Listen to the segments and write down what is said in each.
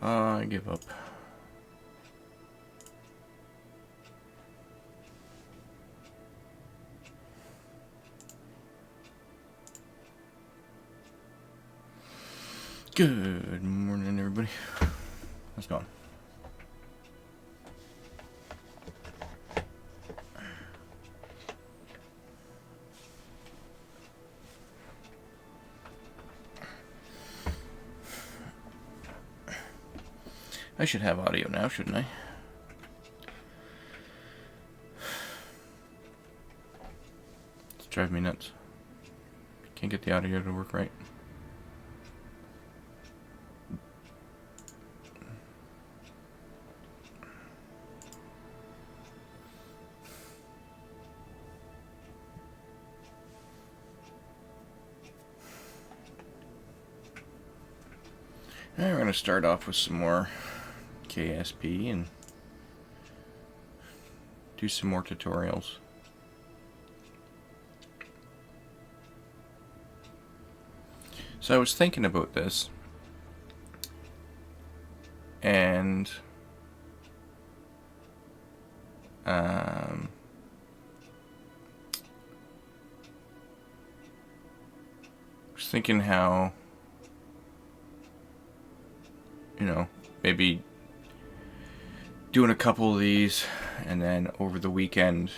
I give up. Good morning, everybody. How's it going? I should have audio now, shouldn't I? It's driving me nuts. Can't get the audio to work right. Alright, we're going to start off with some more KSP and do some more tutorials. So I was thinking about this, and I was thinking how, you know, maybe doing a couple of these and then over the weekend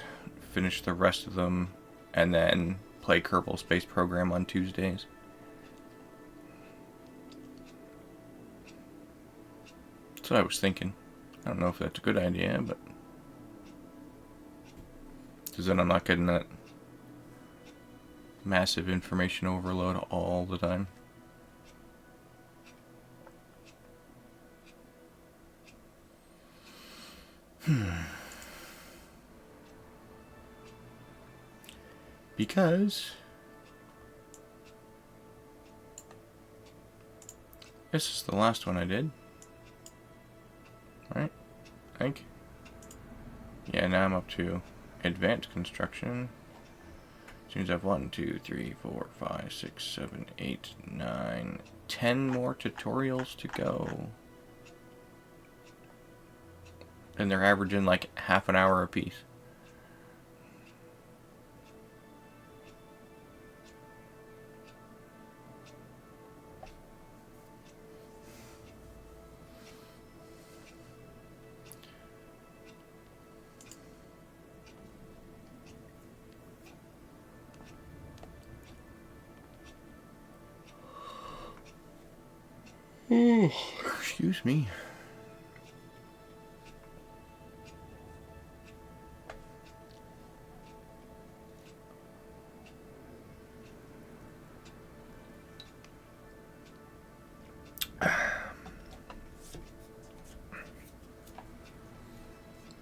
finish the rest of them and then play Kerbal Space Program on Tuesdays. That's what I was thinking. I don't know if that's a good idea, but because then I'm not getting that massive information overload all the time. Because this is the last one I did, right? I think. Yeah, now I'm up to advanced construction. Seems I have 1, 2, 3, 4, 5, 6, 7, 8, 9, 10 more tutorials to go. And they're averaging like half an hour apiece. Oh, excuse me.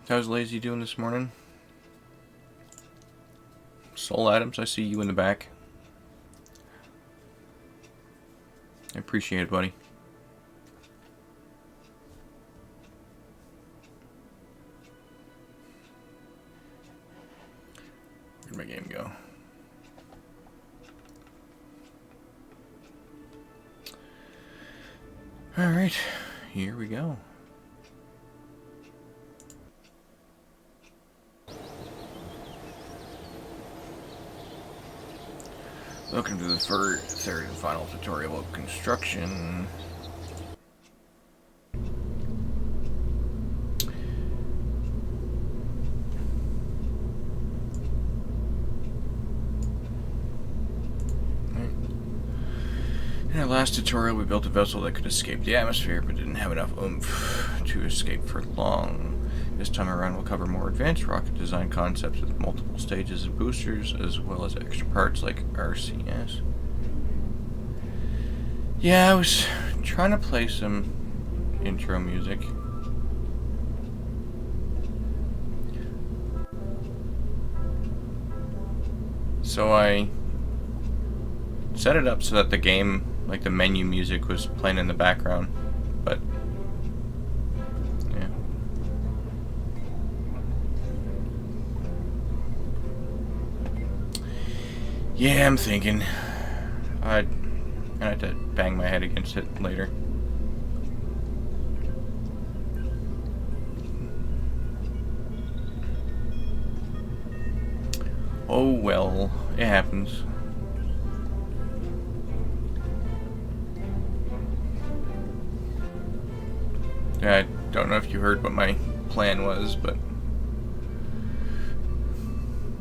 How's Lazy doing this morning? Soul Adams, I see you in the back. I appreciate it, buddy. Where'd my game go? Alright, here we go. Welcome to the third and final tutorial of construction. In our last tutorial, we built a vessel that could escape the atmosphere, but didn't have enough oomph to escape for long. This time around, we'll cover more advanced rocket design concepts with multiple stages and boosters, as well as extra parts like RCS. Yeah, I was trying to play some intro music. So I set it up so that the game, like the menu music, was playing in the background, but yeah. Yeah, I'm thinking I had to bang my head against it later. Oh well, it happens. I don't know if you heard what my plan was, but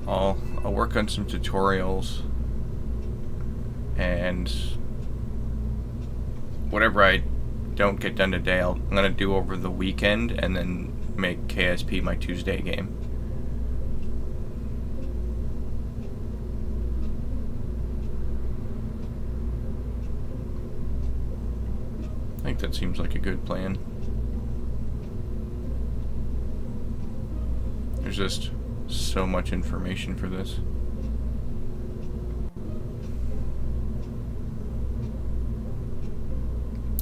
I'll work on some tutorials, and whatever I don't get done today, I'm gonna do over the weekend, and then make KSP my Tuesday game. I think that seems like a good plan. There's just so much information for this.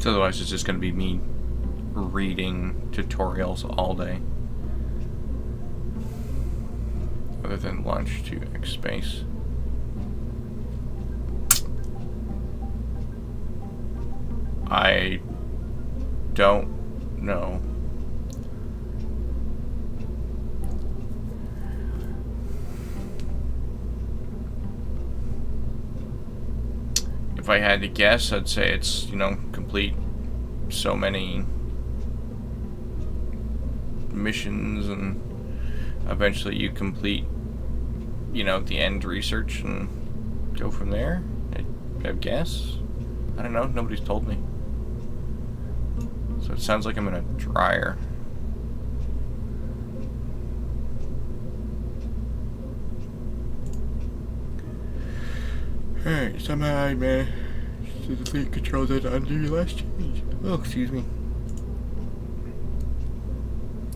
So otherwise it's just going to be me reading tutorials all day. Other than launch to X space. I don't know. If I had to guess, I'd say it's, you know, complete so many missions, and eventually you complete, you know, the end research and go from there. I guess. I don't know. Nobody's told me. So it sounds like I'm in a dryer. Alright, somehow I managed to delete control data under your last change. Oh, excuse me.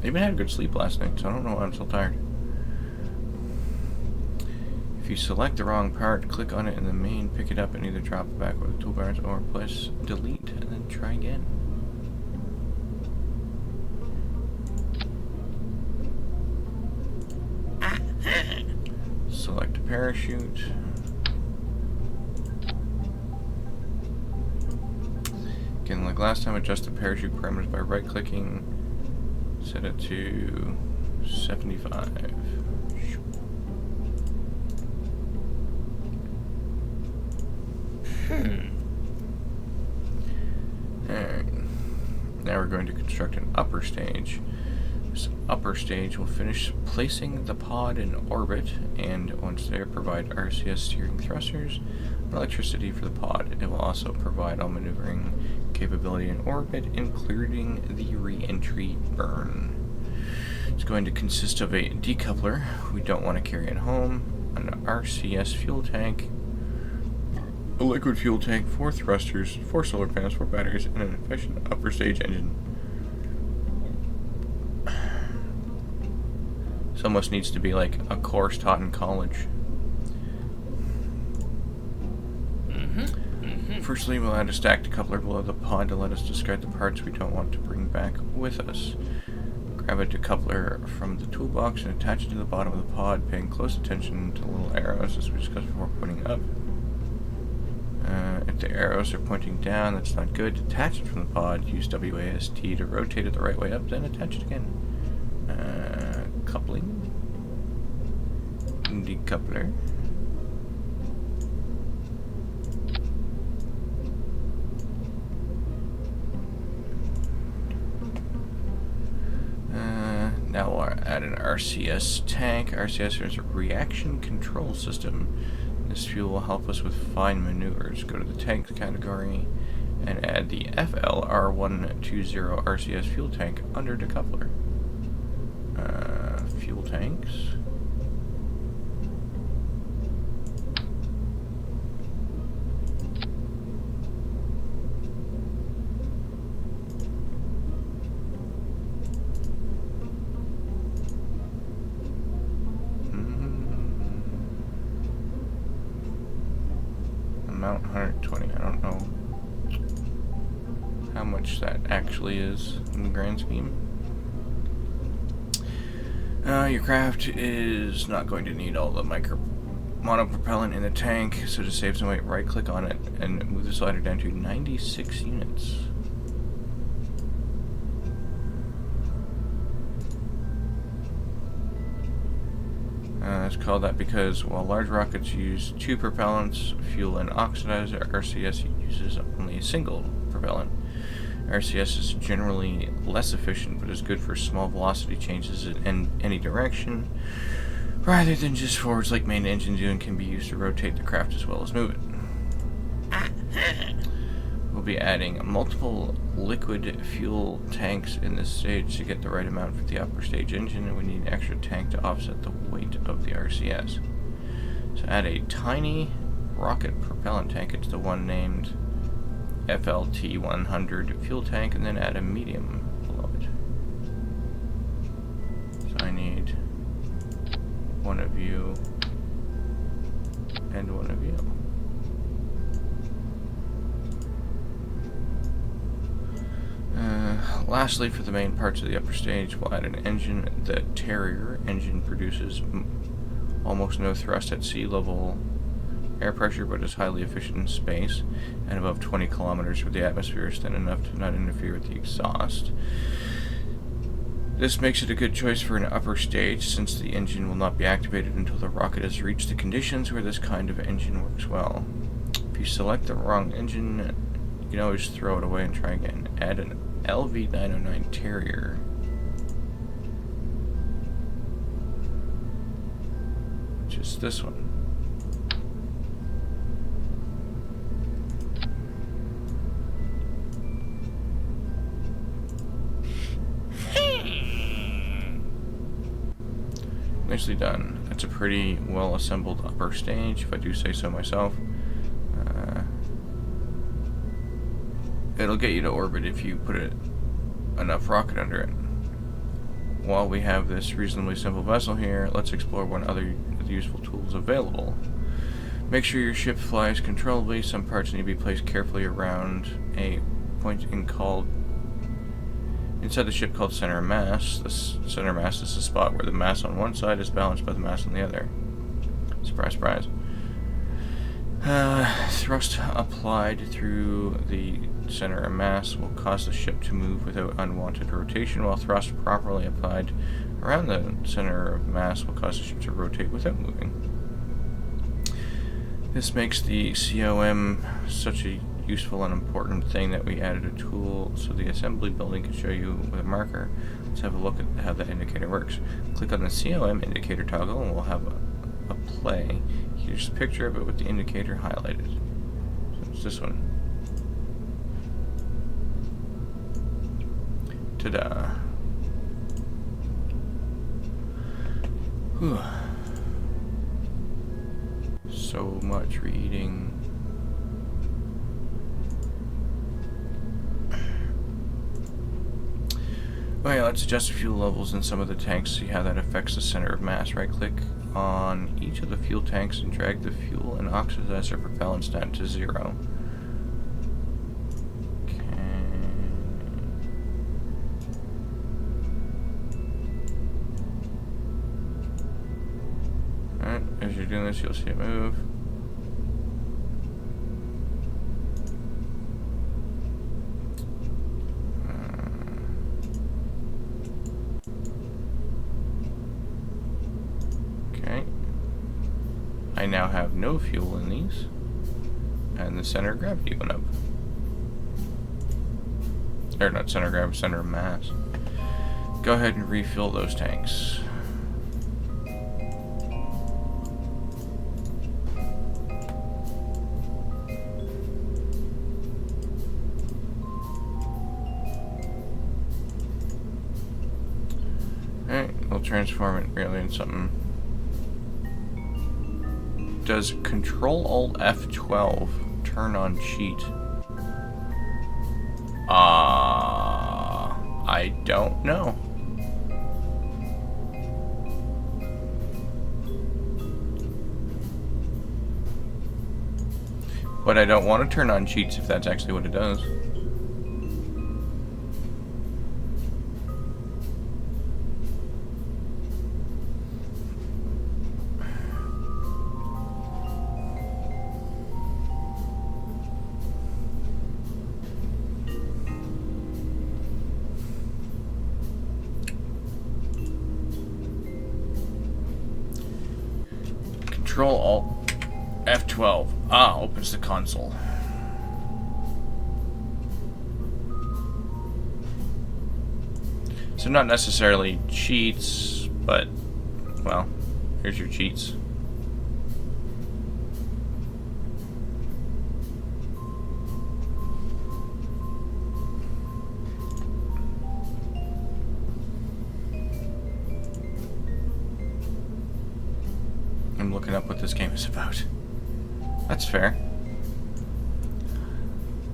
I even had a good sleep last night, so I don't know why I'm so tired. If you select the wrong part, click on it in the main, pick it up, and either drop it back with the toolbars or press delete and then try again. Select a parachute. Again, like last time, adjust the parachute parameters by right-clicking. Set it to 75. Alright. Now we're going to construct an upper stage. This upper stage will finish placing the pod in orbit, and once there, provide RCS steering thrusters and electricity for the pod. It will also provide all maneuvering capability in orbit, including the re-entry burn. It's going to consist of a decoupler we don't want to carry it home, an RCS fuel tank, a liquid fuel tank, 4 thrusters, 4 solar panels, 4 batteries, and an efficient upper stage engine. This almost needs to be like a course taught in college. Firstly, we'll add a stacked decoupler below the pod to let us discard the parts we don't want to bring back with us. Grab a decoupler from the toolbox and attach it to the bottom of the pod, paying close attention to the little arrows as we discussed before pointing up. If the arrows are pointing down, that's not good. Detach it from the pod. Use WASD to rotate it the right way up, then attach it again. Coupling. Decoupler. Now we'll add an RCS tank. RCS is a reaction control system. This fuel will help us with fine maneuvers. Go to the tank category and add the FLR120 RCS fuel tank under decoupler. Fuel tanks. Amount 120. I don't know how much that actually is in the grand scheme. Your craft is not going to need all the monopropellant in the tank, so to save some weight, right-click on it and move the slider down to 96 units. It's called that because while large rockets use two propellants, fuel and oxidizer, RCS uses only a single propellant. RCS is generally less efficient, but is good for small velocity changes in any direction, rather than just forwards like main engine do, and can be used to rotate the craft as well as move it. We'll be adding multiple liquid fuel tanks in this stage to get the right amount for the upper stage engine, and we need an extra tank to offset the weight of the RCS. So add a tiny rocket propellant tank. It's the one named FLT 100 fuel tank, and then add a medium below it. So I need one of you and one of you. Lastly, for the main parts of the upper stage, we'll add an engine. The Terrier engine produces almost no thrust at sea level air pressure, but is highly efficient in space, and above 20 kilometers where the atmosphere is thin enough to not interfere with the exhaust. This makes it a good choice for an upper stage, since the engine will not be activated until the rocket has reached the conditions where this kind of engine works well. If you select the wrong engine, you can always throw it away and try again. Add an LV909 Terrier. Which is this one. Nicely done. That's a pretty well assembled upper stage, if I do say so myself. It'll get you to orbit if you put enough rocket under it. While we have this reasonably simple vessel here, let's explore one other of the useful tools available. Make sure your ship flies controllably. Some parts need to be placed carefully around a point inside the ship called center mass. The center mass is the spot where the mass on one side is balanced by the mass on the other. Surprise, surprise. Thrust applied through the center of mass will cause the ship to move without unwanted rotation, while thrust properly applied around the center of mass will cause the ship to rotate without moving. This makes the COM such a useful and important thing that we added a tool so the assembly building can show you with a marker. Let's have a look at how that indicator works. Click on the COM indicator toggle and we'll have a play. Here's a picture of it with the indicator highlighted. So it's this one. Ta-da. Whew. So much reading. Okay, let's adjust fuel levels in some of the tanks, see how that affects the center of mass. Right click on each of the fuel tanks and drag the fuel and oxidizer propellants down to 0. Alright, as you're doing this, you'll see it move. Okay. I now have no fuel in these, and the center of gravity went up. Or not center of gravity, center of mass. Go ahead and refill those tanks. Alright, we'll transform it really into something. Does Control-Alt F12 turn on cheat? I don't know. But I don't want to turn on cheats if that's actually what it does. Control Alt F12. Ah, opens the console. So not necessarily cheats, but, well, here's your cheats. I'm looking up what this game is about. That's fair.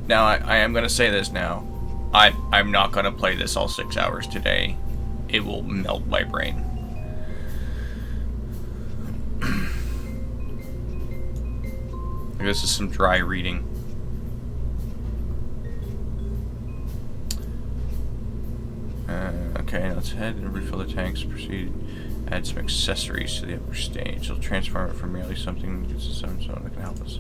Now, I am going to say this now. I'm not going to play this all 6 hours today. It will melt my brain. This is some dry reading. Okay, let's head and refill the tanks. Proceed. Add some accessories to the upper stage. It'll transform it from merely something to something that can help us.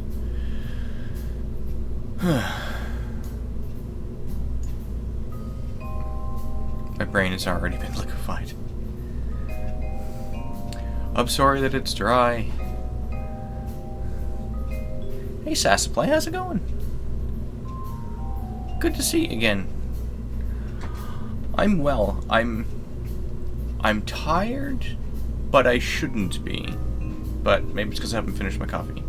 My brain has already been liquefied. I'm sorry that it's dry. Hey, Sassaplay, how's it going? Good to see you again. I'm well. I'm tired, but I shouldn't be. But maybe it's because I haven't finished my coffee.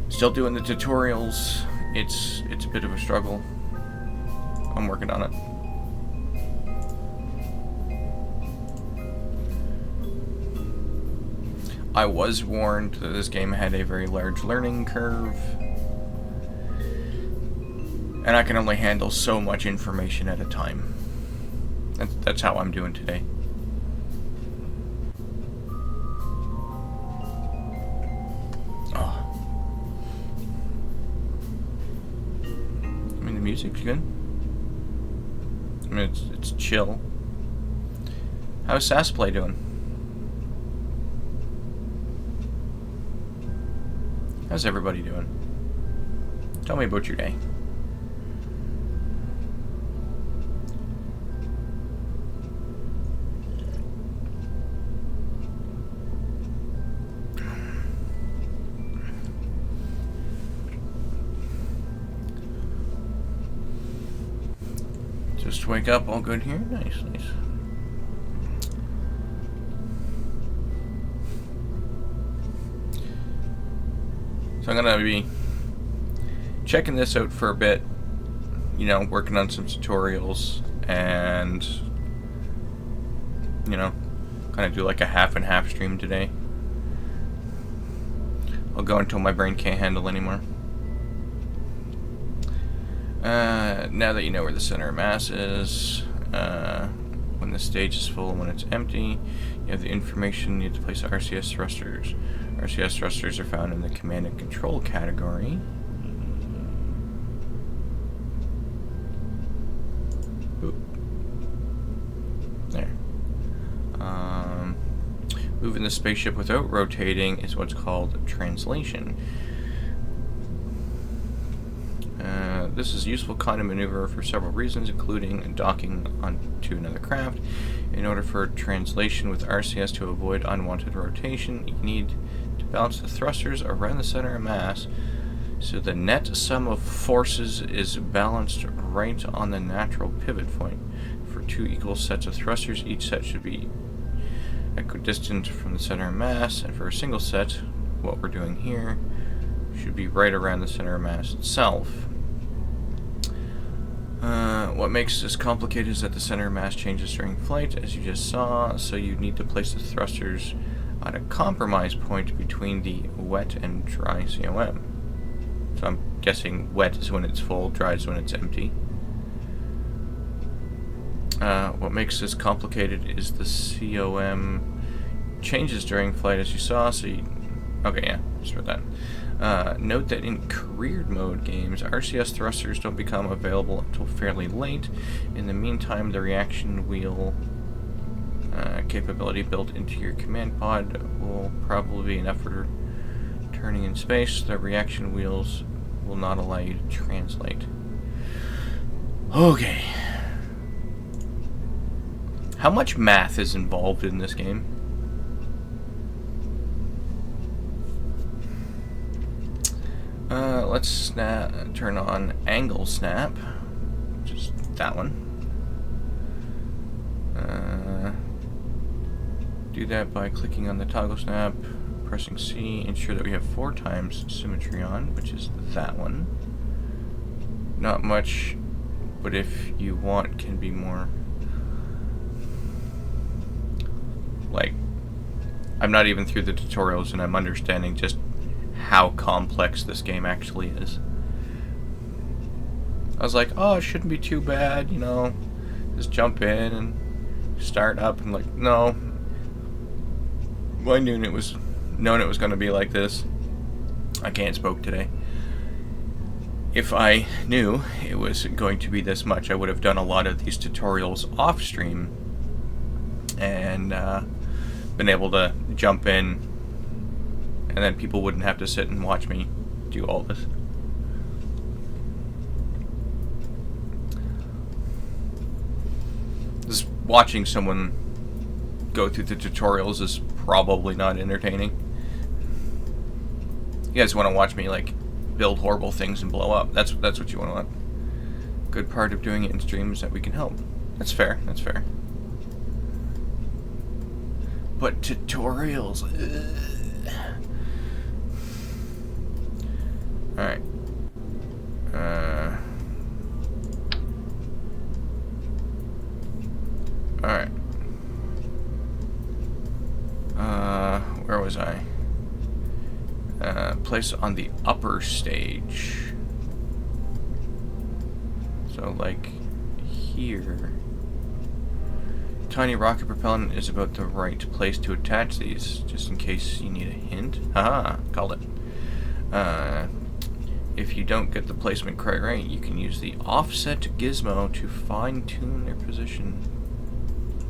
Still doing the tutorials. It's a bit of a struggle. I'm working on it. I was warned that this game had a very large learning curve, and I can only handle so much information at a time. That's how I'm doing today. Oh. I mean, the music's good. I mean, it's chill. How's Sassaplay doing? How's everybody doing? Tell me about your day. Just wake up, all good here? Nice, nice. So I'm going to be checking this out for a bit, you know, working on some tutorials, and, you know, kind of do like a half and half stream today. I'll go until my brain can't handle anymore. Now that you know where the center of mass is, when the stage is full and when it's empty, you have the information needed to place RCS thrusters. RCS thrusters are found in the command and control category. Oop. There. Moving the spaceship without rotating is what's called translation. This is a useful kind of maneuver for several reasons, including docking onto another craft. In order for translation with RCS to avoid unwanted rotation, you need to balance the thrusters around the center of mass so the net sum of forces is balanced right on the natural pivot point. For two equal sets of thrusters, each set should be equidistant from the center of mass, and for a single set, what we're doing here should be right around the center of mass itself. What makes this complicated is that the center of mass changes during flight, as you just saw, so you need to place the thrusters at a compromise point between the wet and dry COM. So I'm guessing wet is when it's full, dry is when it's empty. What makes this complicated is the COM changes during flight, as you saw, so you... Okay, yeah, just for that. Note that in career mode games, RCS thrusters don't become available until fairly late. In the meantime, the reaction wheel capability built into your command pod will probably be enough for turning in space. The reaction wheels will not allow you to translate. Okay. How much math is involved in this game? Let's turn on angle snap, which is that one. Do that by clicking on the toggle snap, pressing C, ensure that we have 4 times symmetry on, which is that one. Not much, but if you want, can be more. Like, I'm not even through the tutorials and I'm understanding just how complex this game actually is. I was like, oh, it shouldn't be too bad, you know, just jump in and start up, and like, no. Well, I knew it was going to be like this. I can't spoke today. If I knew it was going to be this much, I would have done a lot of these tutorials off stream and been able to jump in, and then people wouldn't have to sit and watch me do all this. Just watching someone go through the tutorials is probably not entertaining. You guys want to watch me like build horrible things and blow up. That's what you want. Good part of doing it in streams that we can help. That's fair. That's fair. But tutorials. All right. All right. Where was I? Place on the upper stage. So, like, here. Tiny rocket propellant is about the right place to attach these, just in case you need a hint. Haha, called it. If you don't get the placement quite right, you can use the offset gizmo to fine-tune their position.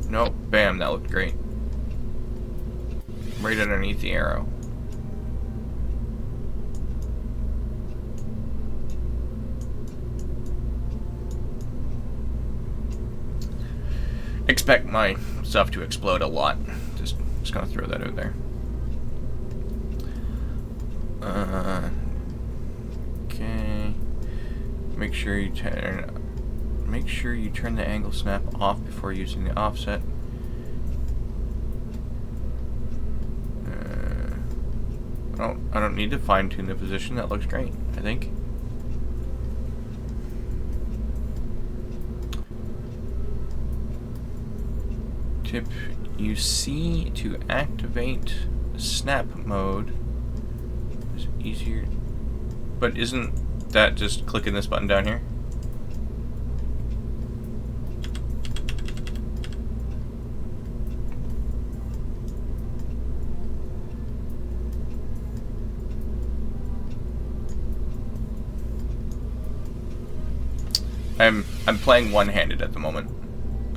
Nope, bam, that looked great. Right underneath the arrow. Expect my stuff to explode a lot. Just gonna throw that out there. Okay. Make sure you turn the angle snap off before using the offset. I don't need to fine tune the position. That looks great, I think. Tip, you see, to activate snap mode is easier, but isn't that just clicking this button down here? I'm playing one-handed at the moment.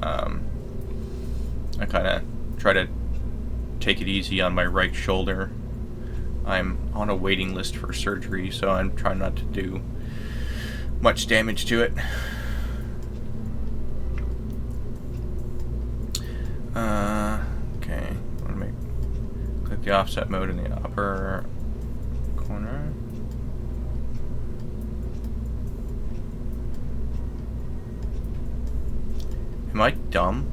I kind of try to take it easy on my right shoulder. I'm on a waiting list for surgery, so I'm trying not to do much damage to it. Okay, I want to click the offset mode in the upper corner. Am I dumb?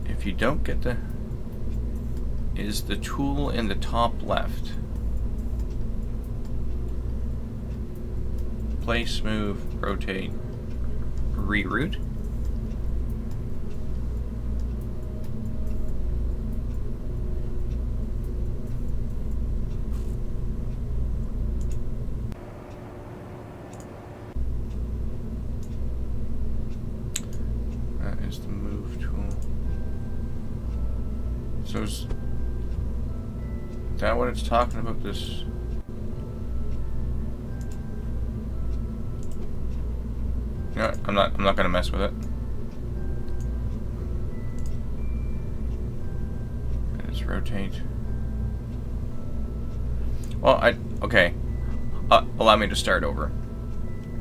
If you don't get is the tool in the top left. Place, move, rotate, reroute. That is the move tool. So is that what it's talking about? This? No, I'm not gonna mess with it. Let's rotate. Well, okay. Allow me to start over.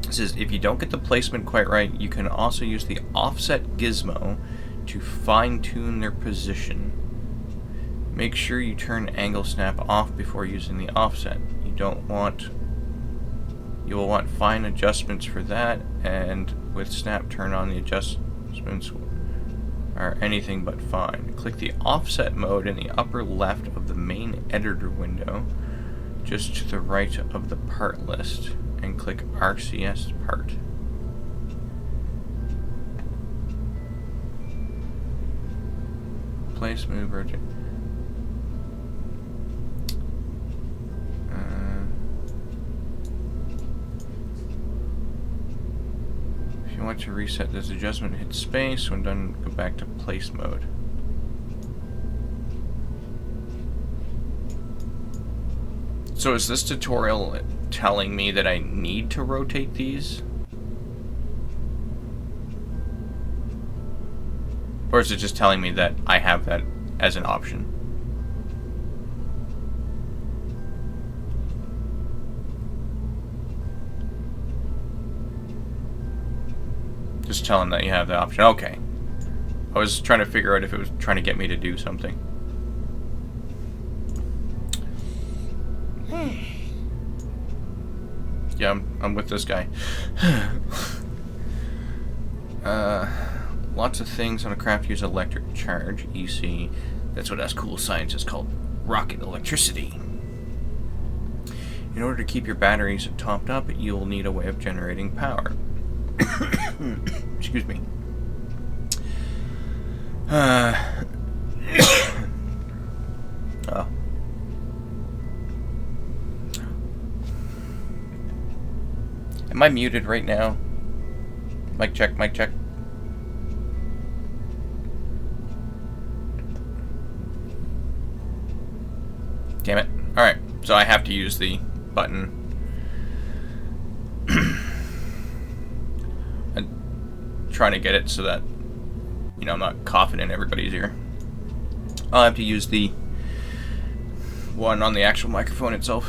It says if you don't get the placement quite right, you can also use the offset gizmo to fine-tune their position. Make sure you turn angle snap off before using the offset. You will want fine adjustments for that, and with snap turn on, the adjustments are anything but fine. Click the offset mode in the upper left of the main editor window, just to the right of the part list, and click RCS part. Place, move, rotate. If you want to reset this adjustment, hit space. When done, go back to place mode. So is this tutorial telling me that I need to rotate these? Or is it just telling me that I have that as an option? Just telling that you have the option. Okay. I was trying to figure out if it was trying to get me to do something. Yeah, I'm with this guy. Lots of things on a craft use electric charge, EC. That's what us cool science is called. Rocket electricity. In order to keep your batteries topped up, you'll need a way of generating power. Excuse me. Oh. Am I muted right now? Mic check, mic check. Damn it. Alright, so I have to use the button. I'm trying to get it so that, you know, I'm not coughing in everybody's ear. I'll have to use the one on the actual microphone itself.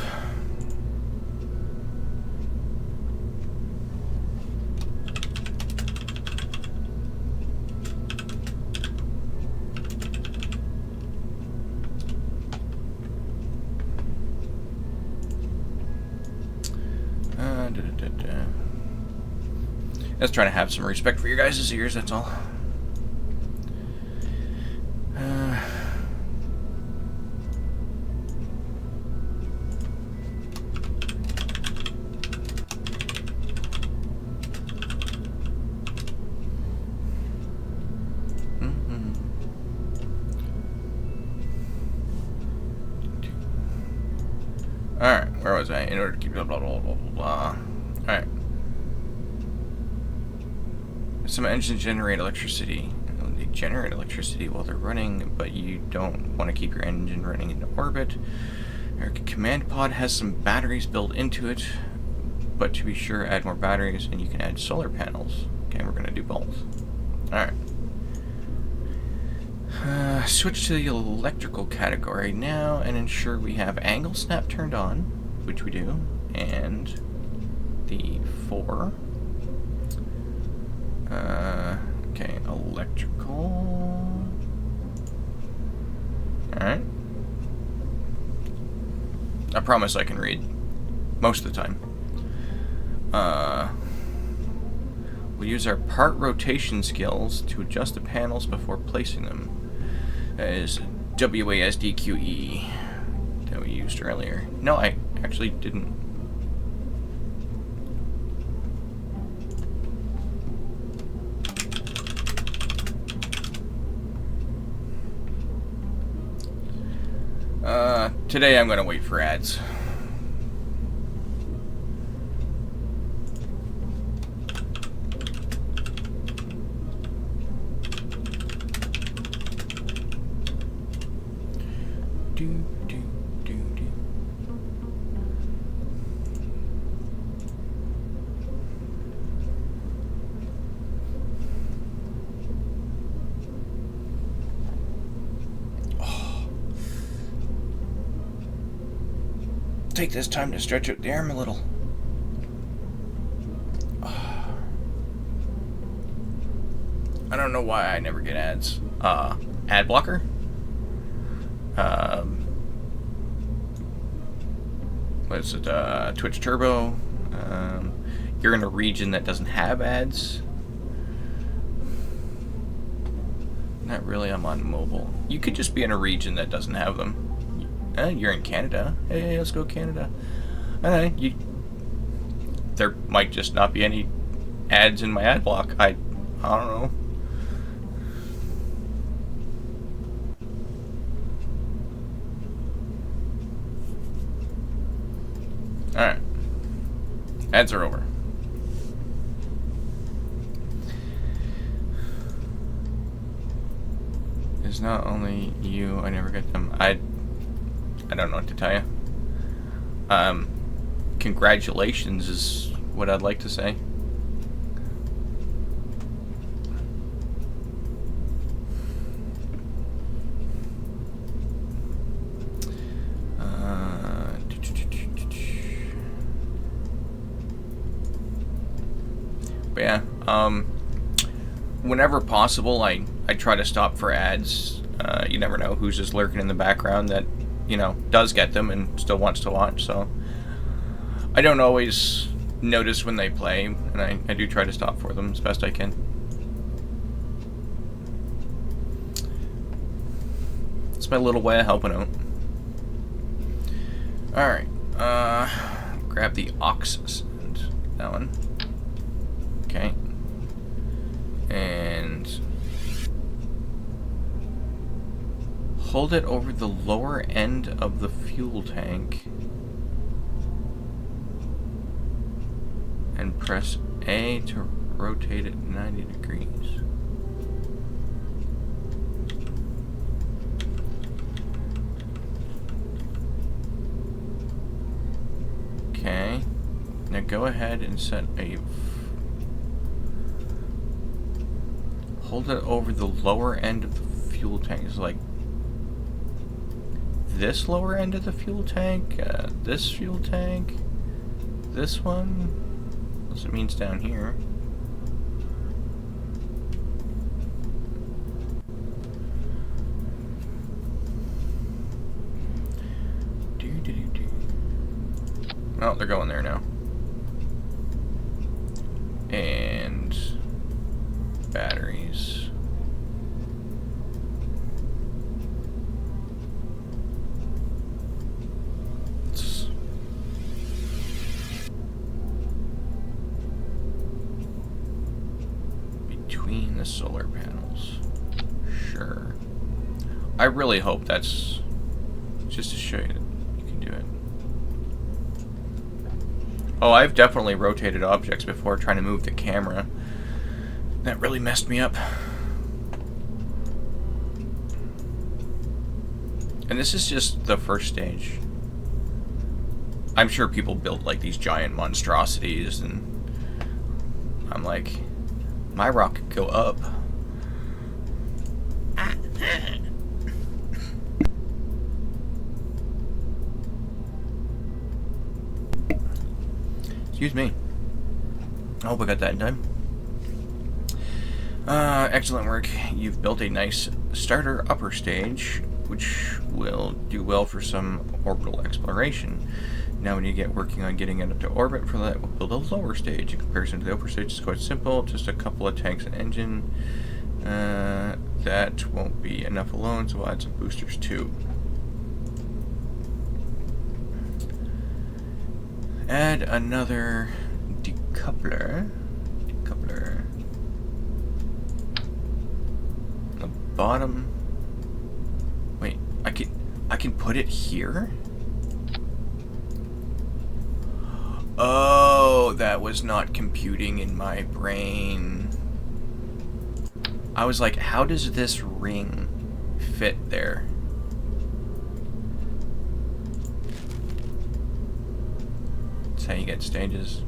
Just trying to have some respect for your guys' ears, that's all. Alright, where was I? In order to keep blah blah blah blah blah. Alright. Some engines generate electricity. They generate electricity while they're running, but you don't want to keep your engine running into orbit. Your command pod has some batteries built into it, but to be sure, add more batteries, and you can add solar panels. Okay, we're going to do both. Alright. Switch to the electrical category now and ensure we have angle snap turned on, which we do, and the 4. Okay, electrical. Alright. I promise I can read most of the time. We use our part rotation skills to adjust the panels before placing them. That is WASDQE that we used earlier. No, I actually didn't. Today I'm going to wait for ads. Take this time to stretch out the arm a little. I don't know why I never get ads. Ad blocker? what is it? Twitch Turbo. You're in a region that doesn't have ads. Not really. I'm on mobile. You could just be in a region that doesn't have them. You're in Canada. Hey, let's go Canada. There might just not be any ads in my ad block. I don't know. Alright. Ads are over. It's not only you, I never get them. I don't know what to tell you. Congratulations is what I'd like to say. But yeah, whenever possible, I try to stop for ads. You never know who's just lurking in the background that, you know, does get them and still wants to watch, so I don't always notice when they play, and I do try to stop for them as best I can. It's my little way of helping out. Alright, grab the ox and that one. Okay. And hold it over the lower end of the fuel tank and press A to rotate it 90 degrees. Okay. Now go ahead and set a... Hold it over the lower end of the fuel tank. It's like this lower end of the fuel tank, this fuel tank, this one. Unless it means down here. Oh, they're going there now. And batteries. Between the solar panels. Sure. I really hope that's just to show you that you can do it. Oh, I've definitely rotated objects before trying to move the camera. That really messed me up. And this is just the first stage. I'm sure people built like these giant monstrosities, and I'm like, my rock could go up. Excuse me. I hope I got that in time. Excellent work. You've built a nice starter upper stage, which will do well for some orbital exploration. Now when you get working on getting it up to orbit, for that we'll build a lower stage. In comparison to the upper stage, it's quite simple. Just a couple of tanks and engine. That won't be enough alone, so we'll add some boosters too. Add another decoupler. The bottom. Wait, I can put it here? Oh, that was not computing in my brain. I was like, how does this ring fit there? That's how you get stages.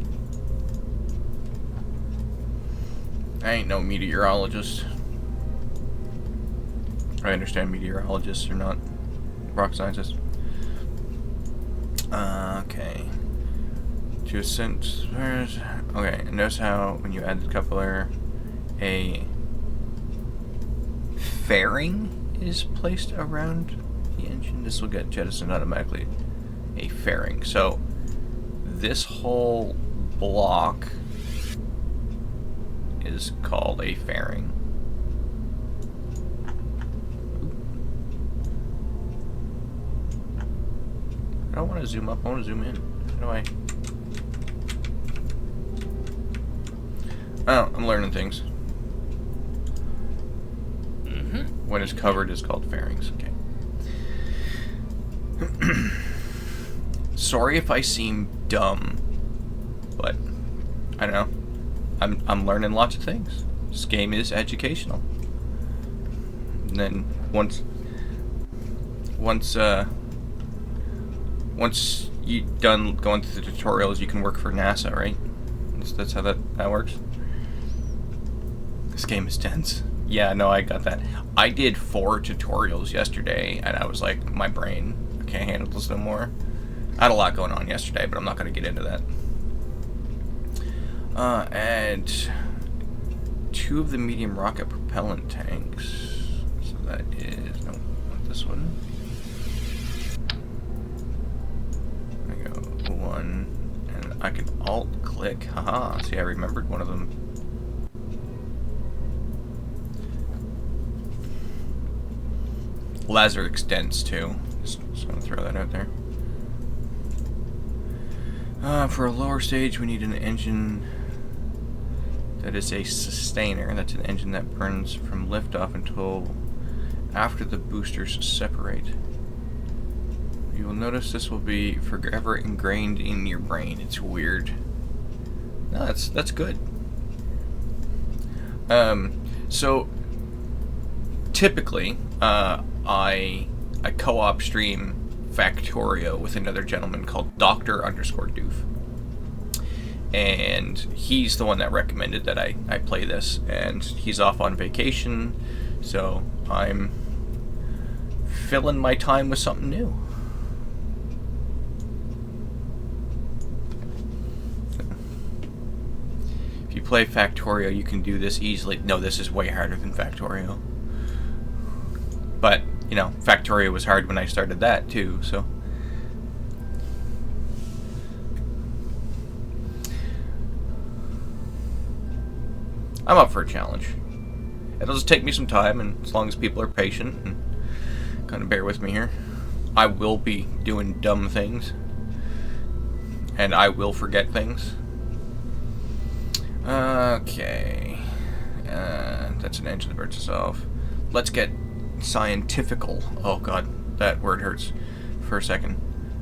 I ain't no meteorologist. I understand meteorologists are not rock scientists. Okay. To ascend. Okay, notice how when you add the coupler, a fairing is placed around the engine. This will get jettisoned automatically. A fairing. So this whole block is called a fairing. I don't want to zoom up, I want to zoom in. How do I? Oh, I'm learning things. When it's covered, it's called fairings. Okay. Sorry if I seem dumb, but I don't know. I'm learning lots of things. This game is educational. And then once you're done going through the tutorials, you can work for NASA, right? That's how that works. This game is tense. Yeah, no, I got that. I did 4 tutorials yesterday, and I was like, my brain, I can't handle this no more. I had a lot going on yesterday, but I'm not going to get into that. Add 2 of the medium rocket propellant tanks. So that is, no, not this one. There we go, 1, and I can alt-click. Haha, see, I remembered one of them. Laser extends too. Just gonna throw that out there. For a lower stage, we need an engine that is a sustainer. That's an engine that burns from liftoff until after the boosters separate. You will notice this will be forever ingrained in your brain. It's weird. No, that's good. So typically, I co-op stream Factorio with another gentleman called Dr_Doof. And he's the one that recommended that I play this. And he's off on vacation, so I'm filling my time with something new. If you play Factorio, you can do this easily. No, this is way harder than Factorio. But, you know, Factorio was hard when I started that, too, so. I'm up for a challenge. It'll just take me some time, and as long as people are patient and kind of bear with me here, I will be doing dumb things. And I will forget things. Okay. That's an engine that burns itself. Let's get scientifical. Oh god, that word hurts for a second.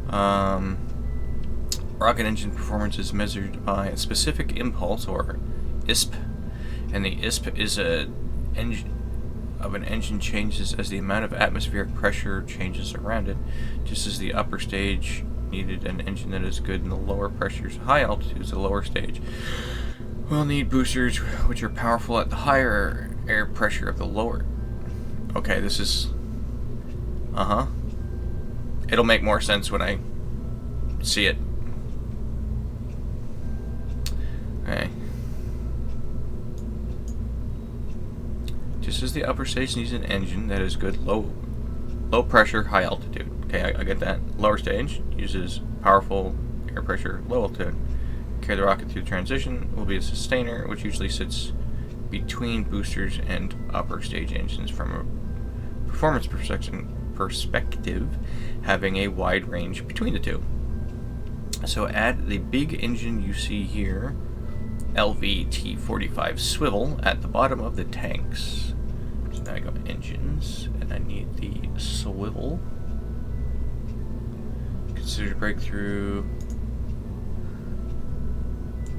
Rocket engine performance is measured by a specific impulse, or ISP, and the ISP is an engine changes as the amount of atmospheric pressure changes around it, just as the upper stage needed an engine that is good in the lower pressures. High altitudes, the lower stage will need boosters which are powerful at the higher air pressure of the lower. Okay, this is... It'll make more sense when I see it. Okay. Just as the upper stage needs an engine that is good low pressure, high altitude. Okay, I get that. Lower stage uses powerful air pressure, low altitude. Carry the rocket through the transition will be a sustainer, which usually sits between boosters and upper stage engines from a performance perspective, having a wide range between the two. So add the big engine you see here, LVT45 swivel, at the bottom of the tanks. So now I go engines, and I need the swivel. Consider breakthrough.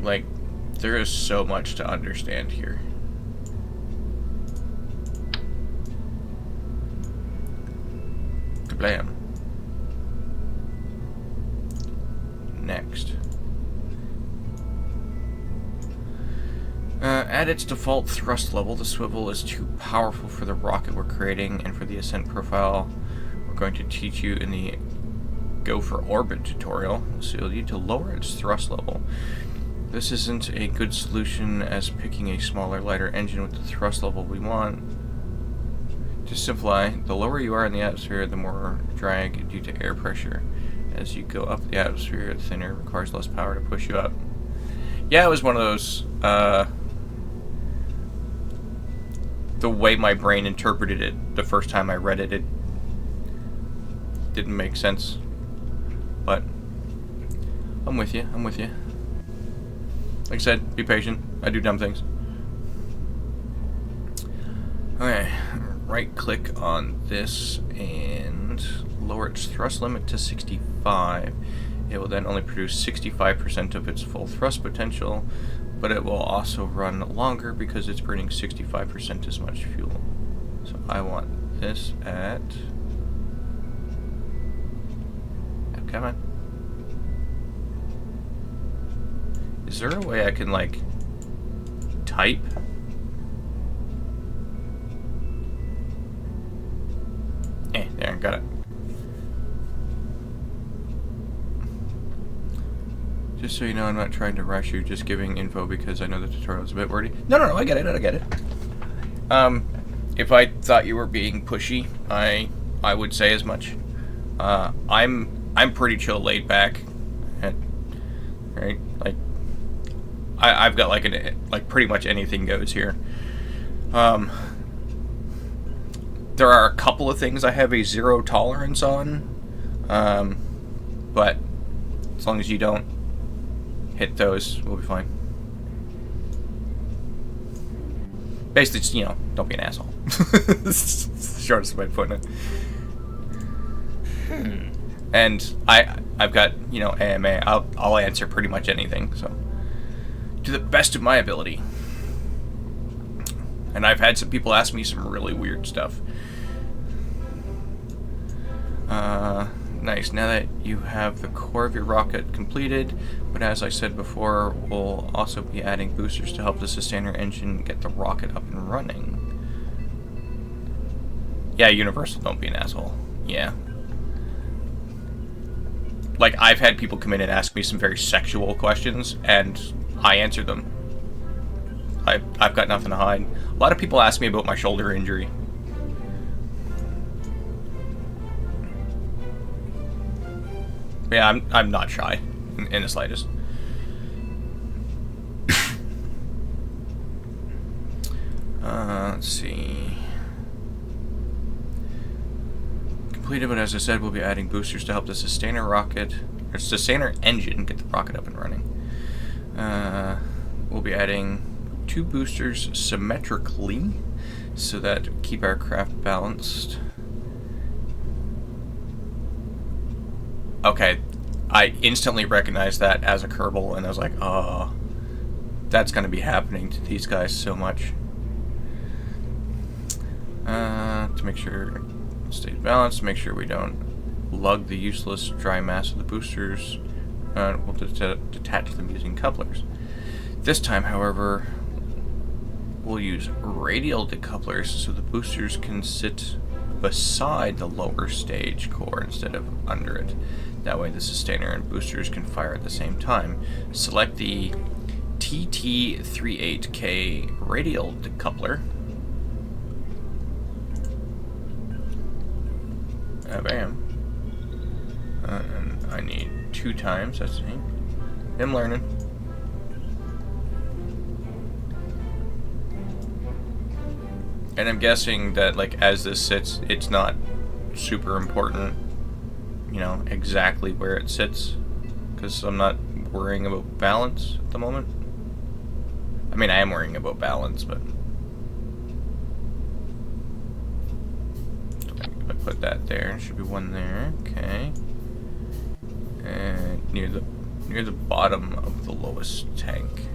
Like, there is so much to understand here. Kablam. Next. At its default thrust level, the swivel is too powerful for the rocket we're creating and for the ascent profile we're going to teach you in the Go for Orbit tutorial, so you'll need to lower its thrust level. This isn't a good solution, as picking a smaller, lighter engine with the thrust level we want To simplify, the lower you are in the atmosphere, the more drag due to air pressure. As you go up the atmosphere, the thinner requires less power to push you up. Yeah, it was one of those, the way my brain interpreted it the first time I read it, it didn't make sense. But I'm with you, I'm with you. Like I said, be patient. I do dumb things. Okay, right click on this and lower its thrust limit to 65. It will then only produce 65% of its full thrust potential, but it will also run longer because it's burning 65% as much fuel. So I want this at... Oh, come on. Is there a way I can, like, type? There, got it. Just so you know, I'm not trying to rush you, just giving info because I know the tutorial is a bit wordy. No, I get it, I get it. If I thought you were being pushy, I would say as much. I'm pretty chill, laid back, right? Like, I've got like pretty much anything goes here. There are a couple of things I have a zero tolerance on, but as long as you don't hit those, we'll be fine. Basically, just, you know, don't be an asshole. It's the shortest way of putting it. And I've got, you know, AMA. I'll answer pretty much anything, so to the best of my ability. And I've had some people ask me some really weird stuff. Nice. Now that you have the core of your rocket completed, but as I said before, we'll also be adding boosters to help the sustainer engine get the rocket up and running. Yeah, Universal, don't be an asshole. Yeah. Like, I've had people come in and ask me some very sexual questions, and I answer them. I've got nothing to hide. A lot of people ask me about my shoulder injury. Yeah, I'm not shy in the slightest. Let's see. Completed, but as I said, we'll be adding boosters to help the sustainer rocket, or sustainer engine, get the rocket up and running. We'll be adding 2 boosters symmetrically, so that keep our craft balanced. Okay, I instantly recognized that as a Kerbal, and I was like, oh, that's going to be happening to these guys so much. To make sure it stays balanced, make sure we don't lug the useless dry mass of the boosters. We'll detach them using couplers. This time, however, we'll use radial decouplers so the boosters can sit beside the lower stage core instead of under it. That way the sustainer and boosters can fire at the same time. Select the TT38K radial decoupler. Bam. And I need 2 times, that's me. I'm learning. And I'm guessing that, like, as this sits, it's not super important, you know, exactly where it sits, because I'm not worrying about balance at the moment. I mean, I am worrying about balance, but if I put that there, there should be one there. Okay, and near the bottom of the lowest tank.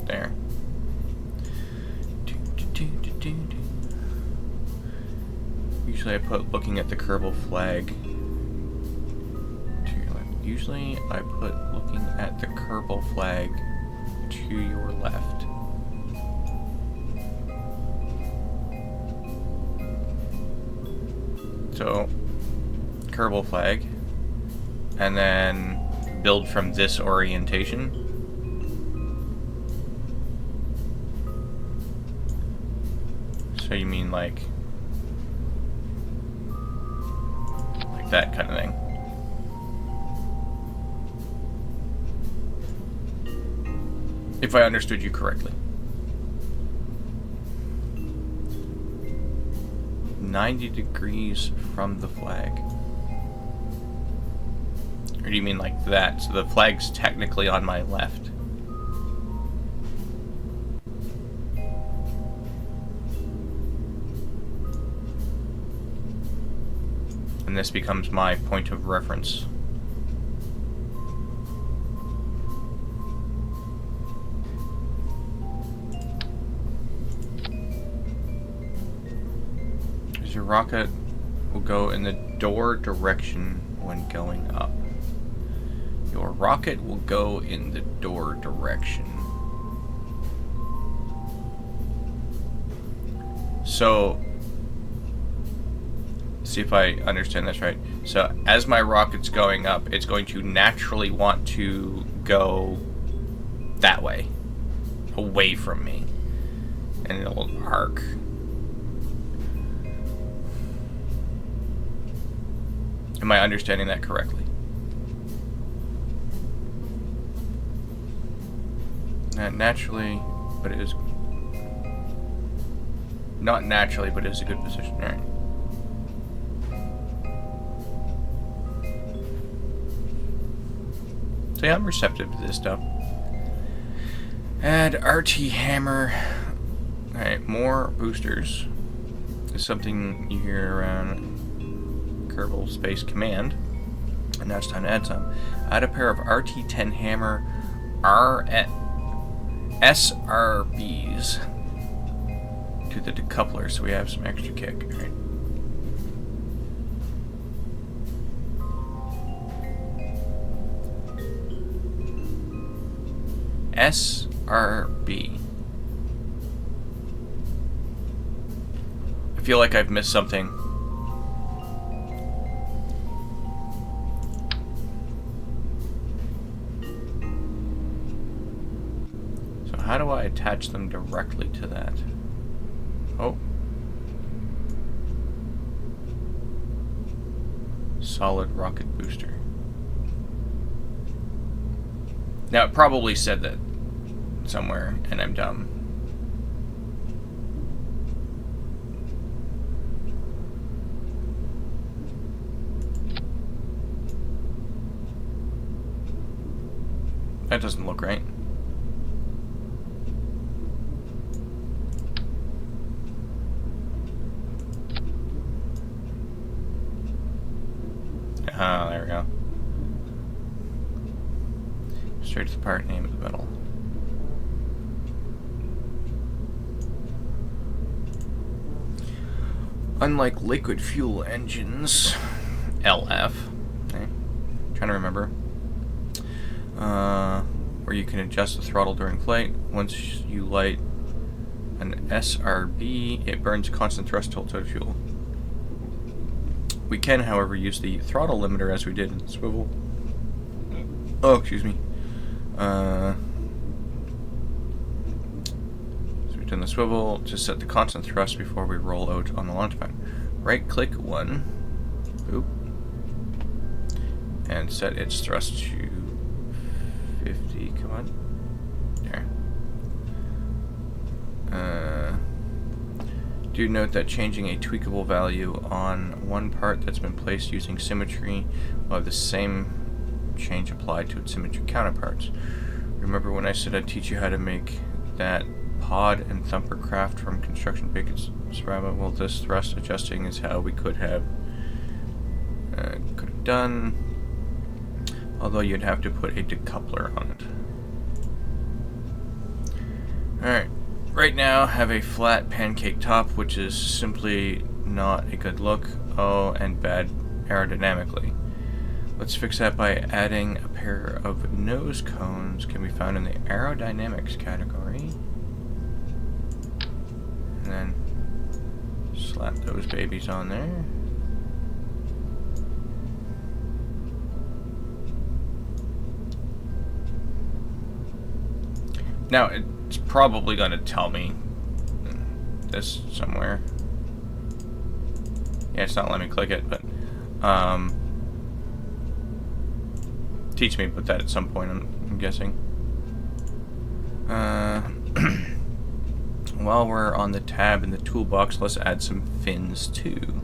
There. Usually I put looking at the Kerbal flag to your left. Usually I put looking at the Kerbal flag to your left. So Kerbal flag, and then build from this orientation. So you mean like that kind of thing? If I understood you correctly. 90 degrees from the flag. Or do you mean like that? So the flag's technically on my left. And this becomes my point of reference. Your rocket will go in the door direction when going up. Your rocket will go in the door direction. So, see if I understand this right. So, as my rocket's going up, it's going to naturally want to go that way, away from me, and it'll arc. Am I understanding that correctly? Not naturally, but it is... Not naturally, but it is a good position. Alright. So yeah, I'm receptive to this stuff. Add RT hammer. Alright, more boosters. Is something you hear around Kerbal Space Command. And now it's time to add some. Add a pair of RT-10 hammer SRBs to the decoupler so we have some extra kick. Right? SRB. I feel like I've missed something. How do I attach them directly to that? Oh. Solid rocket booster. Now, it probably said that somewhere, and I'm dumb. That doesn't look right. Ah, there we go. Straight to the part name of the metal. Unlike liquid fuel engines, LF, okay, trying to remember, where you can adjust the throttle during flight. Once you light an SRB, it burns constant thrust till it's out of fuel. We can, however, use the throttle limiter as we did in the swivel. Oh, excuse me. So we've done the swivel to set the constant thrust before we roll out on the launch pad. Right-click one, oop, and set its thrust to 50. Come on, there. Do note that changing a tweakable value on one part that's been placed using symmetry will have the same change applied to its symmetry counterparts. Remember when I said I'd teach you how to make that pod and thumper craft from construction bacon Strava? Well, this thrust adjusting is how we could have done, although you'd have to put a decoupler on it. Alright. Right now, have a flat pancake top, which is simply not a good look, and bad aerodynamically. Let's fix that by adding a pair of nose cones, can be found in the aerodynamics category. And then slap those babies on there. Now, it's probably going to tell me this somewhere. Yeah, it's not letting me click it, but teach me about that at some point, I'm guessing. While we're on the tab in the toolbox, let's add some fins too.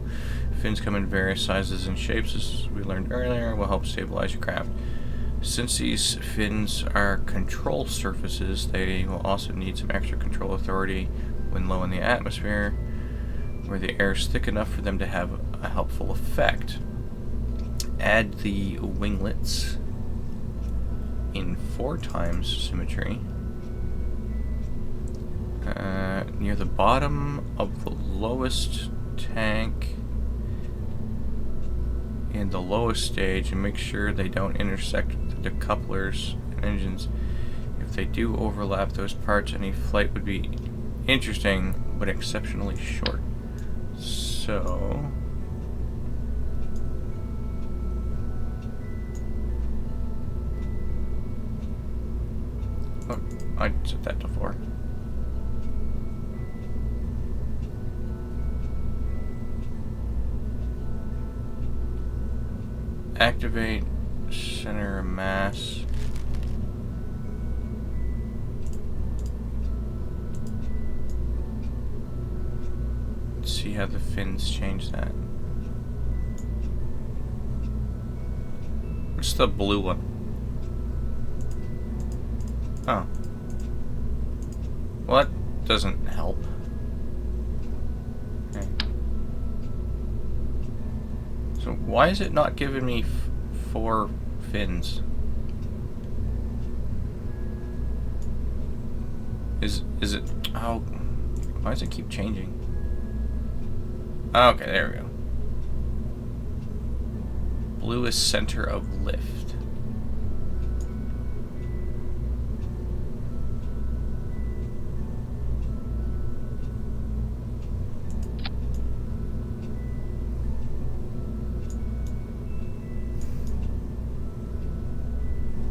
Fins come in various sizes and shapes, as we learned earlier, will help stabilize your craft. Since these fins are control surfaces, they will also need some extra control authority when low in the atmosphere, where the air is thick enough for them to have a helpful effect. Add the winglets in 4x symmetry. Near the bottom of the lowest tank in the lowest stage, and make sure they don't intersect the decouplers and engines. If they do overlap those parts, any flight would be interesting but exceptionally short. So oh, I set that to 4. Activate center of mass. Let's see how the fins change that. What's the blue one? Oh. Well, that doesn't help. Okay. So why is it not giving me 4 fins? Is it? Oh, why does it keep changing? Okay, there we go. Blue is center of lift.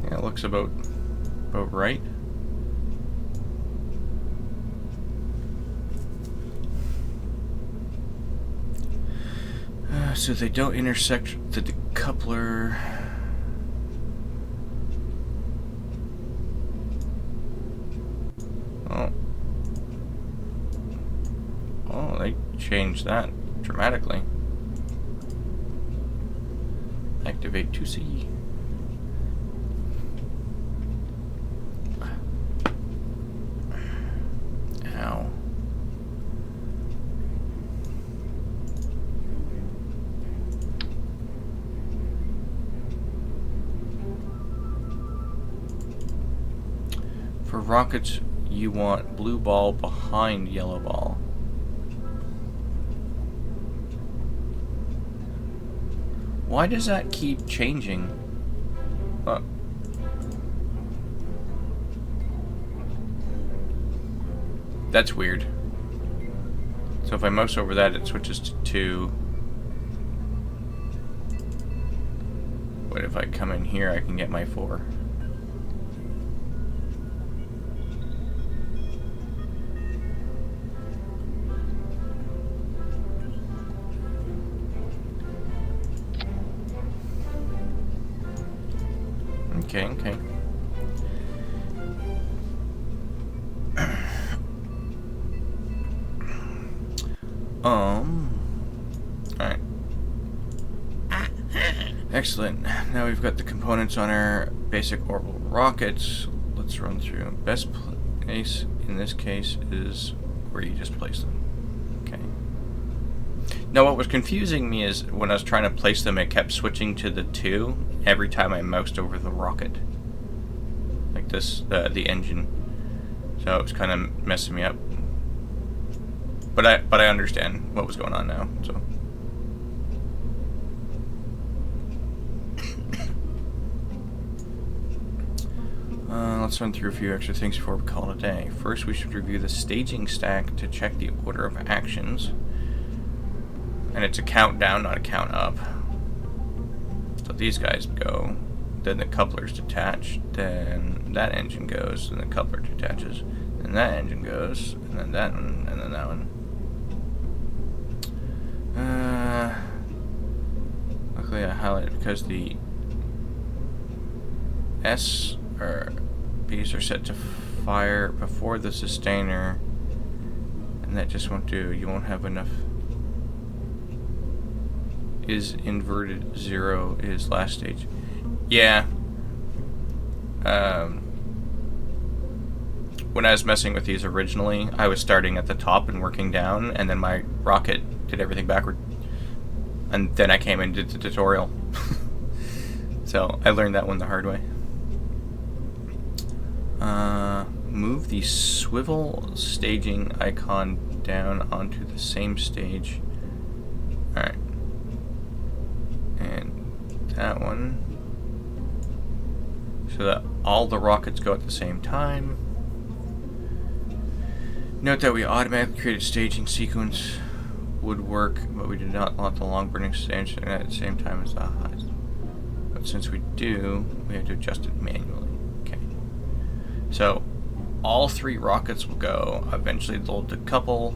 Yeah, it looks about right. So they don't intersect the decoupler. Oh, they changed that dramatically. Activate 2C. Ow. For rockets, you want blue ball behind yellow ball. Why does that keep changing? That's weird. So if I mouse over that, it switches to 2. But if I come in here, I can get my 4. Okay. Alright. Excellent. Now we've got the components on our basic orbital rockets. Let's run through. Best place in this case is where you just place them. Okay. Now what was confusing me is when I was trying to place them, it kept switching to the 2 every time I moused over the rocket. Like this, the engine. So it was kind of messing me up. But I understand what was going on now, so. Let's run through a few extra things before we call it a day. First, we should review the staging stack to check the order of actions. And it's a count down, not a count up. So these guys go then the coupler's detached, then that engine goes, and the coupler detaches, and that engine goes, and then that one, and then that one. Luckily I highlighted because the S or B's are set to fire before the sustainer, and that just won't do. You won't have enough. Is inverted 0 is last stage. Yeah. When I was messing with these originally, I was starting at the top and working down, and then my rocket did everything backward. And then I came and did the tutorial. So I learned that one the hard way. Move the swivel staging icon down onto the same stage. Alright. And that one. So that all the rockets go at the same time. Note that we automatically created staging sequence would work, but we did not want the long burning stage at the same time as the highs. But since we do, we have to adjust it manually. Okay. So all 3 rockets will go. Eventually they'll decouple.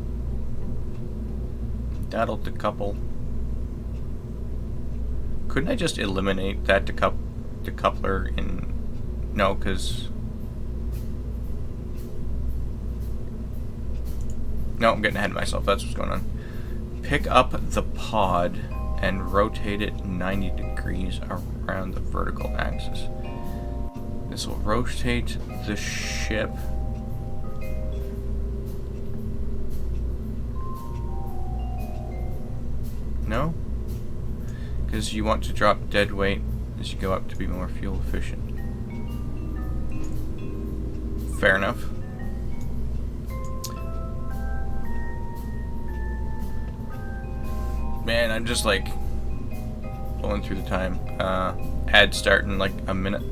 That'll decouple. Couldn't I just eliminate that decoupler in... No, because... No, I'm getting ahead of myself. That's what's going on. Pick up the pod and rotate it 90 degrees around the vertical axis. This will rotate the ship no? Because you want to drop dead weight as you go up to be more fuel efficient. Fair enough. Man, I'm just like going through the time. Ad start in like a minute.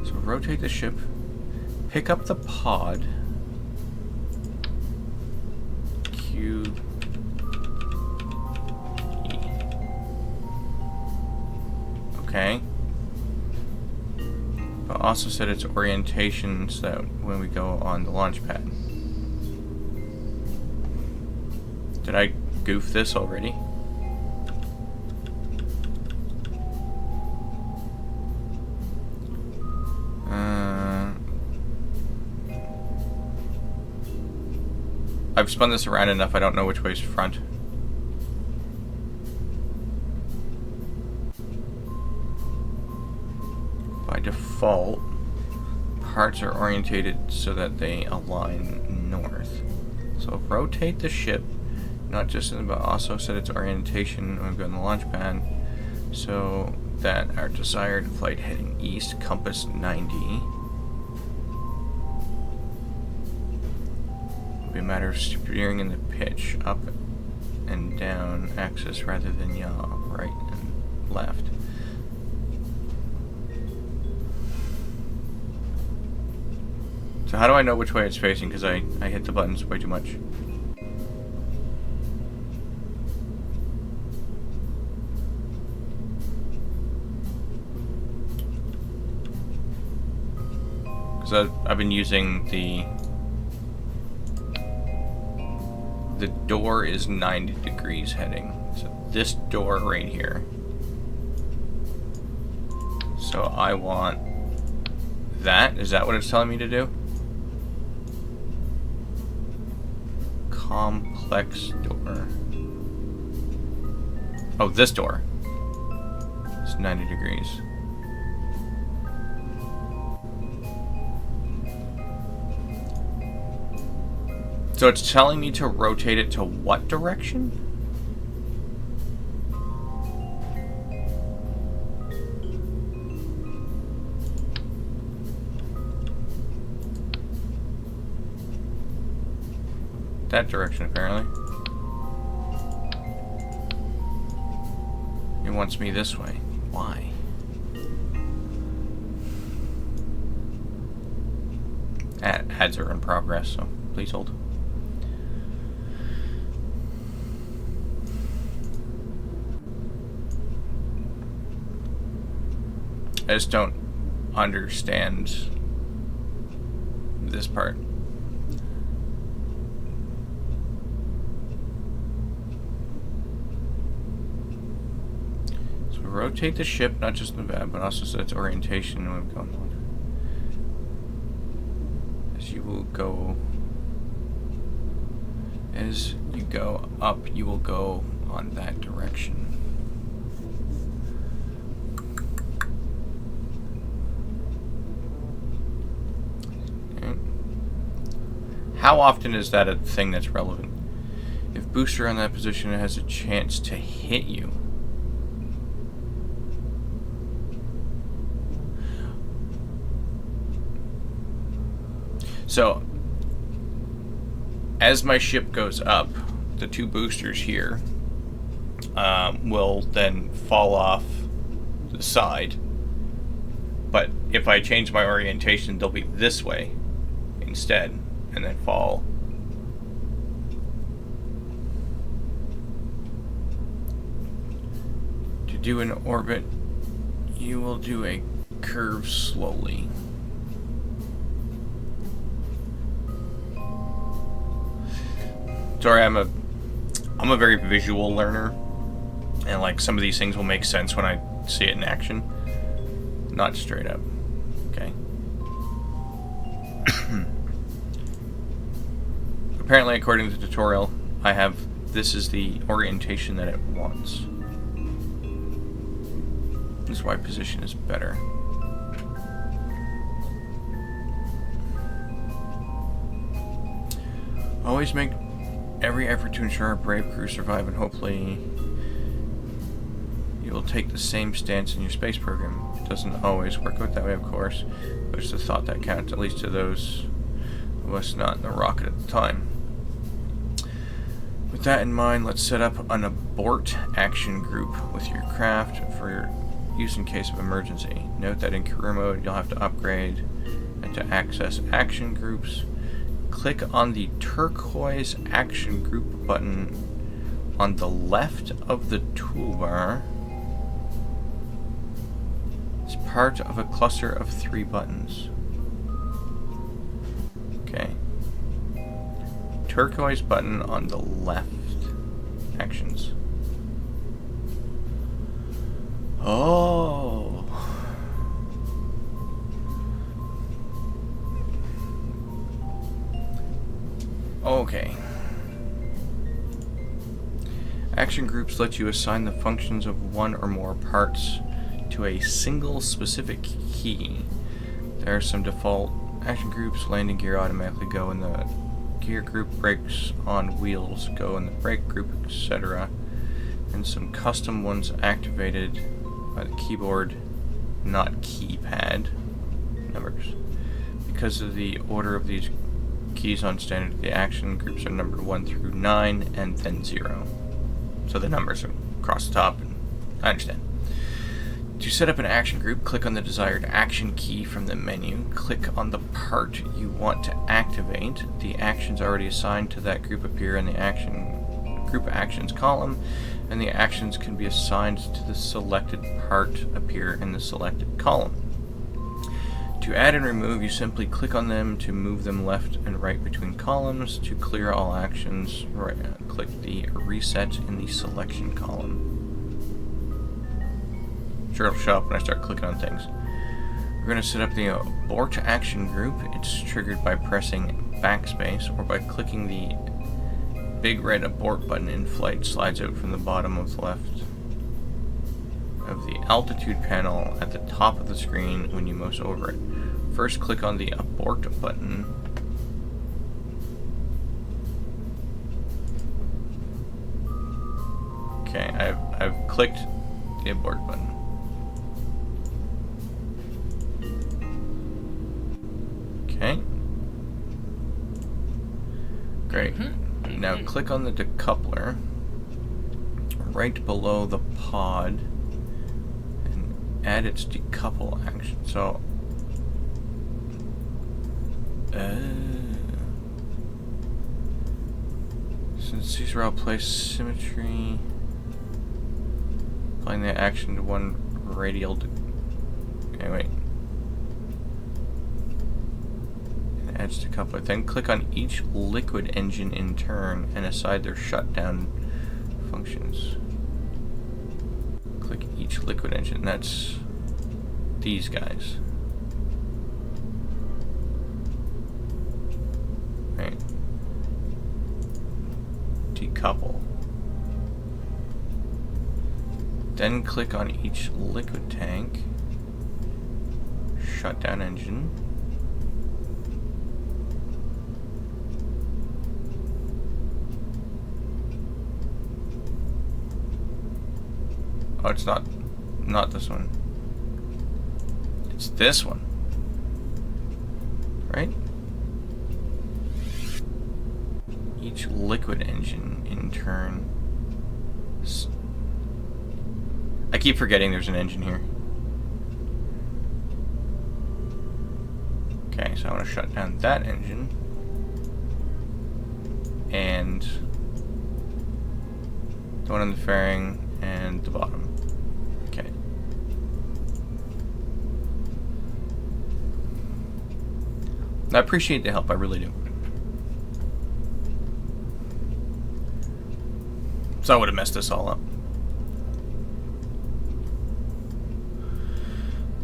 So rotate the ship. Pick up the pod. Q. E. Okay. But also set its orientation so that when we go on the launch pad. Did I goof this already? I've spun this around enough, I don't know which way's front. By default, parts are orientated so that they align north. So rotate the ship, not just in, but also set its orientation when we go on the launch pad, so that our desired flight heading east, compass 90. Be a matter of steering in the pitch up and down axis rather than yaw, right and left. So how do I know which way it's facing? Because I hit the buttons way too much. Because I've been using the door is 90 degrees heading. So this door right here. So I want that. Is that what it's telling me to do? Complex door. Oh, this door. It's 90 degrees. So it's telling me to rotate it to what direction? That direction, apparently. It wants me this way. Why? Ads are in progress, so please hold. I just don't understand this part. So rotate the ship, not just in the van, but also so its orientation when we're going on. As you go up, you will go on that direction. How often is that a thing that's relevant? If booster on that position has a chance to hit you. So, as my ship goes up, the 2 boosters here will then fall off the side. But if I change my orientation, they'll be this way instead. And then fall. To do an orbit, you will do a curve slowly. Sorry, I'm a very visual learner, and like some of these things will make sense when I see it in action. Not straight up. Okay. Apparently, according to the tutorial, this is the orientation that it wants. This is why position is better. Always make every effort to ensure our brave crew survive, and hopefully you will take the same stance in your space program. It doesn't always work out that way, of course, but it's the thought that counts, at least to those of us not in the rocket at the time. With that in mind, let's set up an abort action group with your craft for use in case of emergency. Note that in career mode, you'll have to upgrade, and to access action groups, click on the turquoise action group button on the left of the toolbar. It's part of a cluster of 3 buttons. Okay. Turquoise button on the left. Actions. Oh. Okay. Action groups let you assign the functions of one or more parts to a single specific key. There are some default action groups. Landing gear automatically go in the gear group, brakes on wheels go in the brake group, etc. And some custom ones activated by the keyboard, not keypad numbers. Because of the order of these keys on standard, the action groups are numbered 1 through 9 and then 0. So the numbers are across the top, and I understand. To set up an action group, click on the desired action key from the menu. Click on the part you want to activate. The actions already assigned to that group appear in the group actions column, and the actions can be assigned to the selected part appear in the selected column. To add and remove, you simply click on them to move them left and right between columns. To clear all actions, click the reset in the selection column. Sure, it'll show up when I start clicking on things. We're going to set up the abort action group. It's triggered by pressing backspace or by clicking the big red abort button in flight. Slides out from the bottom of the left of the altitude panel at the top of the screen when you mouse over it. First, click on the abort button. Okay, I've clicked the abort button. Okay. Great. Now click on the decoupler right below the pod and add its decouple action. So, since these are all placed symmetry, applying the action to one radial. Okay. Okay, wait. And adds decoupler. Then click on each liquid engine in turn and assign their shutdown functions. Click each liquid engine. That's these guys. Right. Decouple. Then click on each liquid tank. Shutdown engine. Oh, it's not this one. It's this one. Right? Each liquid engine in turn. I keep forgetting there's an engine here. Okay, so I want to shut down that engine. And the one on the fairing and the bottom. Okay. I appreciate the help, I really do. So I would have messed this all up.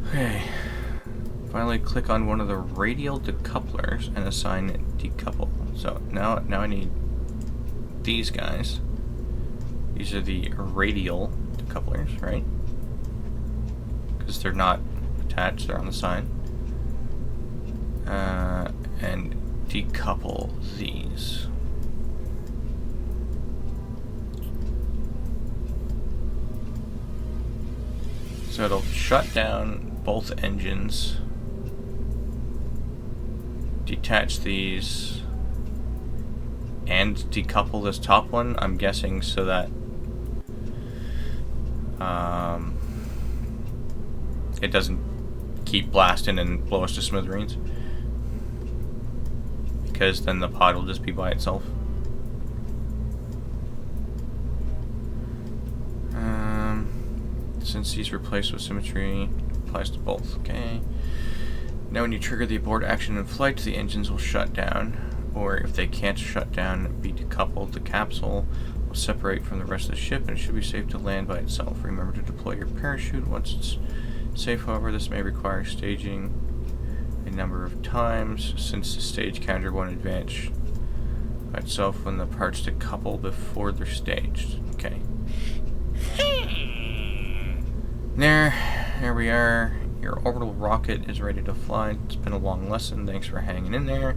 Okay. Finally click on one of the radial decouplers and assign decouple. So now I need these guys. These are the radial decouplers, right? Because they're not attached, they're on the side. And decouple these. So it'll shut down both engines, detach these, and decouple this top one, I'm guessing, so that it doesn't keep blasting and blow us to smithereens, because then the pod will just be by itself. Since these replaced with symmetry, applies to both. Okay. Now when you trigger the abort action in flight, the engines will shut down, or if they can't shut down, be decoupled. The capsule will separate from the rest of the ship, and it should be safe to land by itself. Remember to deploy your parachute once it's safe. However, this may require staging a number of times, since the stage counter won't advance by itself when the parts decouple before they're staged. Okay. There we are. Your orbital rocket is ready to fly. It's been a long lesson. Thanks for hanging in there,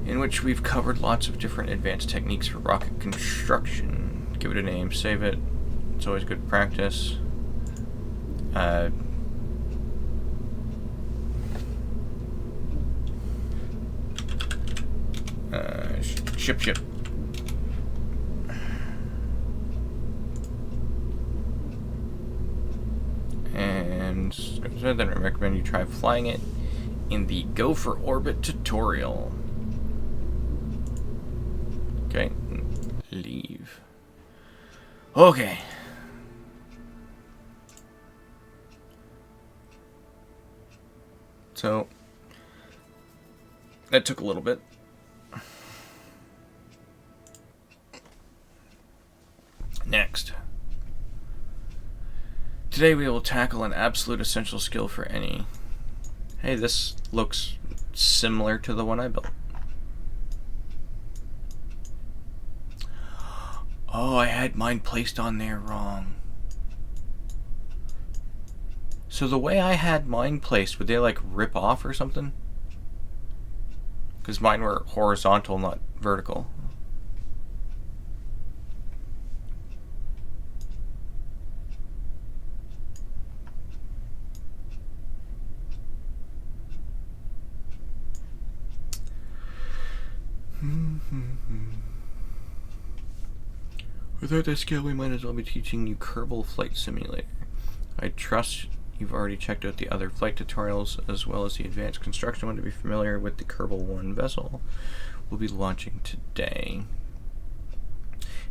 in which we've covered lots of different advanced techniques for rocket construction. Give it a name, save it. It's always good practice. Ship. And then I recommend you try flying it in the Go for Orbit tutorial. Okay, leave. Okay. So, that took a little bit. Next. Today we will tackle an absolute essential skill for any. Hey, this looks similar to the one I built. Oh, I had mine placed on there wrong. So the way I had mine placed, would they like rip off or something? Because mine were horizontal, not vertical. Without that skill, we might as well be teaching you Kerbal Flight Simulator. I trust you've already checked out the other flight tutorials, as well as the advanced construction one, to be familiar with the Kerbal 1 vessel we'll be launching today.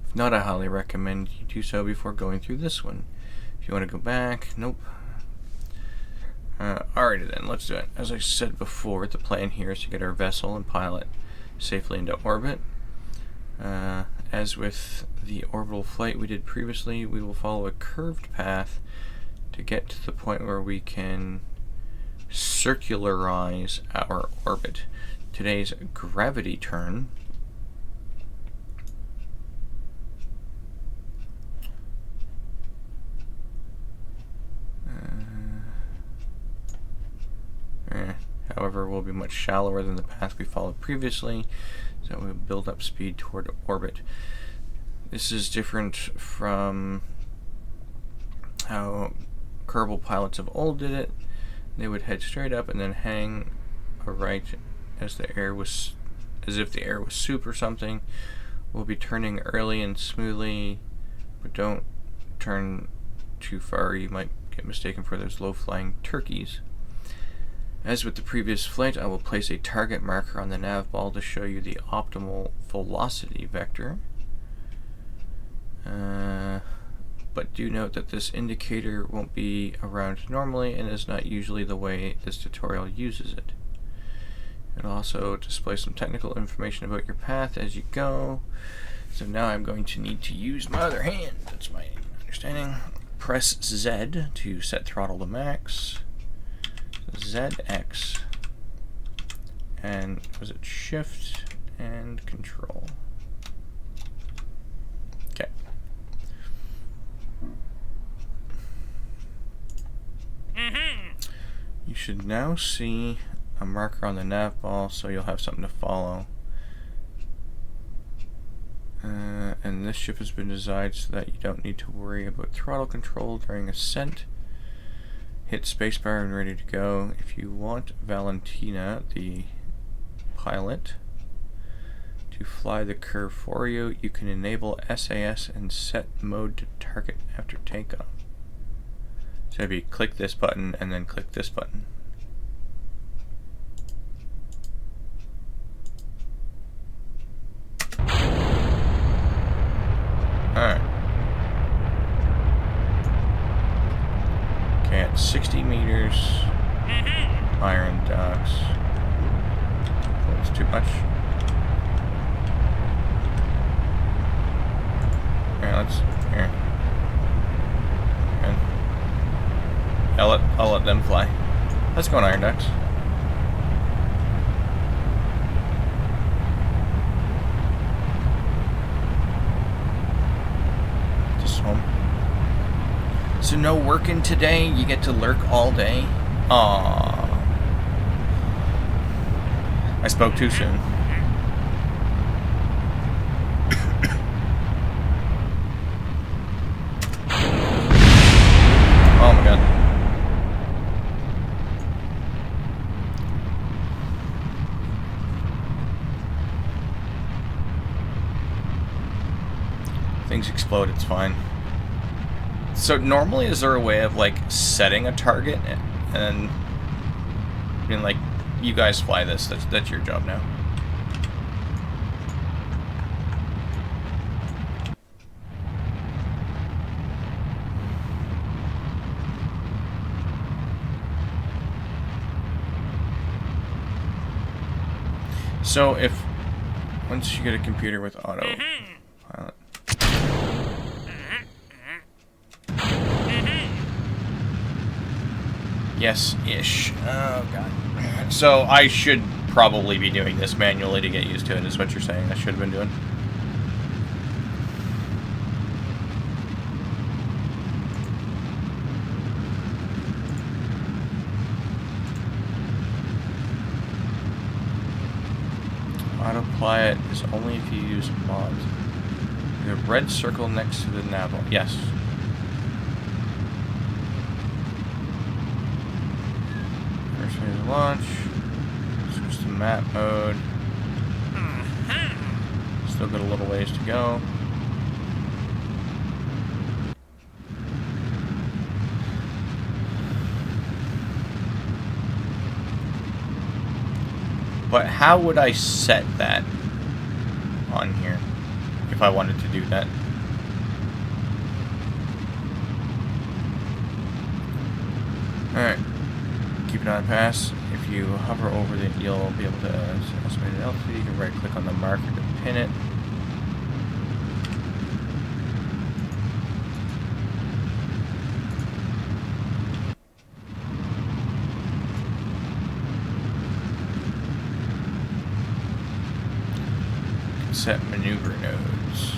If not, I highly recommend you do so before going through this one. If you want to go back, nope. Alrighty then, let's do it. As I said before, the plan here is to get our vessel and pilot safely into orbit. As with the orbital flight we did previously, we will follow a curved path to get to the point where we can circularize our orbit. Today's gravity turn however will be much shallower than the path we followed previously, so we'll build up speed toward orbit. This is different from how Kerbal pilots of old did it. They would head straight up and then hang a right as if the air was soup or something. We'll be turning early and smoothly, but don't turn too far. You might get mistaken for those low-flying turkeys. As with the previous flight, I will place a target marker on the nav ball to show you the optimal velocity vector. But do note that this indicator won't be around normally and is not usually the way this tutorial uses it. It'll also display some technical information about your path as you go. So now I'm going to need to use my other hand. That's my understanding. Press Z to set throttle to max. ZX. And was it Shift and Control? Okay. You should now see a marker on the nav ball, so you'll have something to follow. And this ship has been designed so that you don't need to worry about throttle control during ascent. Hit spacebar and ready to go. If you want Valentina, the pilot, to fly the curve for you, you can enable SAS and set mode to target after takeoff. So if you click this button and then click this button. Alright. Okay, at 60 meters, iron docks. That's too much. Here. And I'll let them fly. Let's go on iron docks. Just home. So no working today? You get to lurk all day? Aww. I spoke too soon. Oh my god. Things explode, it's fine. So normally, is there a way of like setting a target and being like, you guys fly this, that's your job now? So if once you get a computer with autopilot. Yes-ish. Oh god. So I should probably be doing this manually to get used to it, is what you're saying I should have been doing. Autopilot is only if you use mods. The red circle next to the nav. Yes. First phase of launch. Switch to map mode. Still got a little ways to go. But how would I set that on here if I wanted to do that? Alright. keep it on the pass. If you hover over it, you'll be able to estimate an altitude. You can right click on the marker to pin it. Set maneuver nodes.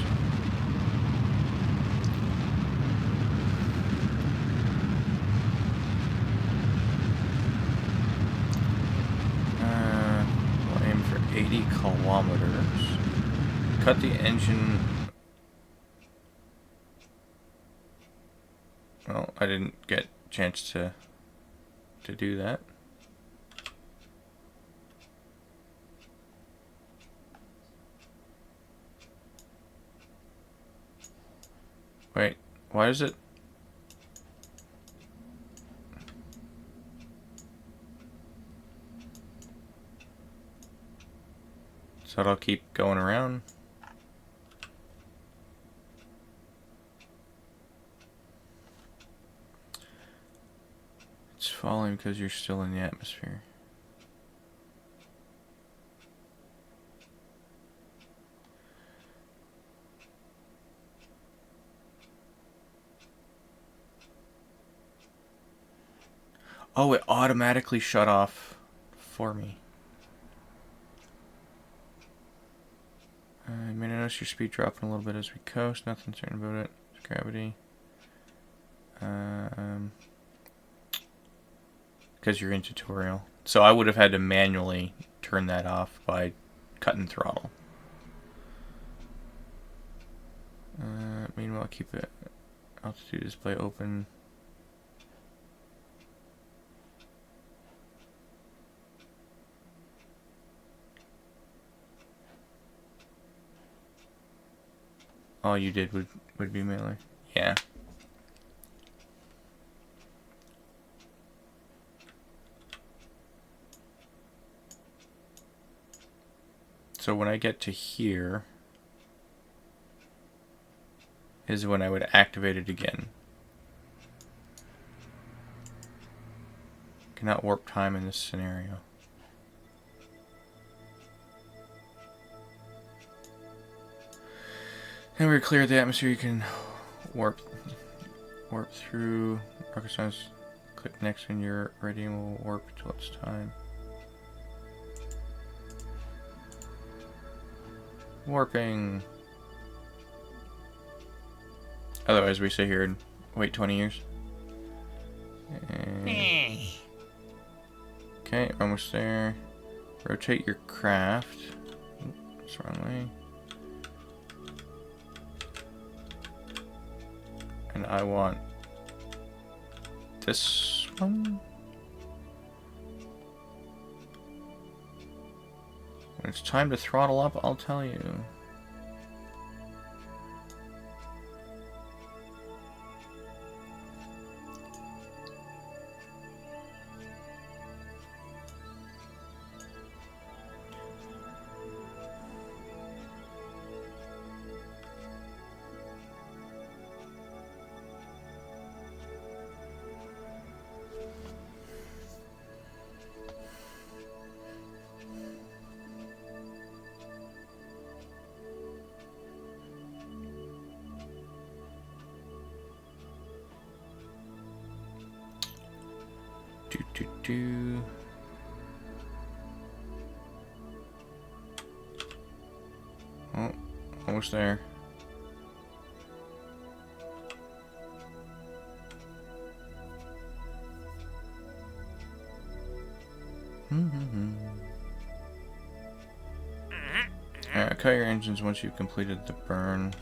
We'll aim for 80 kilometers. Cut the engine. Well, I didn't get a chance to do that. Wait, why is it? So it'll keep going around. It's falling because you're still in the atmosphere. Oh, it automatically shut off for me. You may notice your speed dropping a little bit as we coast. Nothing certain about it. It's gravity. Because you're in tutorial. So I would have had to manually turn that off by cutting throttle. Meanwhile, keep it altitude display open. All you did would be melee. Yeah. So when I get to here is when I would activate it again. Cannot warp time in this scenario. And we clear the atmosphere. You can warp through rocket science. Click next when you're ready and we'll warp until it's time. Warping. Otherwise we sit here and wait 20 years. And okay, almost there. Rotate your craft. That's the wrong way. And I want this one. When it's time to throttle up, I'll tell you. Oh, almost there. Alright, cut your engines once you've completed the burn.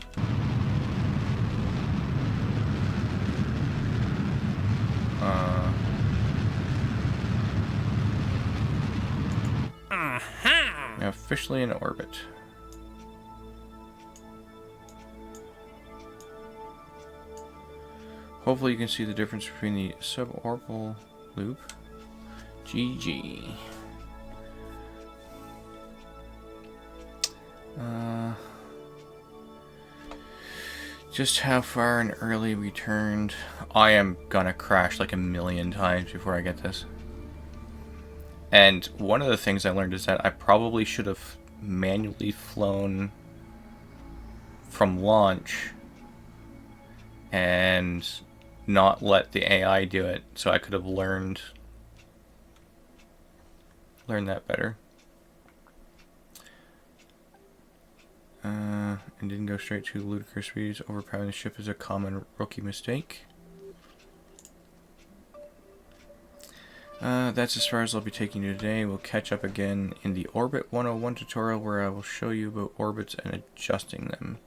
Now officially in orbit. Hopefully you can see the difference between the suborbital loop. GG. Just how far and early we turned. I am gonna crash like a million times before I get this. And one of the things I learned is that I probably should have manually flown from launch and not let the AI do it, so I could have learned that better. And didn't go straight to ludicrous speeds. Overpowering the ship is a common rookie mistake. That's as far as I'll be taking you today. We'll catch up again in the Orbit 101 tutorial, where I will show you about orbits and adjusting them.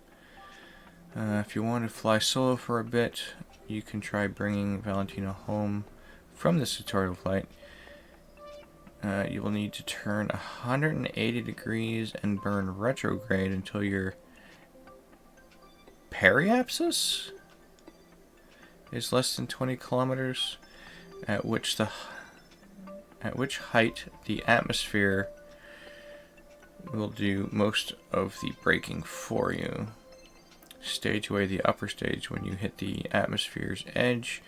If you want to fly solo for a bit, you can try bringing Valentina home from this tutorial flight. You will need to turn 180 degrees and burn retrograde until your periapsis is less than 20 kilometers, at which height the atmosphere will do most of the braking for you. Stage away the upper stage when you hit the atmosphere's edge.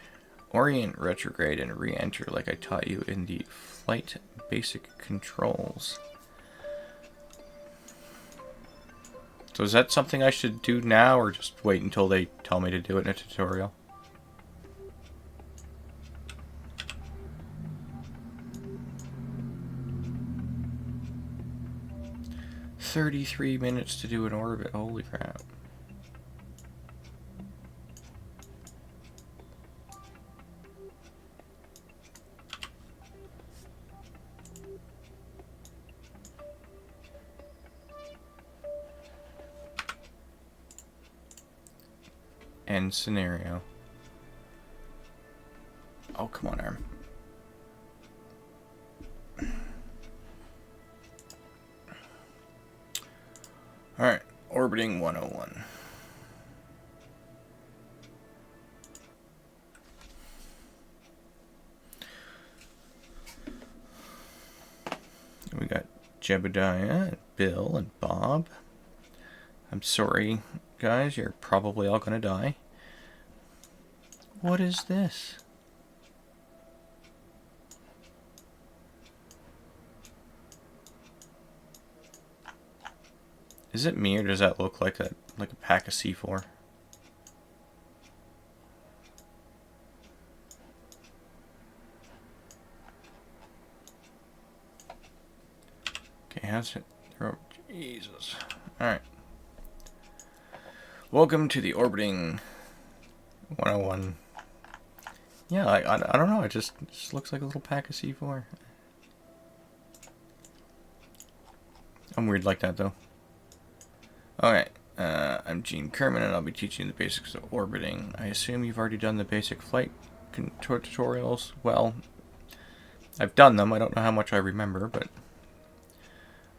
Orient retrograde and re-enter like I taught you in the flight basic controls. So is that something I should do now, or just wait until they tell me to do it in a tutorial? "33 minutes to do an orbit, holy crap." End scenario. Oh, come on, ARM. Alright, orbiting 101. We got Jebediah, and Bill, and Bob. I'm sorry, guys, you're probably all gonna die. What is this? Is it me, or does that look like a pack of C4? Okay, how's it? Oh, Jesus. Alright. Welcome to the orbiting 101. Yeah, I don't know, it just looks like a little pack of C4. I'm weird like that, though. Alright, I'm Gene Kerman, and I'll be teaching you the basics of orbiting. I assume you've already done the basic flight tutorials. Well, I've done them. I don't know how much I remember, but...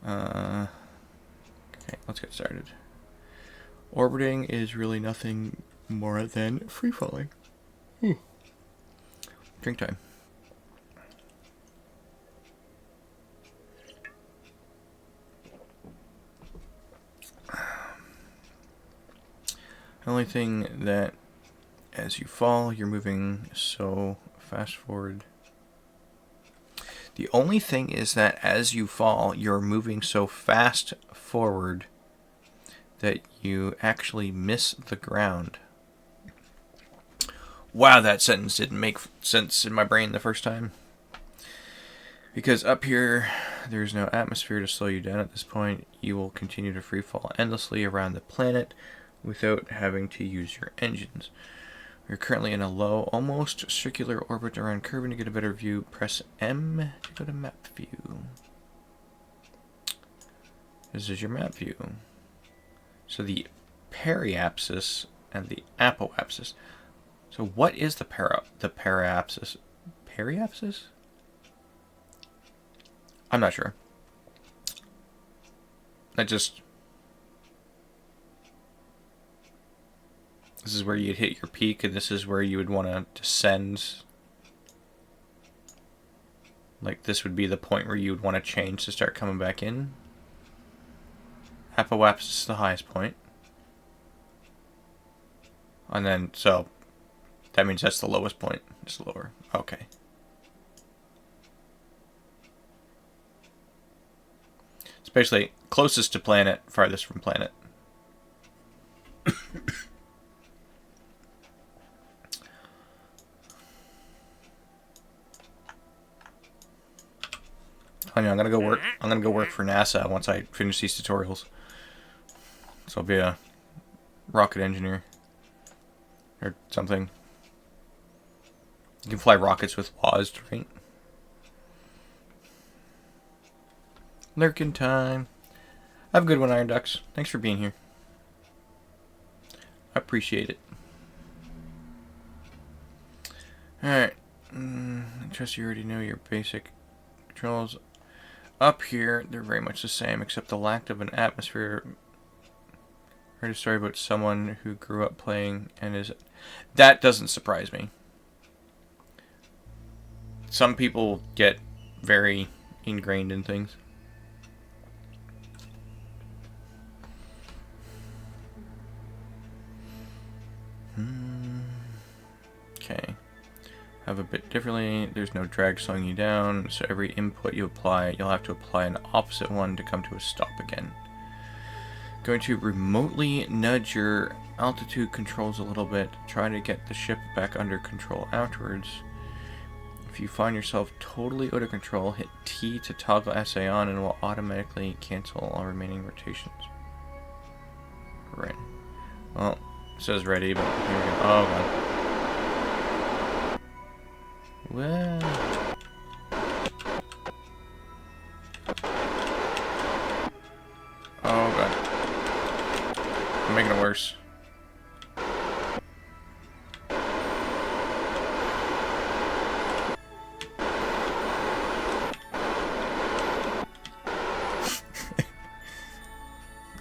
okay, let's get started. Orbiting is really nothing more than free-falling. Drink time. The only thing that, as you fall, you're moving so fast forward. The only thing is that as you fall, you're moving so fast forward that you actually miss the ground. Wow, that sentence didn't make sense in my brain the first time. Because up here, there's no atmosphere to slow you down at this point. You will continue to free fall endlessly around the planet without having to use your engines. We're currently in a low, almost circular orbit around Kerbal. To get a better view, press M to go to map view. This is your map view. So the periapsis and the apoapsis. So what is the periapsis? Periapsis? I'm not sure. This is where you'd hit your peak, and this is where you would want to descend. Like, this would be the point where you would want to change to start coming back in. Apoapsis is the highest point. And then, so, that means that's the lowest point. It's lower. Okay. Especially closest to planet, farthest from planet. Honey, I'm gonna go work. I'm gonna go work for NASA once I finish these tutorials. So I'll be a rocket engineer or something. You can fly rockets with WASD, right? Lurkin time. Have a good one, Iron Ducks. Thanks for being here. I appreciate it. Alright. I trust you already know your basic controls. Up here, they're very much the same, except the lack of an atmosphere. I heard a story about someone who grew up playing and is... That doesn't surprise me. Some people get very ingrained in things. Okay. Have a bit differently. There's no drag slowing you down, so every input you apply, you'll have to apply an opposite one to come to a stop again. Going to remotely nudge your altitude controls a little bit. Try to get the ship back under control afterwards. If you find yourself totally out of control, hit T to toggle SA on and it will automatically cancel all remaining rotations. Right. Well, it says ready, but here we go. Oh, God. Well... Oh, God. I'm making it worse.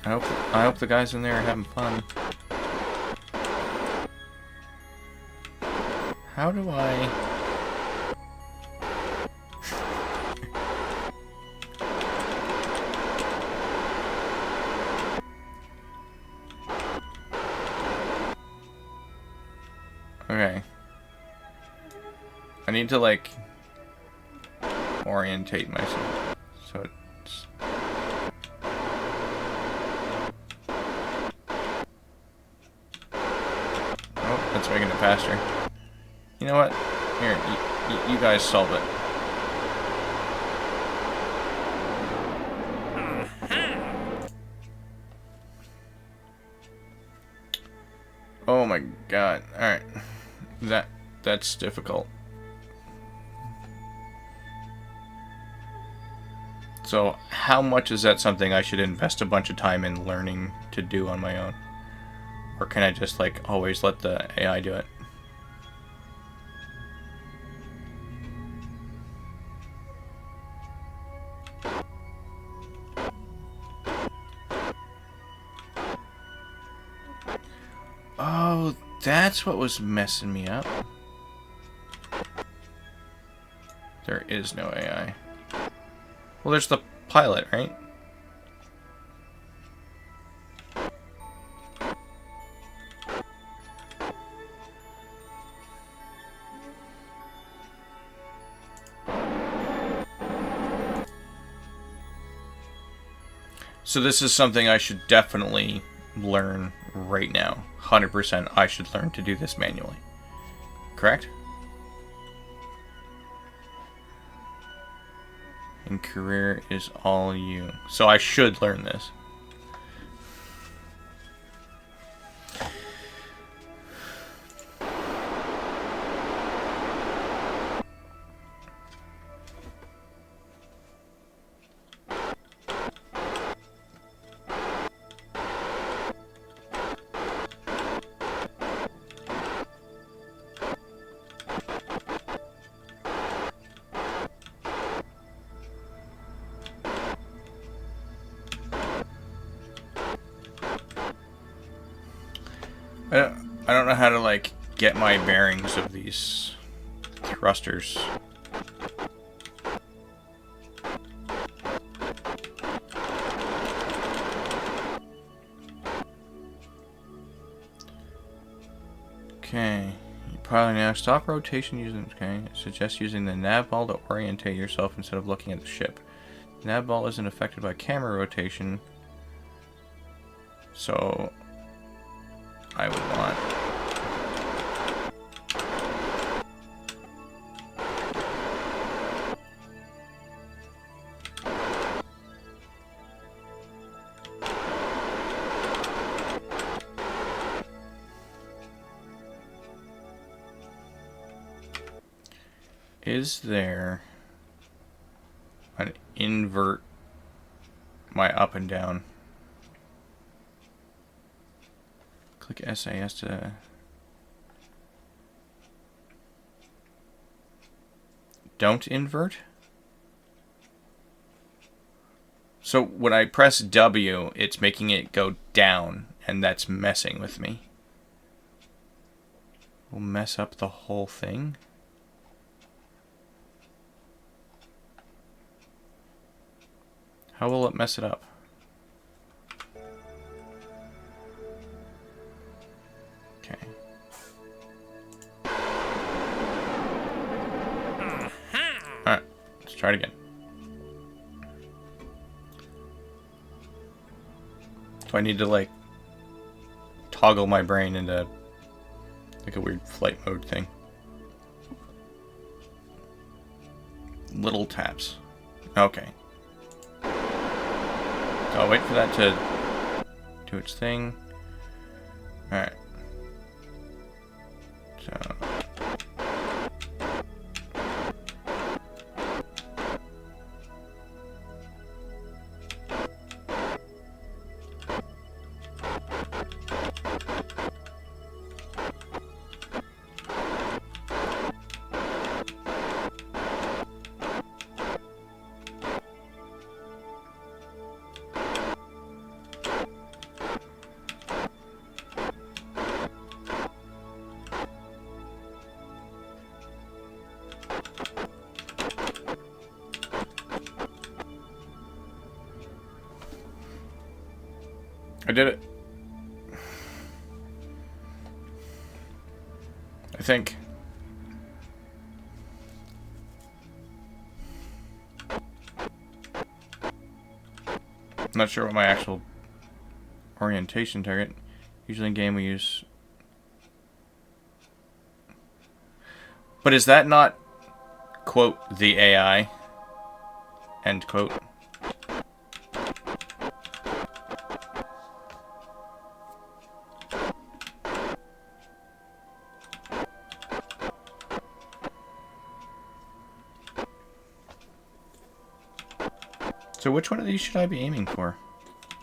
I hope the guys in there are having fun. How do I... Okay. I need to, like, orientate myself. So it's... Oh, that's making it faster. You know what? Here, you guys solve it. Oh my God. Alright. That's difficult. So, how much is that something I should invest a bunch of time in learning to do on my own? Or can I just, like, always let the AI do it? Oh, that's what was messing me up. There is no AI. Well, there's the pilot, right? So this is something I should definitely learn right now. 100% I should learn to do this manually. Correct? And career is all you. So I should learn this. I don't know how to, like, get my bearings of these thrusters. Okay. You probably now stop rotation using... Okay. Suggest using the nav ball to orientate yourself instead of looking at the ship. Nav ball isn't affected by camera rotation, so I would want... Is there an invert my up and down? Click SAS to... Don't invert? So when I press W, it's making it go down, and that's messing with me. Will mess up the whole thing? How will it mess it up? Okay. Alright, let's try it again. Do I need to, like, toggle my brain into, like, a weird flight mode thing? Little taps. Okay. So I'll wait for that to do its thing. Alright. So... I did it. I think. I'm not sure what my actual orientation target. Usually in game we use... But is that not, quote, the AI? End quote. So which one of these should I be aiming for?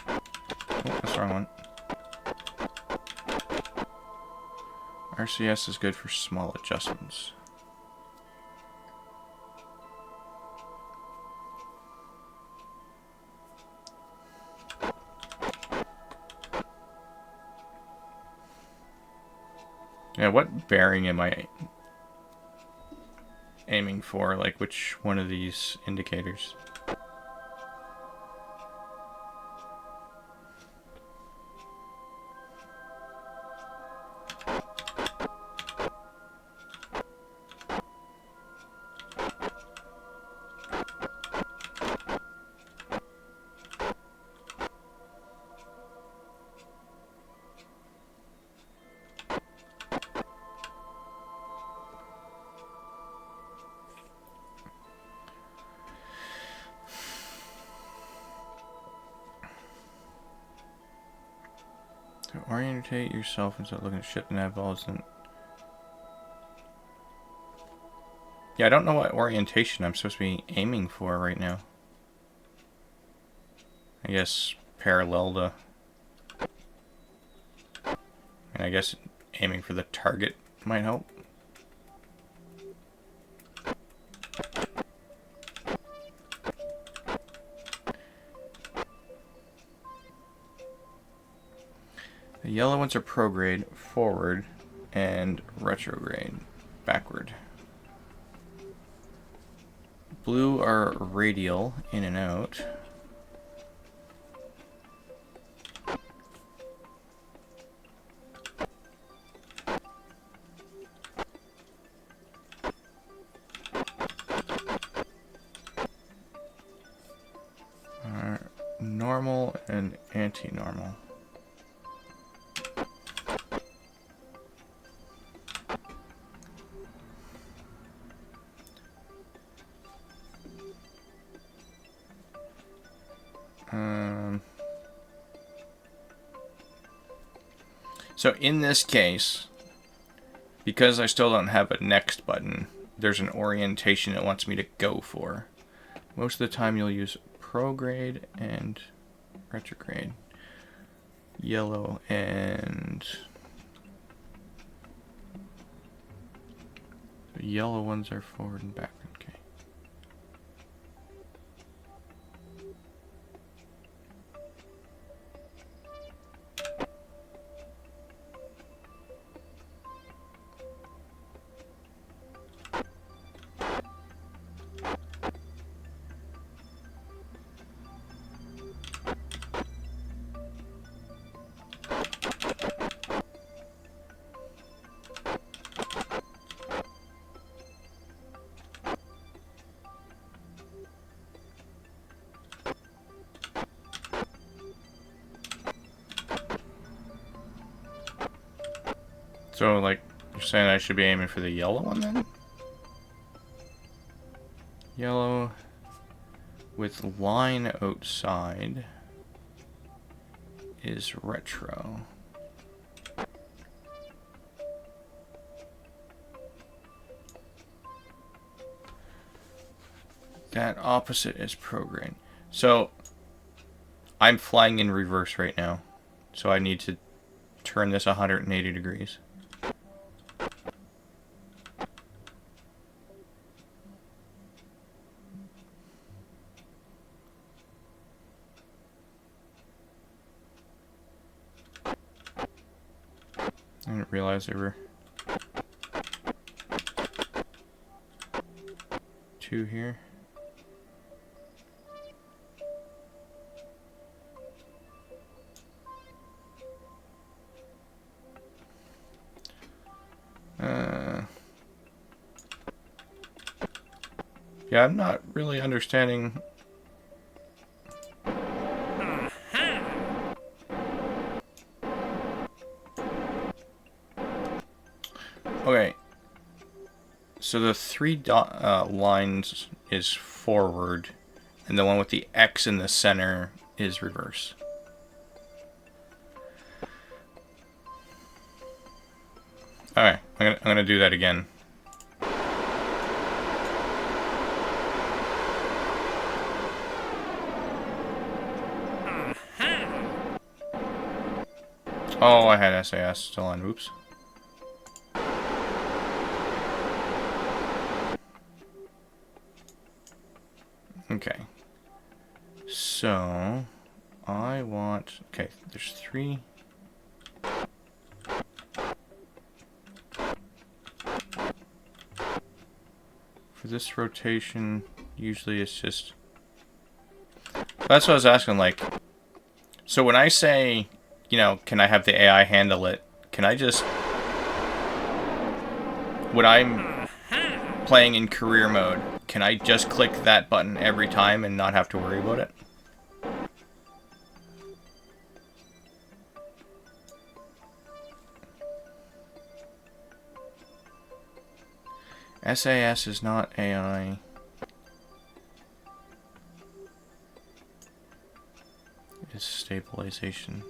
Oh, that's the wrong one. RCS is good for small adjustments. Yeah, what bearing am I aiming for? Like, which one of these indicators? To orientate yourself instead of looking at shit and have balls and... Yeah, I don't know what orientation I'm supposed to be aiming for right now. I guess parallel to... And I guess aiming for the target might help. The yellow ones are prograde, forward, and retrograde, backward. Blue are radial, in and out. normal and anti-normal. So in this case, because I still don't have a next button, there's an orientation it wants me to go for. Most of the time you'll use prograde and retrograde. Yellow and... the yellow ones are forward and back. Okay. So, like, you're saying I should be aiming for the yellow one then? Yellow with line outside is retro. That opposite is prograde. So, I'm flying in reverse right now. So I need to turn this 180 degrees. I didn't realize there were two here. Yeah, I'm not really understanding. Okay. So the three dot lines is forward, and the one with the X in the center is reverse. Alright, I'm gonna do that again. Oh, I had SAS still on. Oops. Okay. So, I want... okay, there's three... for this rotation, usually it's just... that's what I was asking, like... so when I say, you know, can I have the AI handle it, can I just... when I'm playing in career mode, can I just click that button every time and not have to worry about it? SAS is not AI. It's stabilization.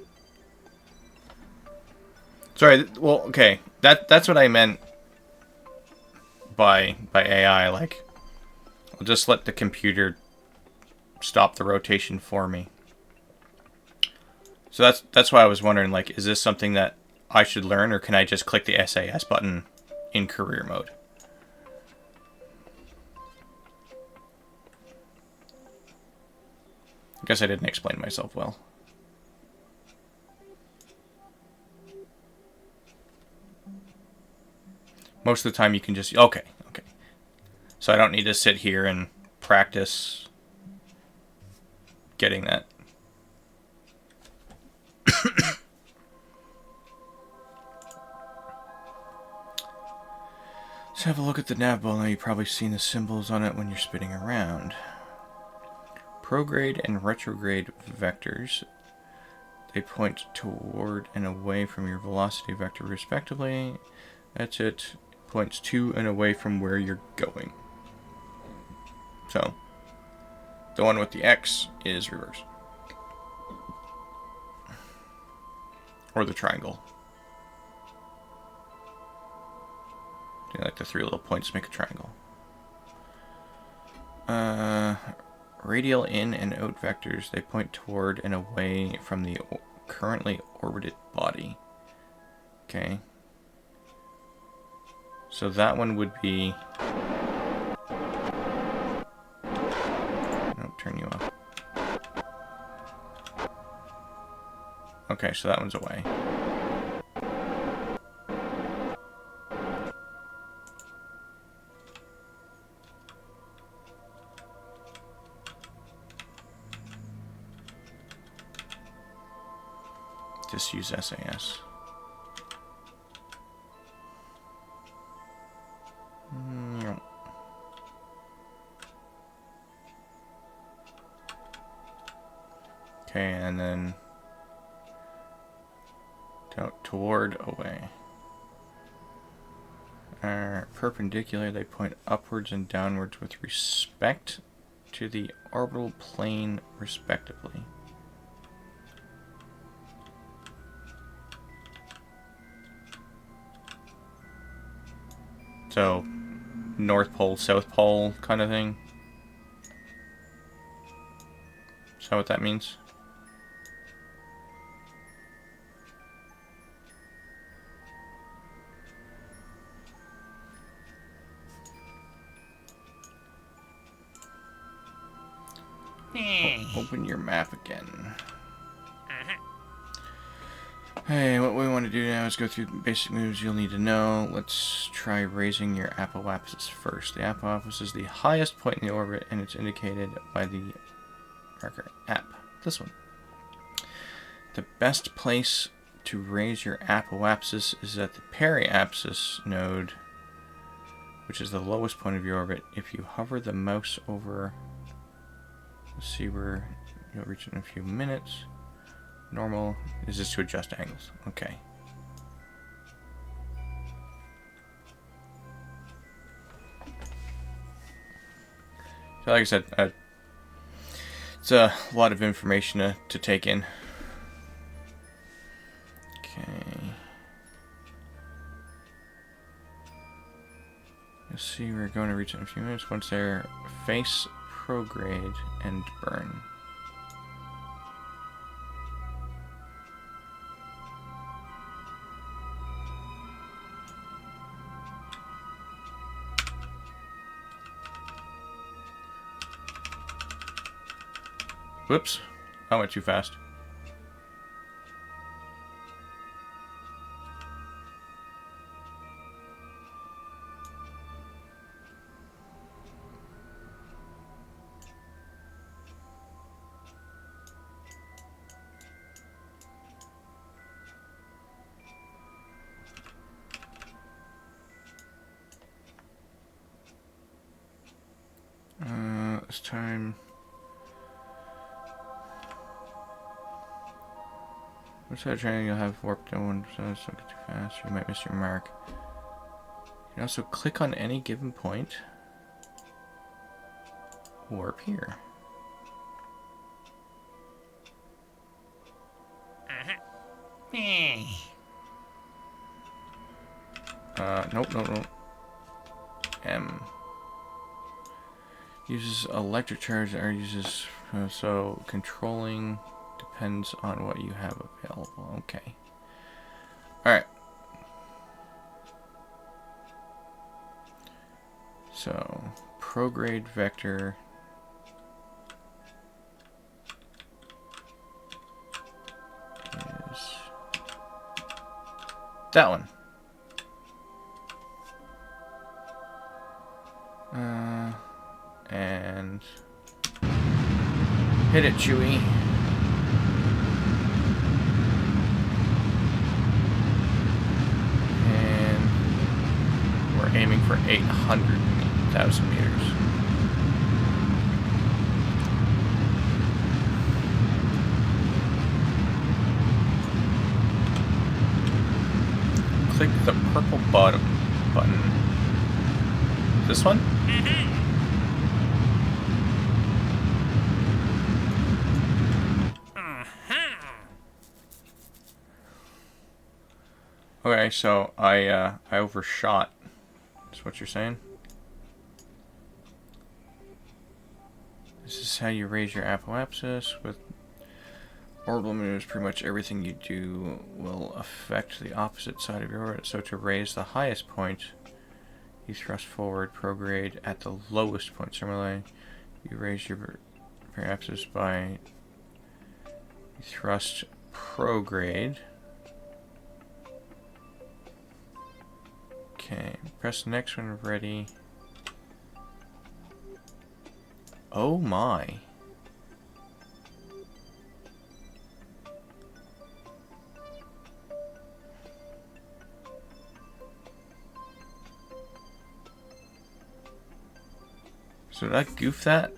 Sorry, well, okay. That's what I meant by AI, like, I'll just let the computer stop the rotation for me. So that's why I was wondering, like, is this something that I should learn, or can I just click the SAS button in career mode? I guess I didn't explain myself well. Most of the time you can just... okay. So I don't need to sit here and practice getting that. Let's have a look at the nav ball. Now you've probably seen the symbols on it when you're spinning around. Prograde and retrograde vectors. They point toward and away from your velocity vector respectively. That's it. Points to and away from where you're going. So, the one with the X is reverse. Or the triangle. Like the three little points make a triangle. Radial in and out vectors, they point toward and away from the currently orbited body. Okay. So that one would be... Nope, turn you off. Okay, so that one's away. Just use SAS. Okay, and then toward away. Perpendicular, they point upwards and downwards with respect to the orbital plane, respectively. So, North Pole, South Pole kind of thing. Is that what that means? Open your map again. Hey, what we want to do now is go through the basic moves you'll need to know. Let's try raising your apoapsis first. The apoapsis is the highest point in the orbit, and it's indicated by the marker ap. This one. The best place to raise your apoapsis is at the periapsis node, which is the lowest point of your orbit. If you hover the mouse over, let's see where you'll reach it in a few minutes. Normal is just to adjust angles. Okay. So like I said, it's a lot of information to take in. Okay. Let's see, we're going to reach it in a few minutes. Once they're face, prograde, and burn. Whoops, I went too fast. This time... Which side of training you'll have warped no one, so don't get too fast, you might miss your mark. You can also click on any given point. Warp here. Nope. M. Uses electric charge, or uses, so controlling depends on what you have available. Okay. Alright. So, prograde vector is that one. And hit it, Chewie. Aiming for 800,000 meters. click the purple bottom button. This one? Okay, so I overshot. That's what you're saying? This is how you raise your apoapsis. With orbital maneuvers, pretty much everything you do will affect the opposite side of your orbit. So to raise the highest point, you thrust forward prograde at the lowest point. Similarly, you raise your apoapsis by thrust prograde. Okay, press the next one, ready. Oh my. So did I goof that?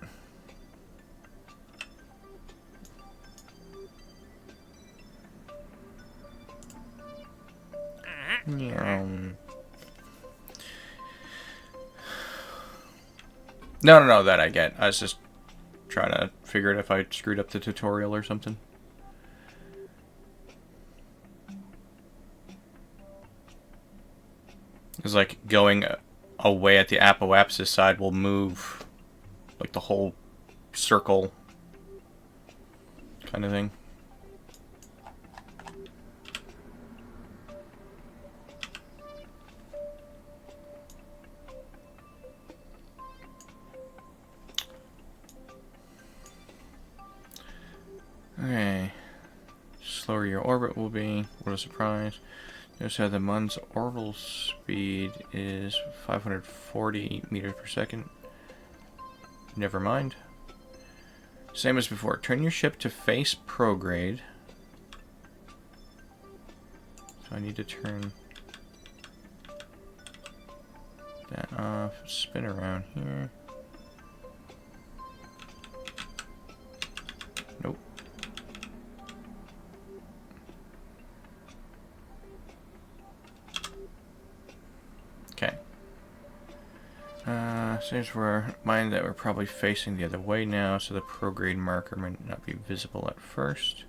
Yeah. No, that I get. I was just trying to figure out if I screwed up the tutorial or something. It's like going away at the apoapsis side will move like the whole circle kind of thing. Okay. Slower your orbit will be. What a surprise. Notice how the Mun's orbital speed is 540 meters per second. Never mind. Same as before. Turn your ship to face prograde. So I need to turn that off. Spin around here. Nope. Okay. Seems we're mind that we're probably facing the other way now, so the prograde marker might not be visible at first.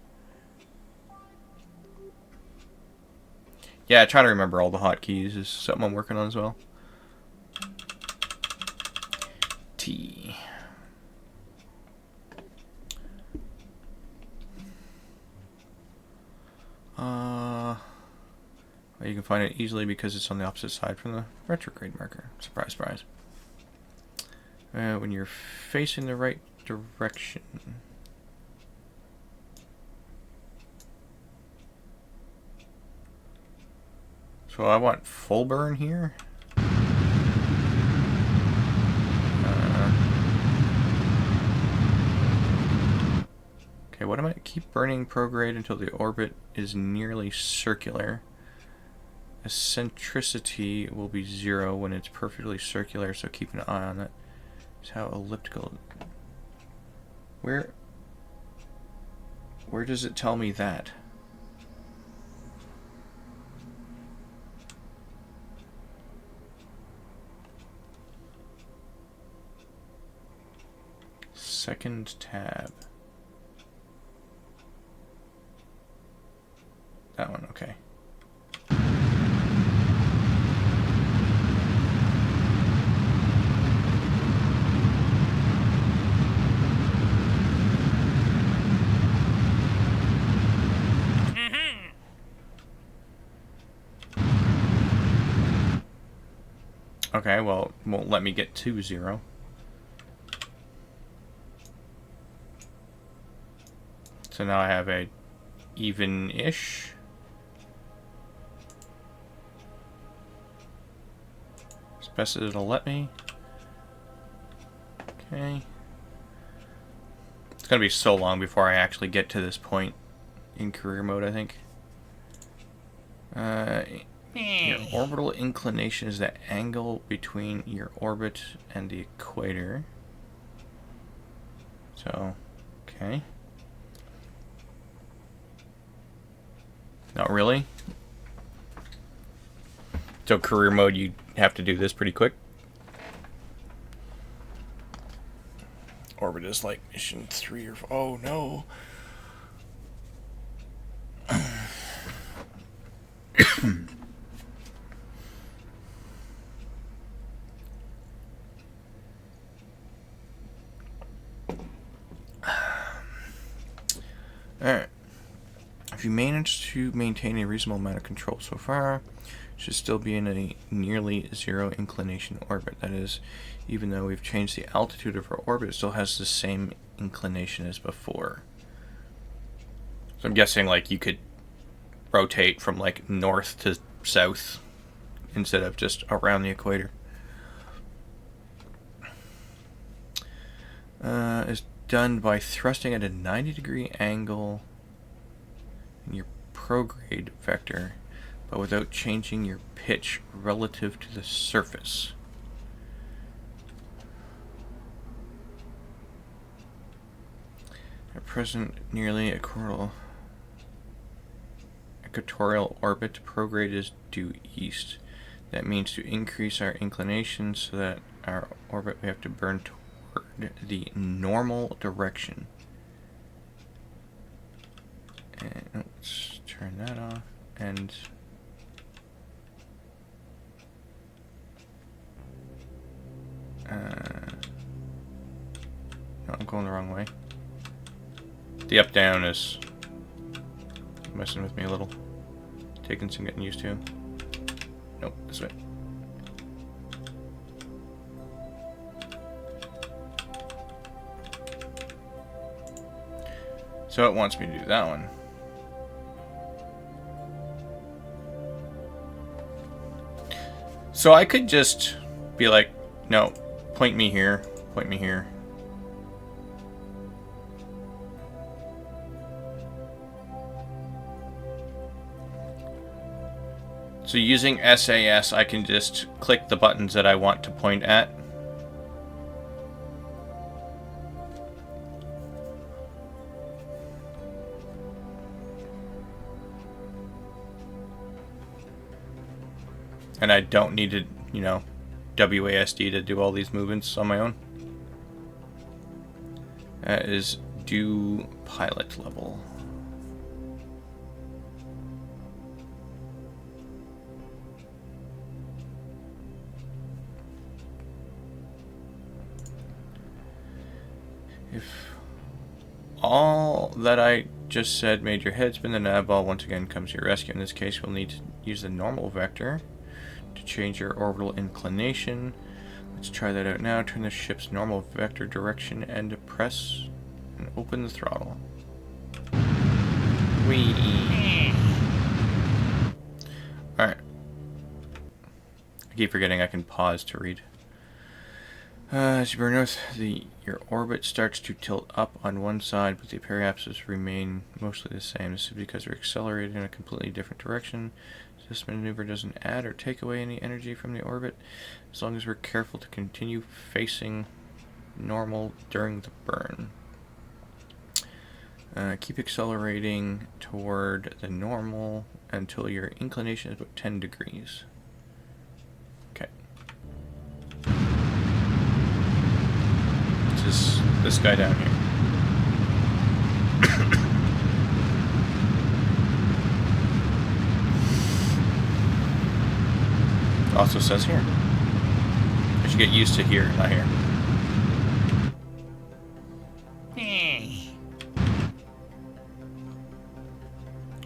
Yeah, trying to remember all the hotkeys is something I'm working on as well. T. Well, you can find it easily because it's on the opposite side from the retrograde marker. Surprise, surprise. When you're facing the right direction. So I want full burn here. Okay, what am I? Keep burning prograde until the orbit is nearly circular. Eccentricity will be 0 when it's perfectly circular, so keep an eye on that. It's how elliptical. Where does it tell me that? Second tab. That one, okay. Okay, well, it won't let me get to 0. So now I have a even-ish. As best as it'll let me. Okay. It's gonna be so long before I actually get to this point in career mode, I think. Your orbital inclination is the angle between your orbit and the equator. So, okay. Not really. So career mode, you have to do this pretty quick. Orbit is like mission 3 or 4. Oh no. Alright. If you manage to maintain a reasonable amount of control so far, should still be in a nearly zero inclination orbit. That is, even though we've changed the altitude of our orbit, it still has the same inclination as before. So I'm guessing like you could rotate from like north to south instead of just around the equator. Is done by thrusting at a 90-degree angle in your prograde vector, but without changing your pitch relative to the surface. At present, nearly equatorial orbit, prograde is due east. That means to increase our inclination so that our orbit we have to burn toward the normal direction. And let's turn that off. And no, I'm going the wrong way. The up-down is messing with me a little. Taking some getting used to. Nope, this way. So it wants me to do that one. So I could just be like, no, point me here, point me here. So using SAS, I can just click the buttons that I want to point at. And I don't need to, you know, WASD to do all these movements on my own. That is do pilot level. If all that I just said made your head spin, the nav ball once again comes to your rescue. In this case, we'll need to use the normal vector to change your orbital inclination. Let's try that out now. Turn the ship's normal vector direction and press and open the throttle. Whee! Alright. I keep forgetting I can pause to read. As you burn north, your orbit starts to tilt up on one side, but the periapses remain mostly the same. This is because we're accelerating in a completely different direction. This maneuver doesn't add or take away any energy from the orbit, as long as we're careful to continue facing normal during the burn. Keep accelerating toward the normal until your inclination is about 10 degrees. Okay. This guy down here. Also says here. I should get used to here, not here.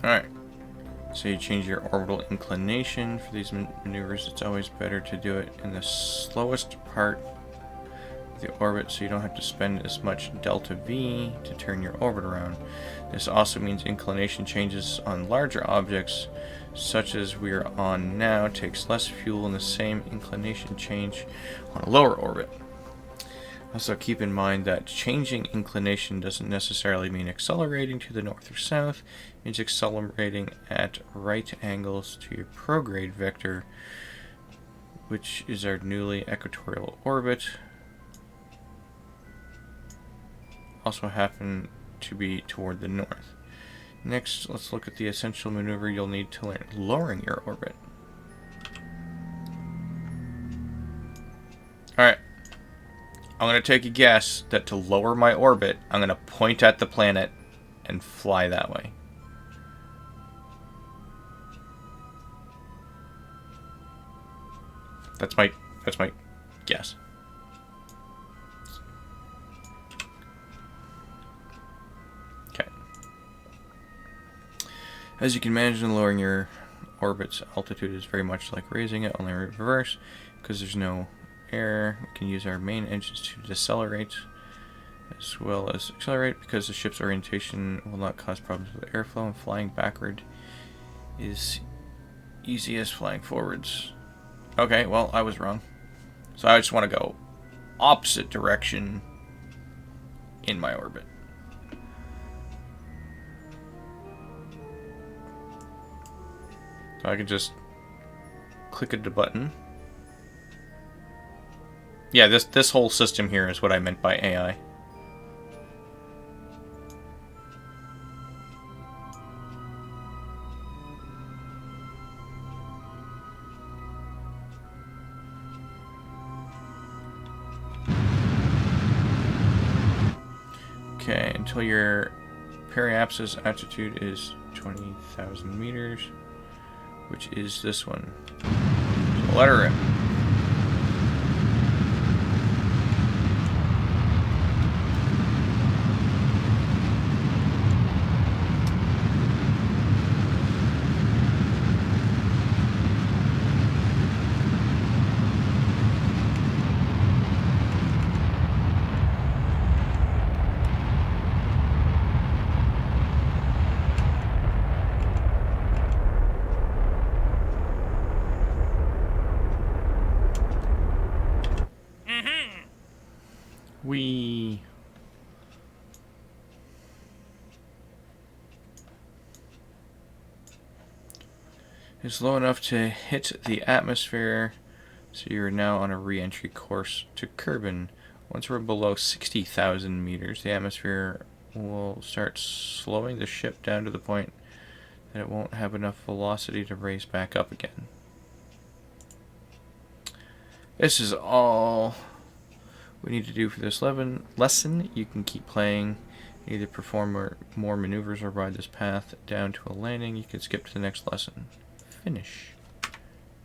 Alright. So you change your orbital inclination for these maneuvers. It's always better to do it in the slowest part of the orbit so you don't have to spend as much delta V to turn your orbit around. This also means inclination changes on larger objects, such as we are on now, takes less fuel than the same inclination change on a lower orbit. Also keep in mind that changing inclination doesn't necessarily mean accelerating to the north or south. It means accelerating at right angles to your prograde vector, which is our newly equatorial orbit. Also happen to be toward the north. Next, let's look at the essential maneuver you'll need to learn, lowering your orbit. Alright. I'm going to take a guess that to lower my orbit, I'm going to point at the planet and fly that way. That's my guess. Okay. As you can imagine, lowering your orbit's altitude is very much like raising it, only reverse, because there's no air. We can use our main engines to decelerate as well as accelerate, because the ship's orientation will not cause problems with airflow, and flying backward is easy as flying forwards. Okay, well, I was wrong. So I just want to go opposite direction in my orbit. So I can just click the button. Yeah, this whole system here is what I meant by AI. Okay, until your periapsis altitude is 20,000 meters, which is this one. So let her rip. We is low enough to hit the atmosphere, so you're now on a re-entry course to Kerbal. Once we're below 60,000 meters, the atmosphere will start slowing the ship down to the point that it won't have enough velocity to raise back up again. This is all we need to do for this lesson. You can keep playing, either perform more maneuvers or ride this path down to a landing. You can skip to the next lesson. Finish.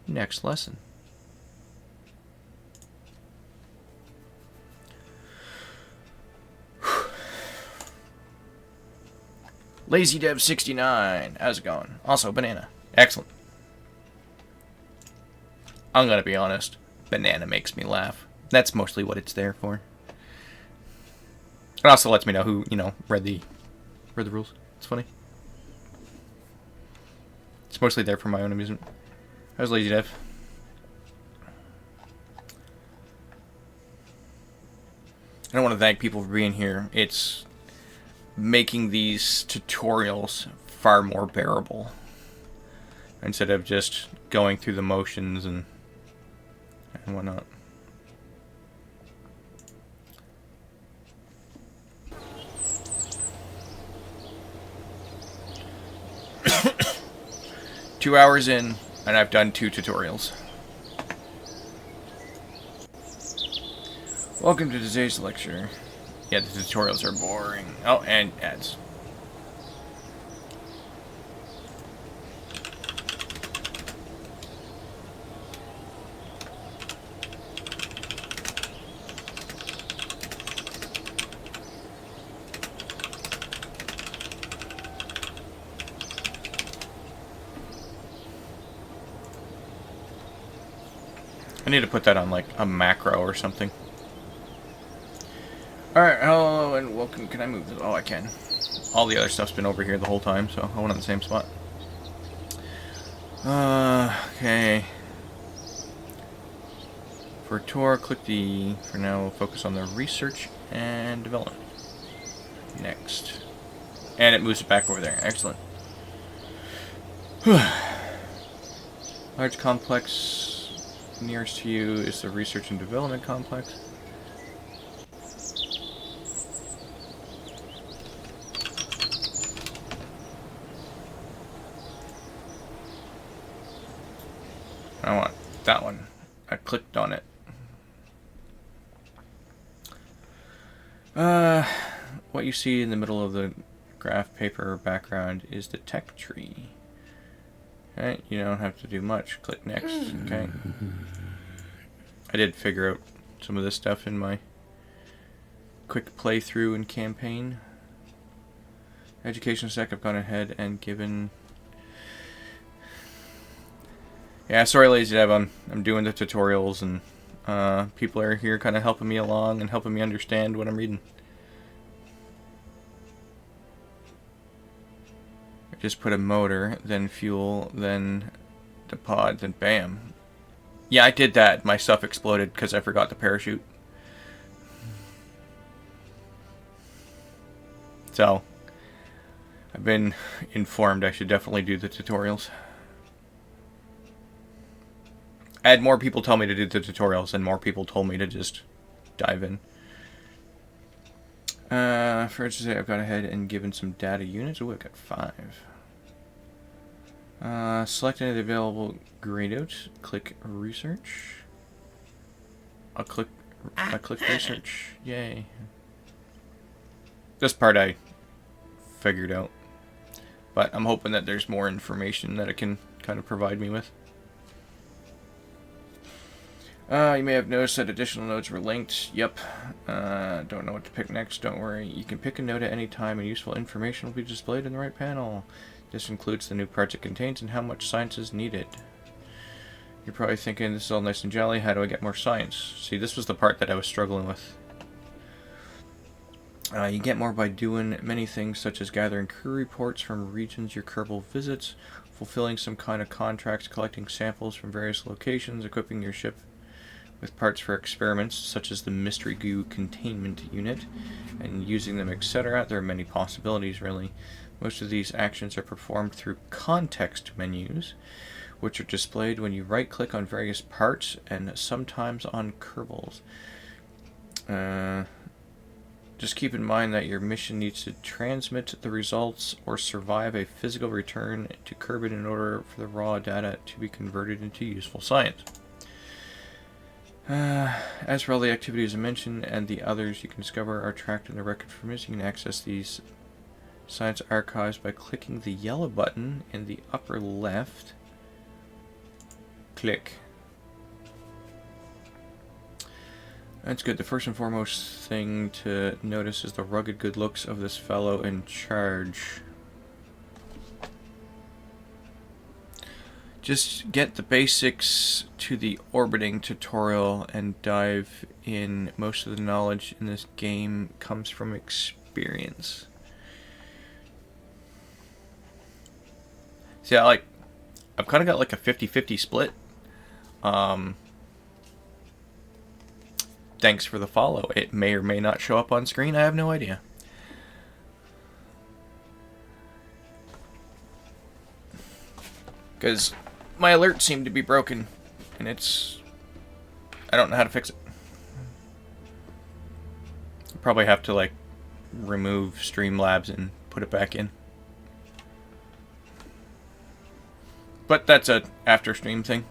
Next lesson. Lazy Dev 69. How's it going? Also, banana. Excellent. I'm gonna be honest. Banana makes me laugh. That's mostly what it's there for. It also lets me know who, read the rules. It's funny. It's mostly there for my own amusement. How's Lazy Dev? I don't want to thank people for being here. It's making these tutorials far more bearable, instead of just going through the motions and whatnot. Two hours in, and I've done 2 tutorials. Welcome to today's lecture. Yeah, the tutorials are boring. Oh, and ads. I need to put that on like a macro or something. Alright, hello and welcome. Can I move this? Oh, I can. All the other stuff's been over here the whole time, so I went on the same spot. Okay. For tour, click the... For now, we'll focus on the research and development. Next. And it moves it back over there. Excellent. Large complex nearest to you is the research and development complex. I want that one. I clicked on it. What you see in the middle of the graph paper background is the tech tree. Okay, you don't have to do much. Click next. Okay. I did figure out some of this stuff in my quick playthrough and campaign. Education sec, I've gone ahead and given... Yeah, sorry Lazy Dev, I'm doing the tutorials and people are here kind of helping me along and helping me understand what I'm reading. I just put a motor, then fuel, then the pod, then bam. Yeah, I did that. My stuff exploded because I forgot the parachute. So, I've been informed I should definitely do the tutorials. I had more people tell me to do the tutorials and more people told me to just dive in. For instance, I've gone ahead and given some data units. Oh, I've got 5. Select any of the available grayed-out. Click research. I click research. Yay. This part I figured out. But I'm hoping that there's more information that it can kind of provide me with. You may have noticed that additional nodes were linked. Yep. Don't know what to pick next. Don't worry. You can pick a node at any time and useful information will be displayed in the right panel. This includes the new parts it contains and how much science is needed. You're probably thinking, this is all nice and jolly. How do I get more science? See, this was the part that I was struggling with. You get more by doing many things, such as gathering crew reports from regions your Kerbal visits, fulfilling some kind of contracts, collecting samples from various locations, equipping your ship with parts for experiments, such as the mystery goo containment unit, and using them, etc. There are many possibilities, really. Most of these actions are performed through context menus, which are displayed when you right-click on various parts and sometimes on Kerbals. Just keep in mind that your mission needs to transmit the results or survive a physical return to Kerbal in order for the raw data to be converted into useful science. As for all the activities I mentioned and the others you can discover are tracked in the record from this, you can access these science archives by clicking the yellow button in the upper left. Click. That's good. The first and foremost thing to notice is the rugged good looks of this fellow in charge. Just get the basics to the orbiting tutorial and dive in. Most of the knowledge in this game comes from experience. See, I've kind of got like a 50-50 split. Thanks for the follow. It may or may not show up on screen. I have no idea. Because my alert seemed to be broken, and I don't know how to fix it. Probably have to, like, remove Streamlabs and put it back in. But that's a after stream thing.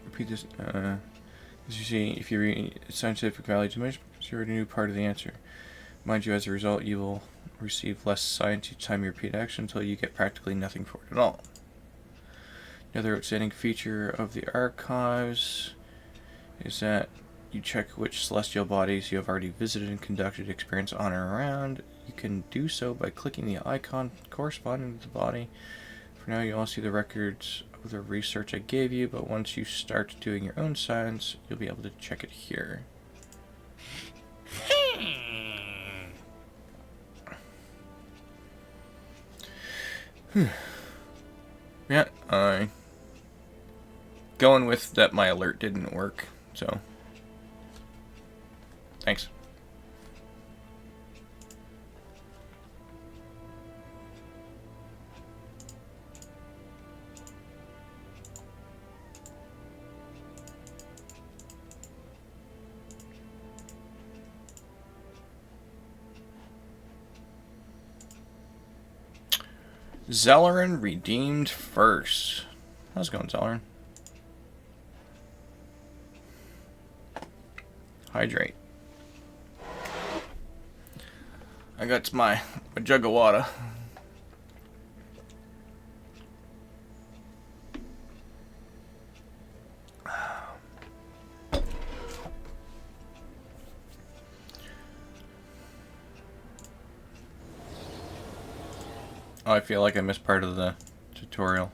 Repeat this. As you see, if you read scientific value diminished, you already knew part of the answer. Mind you, as a result, you will receive less science each time you repeat action until you get practically nothing for it at all. Another outstanding feature of the archives is that you check which celestial bodies you have already visited and conducted experience on or around. You can do so by clicking the icon corresponding to the body. For now, you all see the records of the research I gave you, but once you start doing your own science, you'll be able to check it here. Yeah, going with that my alert didn't work, so thanks. Zellerin redeemed first. How's it going, Zellern? Hydrate. I got my jug of water. Oh, I feel like I missed part of the tutorial.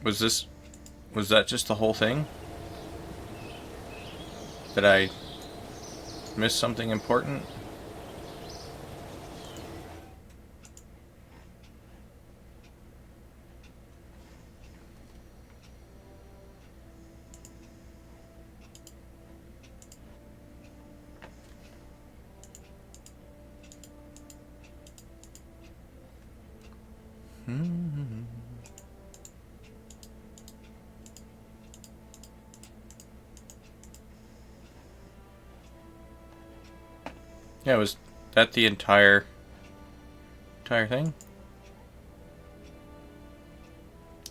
Was that just the whole thing? Did I miss something important? Yeah, was that the entire thing?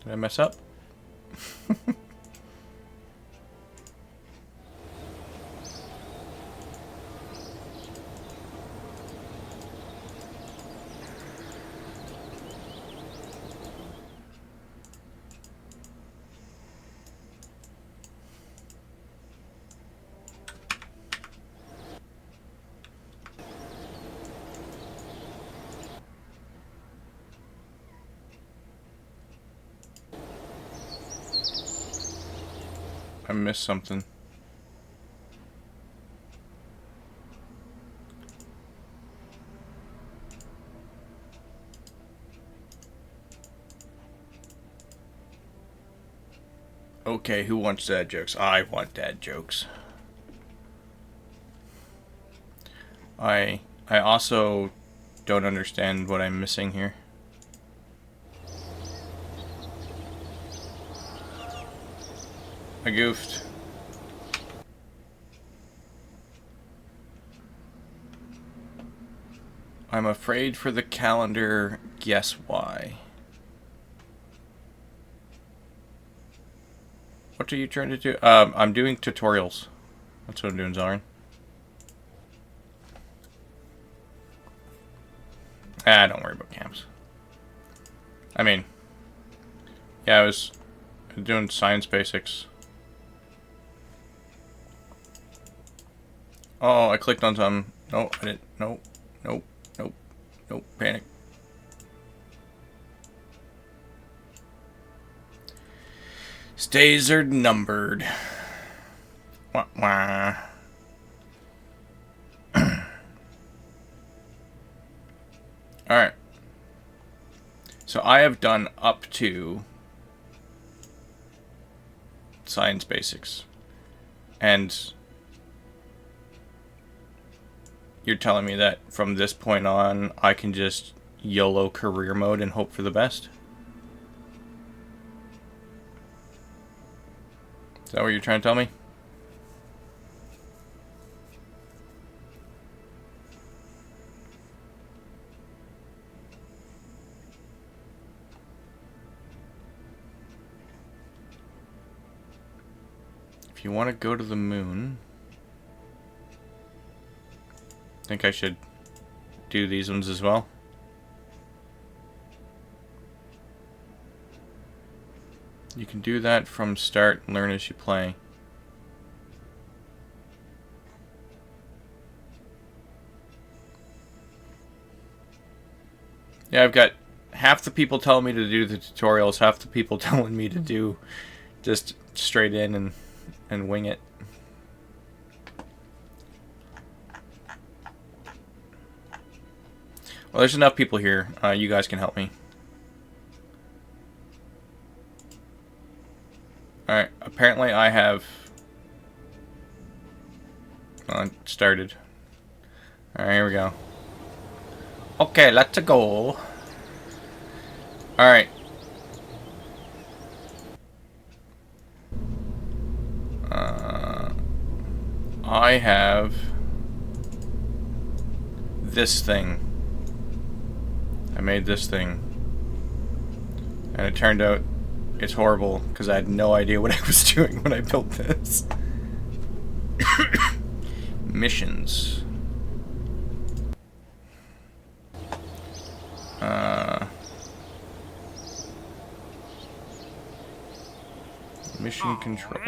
Did I mess up? I missed something. Okay, who wants dad jokes? I want dad jokes. I also don't understand what I'm missing here. I goofed. I'm afraid for the calendar. Guess why? What are you trying to do? I'm doing tutorials. That's what I'm doing, Zellern. Don't worry about camps. I mean, yeah, I was doing science basics. Oh, I clicked on some. No, I didn't. Nope. Nope. Nope. Nope. Panic. Stays are numbered. Wah, wah. Alright. So I have done up to science basics. And you're telling me that from this point on, I can just YOLO career mode and hope for the best? Is that what you're trying to tell me? If you want to go to the moon, I think I should do these ones as well. You can do that from start and learn as you play. Yeah, I've got half the people telling me to do the tutorials, half the people telling me to do just straight in and wing it. Well, there's enough people here. You guys can help me. Alright, apparently I have started. Alright, here we go. Okay, let's go. Alright. I have this thing. I made this thing. And it turned out it's horrible because I had no idea what I was doing when I built this. Missions. Mission control.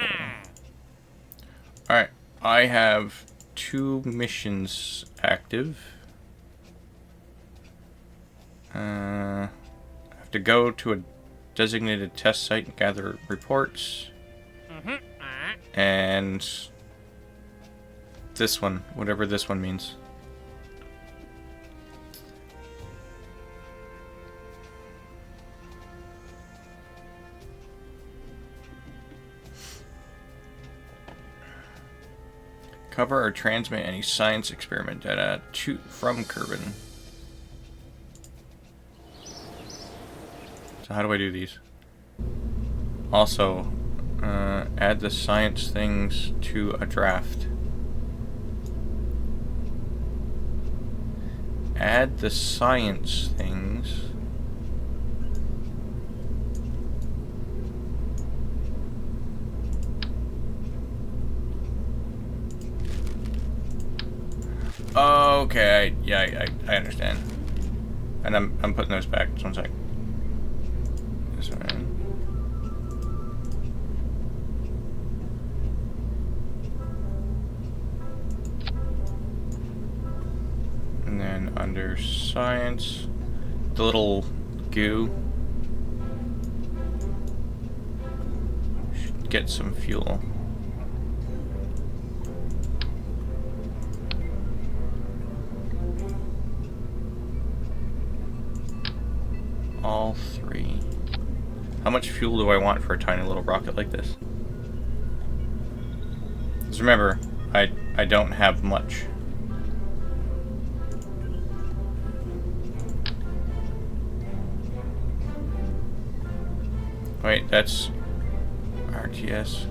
Alright, I have 2 missions active. I have to go to a designated test site and gather reports. And this one, whatever this one means. Cover or transmit any science experiment data from Kerbal. So how do I do these? Also, add the science things to a draft. Add the science things. Okay, yeah, I understand. And I'm putting those back. Just one sec. This one. And then under science, the little goo should get some fuel. All 3. How much fuel do I want for a tiny little rocket like this? Just remember, I don't have much. Wait, that's RTS.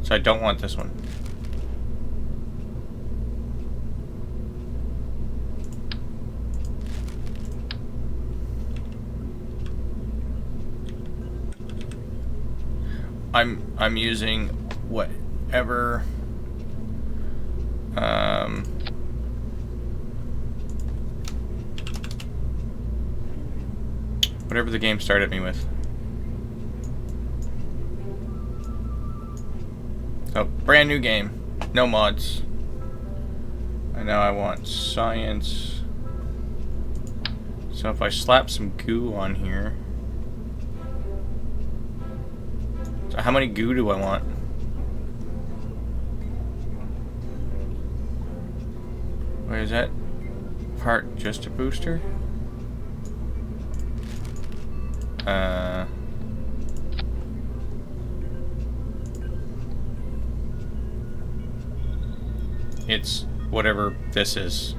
So I don't want this one. I'm using whatever whatever the game started me with. So, brand new game. No mods. And now I want science. So if I slap some goo on here. So how many goo do I want? Wait, is that part just a booster? It's whatever this is.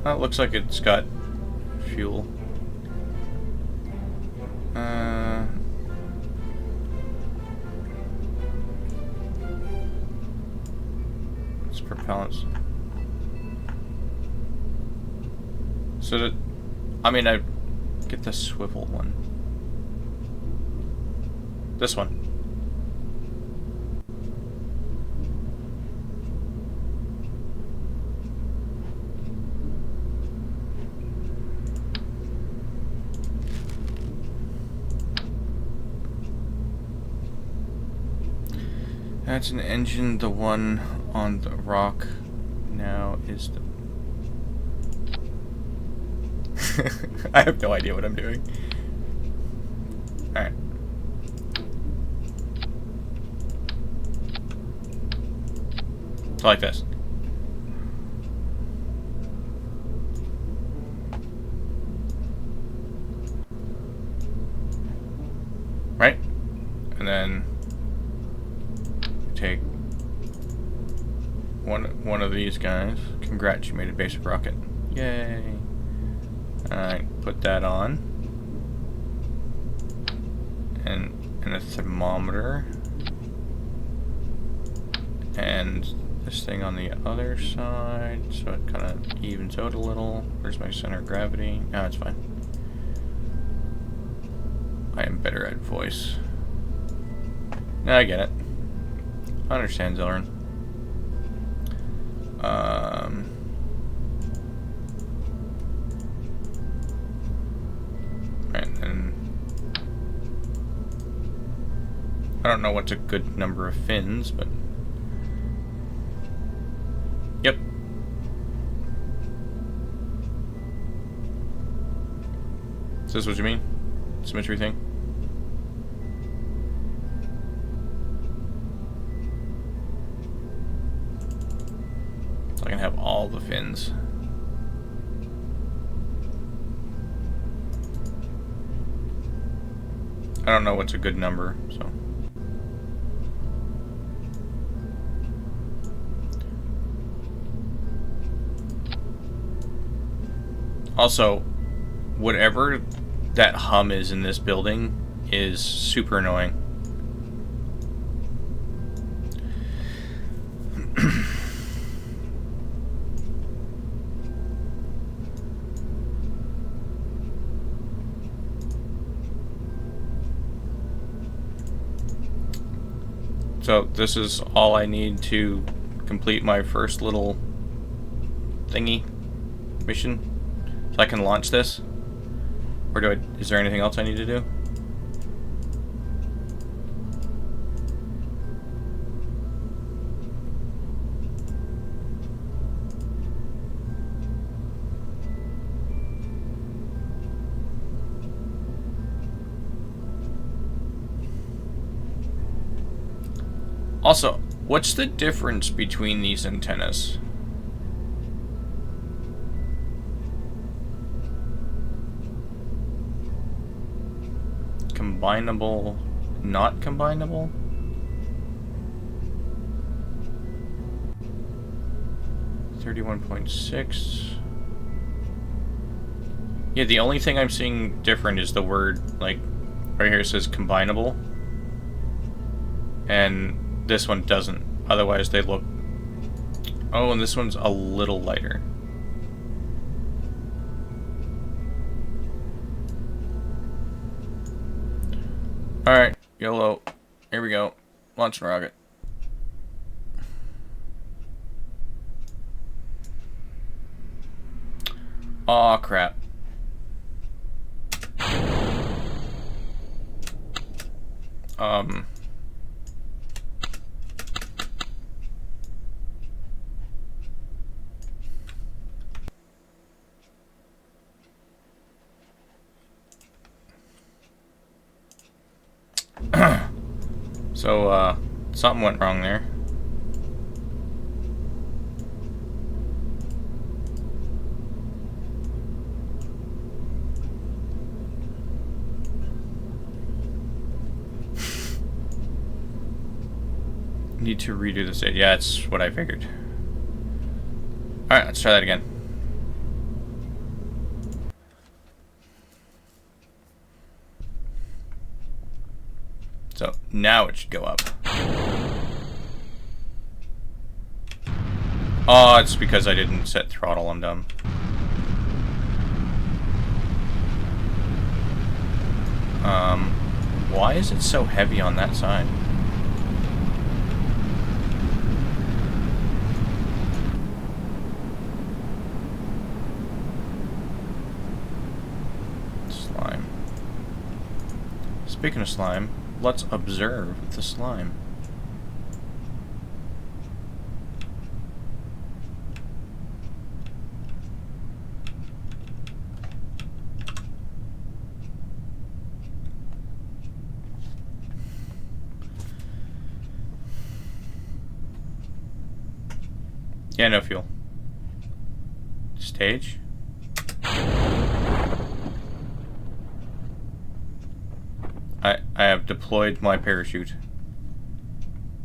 Well, it looks like it's got fuel. It's propellants. So that, I mean, I get the swivel one. This one. That's an engine. The one on the rock now is the... I have no idea what I'm doing. Alright. So like this. Right? And then take one of these guys. Congrats, you made a basic rocket. Yay. Alright, put that on. And a thermometer. And this thing on the other side, so it kind of evens out a little. Where's my center of gravity? No, it's fine. I am better at voice. No, I get it. I understand, Zellern. Right, then... I don't know what's a good number of fins, but... Yep. Is this what you mean? Symmetry thing? So I can have all the fins. I don't know what's a good number, so... Also, whatever that hum is in this building is super annoying. So this is all I need to complete my first little thingy mission. So I can launch this? Or is there anything else I need to do? Also, what's the difference between these antennas? Combinable, not combinable? $31.6. Yeah, the only thing I'm seeing different is the word, like, right here it says combinable. And this one doesn't. Otherwise they look... Oh, and this one's a little lighter. Alright, YOLO. Here we go. Launching rocket. Aw, crap. So, something went wrong there. Need to redo this. Yeah, it's what I figured. Alright, let's try that again. So, now it should go up. Oh, it's because I didn't set throttle, I'm dumb. Why is it so heavy on that side? Slime. Speaking of slime, let's observe the slime. Yeah, no fuel. Stage. I have deployed my parachute,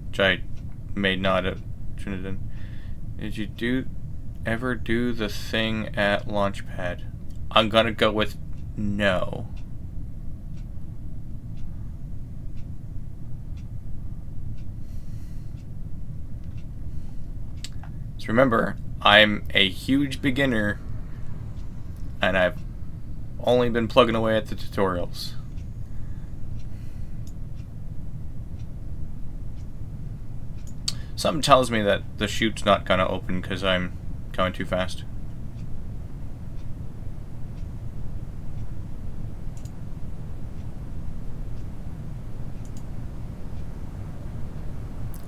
which I may not have turned it in. Did you ever do the thing at launch pad? I'm gonna go with no. So remember, I'm a huge beginner, and I've only been plugging away at the tutorials. Something tells me that the chute's not gonna open because I'm going too fast.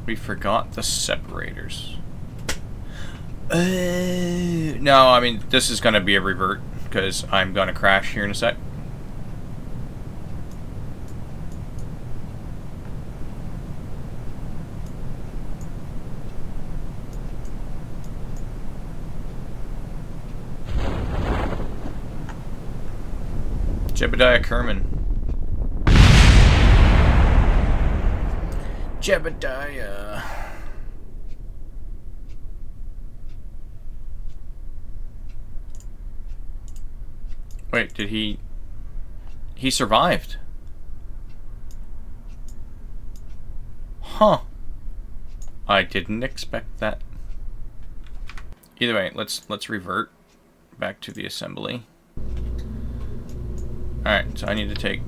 We forgot the separators. No, I mean, this is gonna be a revert because I'm gonna crash here in a sec. Jebediah Kerman. Jebediah. Wait, did he survived? Huh. I didn't expect that. Either way, let's revert back to the assembly. Alright, so I need to take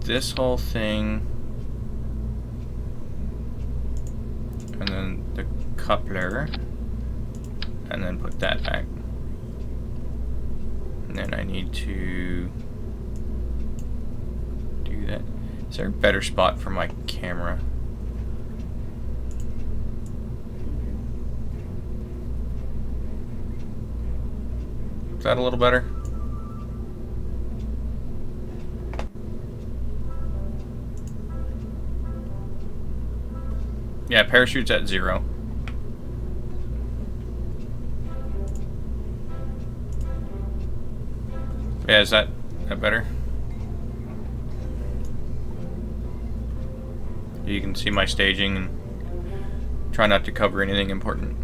this whole thing and then the coupler and then put that back. And then I need to do that. Is there a better spot for my camera? Is that a little better? Yeah, parachute's at 0. Yeah, is that better? You can see my staging and try not to cover anything important.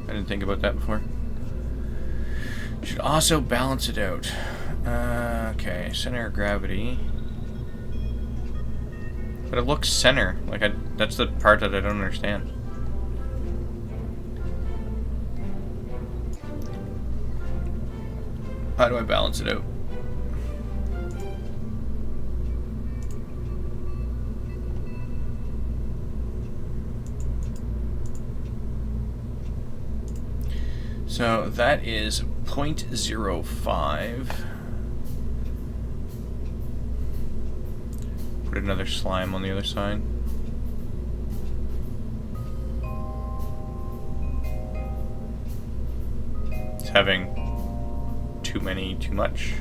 I didn't think about that before. Should also balance it out. Okay, center of gravity. But it looks center. Like, that's the part that I don't understand. How do I balance it out? So that is 0.05. Put another slime on the other side. It's having too much.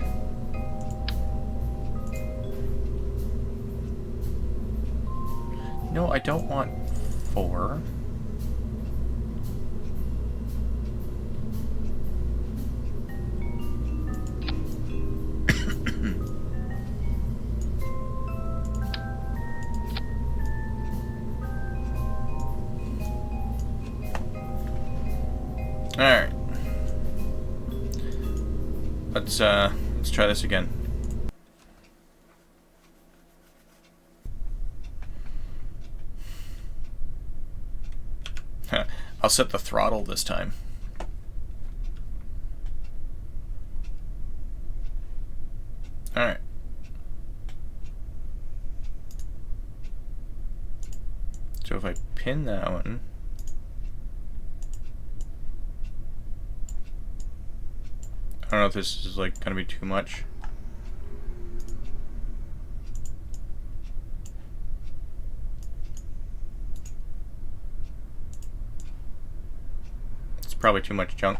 No, I don't want 4. Alright. Let's try this again. I'll set the throttle this time. Alright. So if I pin that one, I don't know if this is like gonna be too much. It's probably too much junk.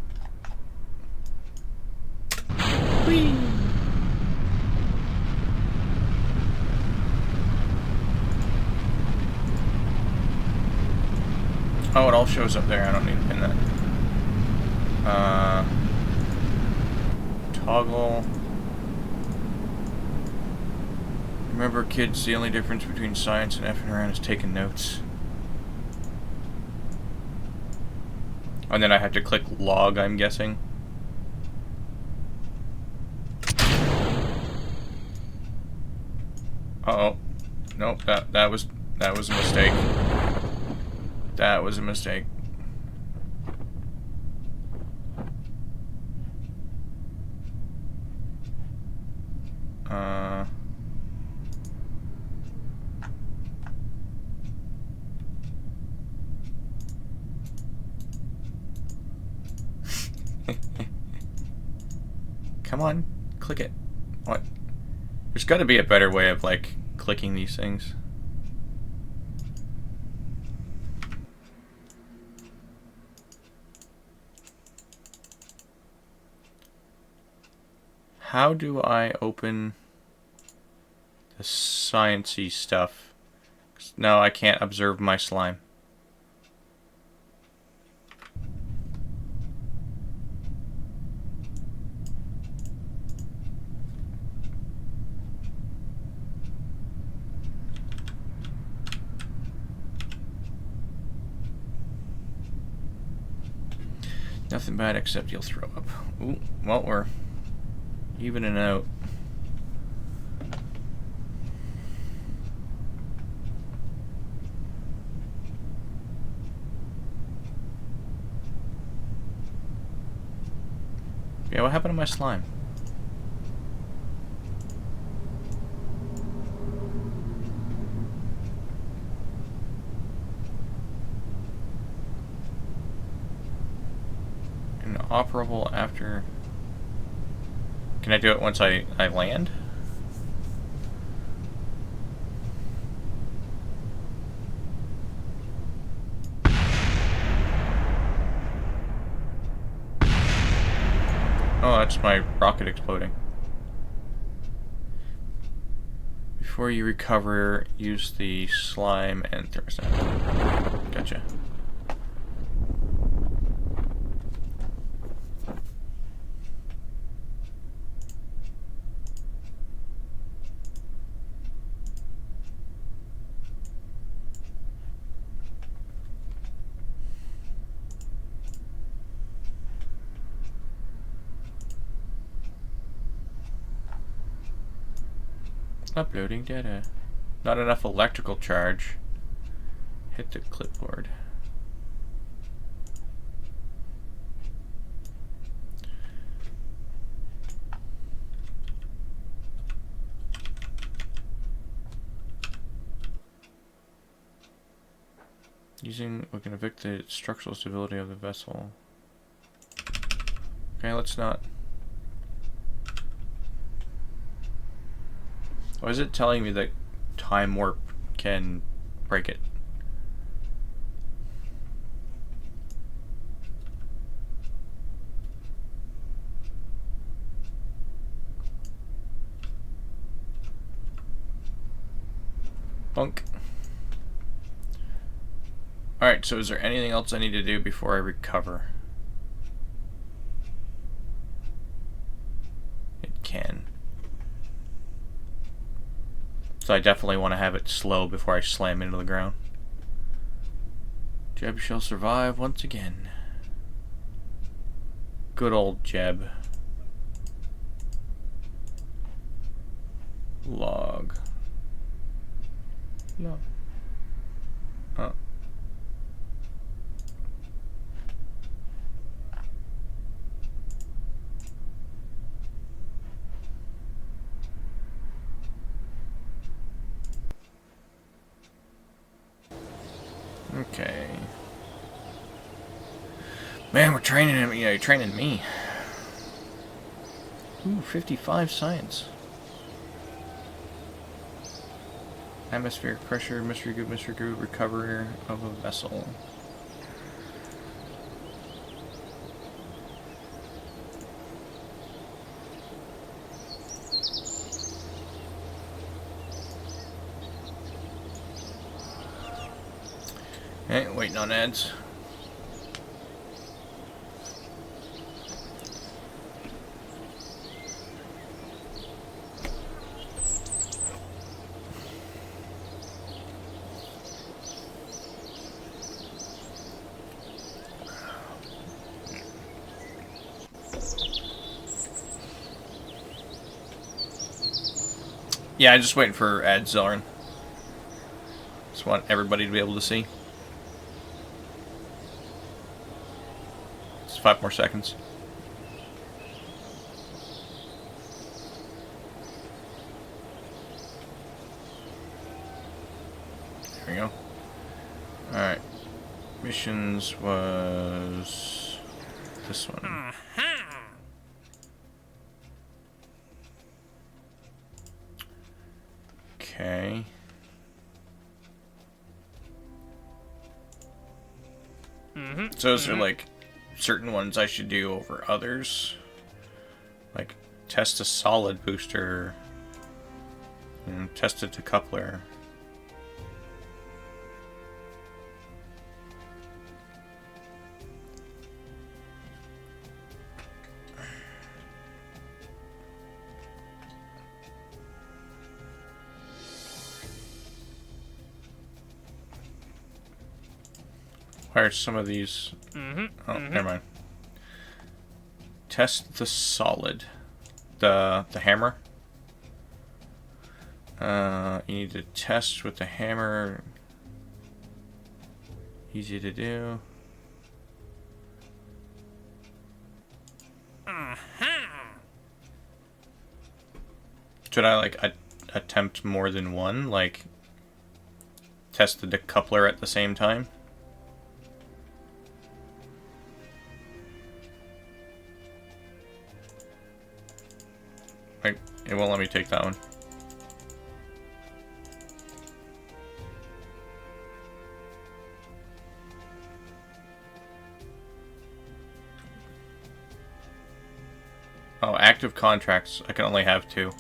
Whee! Oh, it all shows up there. I don't need to pin that. Toggle. Remember, kids, the only difference between science and effing around is taking notes. And then I have to click log, I'm guessing. Uh-oh. Nope, that was a mistake. That was a mistake. Come on, click it. What? There's got to be a better way of, like, clicking these things. How do I open the sciencey stuff? No, I can't observe my slime. Nothing bad except you'll throw up. Ooh, well, we're evening out. Yeah, what happened to my slime? Inoperable after... Can I do it once I land? Oh, that's my rocket exploding. Before you recover, use the slime and thermostat. Gotcha. Uploading data. Not enough electrical charge. Hit the clipboard. We can evict the structural stability of the vessel. Okay, let's not. Why is it telling me that time warp can break it? Bunk. Alright, so is there anything else I need to do before I recover? It can. So I definitely want to have it slow before I slam into the ground. Jeb shall survive once again. Good old Jeb. Log. No. Oh. Okay. Man, we're training him. Yeah, you're training me. Ooh, 55 science. Atmospheric pressure, mystery good, recovery of a vessel. Okay, waiting on ads. Yeah, I'm just waiting for Ad Zilrin. Just want everybody to be able to see. It's 5 more seconds. There we go. Alright. Missions was this one. Okay. So those are like certain ones I should do over others. Like test a solid booster. And test a decoupler. Why are some of these... Oh, never mind. Test the solid. The hammer. You need to test with the hammer. Easy to do. Should I, like, attempt more than one? Like, test the decoupler at the same time? Like, it won't let me take that one. Oh, active contracts. I can only have 2.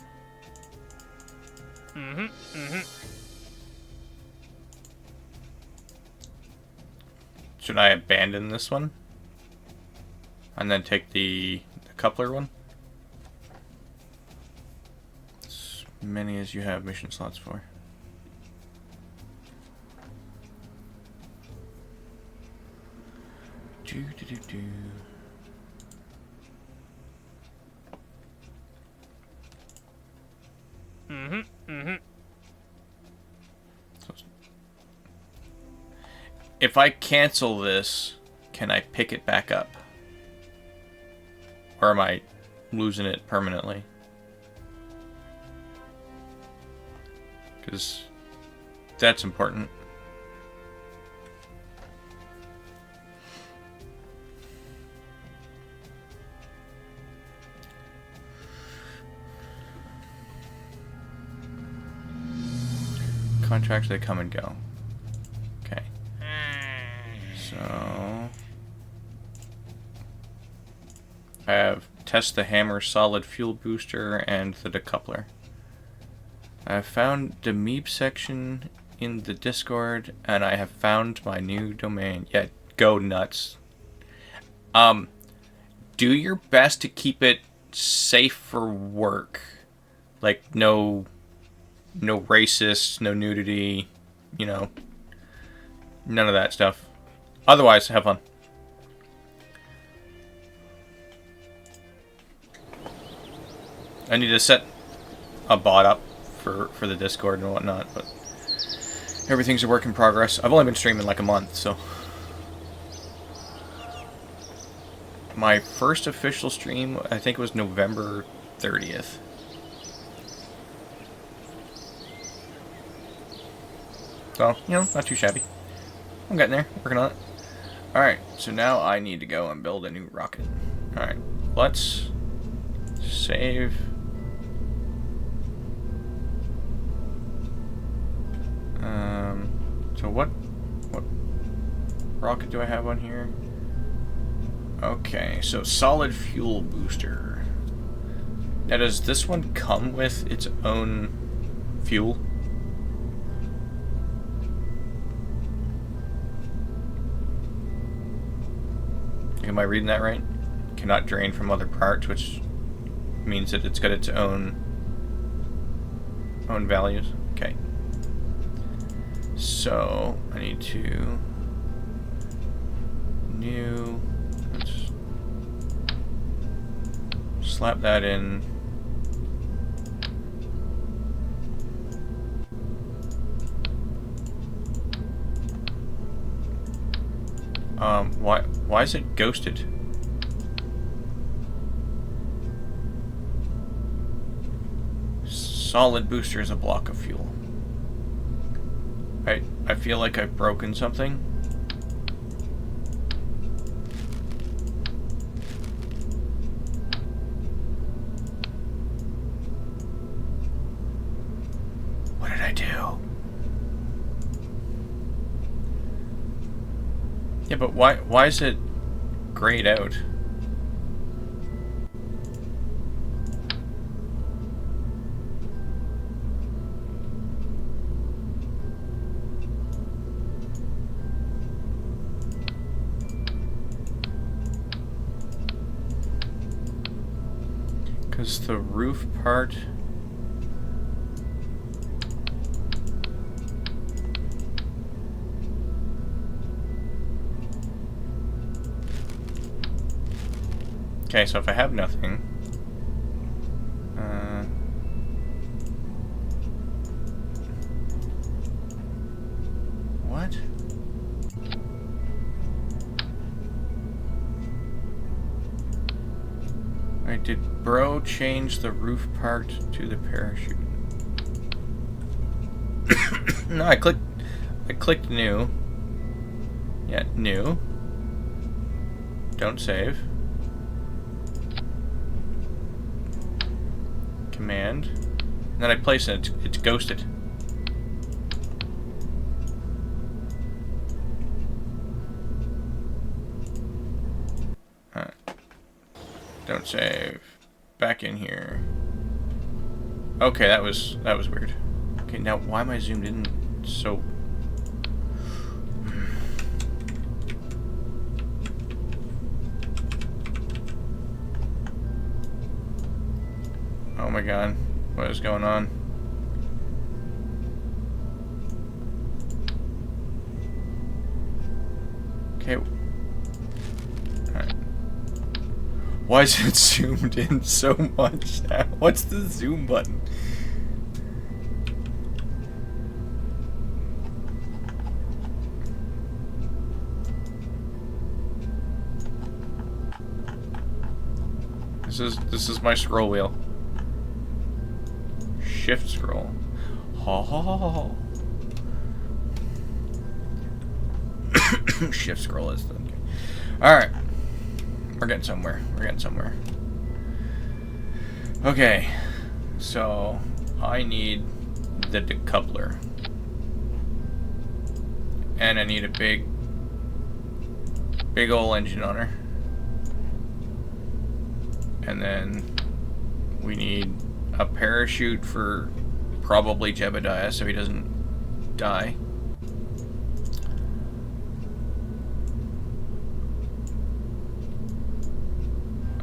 Should I abandon this one? And then take the coupler one? As many as you have mission slots for. Do. If I cancel this, can I pick it back up? Or am I losing it permanently? Because that's important. Contracts, they come and go. Okay. So I have test the hammer, solid fuel booster, and the decoupler. I have found the Meep section in the Discord, and I have found my new domain. Yeah, go nuts. Do your best to keep it safe for work. Like, no racist, no nudity, you know, none of that stuff. Otherwise, have fun. I need to set a bot up for the Discord and whatnot, but everything's a work in progress. I've only been streaming like a month, so. My first official stream, I think it was November 30th. So, you know, not too shabby. I'm getting there, working on it. Alright, so now I need to go and build a new rocket. Alright, let's save. So what rocket do I have on here? Okay, so solid fuel booster. Now, does this one come with its own fuel? Am I reading that right? Cannot drain from other parts, which means that it's got its own values. Okay. So I need to new. Let's slap that in. Why is it ghosted? Solid booster is a block of fuel. I feel like I've broken something. What did I do? Yeah, but why is it grayed out? Because the roof part... Okay, so if I have nothing... What? Alright, did Bro change the roof part to the parachute? No, I clicked new. Yeah, new. Don't save. Command. And then I place it, it's ghosted. Alright. Don't save. Back in here. Okay, that was weird. Okay, now why am I zoomed in so... Oh my god, what is going on? Okay. Alright. Why is it zoomed in so much now? What's the zoom button? This is my scroll wheel. Shift scroll. Oh. Shift scroll is the... Alright. We're getting somewhere. We're getting somewhere. Okay. So, I need the decoupler. And I need a big ol' engine on her. And then we need a parachute for probably Jebediah so he doesn't die.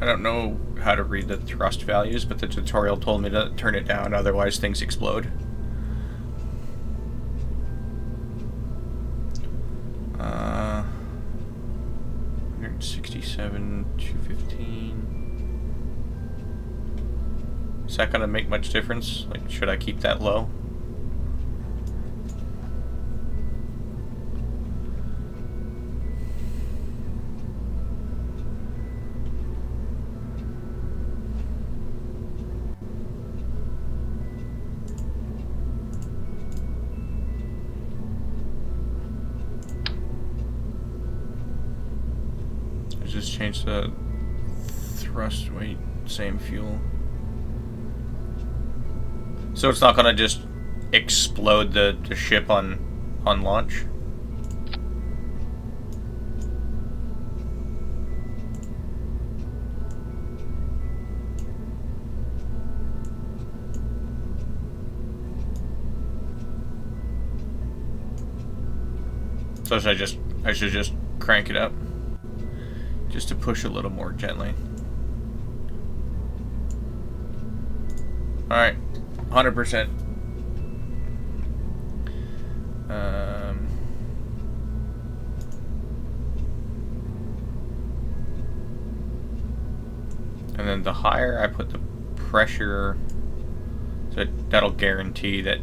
I don't know how to read the thrust values, but the tutorial told me to turn it down, otherwise things explode. Uh, 167, 215. Is that gonna make much difference? Like, should I keep that low? Just change the thrust weight, same fuel. So it's not gonna just explode the ship on launch? So I should just crank it up? Just to push a little more gently. Alright, 100%. And then the higher I put the pressure, so that'll guarantee that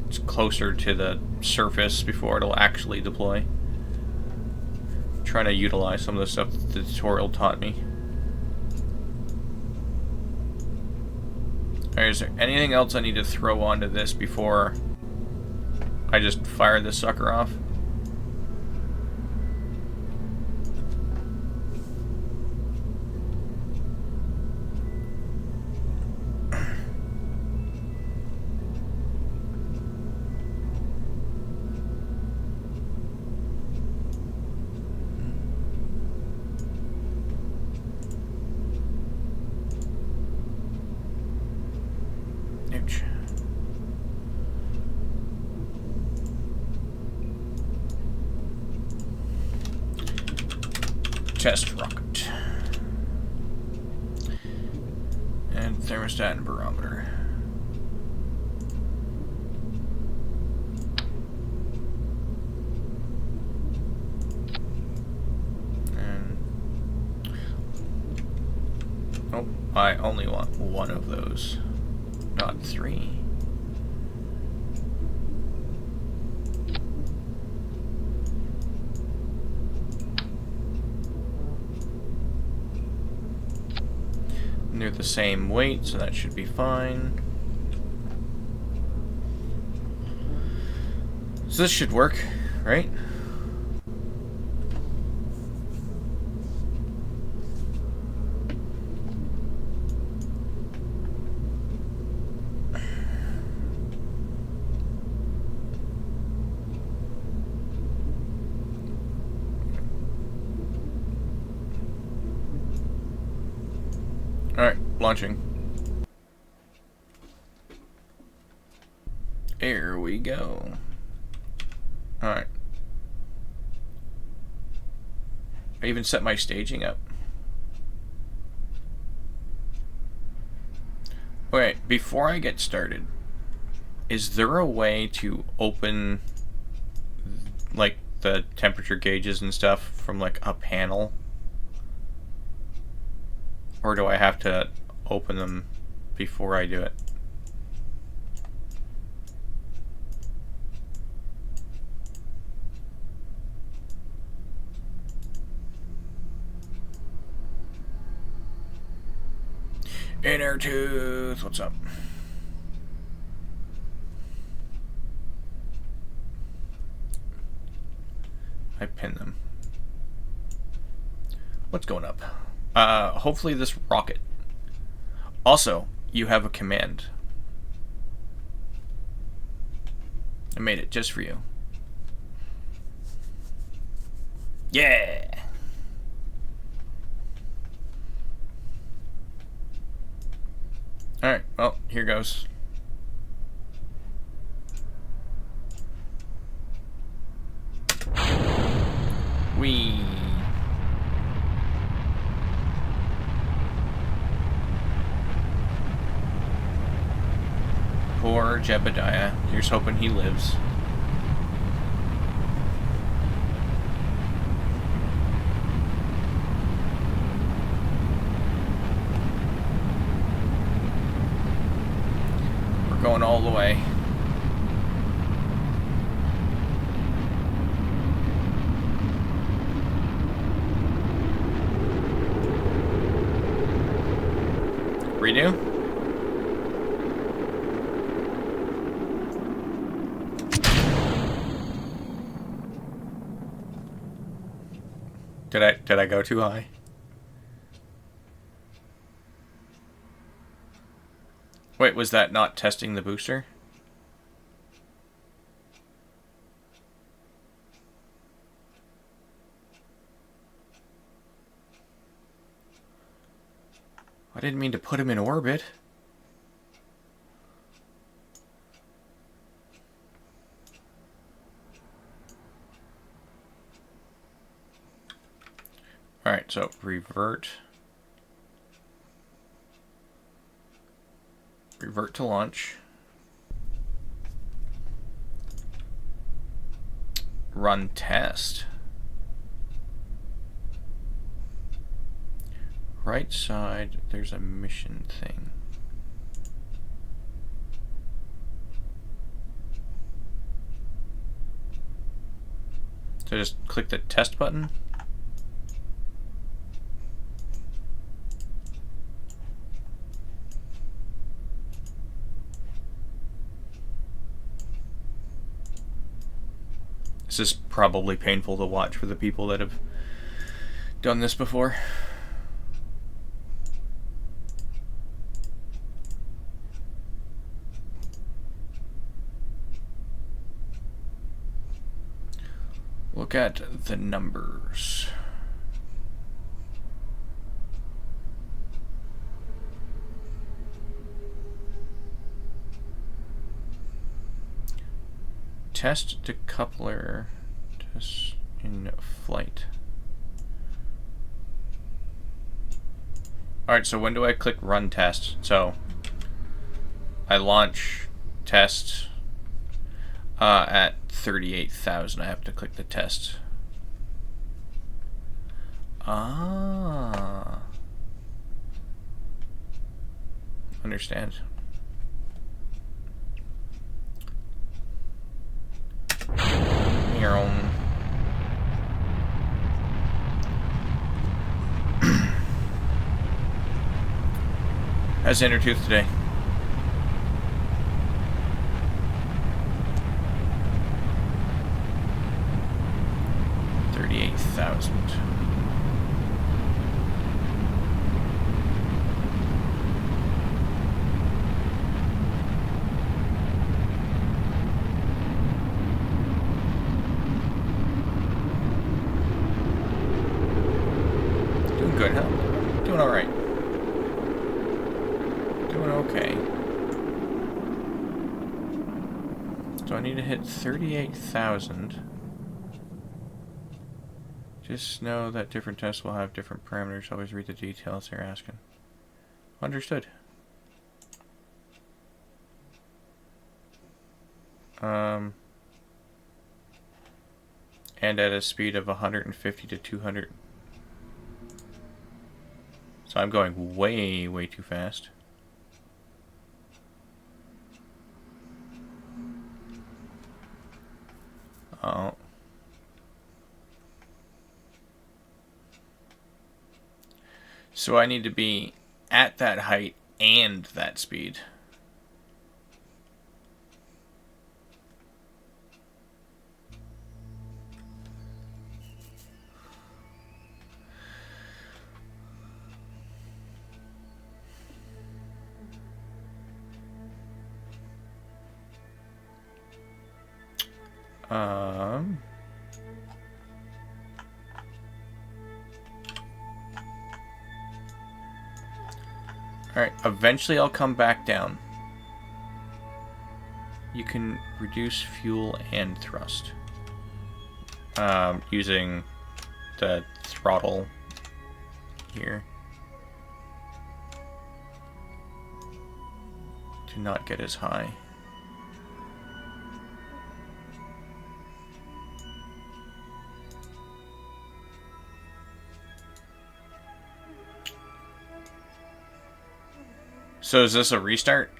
it's closer to the surface before it'll actually deploy. trying to utilize some of the stuff that the tutorial taught me. Alright, is there anything else I need to throw onto this before I just fire this sucker off? Ouch. Test rocket. And thermostat and barometer. And oh, I only want one of those, not three. They're the same weight, so that should be fine. So this should work, right? Alright, launching. Here we go. Alright. I even set my staging up. Wait, before I get started, is there a way to open like the temperature gauges and stuff from like a panel? Or do I have to open them before I do it? Inner tooth, what's up? I pinned them. What's going up? Hopefully this rocket. Also, you have a command. I made it just for you. Yeah! Alright, well, here goes. Whee! Poor Jebediah. Here's hoping he lives. We're going all the way. Redo? Did I go too high? Wait, was that not testing the booster? I didn't mean to put him in orbit. Alright, so revert. Revert to launch. Run test. Right side, there's a mission thing. So just click the test button. This is probably painful to watch for the people that have done this before. Look at the numbers. Test decoupler, test in flight. Alright, so when do I click run test? So I launch test at 38,000. I have to click the test. Ah. Understand. Your own. How's Intertooth today? $38,000. Doing good, huh? Doing all right. Doing okay. So I need to hit 38,000. Just know that different tests will have different parameters. Always read the details they're asking. Understood. And at a speed of 150 to 200. So I'm going way, way too fast. Oh. So I need to be at that height and that speed. Alright, eventually I'll come back down. You can reduce fuel and thrust. Using the throttle here. To not get as high. So is this a restart?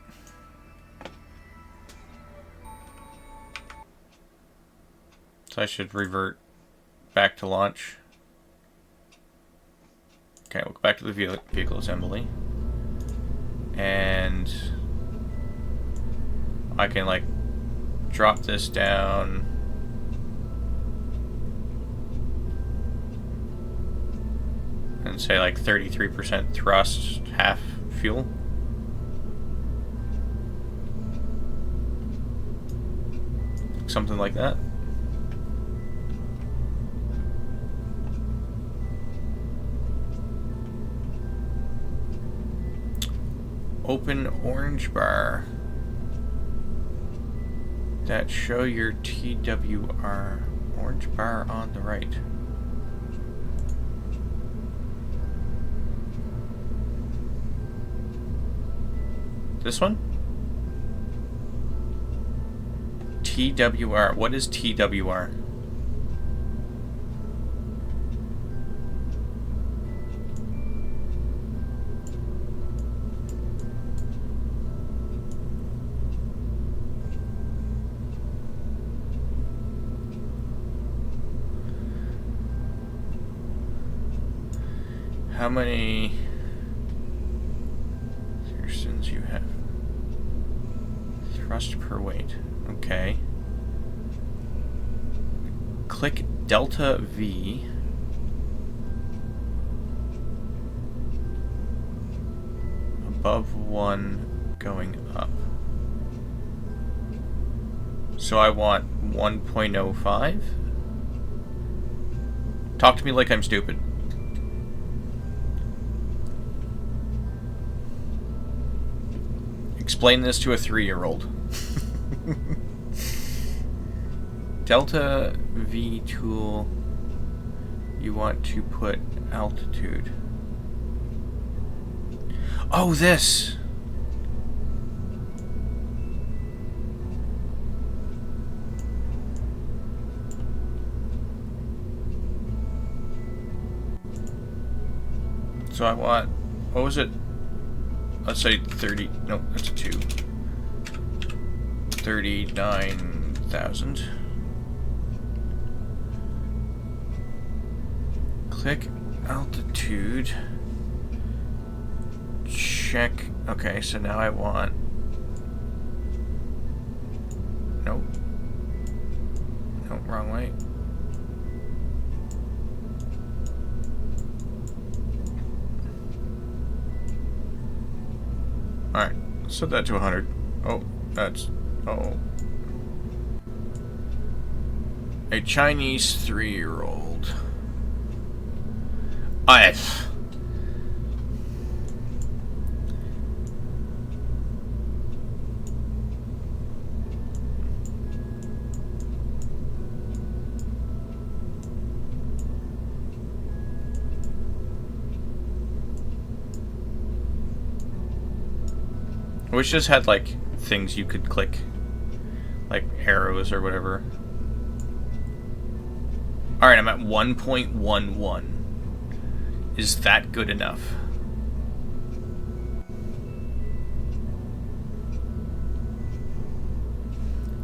So I should revert back to launch. Okay, we'll go back to the vehicle assembly. And I can like drop this down. And say like 33% thrust, half fuel. Something like that. Open orange bar that show your TWR. Orange bar on the right. This one? TWR. What is TWR? How many exertions you have? Thrust per weight. Okay. click Delta V. Above 1 going up. So I want 1.05. Talk to me like I'm stupid. Explain this to a 3-year-old. Delta V tool. You want to put altitude. Oh, this! So I want, what was it? Let's say 30, no, that's a 2. 39,000. Click altitude. Check. Okay, so now I want. Nope. Nope, wrong way. Alright, set that to 100. Oh, that's. Oh. A Chinese 3-year-old. I wish this had, like, things you could click. Like arrows or whatever. Alright, I'm at 1.11. Is that good enough?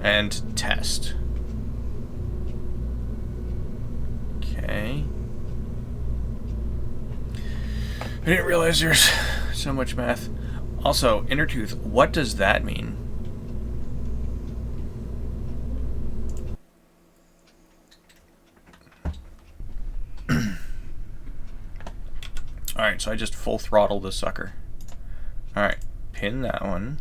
And test. Okay. I didn't realize there's so much math. Also, inner tooth, what does that mean? Alright, so I just full throttle this sucker. Alright, pin that one.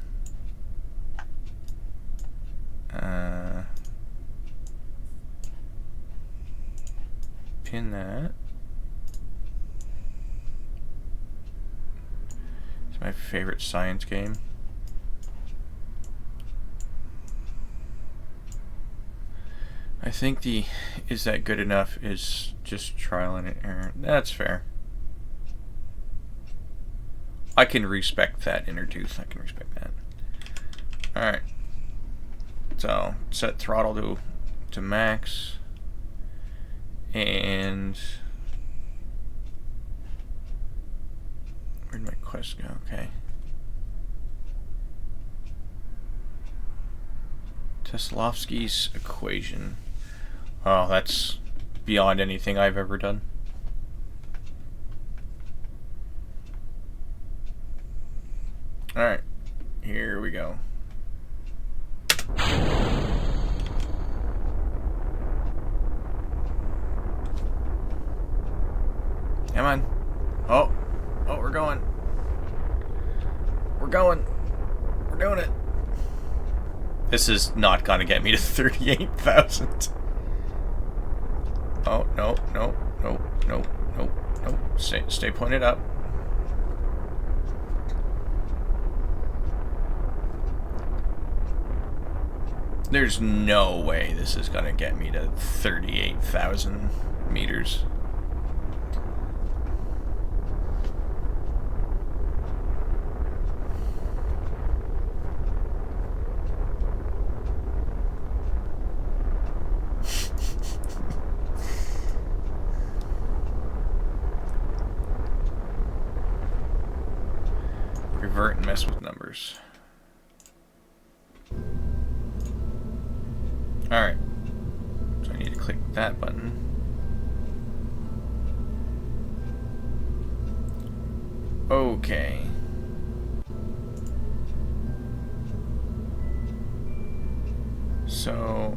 Pin that. It's my favorite science game. I think the is that good enough is just trial and error. That's fair. I can respect that, inner tooth. I can respect that. Alright. So, set throttle to max. And where'd my quest go? Okay. Teslovsky's equation. Oh, that's beyond anything I've ever done. Alright, here we go. Come on. Oh, we're going. We're going. We're doing it. This is not gonna get me to 38,000. Oh, no. Stay pointed up. There's no way this is gonna get me to 38,000 meters. Revert and mess with numbers. Alright, so I need to click that button. Okay. So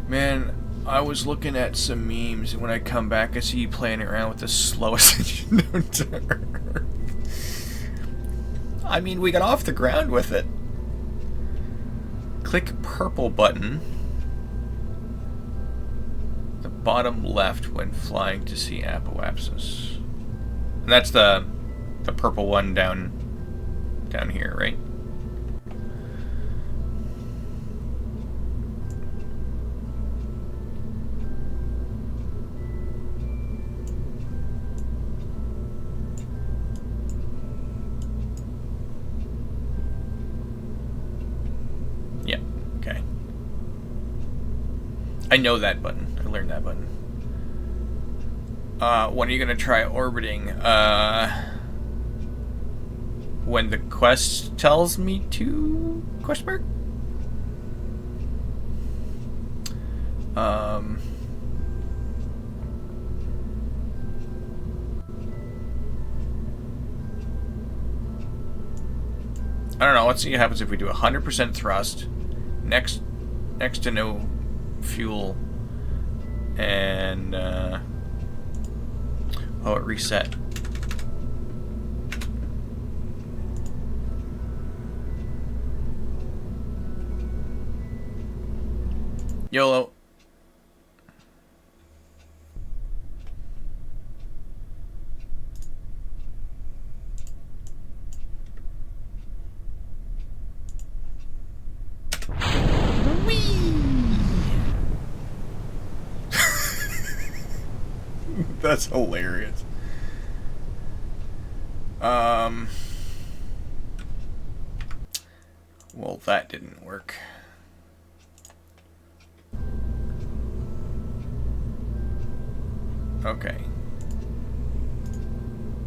Man, I was looking at some memes, and when I come back, I see you playing around with the slowest engine known to Earth. I mean, we got off the ground with it. Click purple button. The bottom left when flying to see apoapsis. And that's the purple one down here, right? Yeah, okay. I know that button. I learned that button. When are you gonna try orbiting? When the quest tells me to? Question mark? I don't know. Let's see what happens if we do 100% thrust, next to no fuel, and oh, it reset. YOLO. That's hilarious. Well, that didn't work. Okay.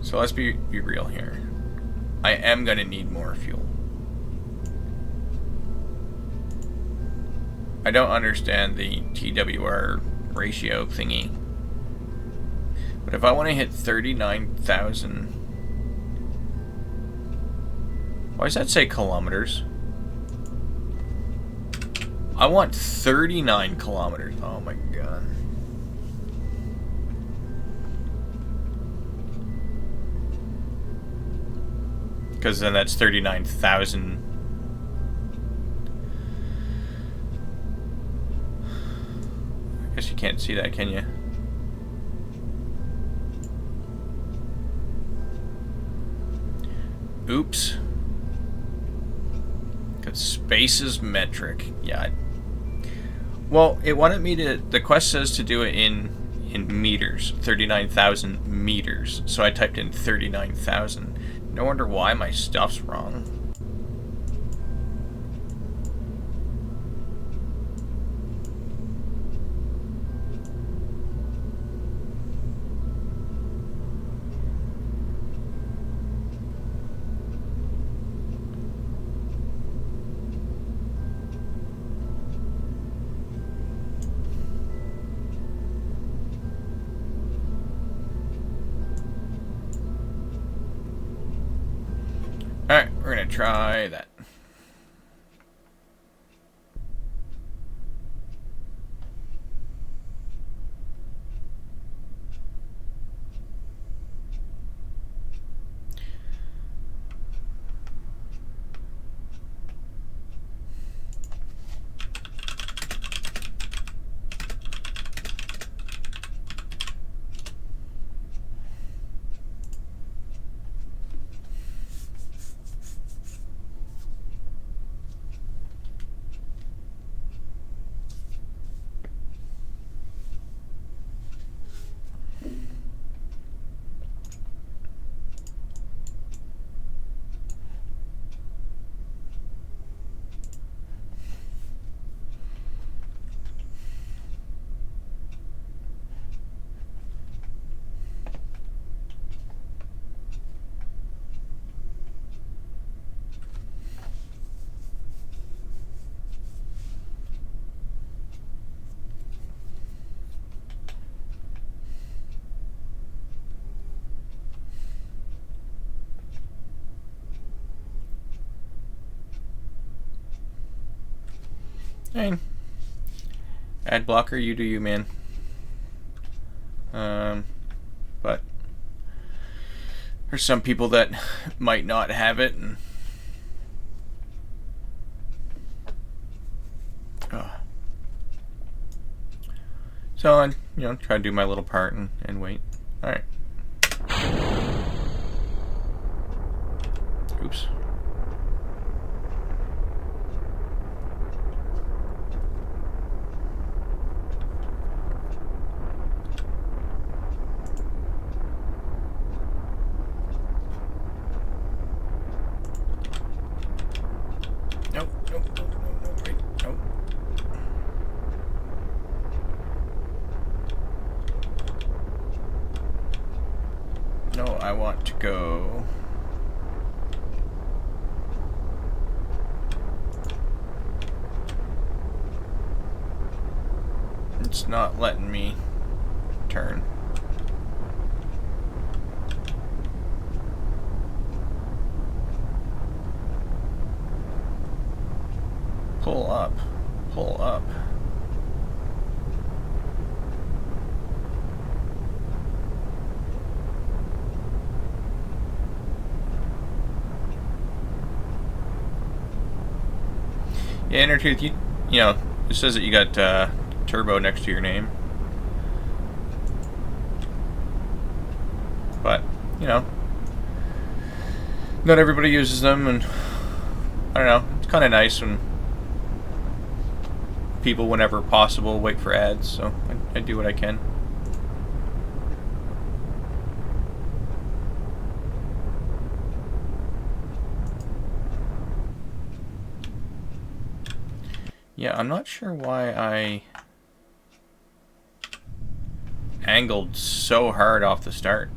So let's be real here. I am gonna need more fuel. I don't understand the TWR ratio thingy. But if I want to hit 39,000... Why does that say kilometers? I want 39 kilometers. Oh my god. Because then that's 39,000. I guess you can't see that, can you? Oops. Because space is metric. Yeah. Well, it wanted me to... The quest says to do it in meters. 39,000 meters. So I typed in 39,000. No wonder why my stuff's wrong. Alright, we're gonna try that. Hey. Ad blocker, you do you, man. But there's some people that might not have it, and so I, try to do my little part and wait. All right. Oops. Nope, right, nope. No, I want to go. It's not letting me turn. Pull up. Pull up. Yeah, Intertooth, it says that you got turbo next to your name. But, not everybody uses them, and I don't know, it's kind of nice when people, whenever possible, wait for ads, so I do what I can. Yeah, I'm not sure why I angled so hard off the start.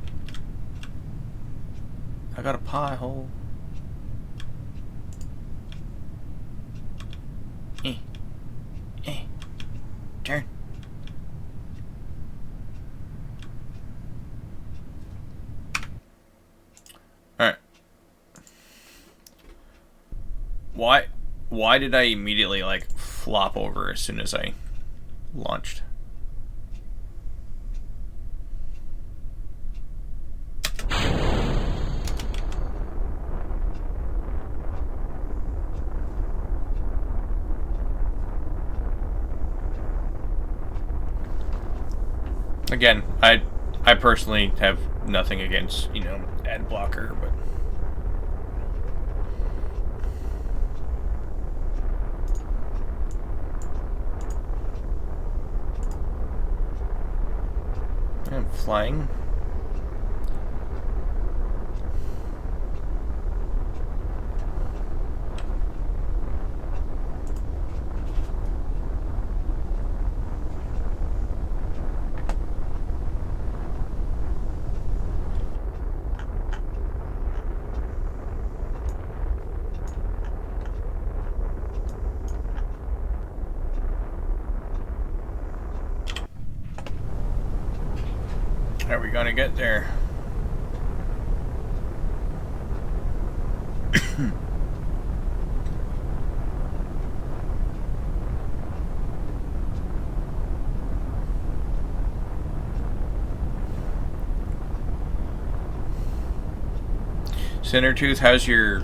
I got a pie hole. Turn. Alright. Why did I immediately, like, flop over as soon as I launched? Again, I personally have nothing against, ad blocker, but I'm flying. Are we gonna get there? Centertooth, how's your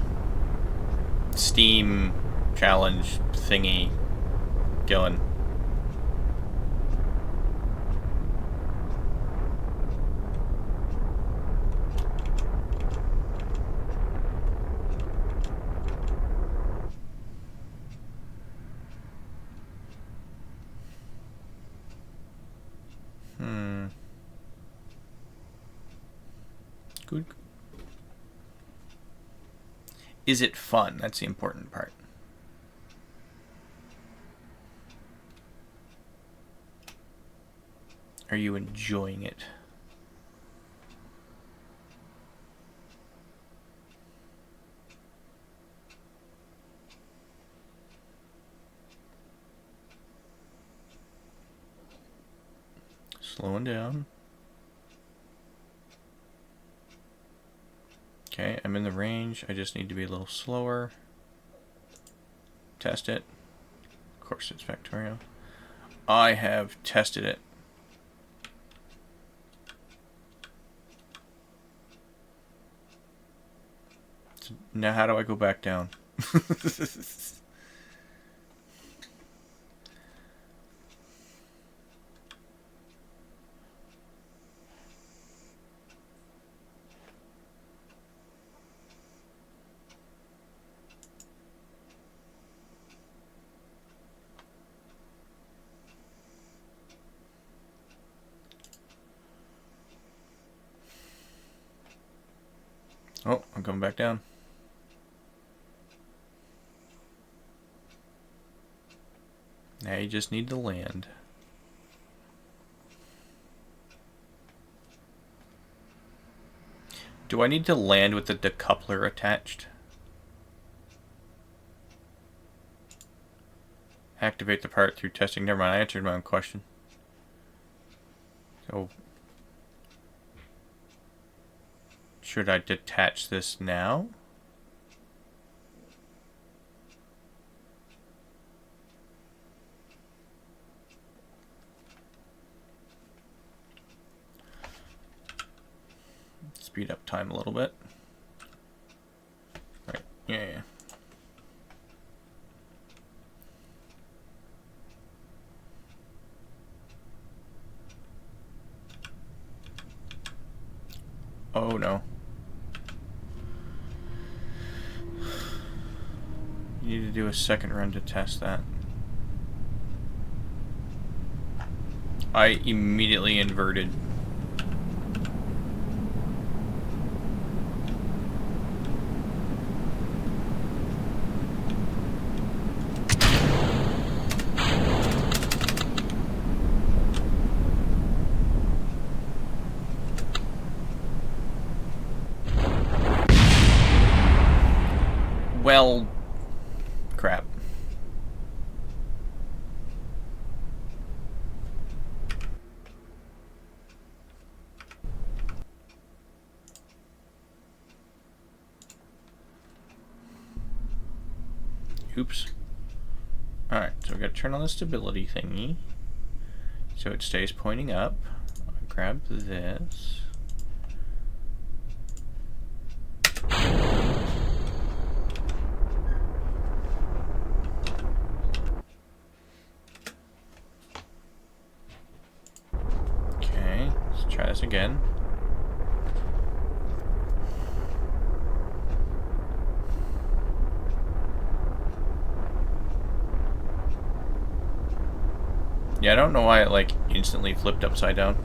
Steam challenge thingy going? Good. Is it fun? That's the important part. Are you enjoying it? Slowing down. Okay, I'm in the range. I just need to be a little slower. Test it. Of course, it's factorial. I have tested it. So now how do I go back down? Oh, I'm coming back down. Now you just need to land. Do I need to land with the decoupler attached? Activate the part through testing. Never mind, I answered my own question. So, should I detach this now? Speed up time a little bit. Right, yeah. Oh no. You need to do a second run to test that. I immediately inverted. Well, crap. Oops. Alright, so we gotta turn on the stability thingy so it stays pointing up. I'll grab this. Okay, let's try this again. Yeah, I don't know why it like instantly flipped upside down.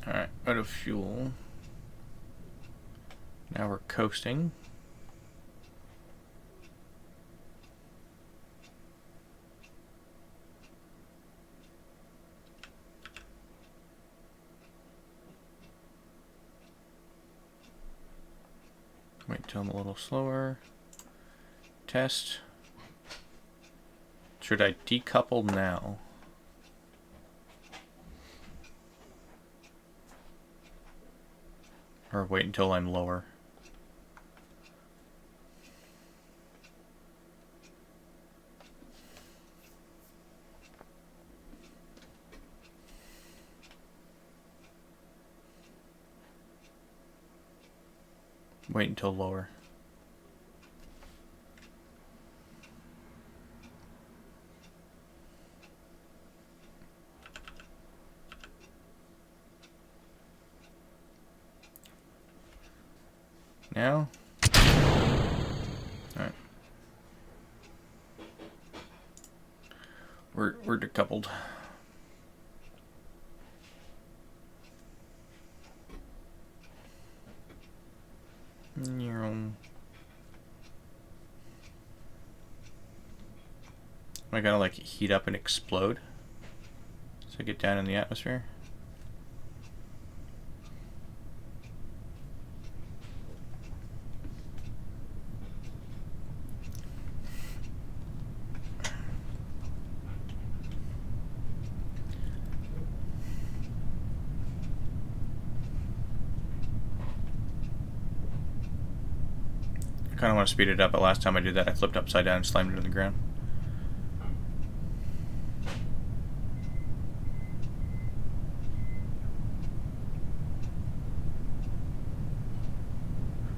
Alright, out of fuel. Now we're coasting. Wait until I'm a little slower. Test. Should I decouple now? Or wait until I'm lower? Wait until lower. Now? Alright. We're decoupled. Am I gonna like heat up and explode? So I get down in the atmosphere? I kind of want to speed it up, but last time I did that I flipped upside down and slammed it into the ground.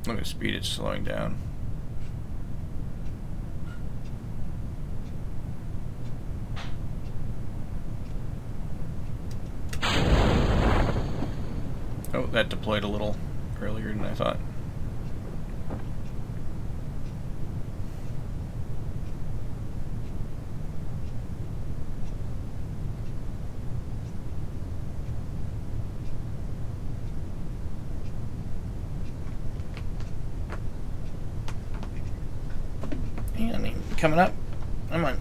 Look at the speed, it's slowing down. Oh, that deployed a little earlier than I thought. And coming up. Come on.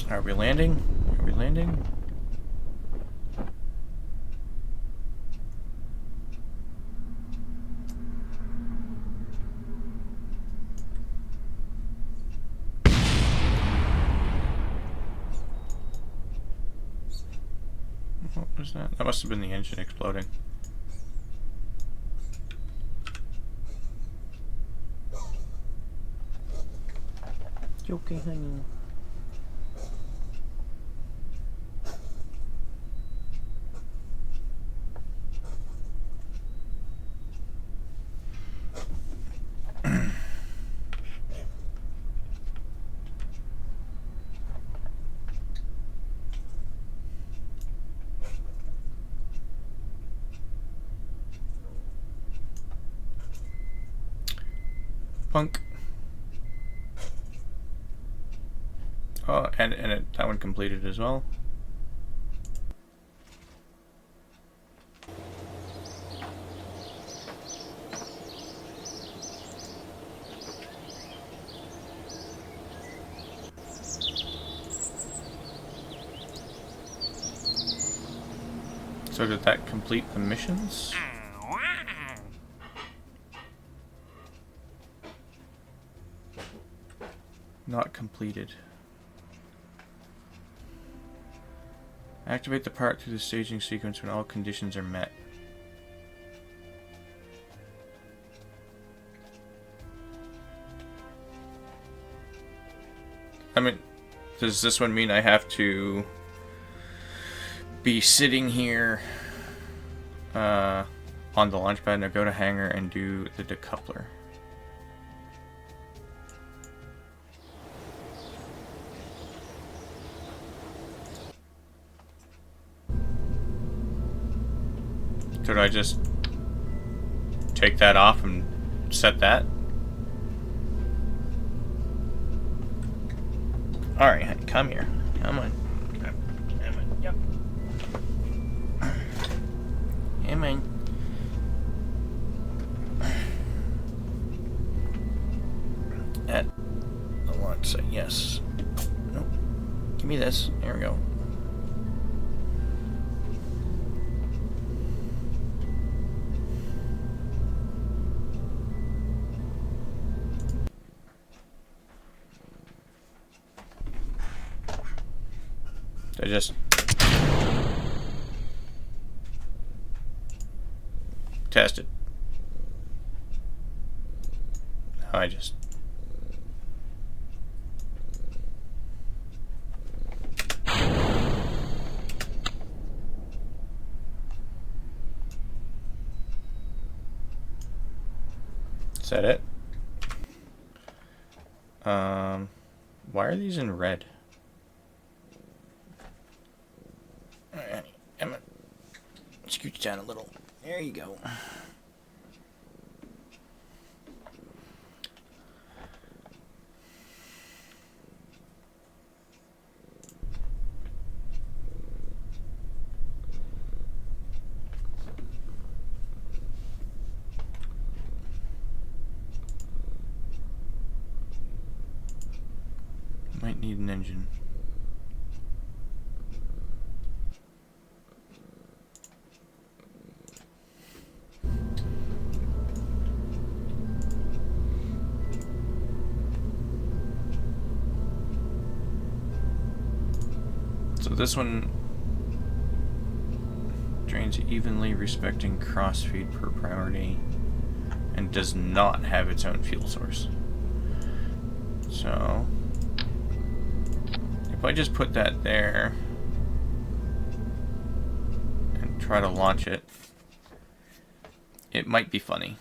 Are we landing? Are we landing? What was that? That must have been the engine exploding. You okay, honey? Punk. Oh, and that one completed as well. So did that complete the missions? Not completed. Activate the part through the staging sequence when all conditions are met. I mean, does this one mean I have to be sitting here on the launch pad and go to hangar and do the decoupler? Could I just take that off and set that? Alright, honey, come here. Come on. Come on. Yep. Come on. At the launch site, yes. Nope. Give me this. There we go. I just tested. I just is that it? Why are these in red? Alright, honey, Emma, scooch down a little. There you go. Might need an engine. So this one, Assigns evenly respecting crossfeed per priority and does not have its own fuel source. So if I just put that there and try to launch it, it might be funny.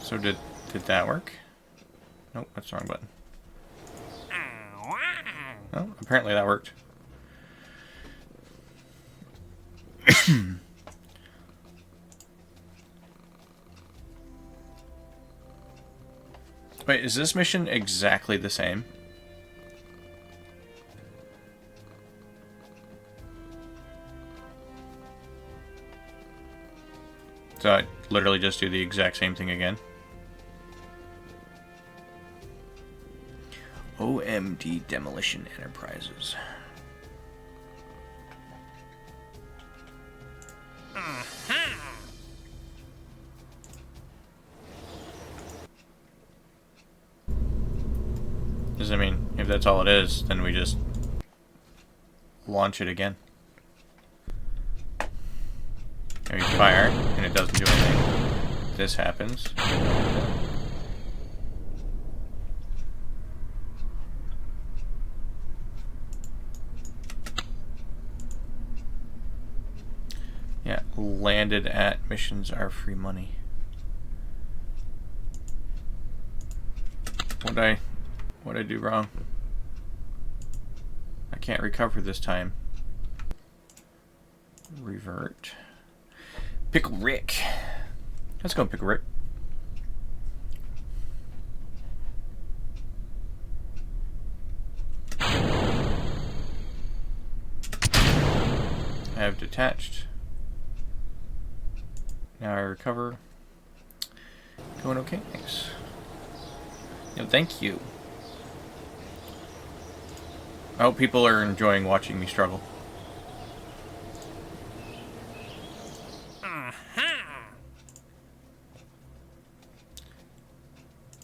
So did that work? Nope, that's the wrong button. Oh, apparently that worked. Wait, is this mission exactly the same? So I literally just do the exact same thing again? OMD Demolition Enterprises. Does that mean if that's all it is, then we just launch it again? And we fire, and it doesn't do anything. This happens. Yeah, landed at missions are free money. What'd I do wrong? I can't recover this time. Revert. Pickle Rick. Let's go, Pickle Rick. I have detached. Now I recover. Going okay, thanks. No, thank you. I hope people are enjoying watching me struggle.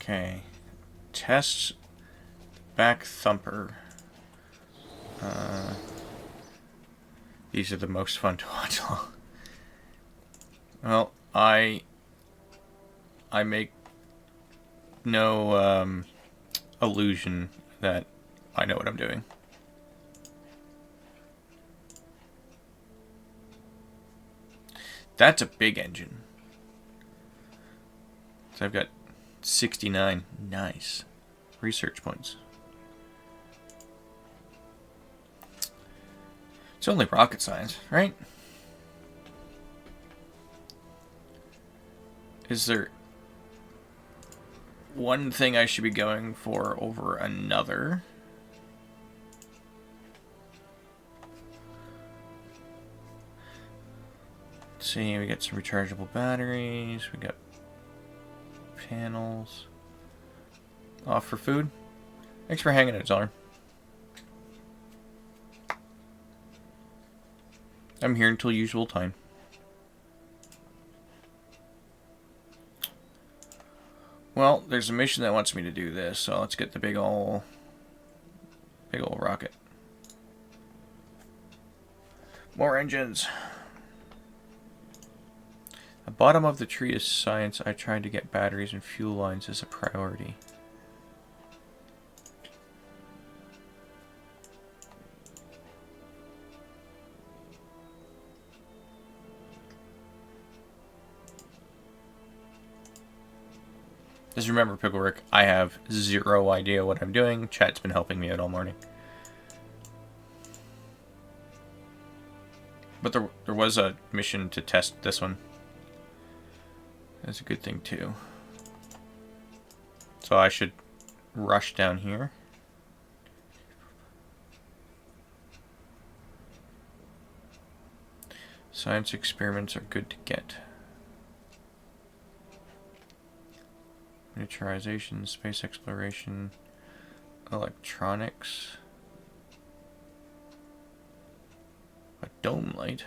Okay. Test back thumper. These are the most fun to watch. Well, I make no illusion that I know what I'm doing. That's a big engine. So I've got 69 nice research points. It's only rocket science, right? Is there one thing I should be going for over another? Let's see, we got some rechargeable batteries, we got panels. Off for food. Thanks for hanging it, Zoller. I'm here until usual time. Well, there's a mission that wants me to do this, so let's get the big ol' rocket. More engines. The bottom of the tree is science. I tried to get batteries and fuel lines as a priority. Just remember, Pickle Rick, I have zero idea what I'm doing. Chat's been helping me out all morning. But there was a mission to test this one. That's a good thing, too. So I should rush down here. Science experiments are good to get. Miniaturization, space exploration, electronics, a dome light.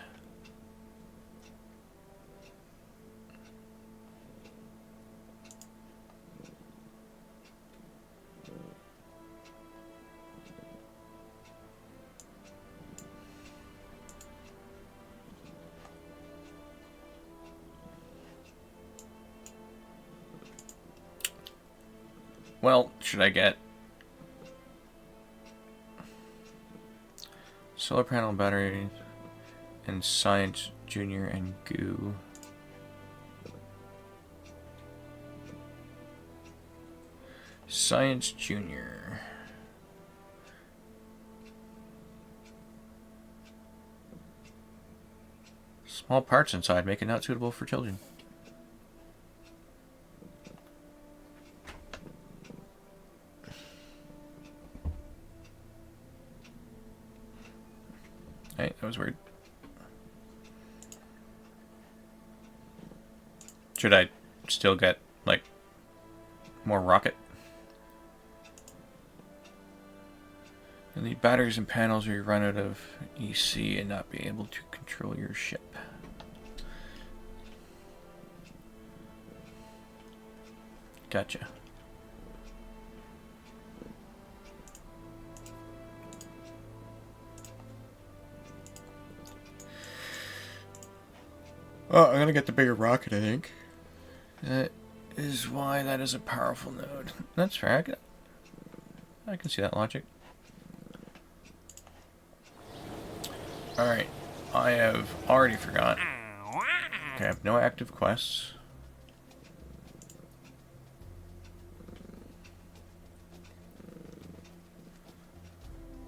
Well, should I get solar panel battery and science junior and goo? Science junior. Small parts inside make it not suitable for children. Hey, that was weird. Should I still get, like, more rocket? You'll need batteries and panels or you run out of EC and not be able to control your ship. Gotcha. Oh, I'm gonna get the bigger rocket, I think. That is why that is a powerful node. That's fair. I can see that logic. Alright. I have already forgot. Okay, I have no active quests.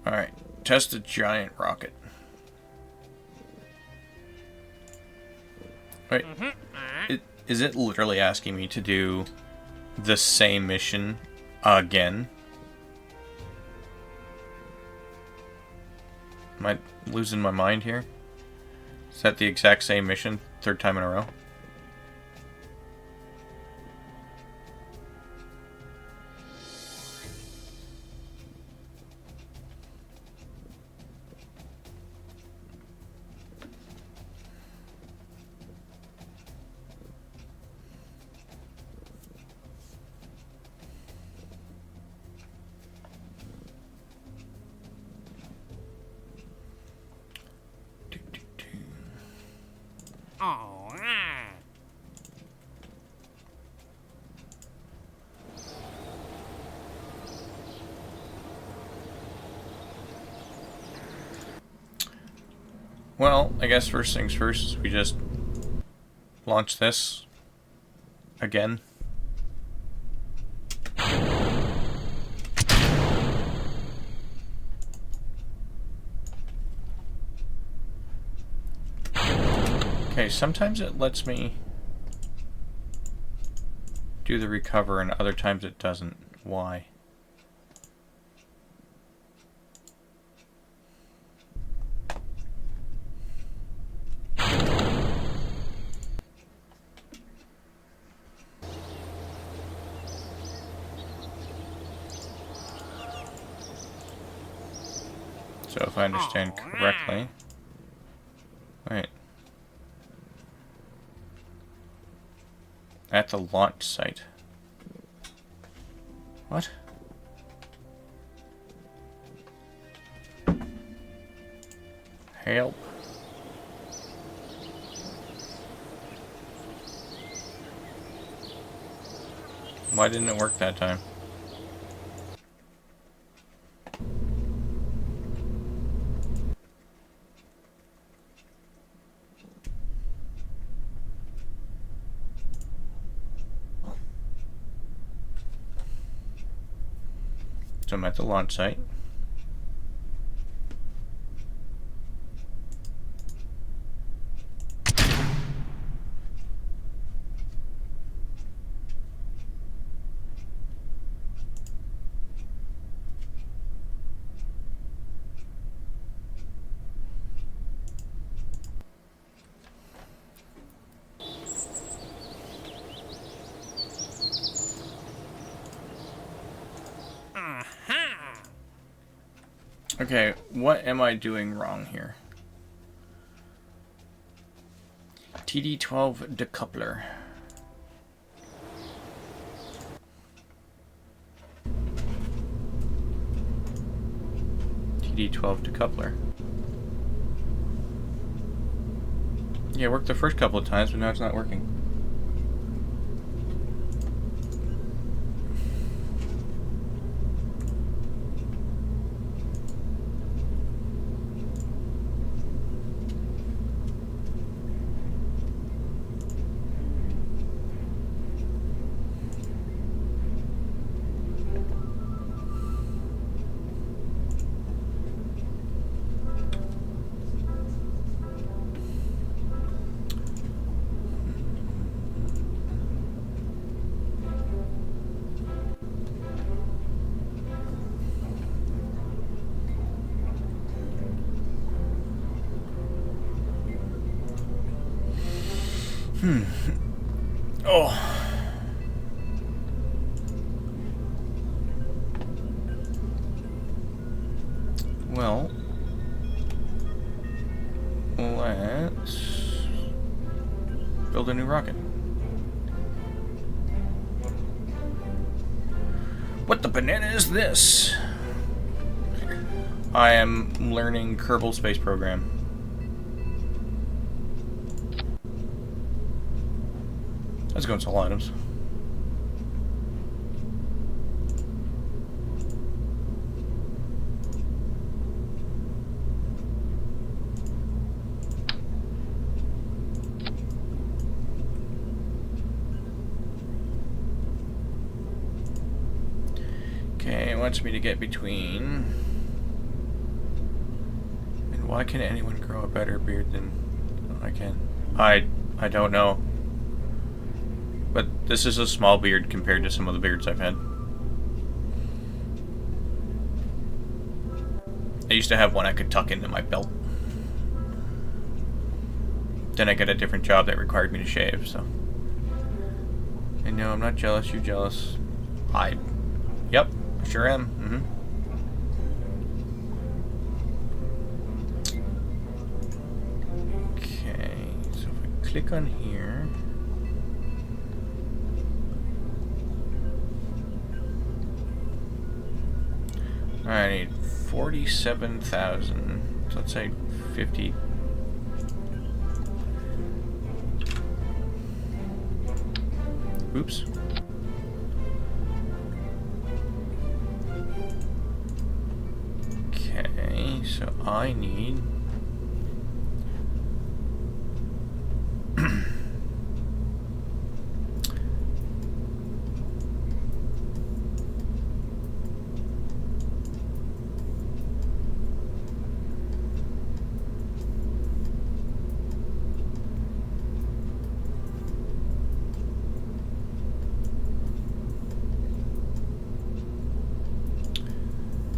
Alright. Test a giant rocket. Wait. Is it literally asking me to do the same mission again? Am I losing my mind here? Is that the exact same mission, third time in a row? Well, I guess first things first, we just launch this again. Okay, sometimes it lets me do the recover and other times it doesn't. Why? So if I understand correctly... Wait. At the launch site. What? Help. Why didn't it work that time? So I'm at the launch site. Okay, what am I doing wrong here? TD12 decoupler. TD12 decoupler. Yeah, it worked the first couple of times, but now it's not working. Oh. Well, let's build a new rocket. What the banana is this? I am learning Kerbal Space Program. Let's go install items. Okay, it wants me to get between. And why can anyone grow a better beard than I can? I don't know. But this is a small beard compared to some of the beards I've had. I used to have one I could tuck into my belt. Then I got a different job that required me to shave, so. And no, I'm not jealous, you're jealous. Yep, I sure am. Okay, so if I click on here. I need 47,000. So let's say 50. Oops. Okay, so I need.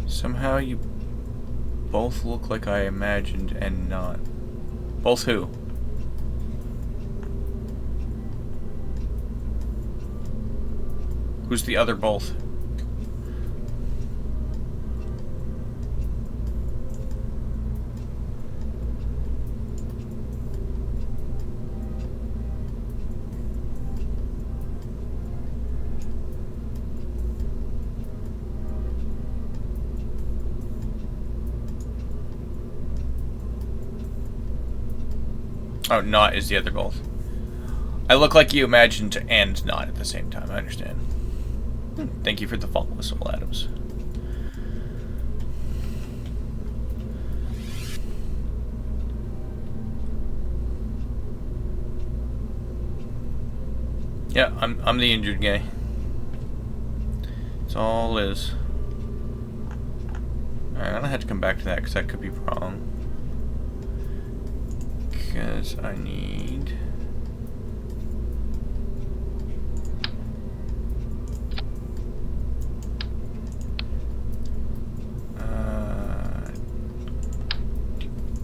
Somehow you both look like I imagined and not. Both who? Who's the other both? Oh, not is the other both. I look like you imagined and not at the same time. I understand. Thank you for the follow, Soul Adams. Yeah, I'm the injured guy. It's all is. Alright, I'm gonna have to come back to that because that could be wrong. Because I need.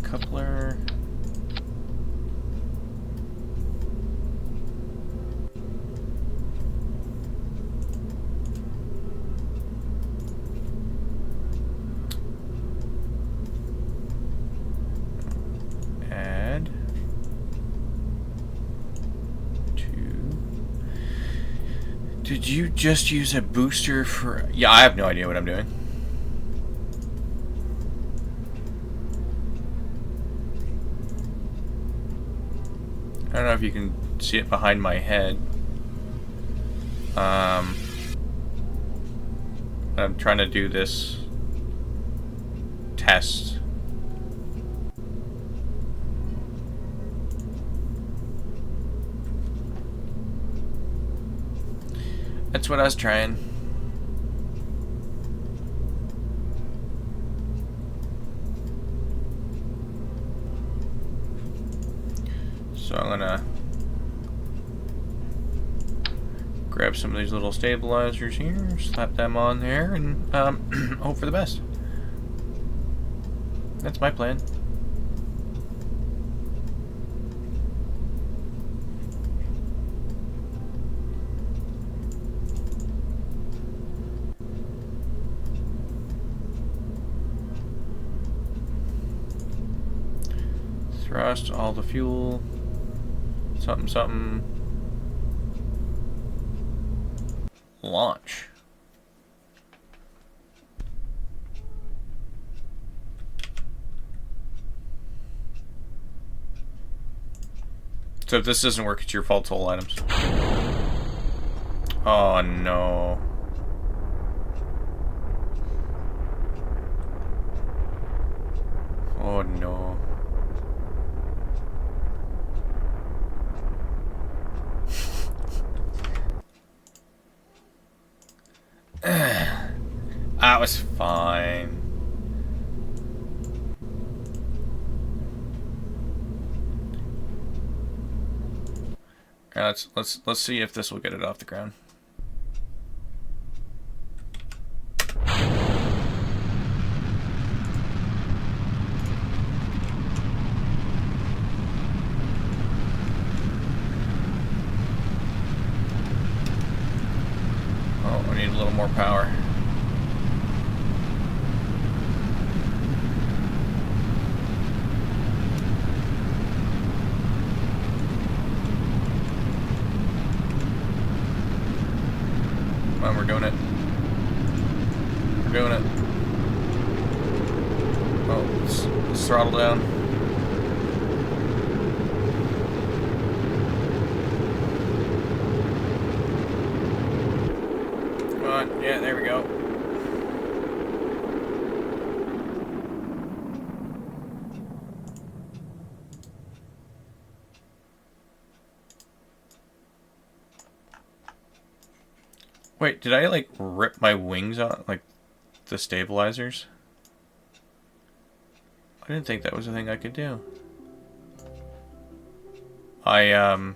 Coupler. Did you just use a booster for... Yeah, I have no idea what I'm doing. I don't know if you can see it behind my head. I'm trying to do this test. That's what I was trying. So I'm gonna grab some of these little stabilizers here, slap them on there, and hope for the best. That's my plan. Thrust, all the fuel, something, something. Launch. So if this doesn't work, it's your fault, toll items. Oh no. Oh no. That was fine. Let's see if this will get it off the ground. Oh, we need a little more power. Come on, we're doing it. We're doing it. Oh, let's throttle down. Come on, yeah, there we go. Wait, did I like rip my wings out, like the stabilizers? I didn't think that was a thing I could do. I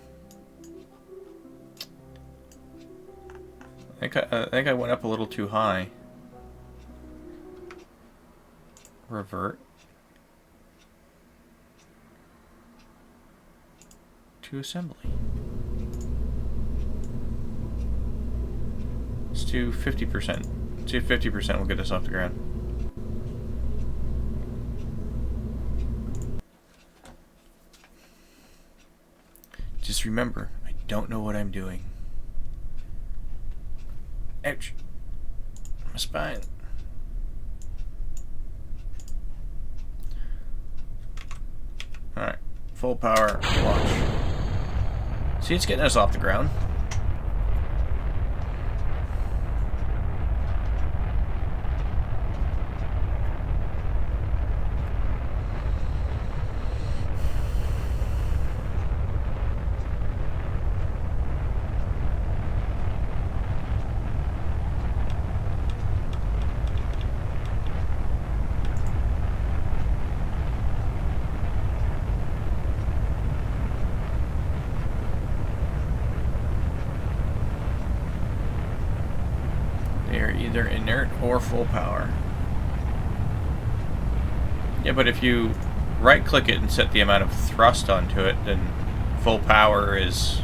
think I went up a little too high. Revert to assembly. Let's do 50%. Let's see if 50% will get us off the ground. Just remember, I don't know what I'm doing. Ouch. My spine. Alright. Full power. Launch. See, it's getting us off the ground. They're either inert or full power. Yeah, but if you right-click it and set the amount of thrust onto it, then full power is,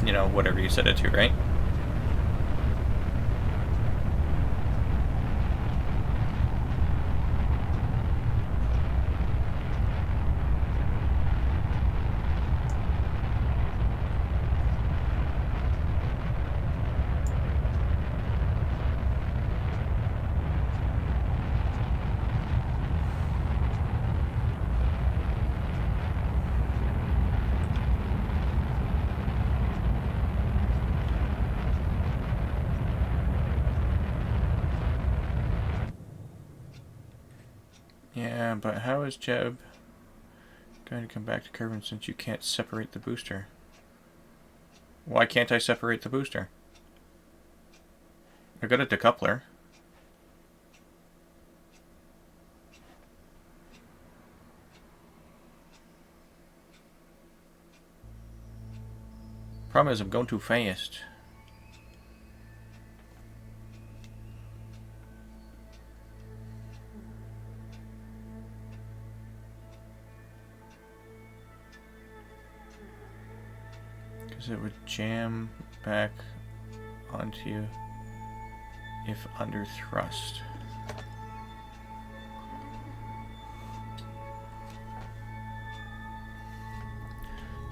you know, whatever you set it to, right? But how is Jeb going to come back to Kerbal since you can't separate the booster? Why can't I separate the booster? I got a decoupler. Problem is I'm going too fast. Because it would jam back onto you if under thrust.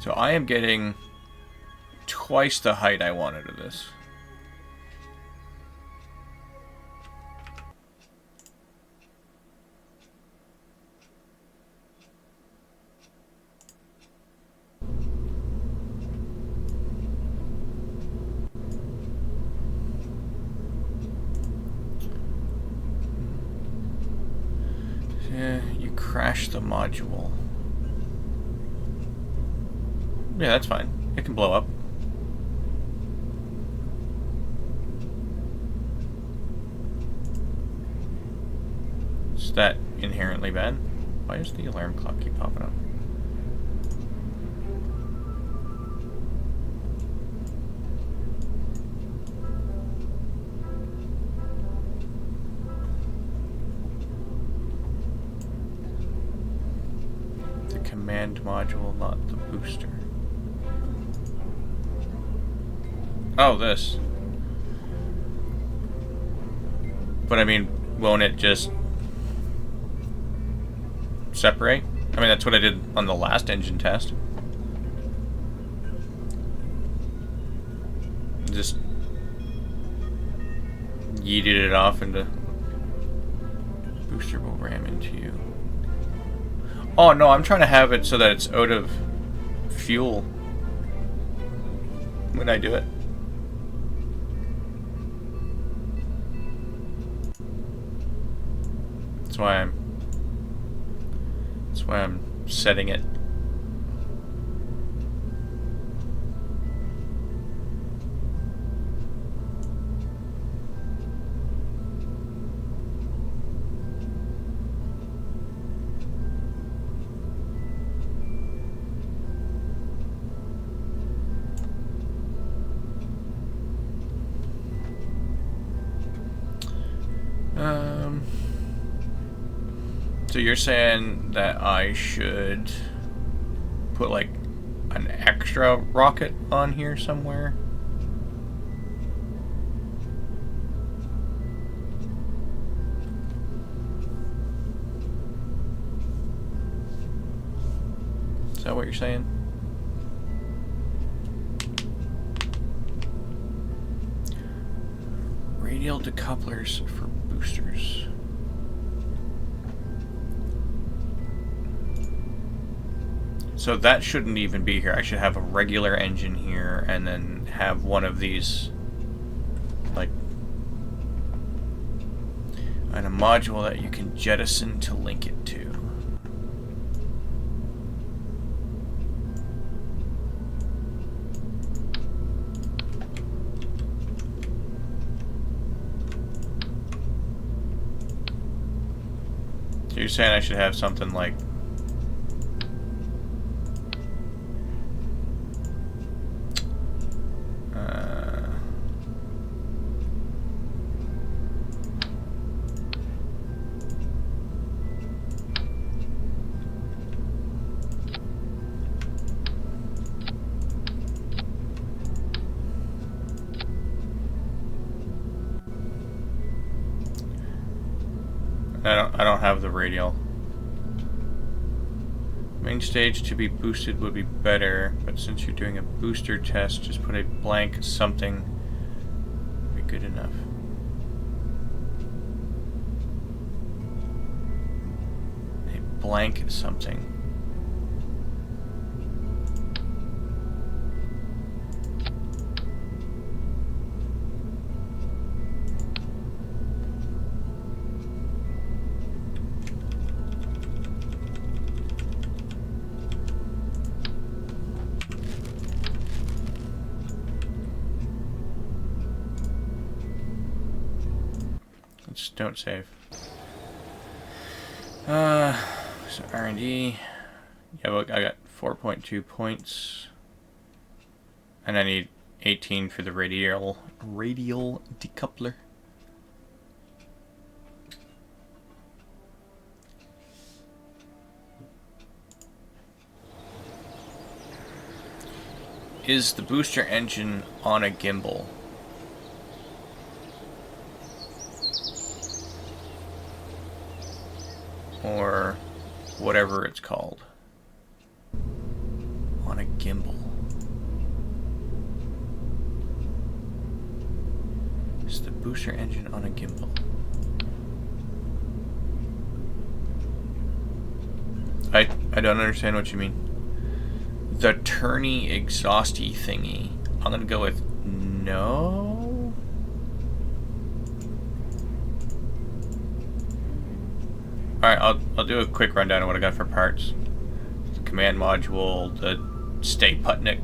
So I am getting twice the height I wanted of this. Yeah, you crashed the module. Yeah, that's fine. It can blow up. Is that inherently bad? Why does the alarm clock keep popping up? The command module, not the booster. Oh, this. But I mean, won't it just separate? I mean, that's what I did on the last engine test. Just yeeted it off into booster will ram into you. Oh no, I'm trying to have it so that it's out of fuel when I do it. That's why I'm setting it. So you're saying that I should put like an extra rocket on here somewhere? Is that what you're saying? Radial decouplers for boosters. So that shouldn't even be here. I should have a regular engine here and then have one of these, like, and a module that you can jettison to link it to. So you're saying I should have something like I don't have the radial. Main stage to be boosted would be better, but since you're doing a booster test, just put a blank something would be good enough. A blank something. Oops, don't save. So R&D. Yeah, look, I got 4.2 points. And I need 18 for the radial decoupler. Is the booster engine on a gimbal? Or whatever it's called. On a gimbal. Is the booster engine on a gimbal? I don't understand what you mean. The turny exhausty thingy. I'm gonna go with no. Alright, I'll do a quick rundown of what I got for parts. The command module, the Stay Putnik,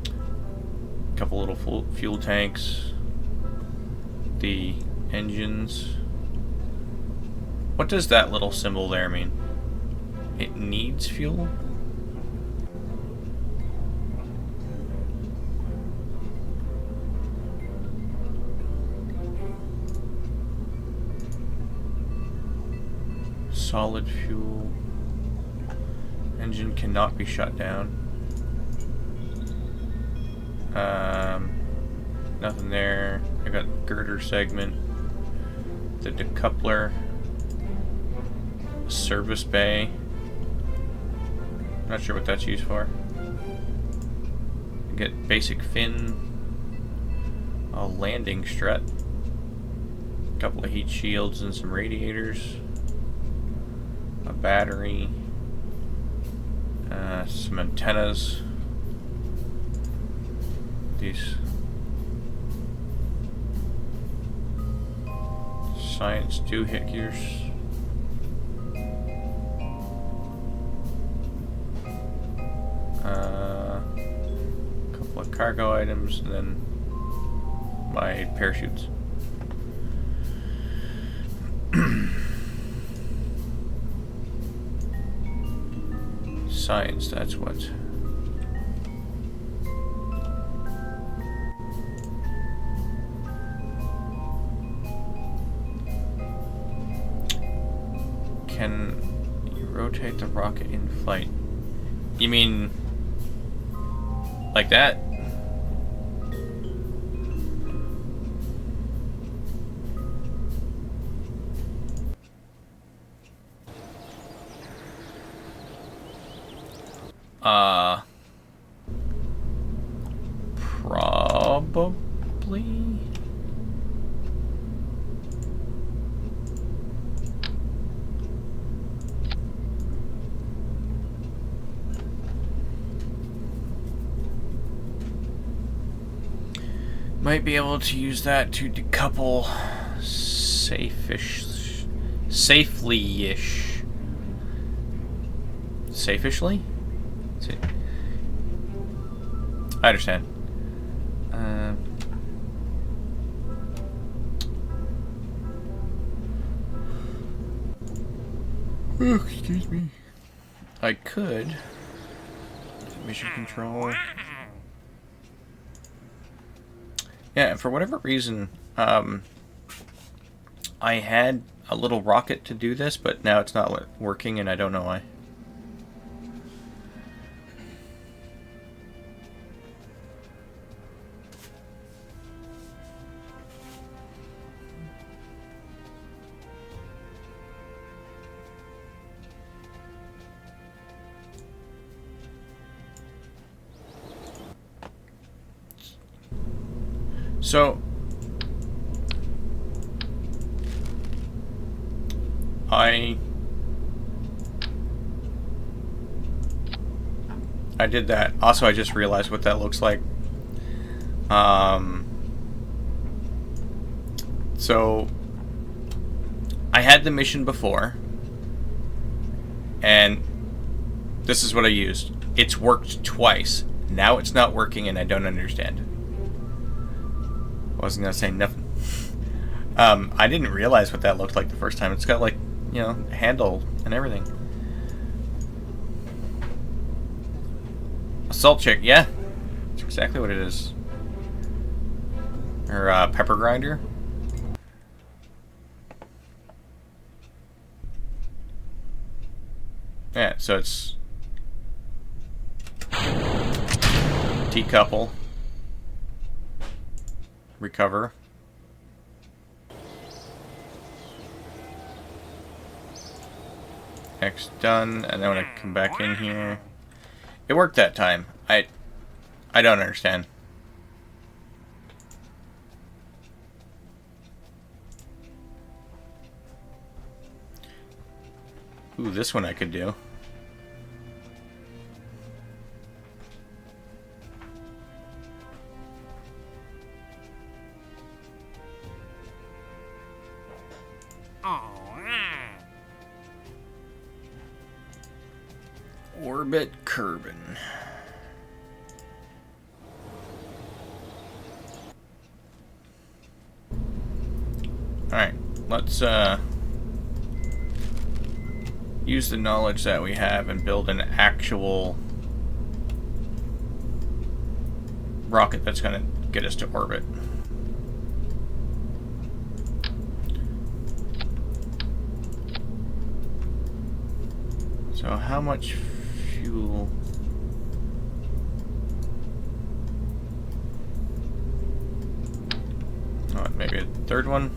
a couple little fuel tanks, the engines. What does that little symbol there mean? It needs fuel? Solid fuel. Engine cannot be shut down. Nothing there. I got girder segment. The decoupler. Service bay. Not sure what that's used for. Get basic fin. A landing strut. A couple of heat shields and some radiators. A battery. Some antennas. These science doohickeys. Couple of cargo items, and then my parachutes. Science, that's what. Can you rotate the rocket in flight? You mean like that? Probably. Might be able to use that to decouple safely-ish. Safishly? I understand. Oh, excuse me. I could. Mission control. Yeah, for whatever reason, I had a little rocket to do this, but now it's not working, and I don't know why. So, I did that. Also, I just realized what that looks like. So, I had the mission before, and this is what I used. It's worked twice. Now it's not working, and I don't understand. Wasn't gonna say nothing. I didn't realize what that looked like the first time. It's got like, you know, handle and everything. Assault chick, yeah. That's exactly what it is. Or pepper grinder. Yeah, so it's decouple, recover. X done, and then when I come back in here, it worked that time. I don't understand. Ooh, this one I could do. Orbit Kerbal. Alright, let's use the knowledge that we have and build an actual rocket that's going to get us to orbit. So how much fuel? Oh, maybe a third one?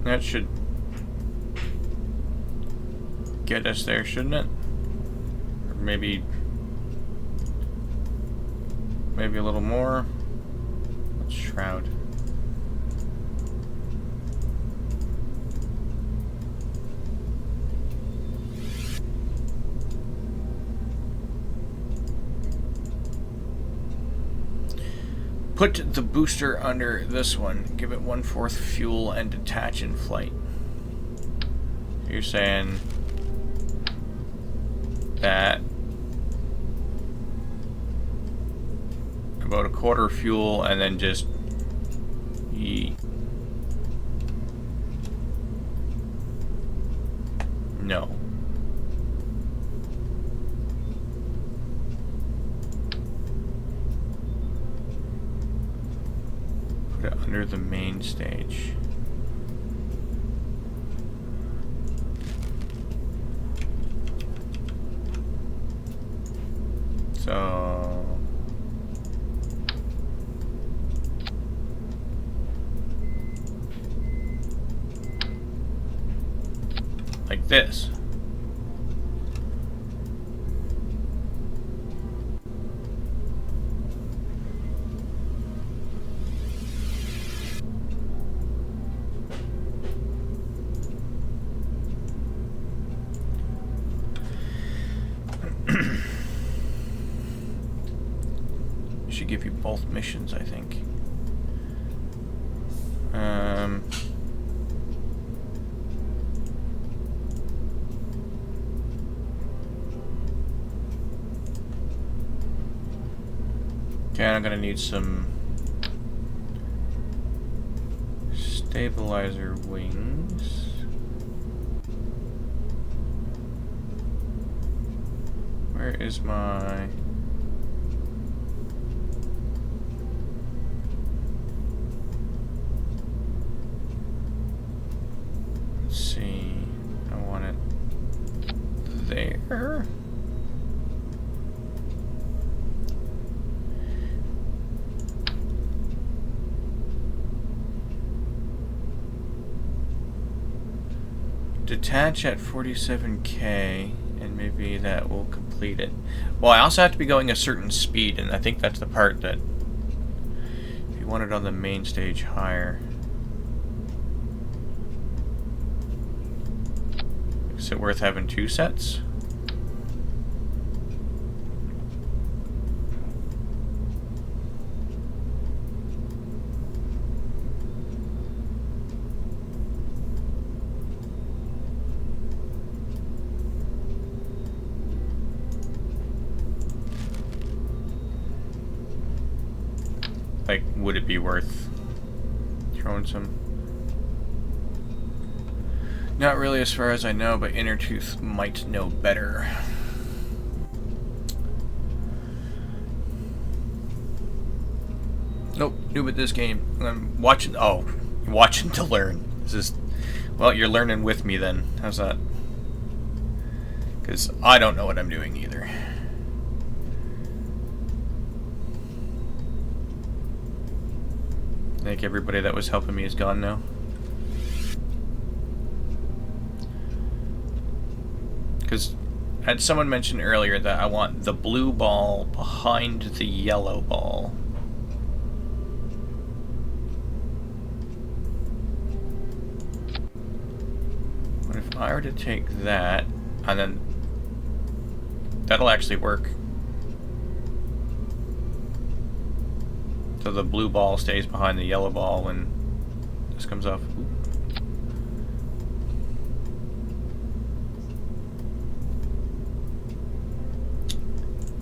That should get us there, shouldn't it? Or maybe a little more. Let's shroud. Put the booster under this one. Give it 1/4 fuel and detach in flight. You're saying that about 1/4 fuel and then just yeet. No. Put it under the main stage. So like this. Should give you both missions, I think. Okay, I'm gonna need some stabilizer wings. Where is my... Let's see. I want it there. Detach at 47K, and maybe that will complete it. Well, I also have to be going a certain speed, and I think that's the part that, if you want it on the main stage higher. Is it worth having 2 sets? would it be worth throwing some? Not really as far as I know, but Innertooth might know better. Nope, noob at this game. I'm watching. Oh, watching to learn. This is. Well, you're learning with me then. How's that? Because I don't know what I'm doing either. I think everybody that was helping me is gone now. Because I had someone mention earlier that I want the blue ball behind the yellow ball. What if I were to take that, and then that'll actually work. So the blue ball stays behind the yellow ball when this comes off. Ooh.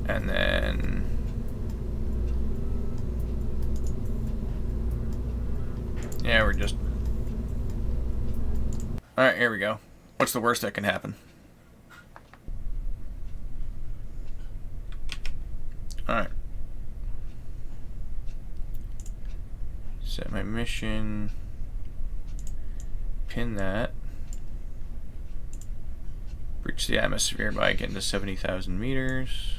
And then yeah, we're just alright, here we go. What's the worst that can happen? Alright. Set my mission. Pin that. Breach the atmosphere by getting to 70,000 meters.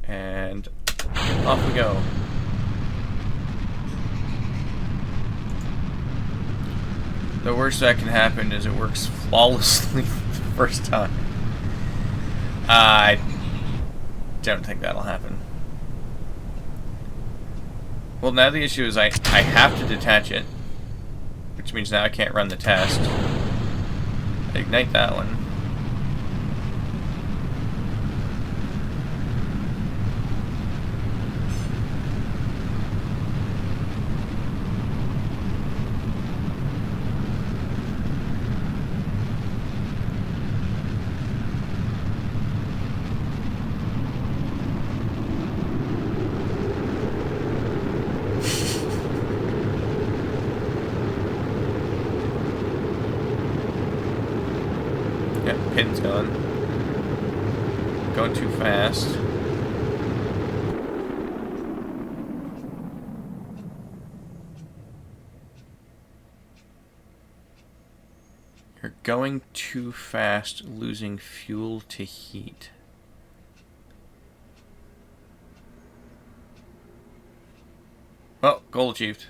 And off we go. The worst that can happen is it works flawlessly the first time. I don't think that'll happen. Well, now the issue is I have to detach it, which means now I can't run the test. Ignite that one. Pin's gone. Going too fast. You're going too fast, losing fuel to heat. Oh, goal achieved.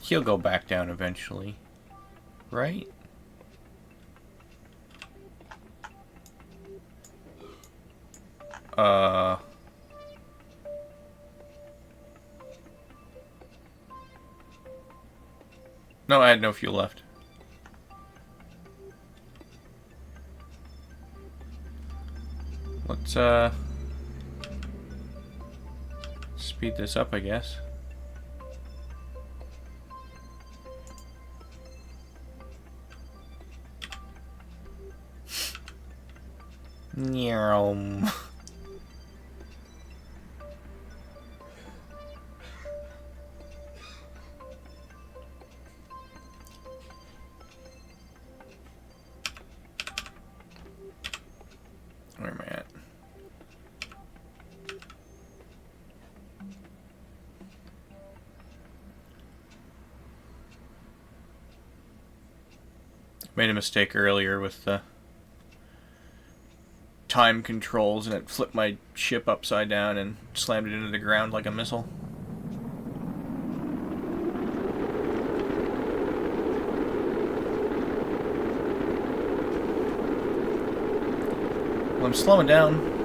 He'll go back down eventually, right? No, I had no fuel left. Let's, speed this up, I guess. Nyam. Where am I at? Made a mistake earlier with the time controls, and it flipped my ship upside down and slammed it into the ground like a missile. Well, I'm slowing down.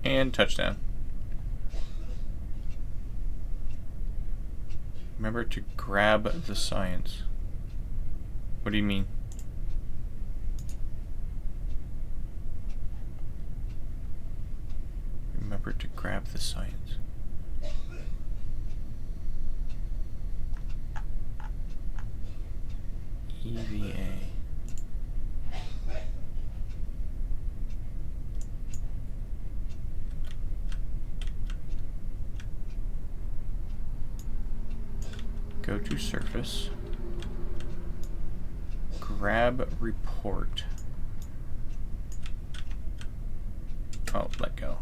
And touchdown. Remember to grab the science. What do you mean? Remember to grab the science. EVA. Go to surface. Grab report. Oh, let go.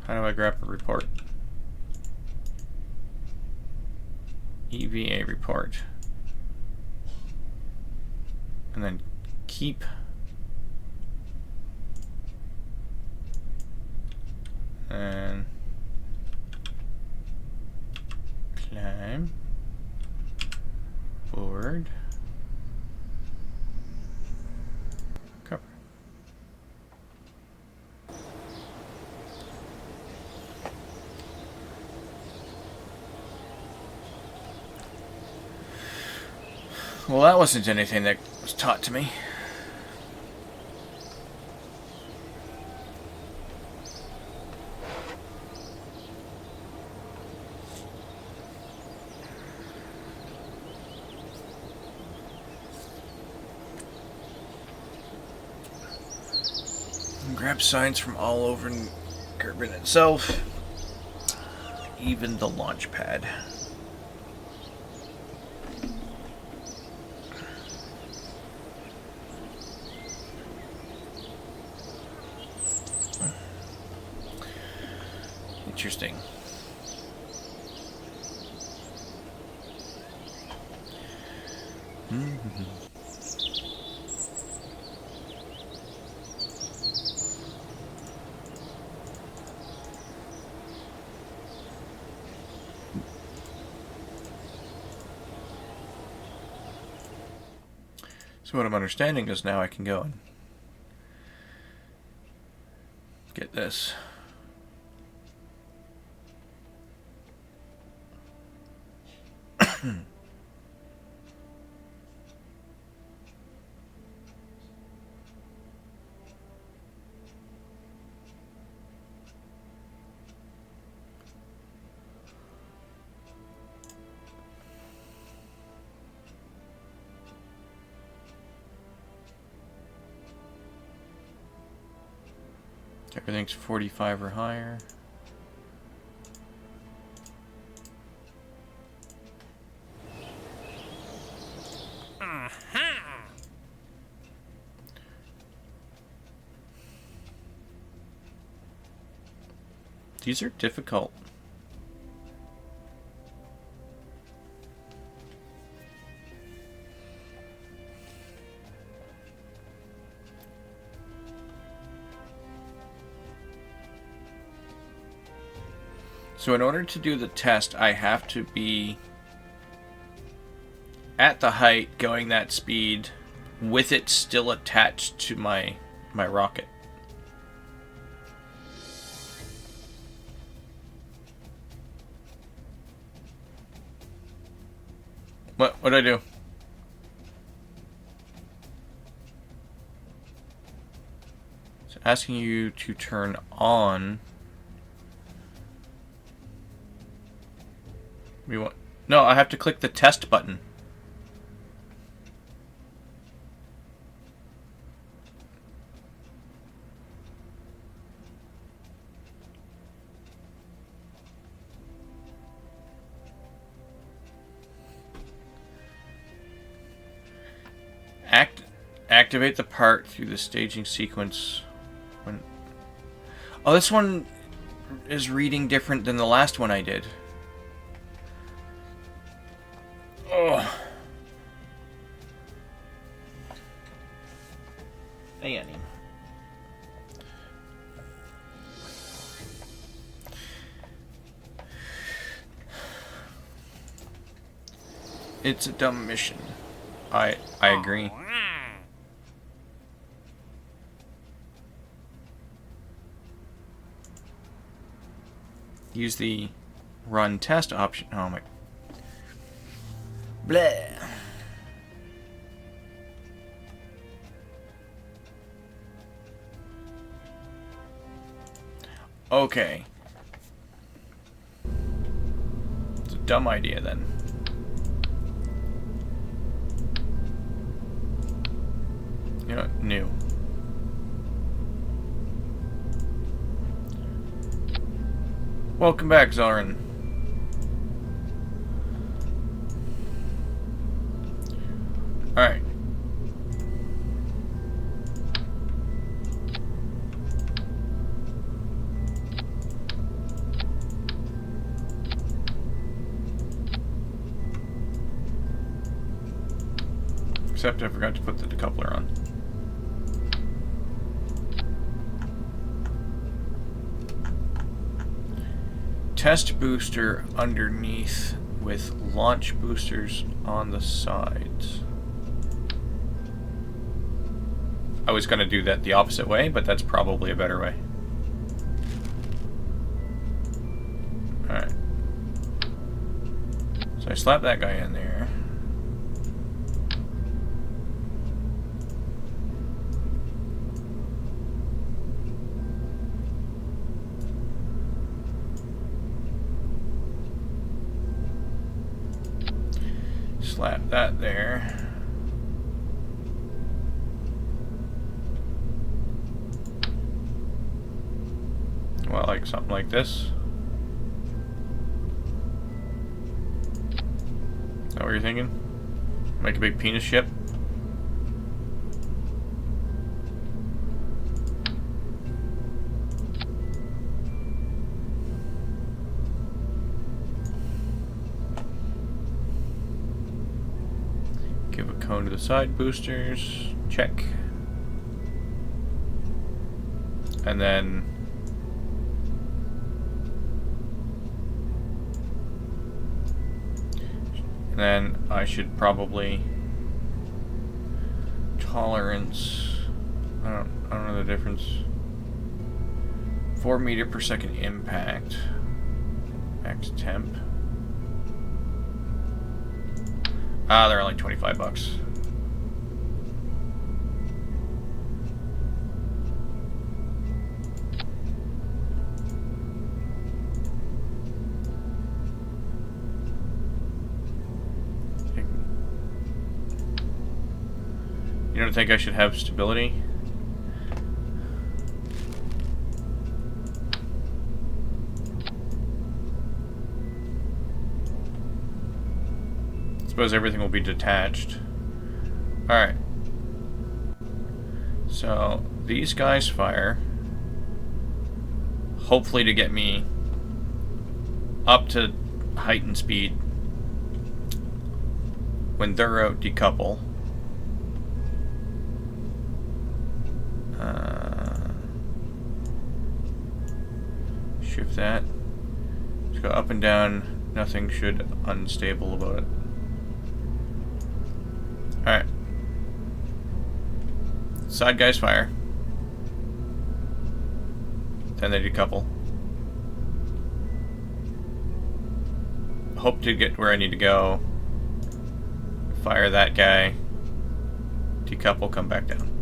How do I grab a report? EVA report. And then keep. And climb forward. Cover. Well, that wasn't anything that was taught to me. Grab signs from all over Kerbal itself, even the launch pad. Interesting. So what I'm understanding is now I can go and get this. Everything's 45 or higher. These are difficult. So in order to do the test, I have to be at the height going that speed with it still attached to my rocket. What'd I do? It's asking you to turn on. No, I have to click the test button. Activate the part through the staging sequence. Oh, this one is reading different than the last one I did. Oh. Hey, Annie. It's a dumb mission. I agree. Use the run test option. Oh my. Bleh. Okay. It's a dumb idea then. You know, new. Welcome back, Zarin. Alright. Except I forgot to put the decoupler on. Test booster underneath with launch boosters on the sides. I was going to do that the opposite way, but that's probably a better way. Alright. So I slap that guy in there. Slap that there. Well, like something like this. Is that what you're thinking? Make a big penis ship? Give a cone to the side boosters. Check. And then I should probably tolerance. I don't know the difference. 4 meter per second impact. Max temp. Ah, they're only $25. You don't think I should have stability? Suppose everything will be detached. Alright. So, these guys fire. Hopefully to get me up to heightened speed. When they're out, decouple. Shift that. Just go up and down. Nothing should unstable about it. Alright. Side guys fire. Then they decouple. Hope to get where I need to go. Fire that guy. Decouple, come back down.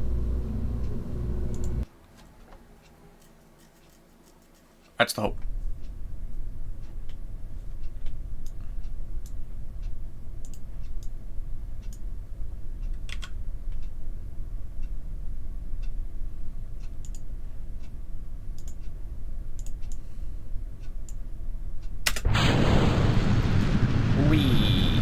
That's the hope. Whee!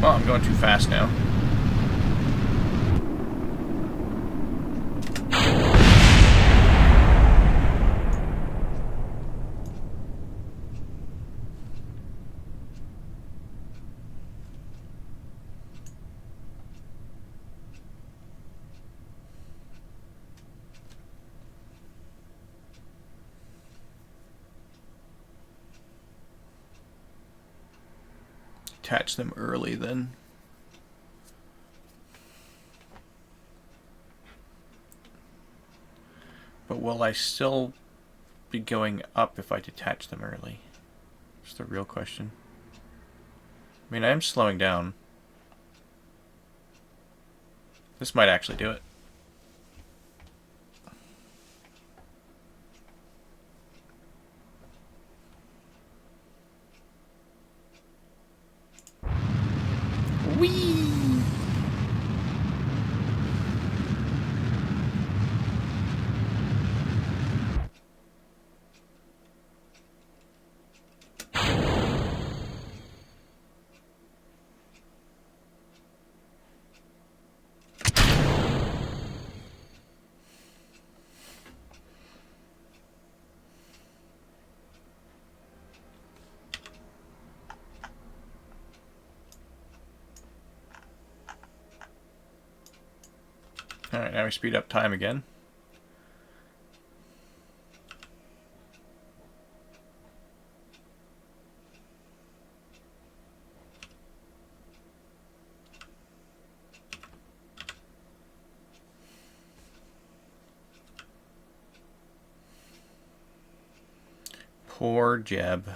Well, I'm going too fast now. detach them early then. But will I still be going up if I detach them early? That's the real question. I mean, I am slowing down. This might actually do it. Whee! Alright, now we speed up time again. Poor Jeb.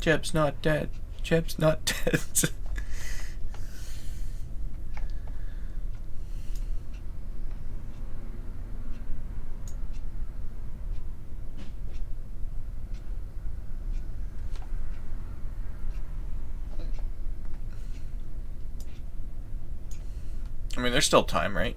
Jeb's not dead. Jeb's not dead. I mean, there's still time, right?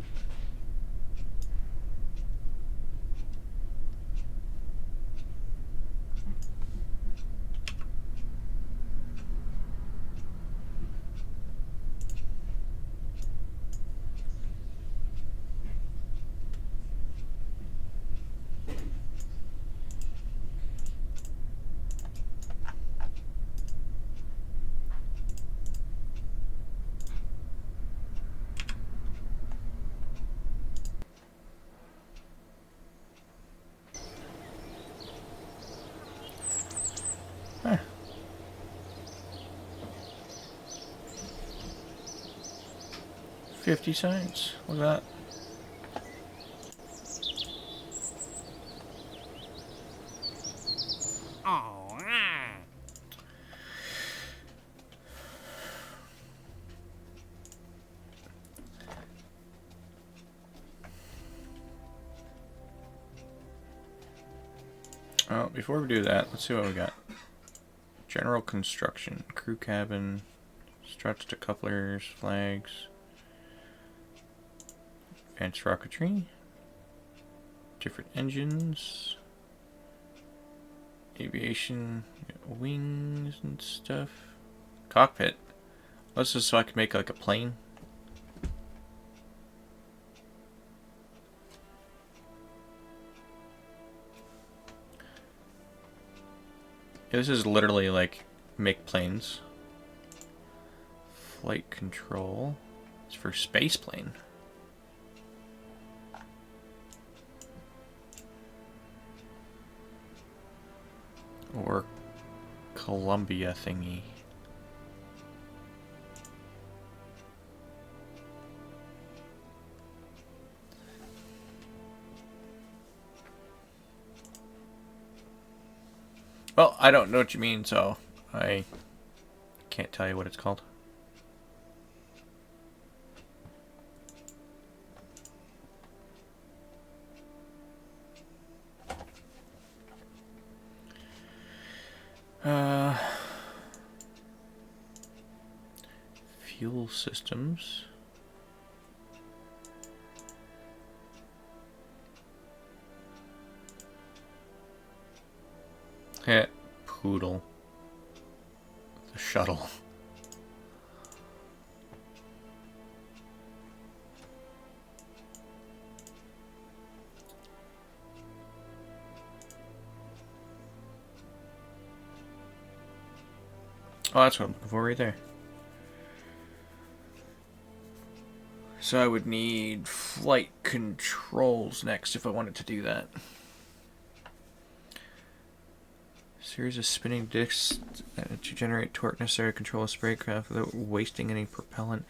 Huh. 50 cents. Look at that. Oh, ah. Well, before we do that, let's see what we got. General construction, crew cabin, struts to couplers, flags, advanced rocketry, different engines, aviation, wings and stuff, cockpit. This is so I can make like a plane. Yeah, this is literally like make planes. Flight control. It's for space plane. Or Columbia thingy. Well, I don't know what you mean, so I can't tell you what it's called. fuel systems. Heh, poodle. The shuttle. Oh, that's what I'm looking for right there. So I would need flight controls next if I wanted to do that. Series of spinning discs to generate torque necessary to control a spacecraft without wasting any propellant.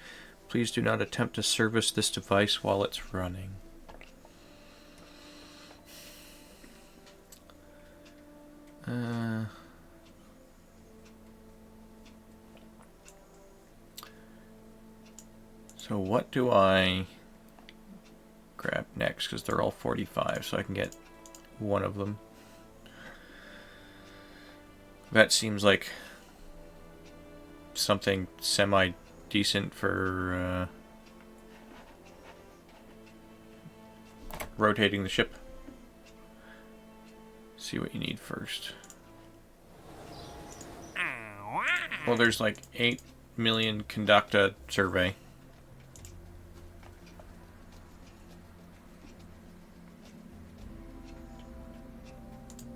Please do not attempt to service this device while it's running. So what do I grab next? Because they're all 45, so I can get one of them. That seems like something semi-decent for rotating the ship. See what you need first. Well, there's like 8 million conducta survey.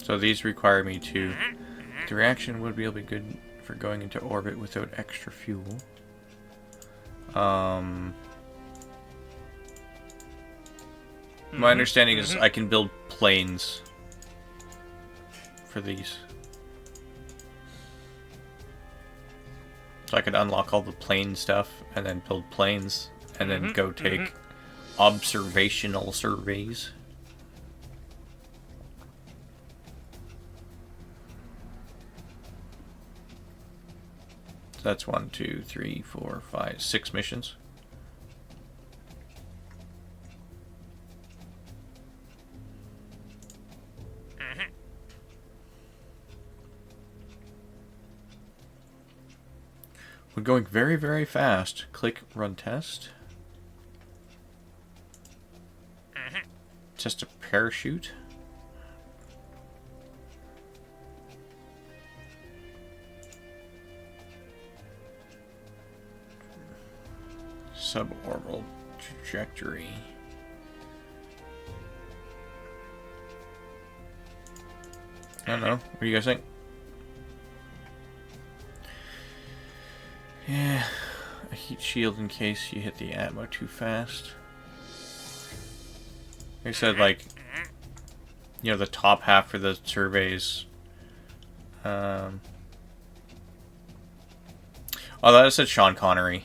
So these require me to... The reaction would be able to be good for going into orbit without extra fuel. My understanding is I can build planes for these. So I could unlock all the plane stuff and then build planes and then go take observational surveys. So that's 1, 2, 3, 4, 5, 6 missions. We're going very, very fast. Click run test. Test a parachute. Suborbital trajectory. I don't know. What do you guys think? Yeah, a heat shield in case you hit the atmo too fast. They said, like, you know, the top half for the surveys. Oh, that said Sean Connery.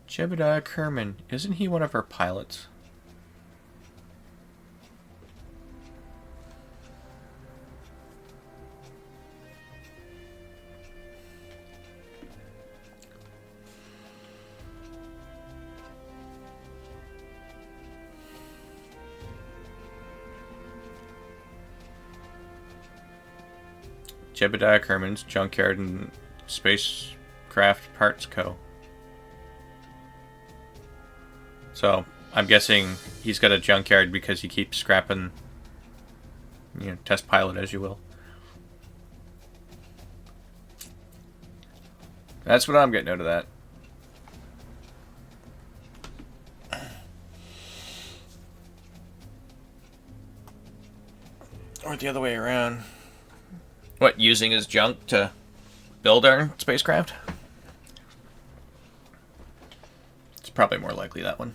Jebediah Kerman, isn't he one of our pilots? Jebediah Kerman's Junkyard and Spacecraft Parts Co. So, I'm guessing he's got a junkyard because he keeps scrapping, you know, test pilot as you will. That's what I'm getting out of that. Or the other way around. What, using his junk to build our spacecraft? It's probably more likely that one.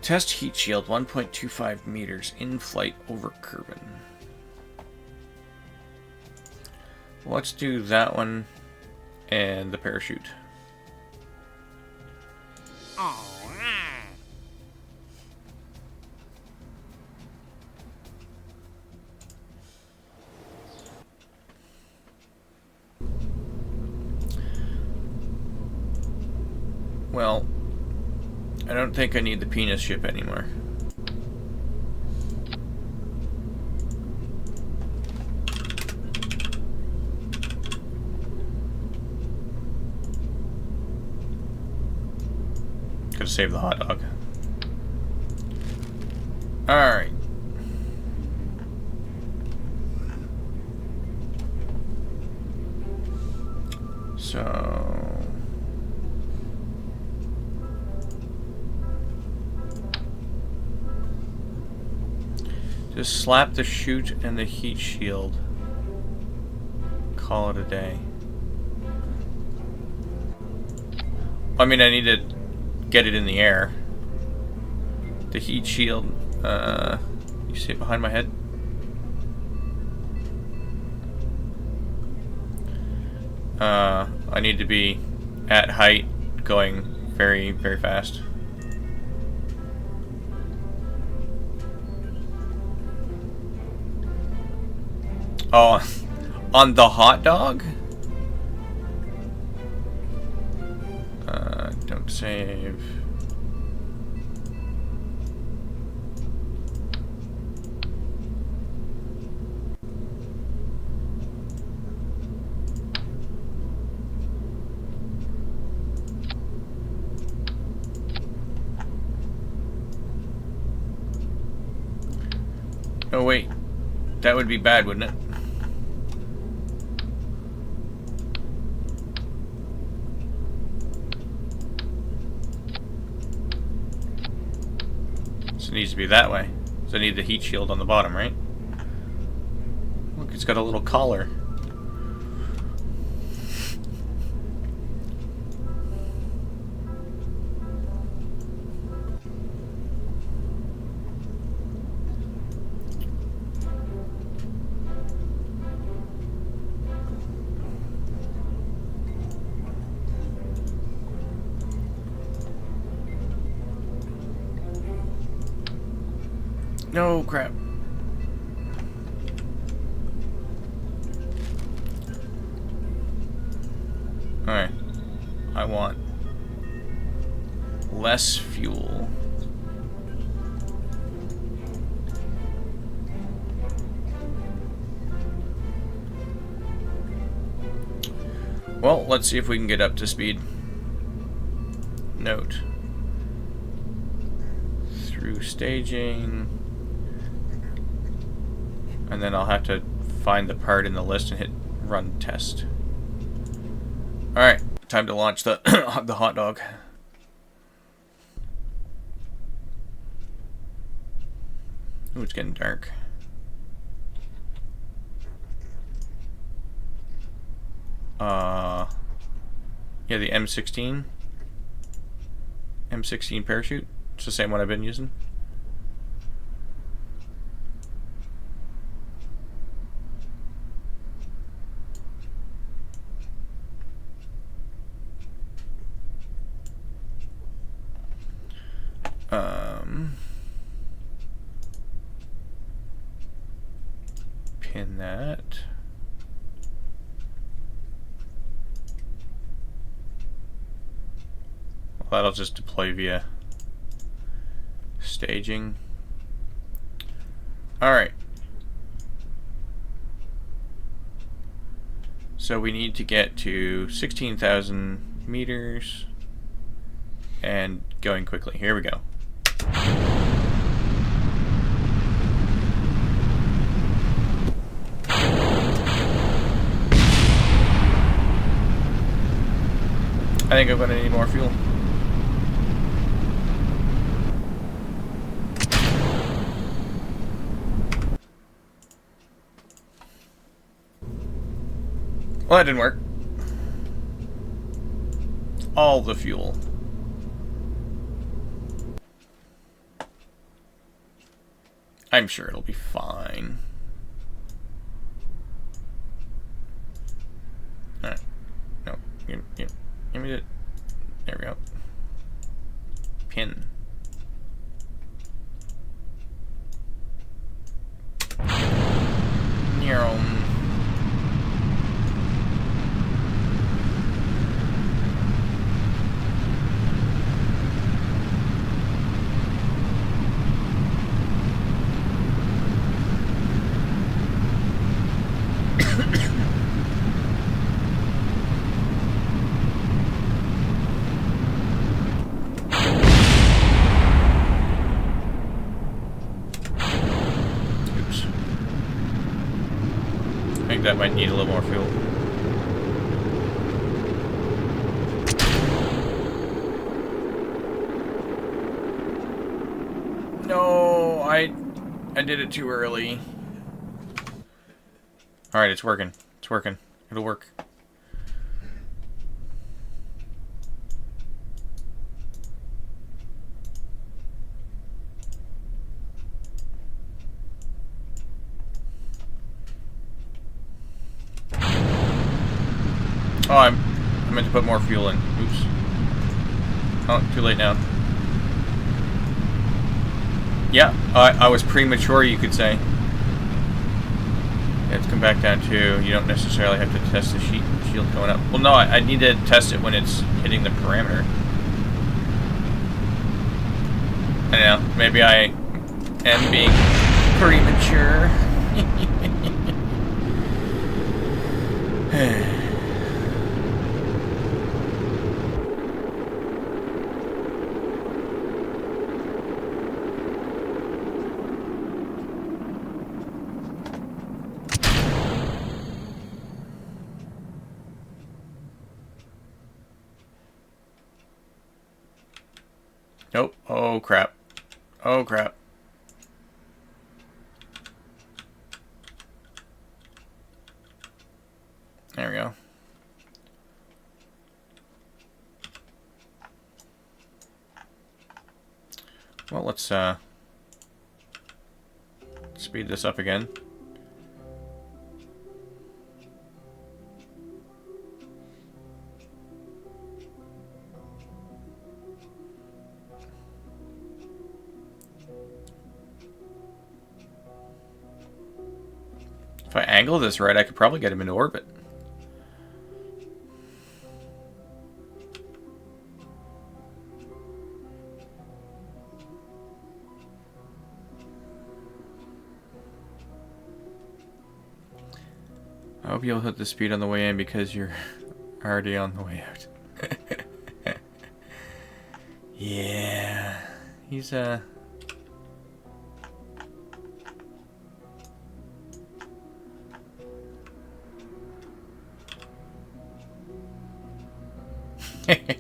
Test heat shield 1.25 meters in flight over Kerbal. Let's do that one And the parachute. Oh, ah. Well, I don't think I need the penis ship anymore. Could have saved the hot dog. Alright. So... just slap the chute and the heat shield. Call it a day. I mean, I need to get it in the air. The heat shield, you see it behind my head? I need to be at height, going very, very fast. Oh, on the hot dog? Don't save. Oh wait, that would be bad, wouldn't it? So it needs to be that way. So I need the heat shield on the bottom, right? Look, it's got a little collar. No, crap. Alright. I want less fuel. Well, let's see if we can get up to speed. Note. Through staging. And then I'll have to find the part in the list and hit run test. Alright, time to launch the the hot dog. Ooh, it's getting dark. Yeah, the M16. M16 parachute. It's the same one I've been using. Pin that. Well, that'll just deploy via staging. Alright. So we need to get to 16,000 meters and going quickly. Here we go. I think I'm going to need more fuel. Well, that didn't work. All the fuel. I'm sure it'll be fine. Alright. No, Give me the... There we go. Pin. That might need a little more fuel. No, I did it too early. Alright, it's working. It's working. It'll work. Oh, I meant to put more fuel in. Oops. Oh, too late now. Yeah, I was premature, you could say. It's come back down to you don't necessarily have to test the shield going up. Well, no, I need to test it when it's hitting the parameter. I don't know. Maybe I am being premature. Nope. Oh, crap. Oh, crap. There we go. Well, let's speed this up again. If I angle this right, I could probably get him into orbit. I hope you'll hit the speed on the way in because you're already on the way out. Yeah. He's,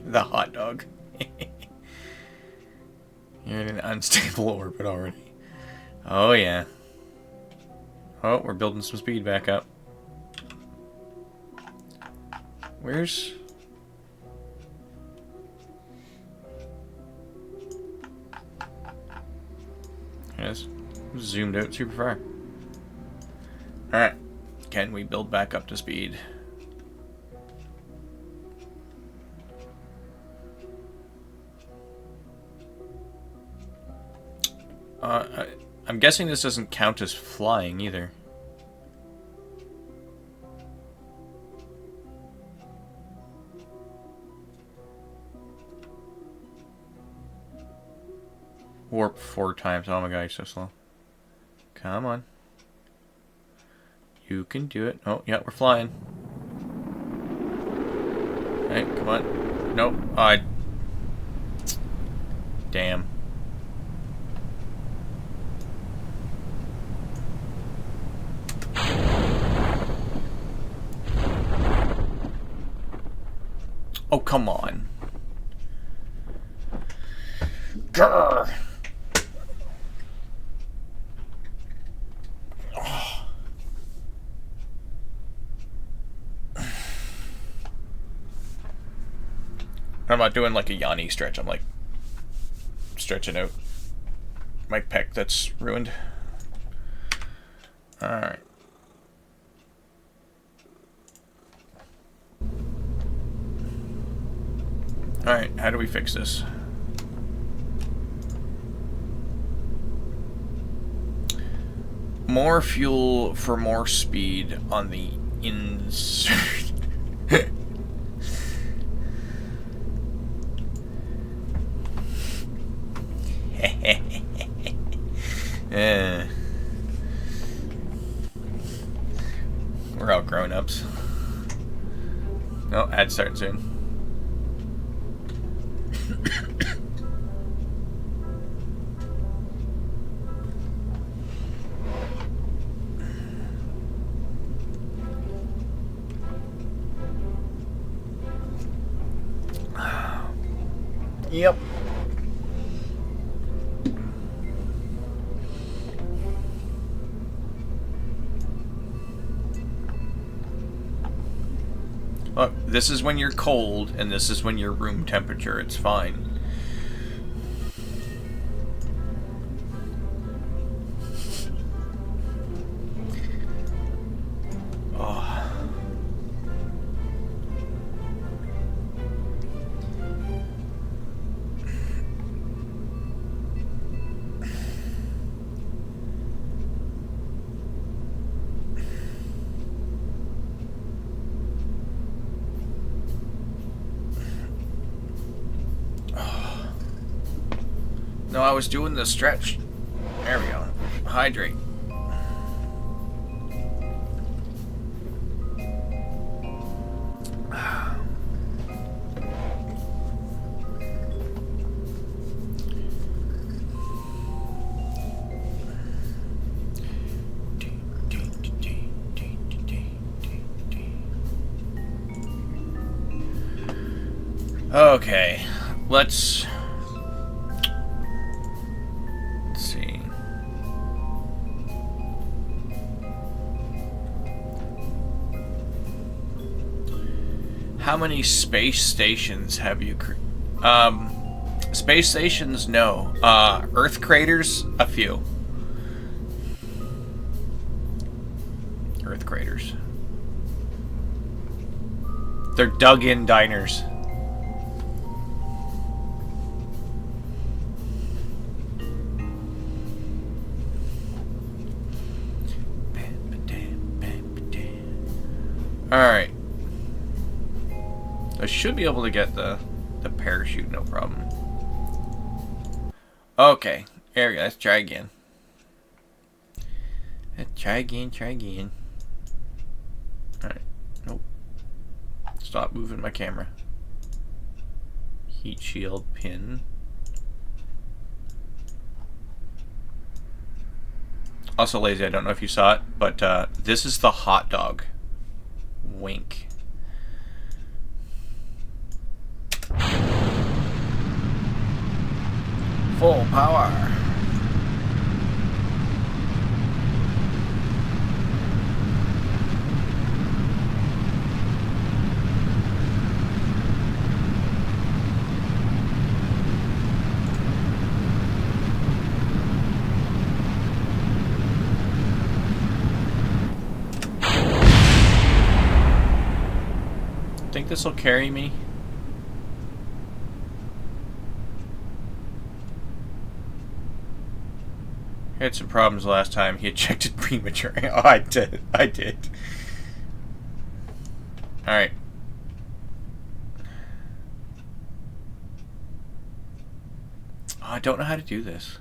the hot dog. You're in an unstable orbit already. Oh, yeah. Oh, we're building some speed back up. Where's... Yes, zoomed out super far. Alright. Can we build back up to speed? I'm guessing this doesn't count as flying either. Warp 4 times. Oh my god, you're so slow. Come on. You can do it. Oh, yeah, we're flying. Hey, come on. Nope. Damn. Oh, come on. Grr. I'm not doing like a Yanni stretch. I'm like stretching out my pec that's ruined. Alright. Alright, how do we fix this? More fuel for more speed on the insert. We're all grown-ups. Oh, ad starting soon. Yep. Look, this is when you're cold, and this is when you're room temperature. It's fine. Oh. No, I was doing the stretch. There we go. Hydrate. Okay, let's see. How many space stations have you space stations? No. Earth craters? A few. Earth craters. They're dug-in diners. Alright. I should be able to get the parachute, no problem. Okay. There we go. Let's try again. Let's try again. Alright. Nope. Stop moving my camera. Heat shield pin. Also, lazy, I don't know if you saw it, but this is the hot dog. Wink. Full power. Think this will carry me? I had some problems last time. He ejected prematurely. Oh, I did. Alright. Oh, I don't know how to do this.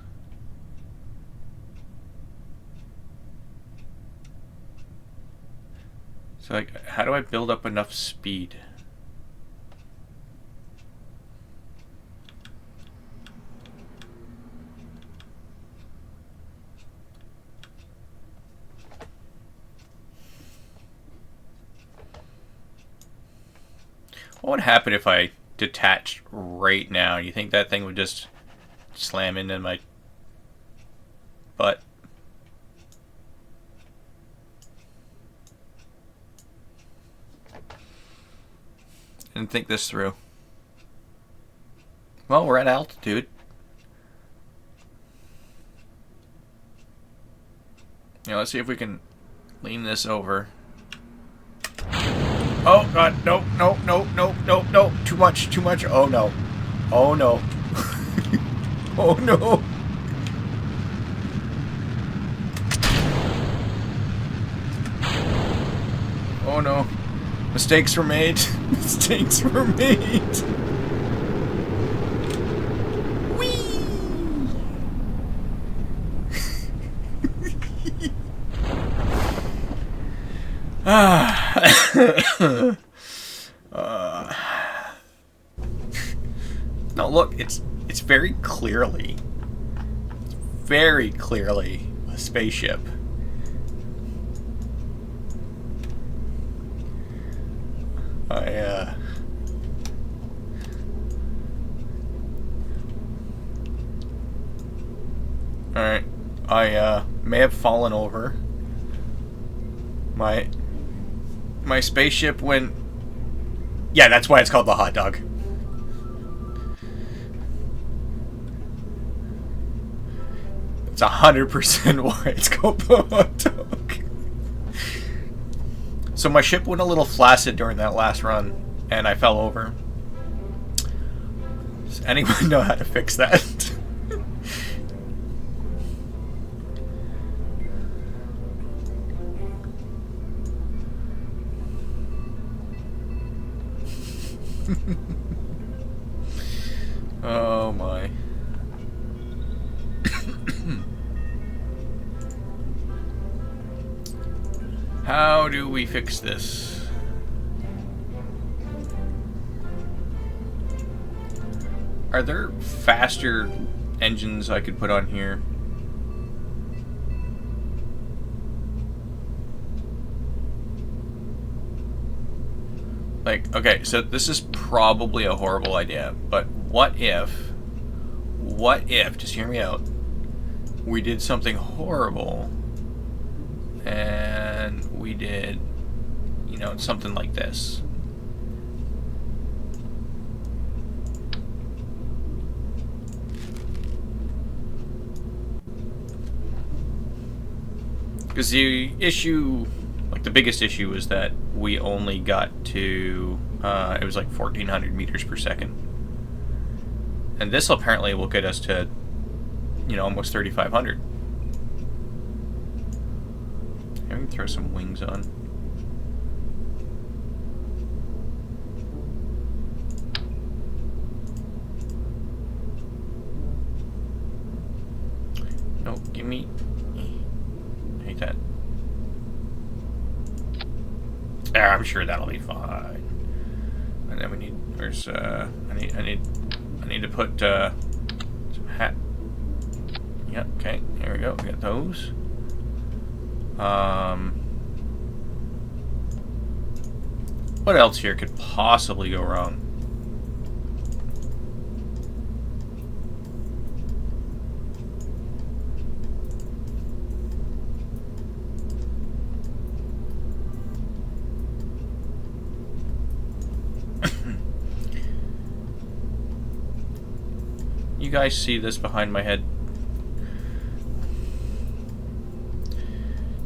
So, like, how do I build up enough speed? What would happen if I detached right now? You think that thing would just slam into my butt? Didn't think this through. Well, we're at altitude. Now let's see if we can lean this over. Oh god, no, no, no, no, no, no. Too much, too much. Oh no. Oh no. Oh no. Oh no. Mistakes were made. Mistakes were made. Whee! No, look, it's very clearly a spaceship. Alright. I may have fallen over. My spaceship went... Yeah, that's why it's called the hot dog. It's 100% why it's called the hot dog. So my ship went a little flaccid during that last run, and I fell over. Does anyone know how to fix that? Oh my. How do we fix this? Are there faster engines I could put on here? Like, okay, so this is probably a horrible idea, but what if, just hear me out, we did something horrible and we did, you know, something like this. Because the issue, like the biggest issue, was that we only got to, it was like 1,400 meters per second. And this apparently will get us to, you know, almost 3,500. I can throw some wings on. No, give me... I hate that. There, I'm sure that'll be fine. And then we need... Where's... I need to put some hat... Yep, okay, there we go. We got those. What else here could possibly go wrong? You guys see this behind my head?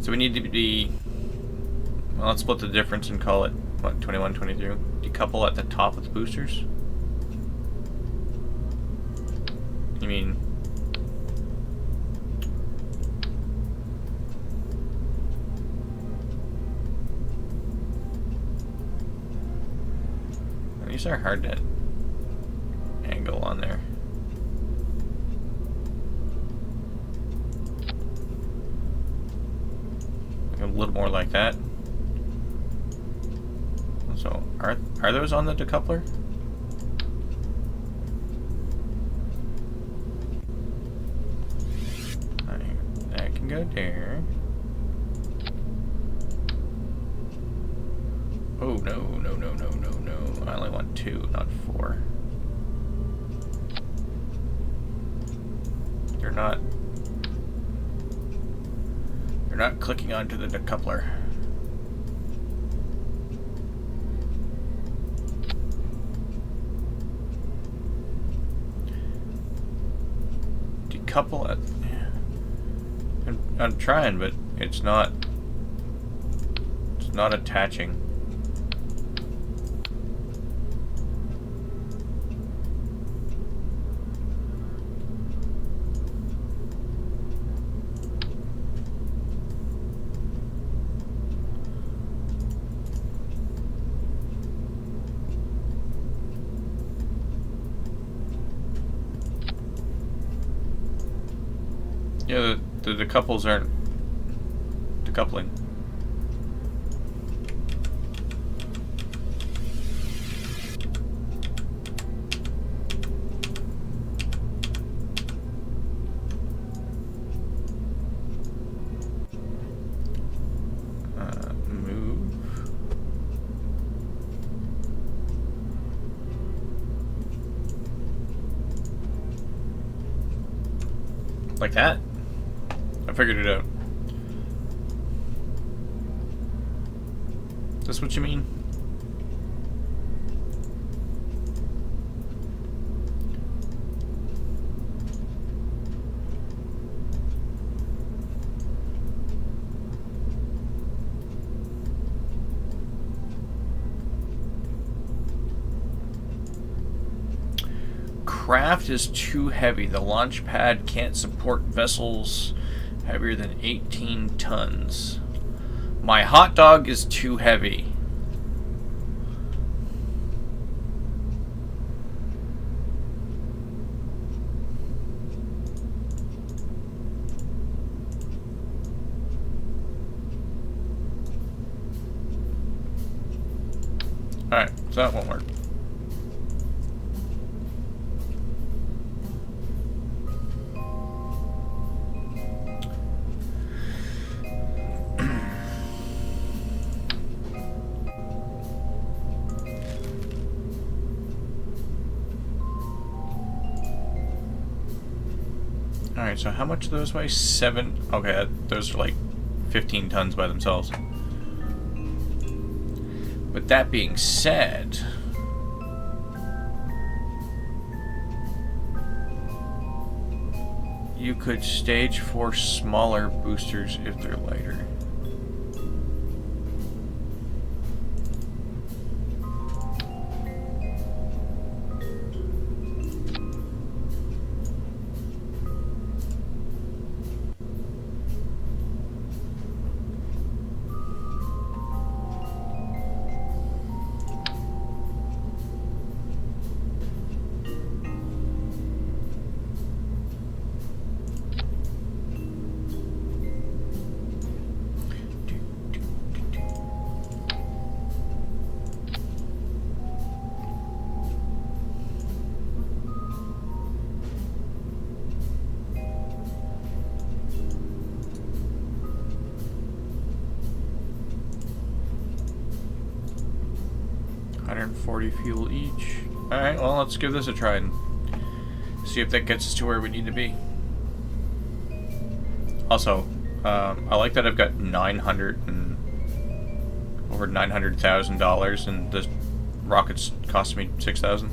So we need to be... Well, let's split the difference and call it, what, 21, 22? Decouple at the top of the boosters? You mean... These are hard to angle on there. A little more like that. So, are those on the decoupler? That can go there. Oh, no, no, no, no, no, no. I only want 2, not 4. They're not clicking onto the decoupler. Decouple it. I'm trying, but it's not attaching. Yeah, the decouples aren't decoupling. Move. Like that? I figured it out. Is this what you mean? Craft is too heavy. The launch pad can't support vessels heavier than 18 tons. My hot dog is too heavy. Alright, so that won't work. Alright, so how much do those weigh? 7. Okay, those are like 15 tons by themselves. But that being said, you could stage for smaller boosters if they're lighter. Fuel each. Alright, well, let's give this a try and see if that gets us to where we need to be. Also, I like that I've got over $900,000 and the rockets cost me $6,000.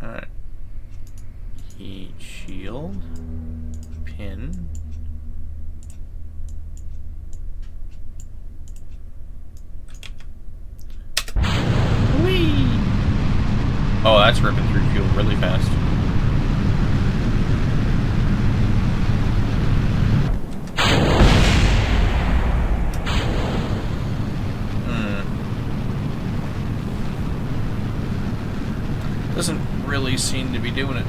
Alright. Heat shield. Pin. Whee! Oh, that's ripping through fuel really fast. Doesn't really seem to be doing it.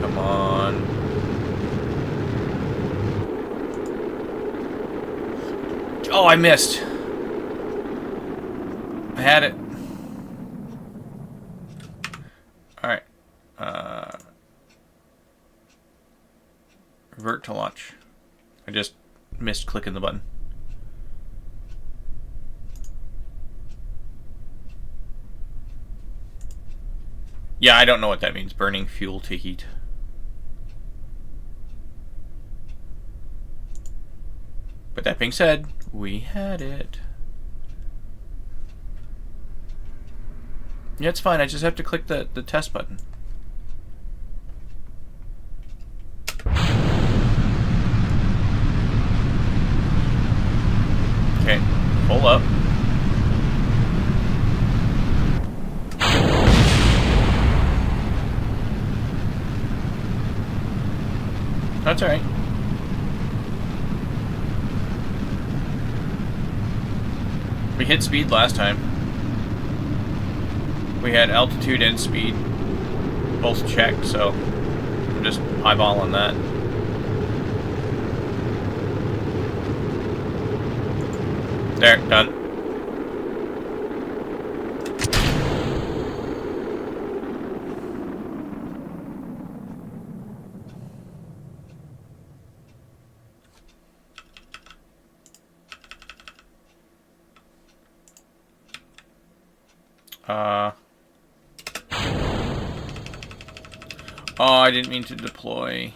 Come on. Oh, I missed. I had it. Alright. Revert to launch. I just missed clicking the button. Yeah, I don't know what that means. Burning fuel to heat. But that being said, we had it. Yeah, it's fine. I just have to click the test button. Okay, pull up. That's alright. We hit speed last time. We had altitude and speed both checked, so I'm just eyeballing that. There, done. Oh, I didn't mean to deploy.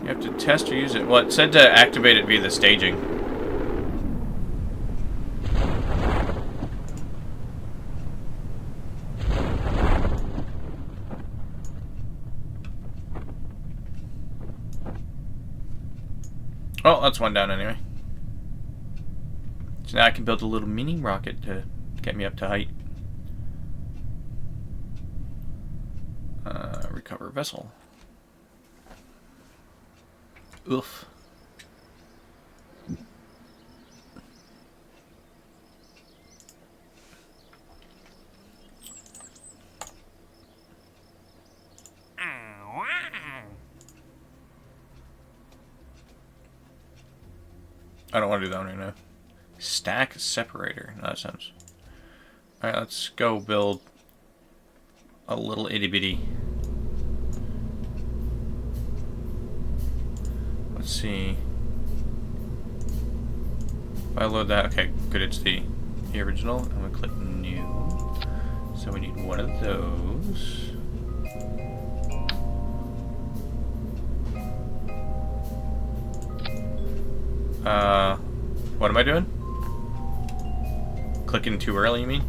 You have to test or use it. Well, it said to activate it via the staging. Oh, that's one down anyway. So now I can build a little mini rocket to get me up to height. Recover vessel. Oof. I don't want to do that one right now. Stack separator. No, that sounds... Alright, let's go build a little itty bitty. Let's see. If I load that, okay, good, it's the original. I'm gonna click new. So we need one of those. What am I doing? Clicking too early, you mean?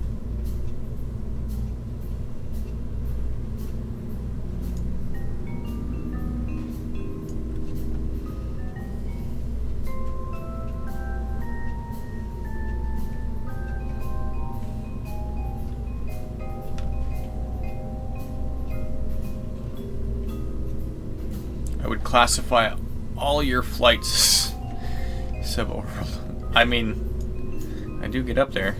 I would classify all your flights subworld. I mean, I do get up there.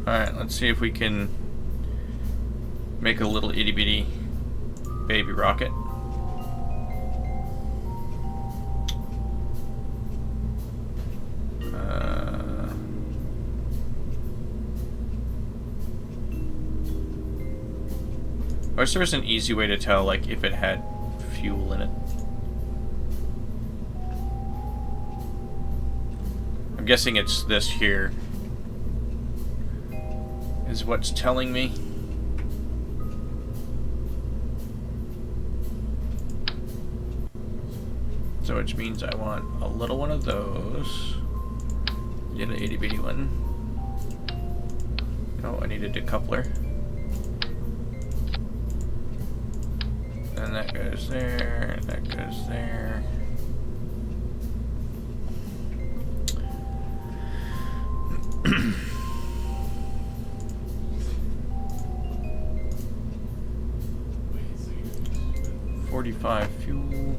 Alright, let's see if we can make a little itty bitty baby rocket. I wish there was an easy way to tell, like, if it had fuel in it. I'm guessing it's this here is what's telling me. So which means I want a little one of those. Get an itty bitty one. Oh, I need a decoupler. And that goes there, and that goes there. $45 fuel.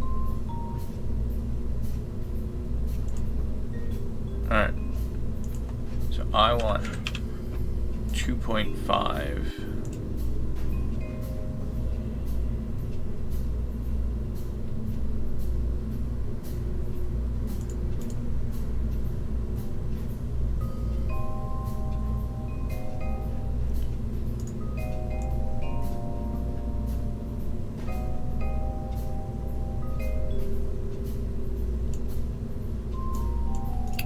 Alright. So I want 2.5.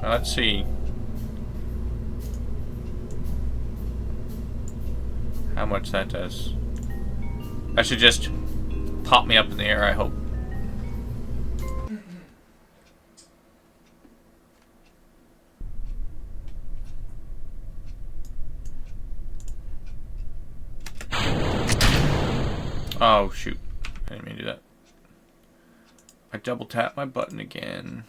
Let's see how much that does. That should just pop me up in the air, I hope. Oh, shoot. I didn't mean to do that. I double tap my button again.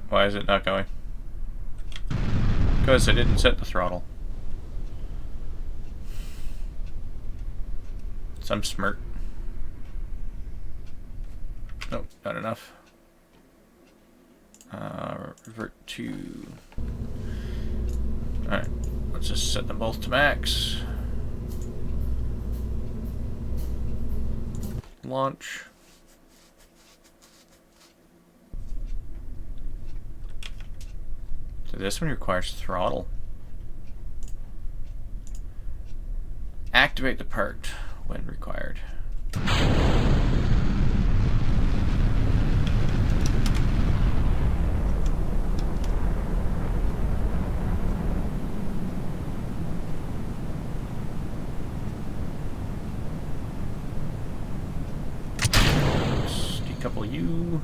Why is it not going? Because I didn't set the throttle. Some smirk. Nope, not enough. Revert to... Alright, let's just set them both to max. Launch. So this one requires throttle. Activate the part when required. Let's decouple you.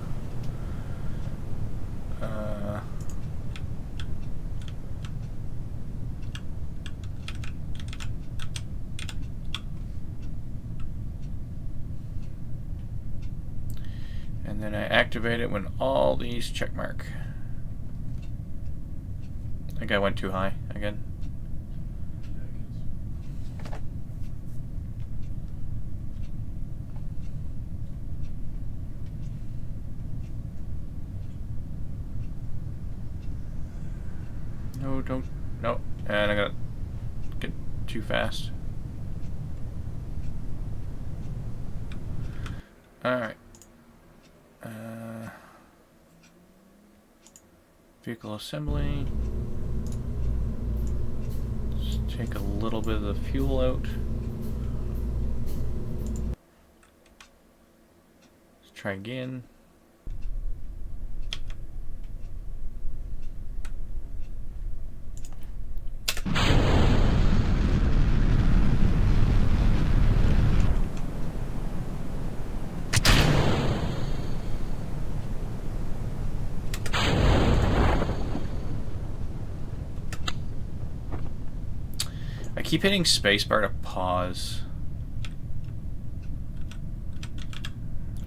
And then I activate it when all these check mark. I think I went too high again. No, don't. No. And I gotta get too fast. Alright. Vehicle assembly. Let's take a little bit of the fuel out. Let's try again. I keep hitting spacebar to pause.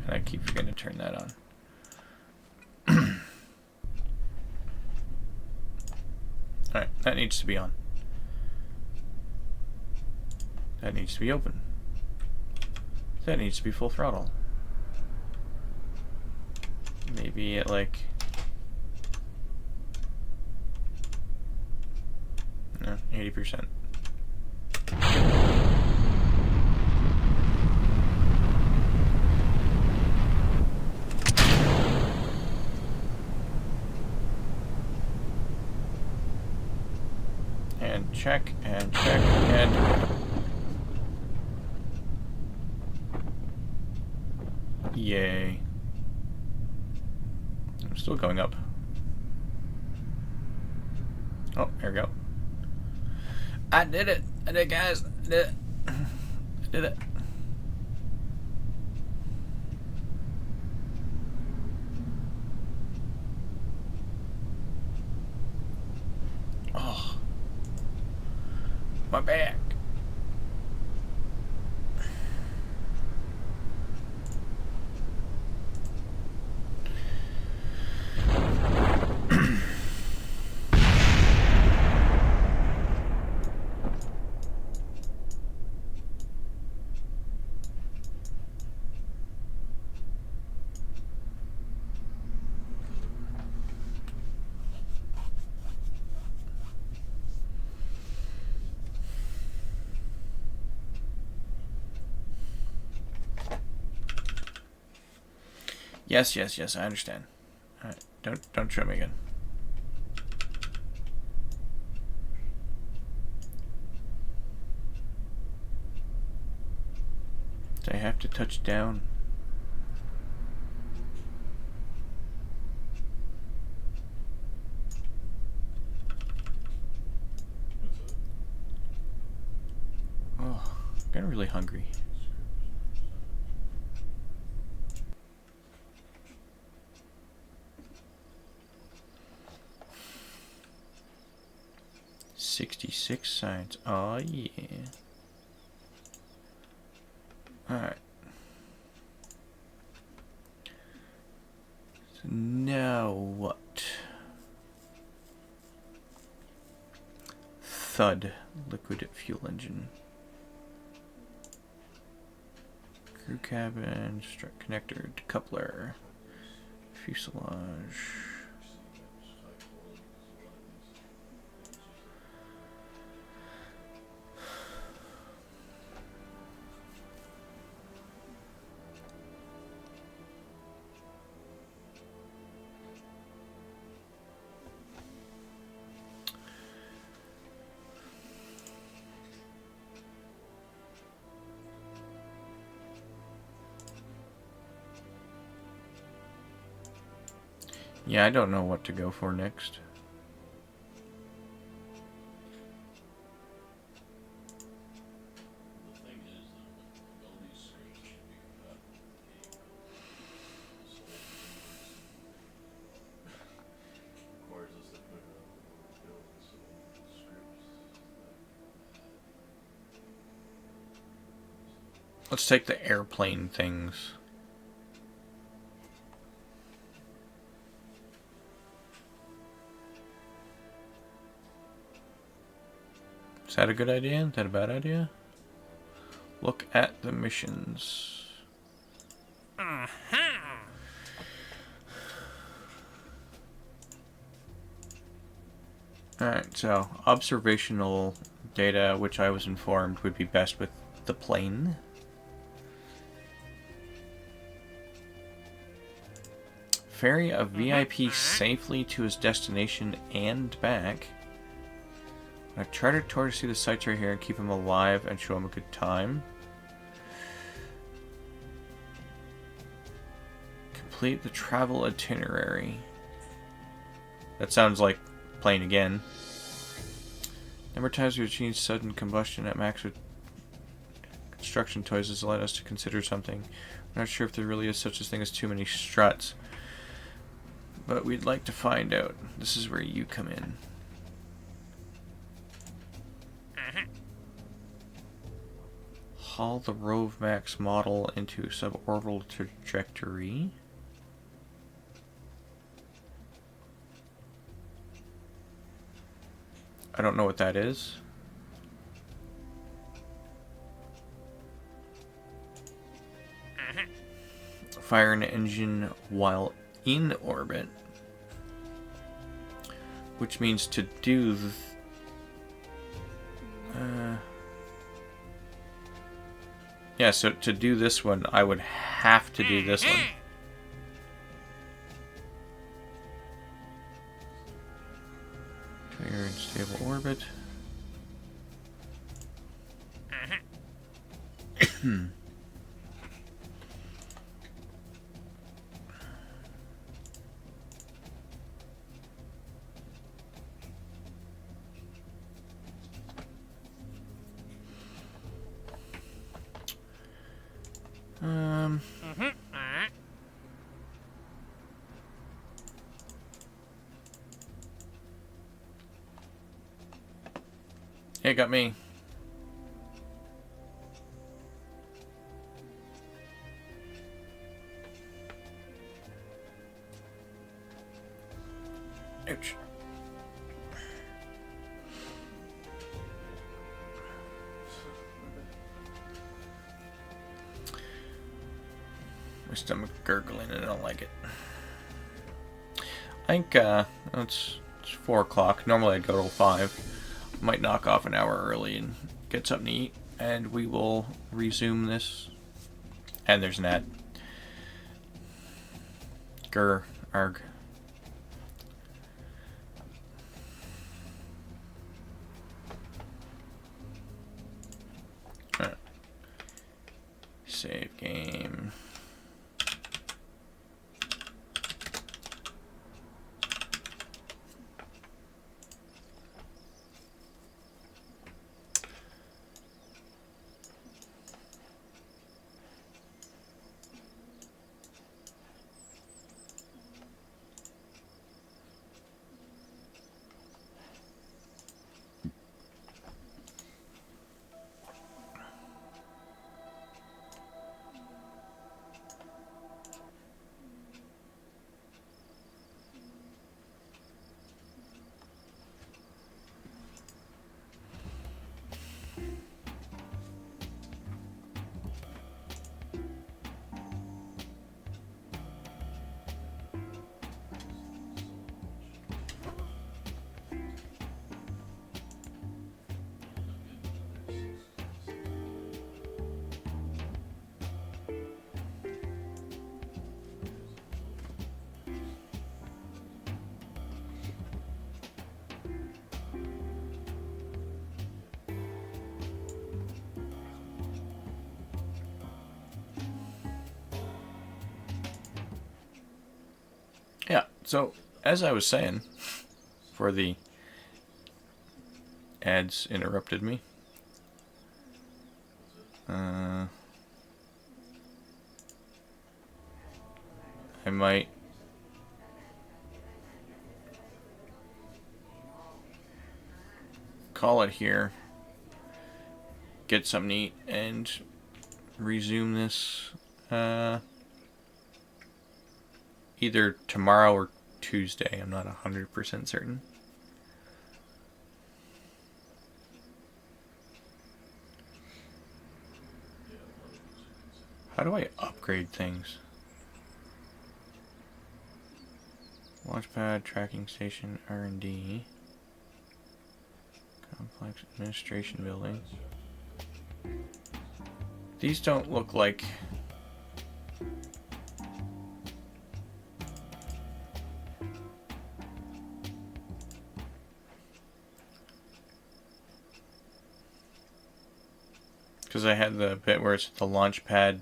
And I keep forgetting to turn that on. Alright, that needs to be on. That needs to be open. That needs to be full throttle. Maybe at like... No, 80%. And check, and check, and... Yay. I'm still going up. Oh, there we go. I did it! I did it, guys! I did it! I did it! Oh. My back. Yes, yes, yes, I understand. Alright, don't show me again. Do I have to touch down? Oh, I'm getting really hungry. 6 science. Oh yeah. Alright. So now what? Thud. Liquid fuel engine. Crew cabin. Strut connector. Decoupler. Fuselage. Yeah, I don't know what to go for next. Let's take the airplane things. Is that a good idea? Is that a bad idea? Look at the missions. Alright, so observational data, which I was informed would be best with the plane. Ferry a VIP safely to his destination and back. I charter tour to see the sights right here and keep him alive and show him a good time. Complete the travel itinerary. That sounds like playing again. Number of times we've achieved sudden combustion at max with construction toys has led us to consider something. I'm not sure if there really is such a thing as too many struts, but we'd like to find out. This is where you come in. Haul the Rove Max model into suborbital trajectory. I don't know what that is. Fire an engine while in orbit. Which means to do... yeah, so to do this one, I would have to do this one. Trigger in stable orbit. It got me. Ouch. My stomach gurgling and I don't like it. I think it's 4 o'clock. Normally I'd go till 5. Might knock off an hour early and get something to eat, and we will resume this. And there's an ad. Grr, arg. Alright. Save game. So, as I was saying, before the ads interrupted me, I might call it here, get something to eat, and resume this either tomorrow or Tuesday. I'm not 100% certain. How do I upgrade things? Launchpad, tracking station, R&D, complex administration building. These don't look like... Because I had the bit where it's the launchpad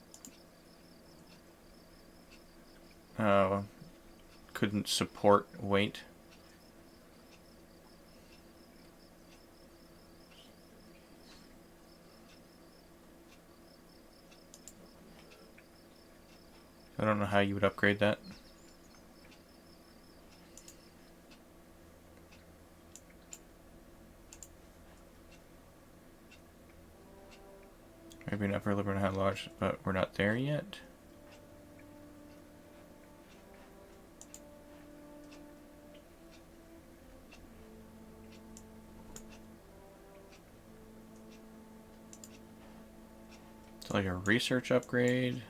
couldn't support weight. I don't know how you would upgrade that. Maybe an upper limit on how large, but we're not there yet. It's like a research upgrade.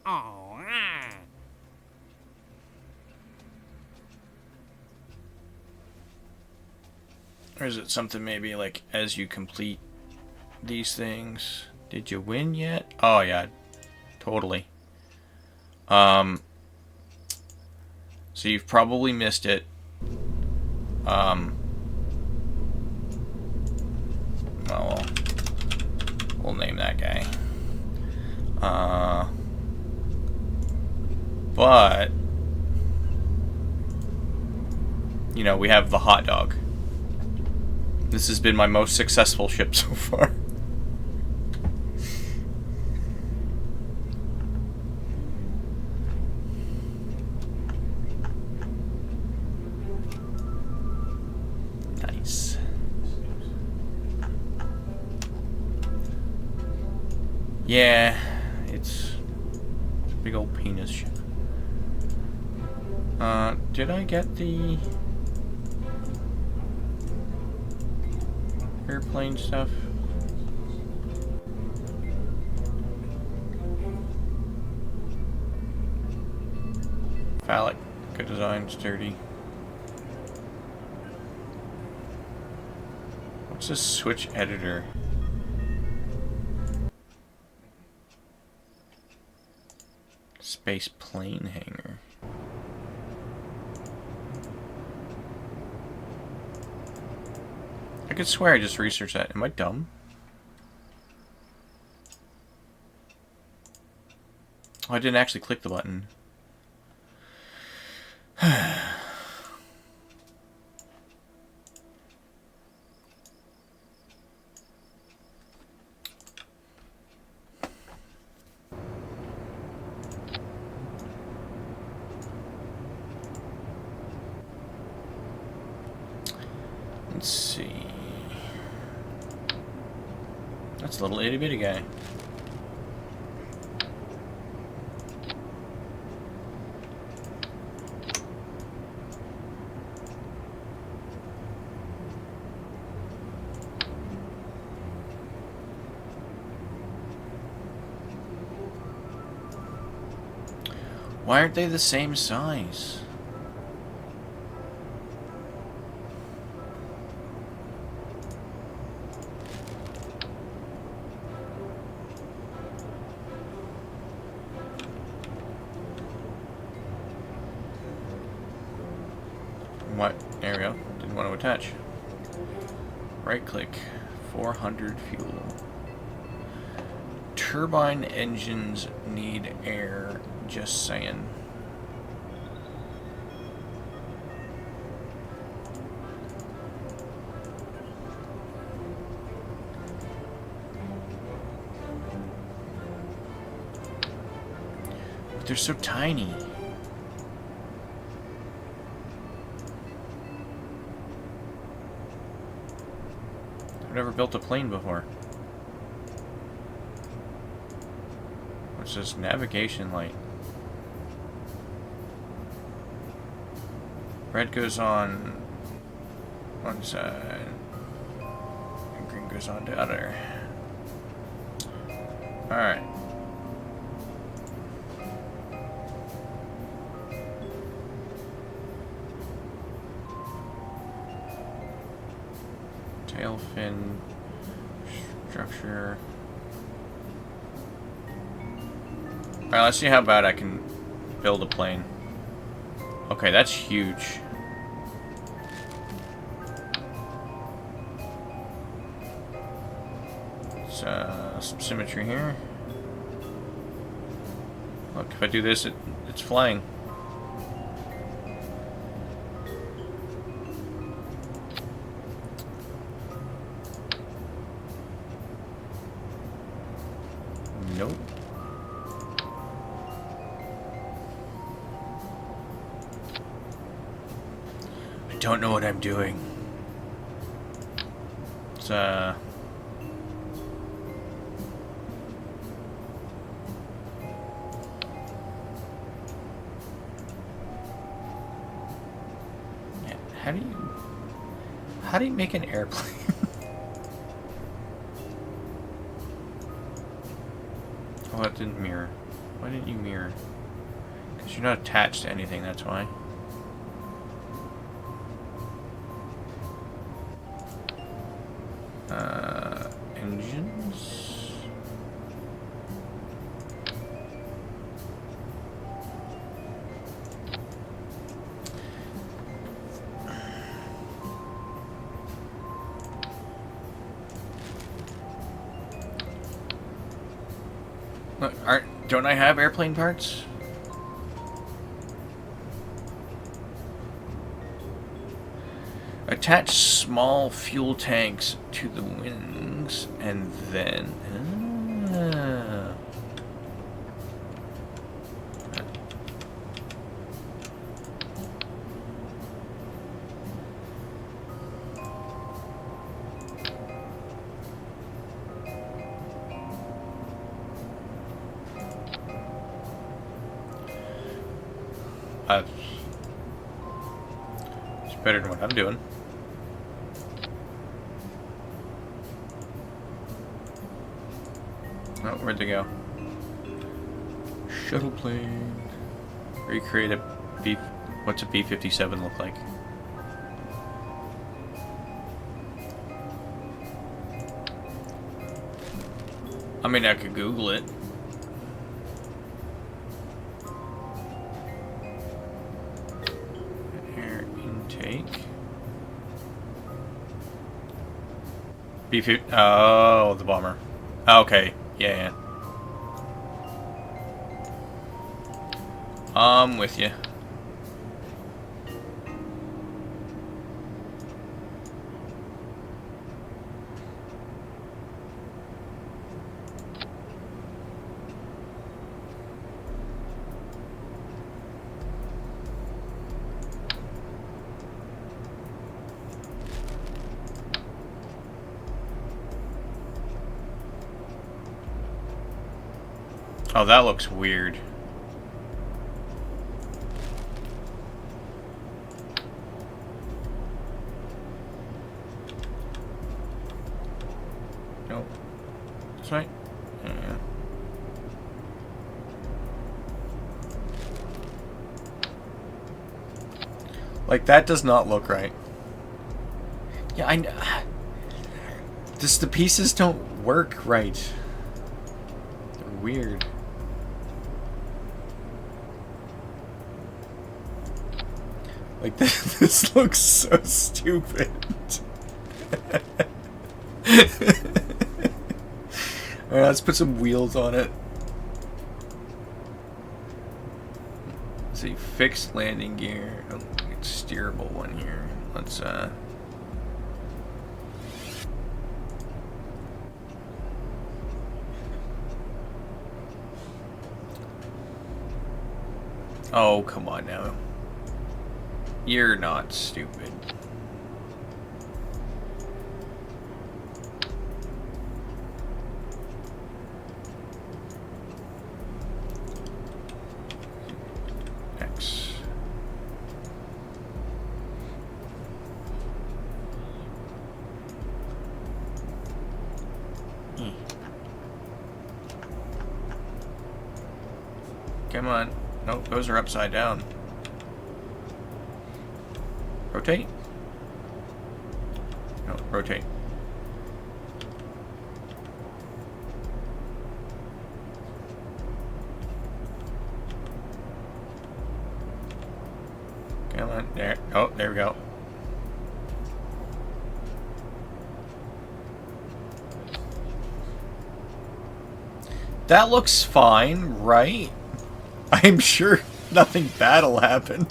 All right. Or is it something maybe like as you complete these things? Did you win yet? Oh yeah, totally. So you've probably missed it. Well, we'll name that guy. But you know, we have the hot dog. This has been my most successful ship so far. Nice. Yeah, it's a big old penis ship. Did I get the airplane stuff? Phallic, good design, sturdy. What's this switch editor? Space plane hangar. I could swear I just researched that. Am I dumb? Oh, I didn't actually click the button. Let's see. That's a little itty bitty guy. Why aren't they the same size? What? There we go. Didn't want to attach. Right click. 400 fuel. Turbine engines need air. Just saying. But they're so tiny. I've never built a plane before. What's this? Navigation light. Red goes on one side, and green goes on the other. Alright. Tail fin structure. Alright, let's see how bad I can build a plane. Okay, that's huge. Some symmetry here. Look, if I do this, it's flying. Nope. I don't know what I'm doing. It's yeah, how do you make an airplane? Oh, that didn't mirror. Why didn't you mirror? Because you're not attached to anything, that's why. Engines. Look, don't I have airplane parts? Attach small fuel tanks to the wings, and then... it's better than what I'm doing. Oh, where'd they go? Shuttle plane. Recreate a B. What's a B-57 look like? I mean, I could Google it. Air intake. B-50. Oh, the bomber. Okay. Yeah. I'm with you. Oh, that looks weird. Nope. That's right. Yeah. Like, that does not look right. Yeah, I know. The pieces don't work right. They're weird. Like, this looks so stupid. Alright, let's put some wheels on it. Let's see, fixed landing gear. Oh, it's steerable one here. Let's, oh, come on now. You're not stupid. X. Come on. Nope, those are upside down. Rotate? No, rotate. Come on, there. Oh, there we go. That looks fine, right? I'm sure nothing bad'll happen.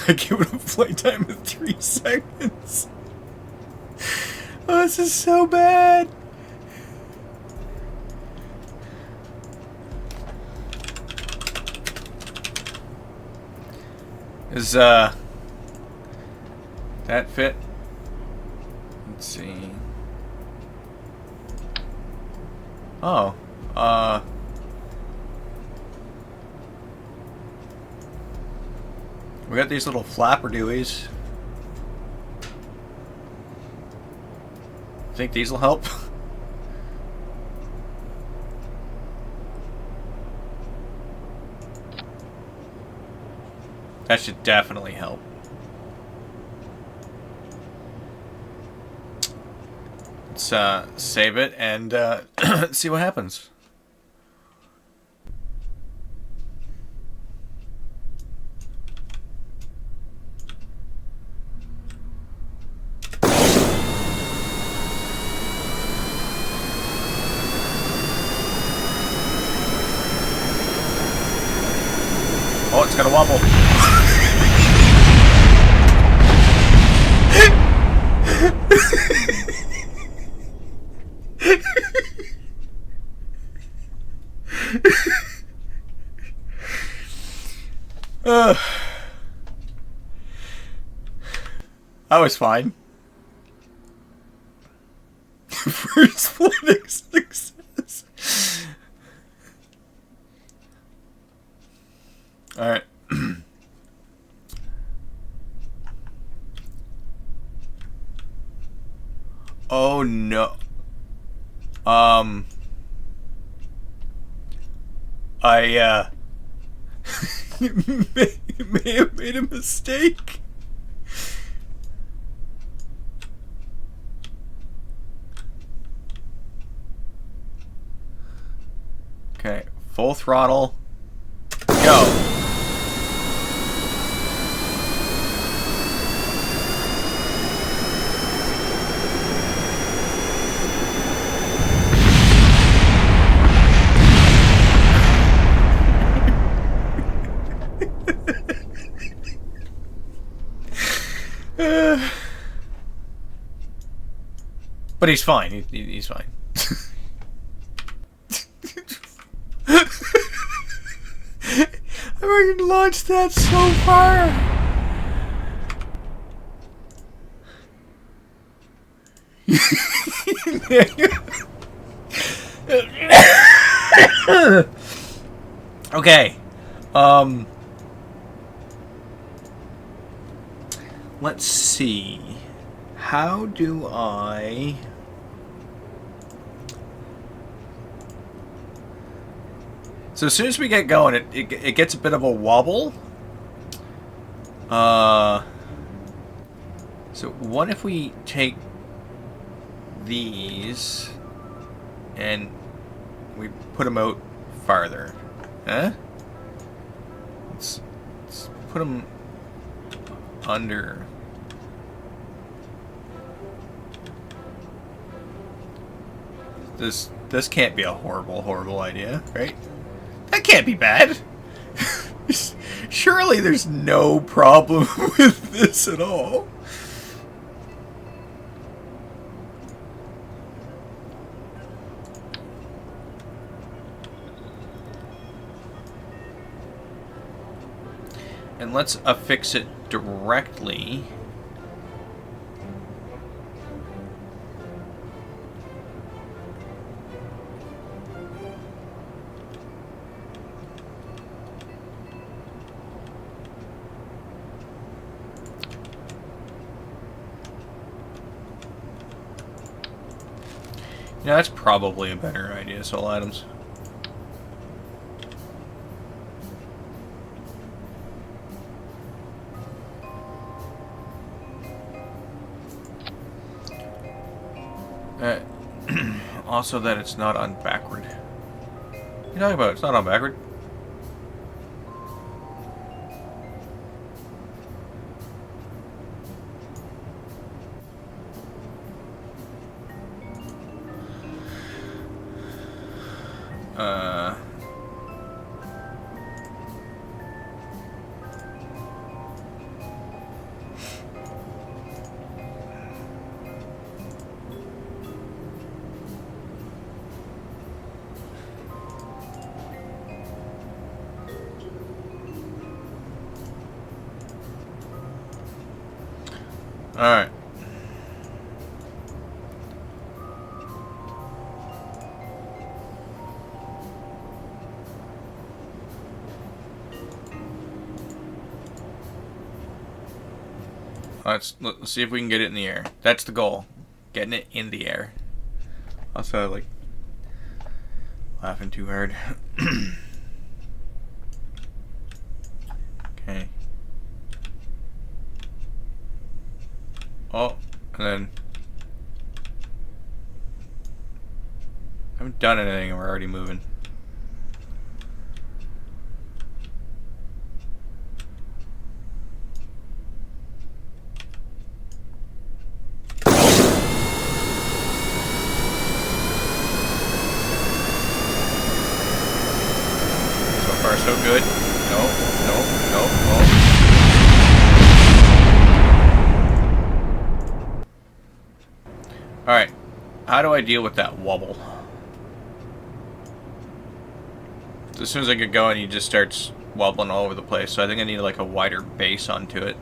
I give it a flight time of 3 seconds. Oh, this is so bad. Is that fit? Let's see. Oh, we got these little flapper dewies. Think these will help? That should definitely help. Let's save it and see what happens. Oh, it's gonna wobble. I was fine. First flight success. All right. Oh no. I may have made a mistake. Okay, full throttle. Go. But he's fine. He's fine. I can launch that so far. Okay. let's see. How do I... So as soon as we get going, it gets a bit of a wobble. So what if we take these and we put them out farther? Huh? Let's put them under. This can't be a horrible idea, right? That can't be bad. Surely there's no problem with this at all. And let's affix it directly. Yeah, that's probably a better idea, soul items. Also that it's not on backward. What are you talking about? It's not on backward. Alright. Let's see if we can get it in the air. That's the goal. Getting it in the air. Also, like, laughing too hard. Okay. Oh, and then I haven't done anything and we're already moving. So far so good. No. Alright, how do I deal with that wobble? As soon as I get going, he just starts wobbling all over the place, so I think I need like a wider base onto it.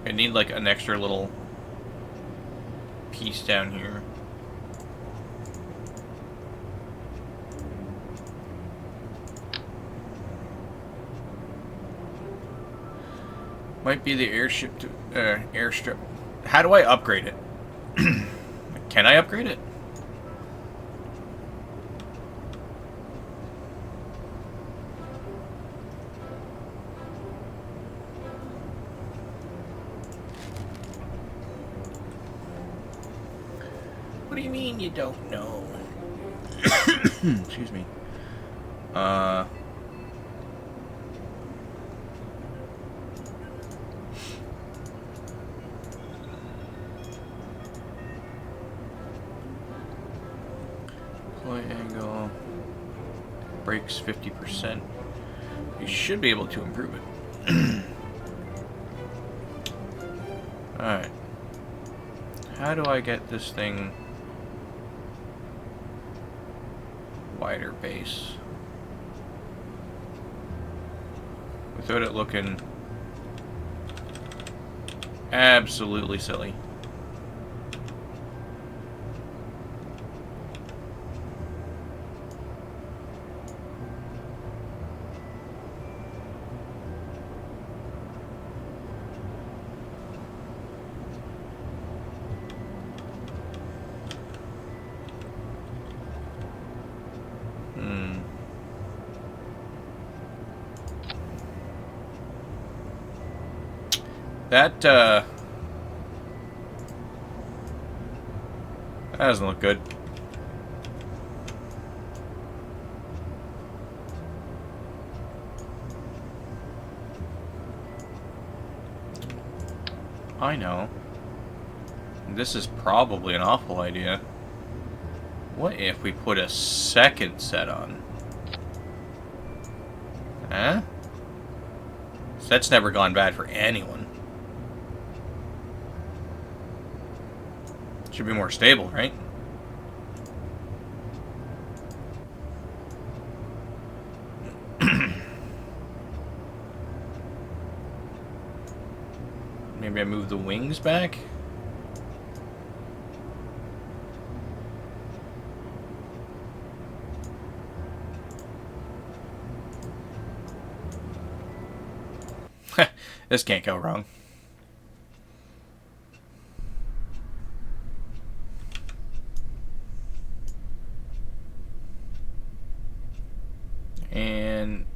I need like an extra little piece down here. Might be the airstrip. How do I upgrade it? Can I upgrade it? What do you mean you don't know? Excuse me. Angle breaks 50%. You should be able to improve it. Alright. How do I get this thing wider base without it looking absolutely silly? That doesn't look good. I know. This is probably an awful idea. What if we put a second set on? Huh? So that's never gone bad for anyone. Should be more stable, right? Maybe I move the wings back? This can't go wrong. And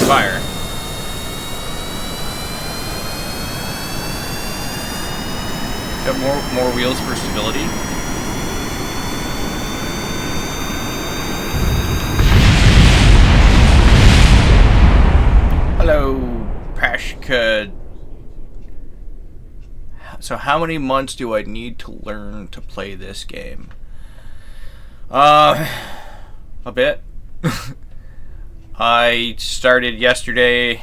fire. Got more wheels for stability. Hello, Pashka. So how many months do I need to learn to play this game? A bit. I started yesterday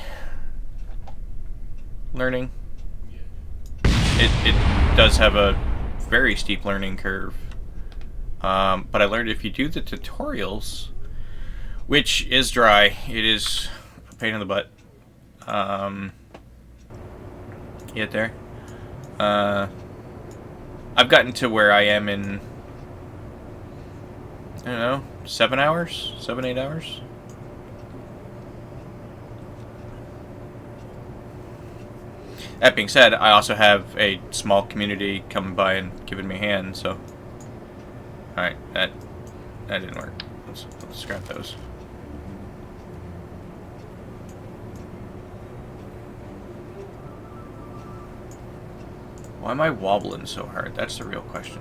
learning. It does have a very steep learning curve. But I learned if you do the tutorials, which is dry, it is a pain in the butt. Get there. I've gotten to where I am in, I don't know, 7 hours? 7, 8 hours? That being said, I also have a small community coming by and giving me a hand, so... Alright, that didn't work. Let's scrap those. Why am I wobbling so hard? That's the real question.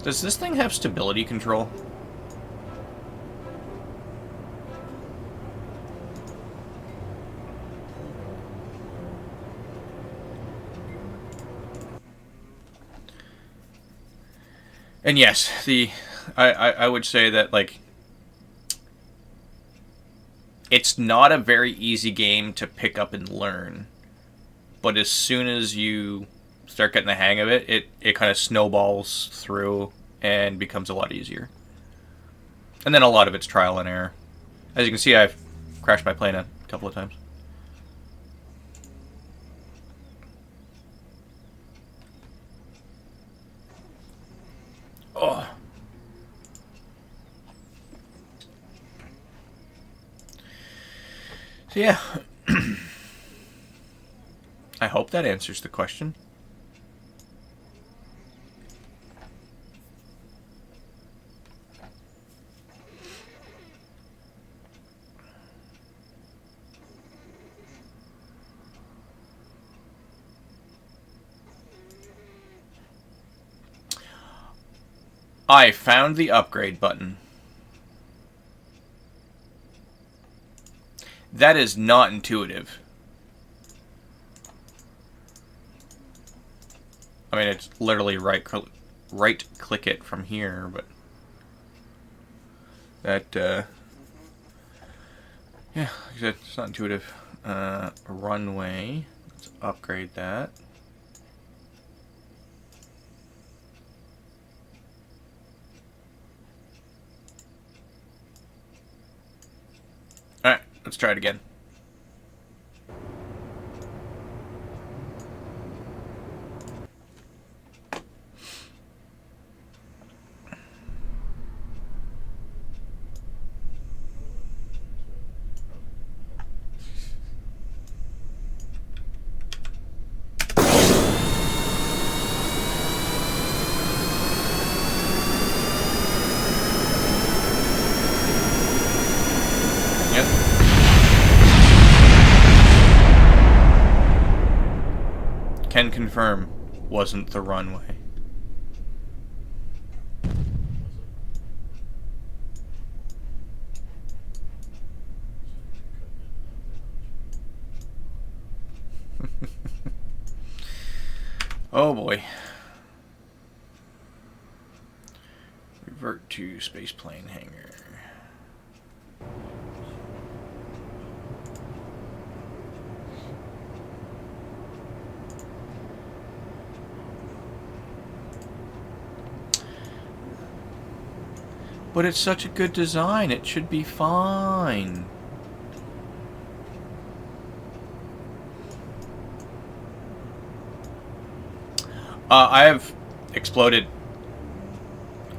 Does this thing have stability control? And yes, I would say that, like, it's not a very easy game to pick up and learn, but as soon as you start getting the hang of it, it kind of snowballs through and becomes a lot easier. And then a lot of it's trial and error. As you can see, I've crashed my plane a couple of times. Oh. So yeah, I hope that answers the question. I found the upgrade button. That is not intuitive. I mean, it's literally right click it from here, but that yeah, like I said, it's not intuitive. Runway. Let's upgrade that. Alright, let's try it again. can confirm wasn't the runway. Oh boy. Revert to spaceplane hangar. But it's such a good design, it should be fine. I have exploded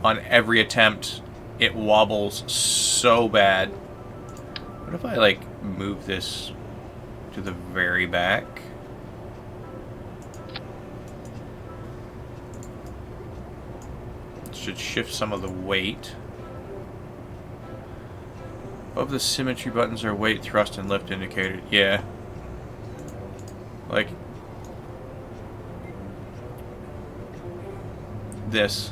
on every attempt. It wobbles so bad. What if I, like, move this to the very back? It should shift some of the weight. Above the symmetry buttons are weight, thrust, and lift indicated. Yeah. Like... this.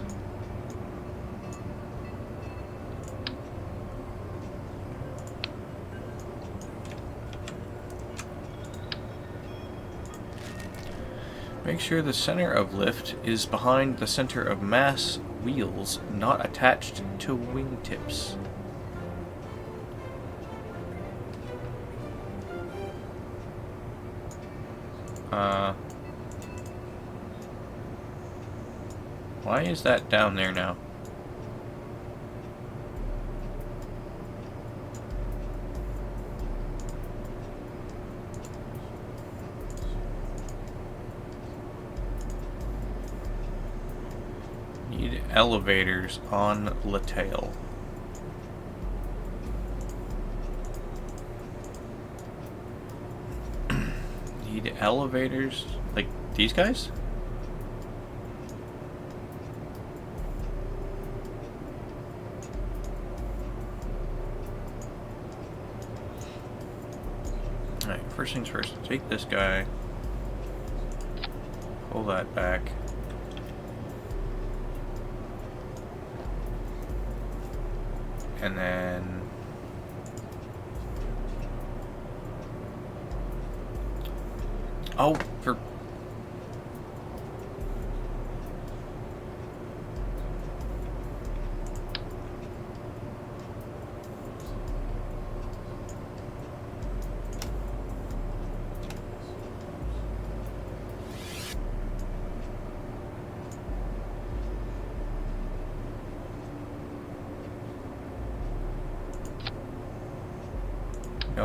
Make sure the center of lift is behind the center of mass wheels, not attached to wingtips. Why is that down there now? Need elevators on the tail. Need elevators like these guys? Alright, first things first, take this guy, pull that back. And then oh, for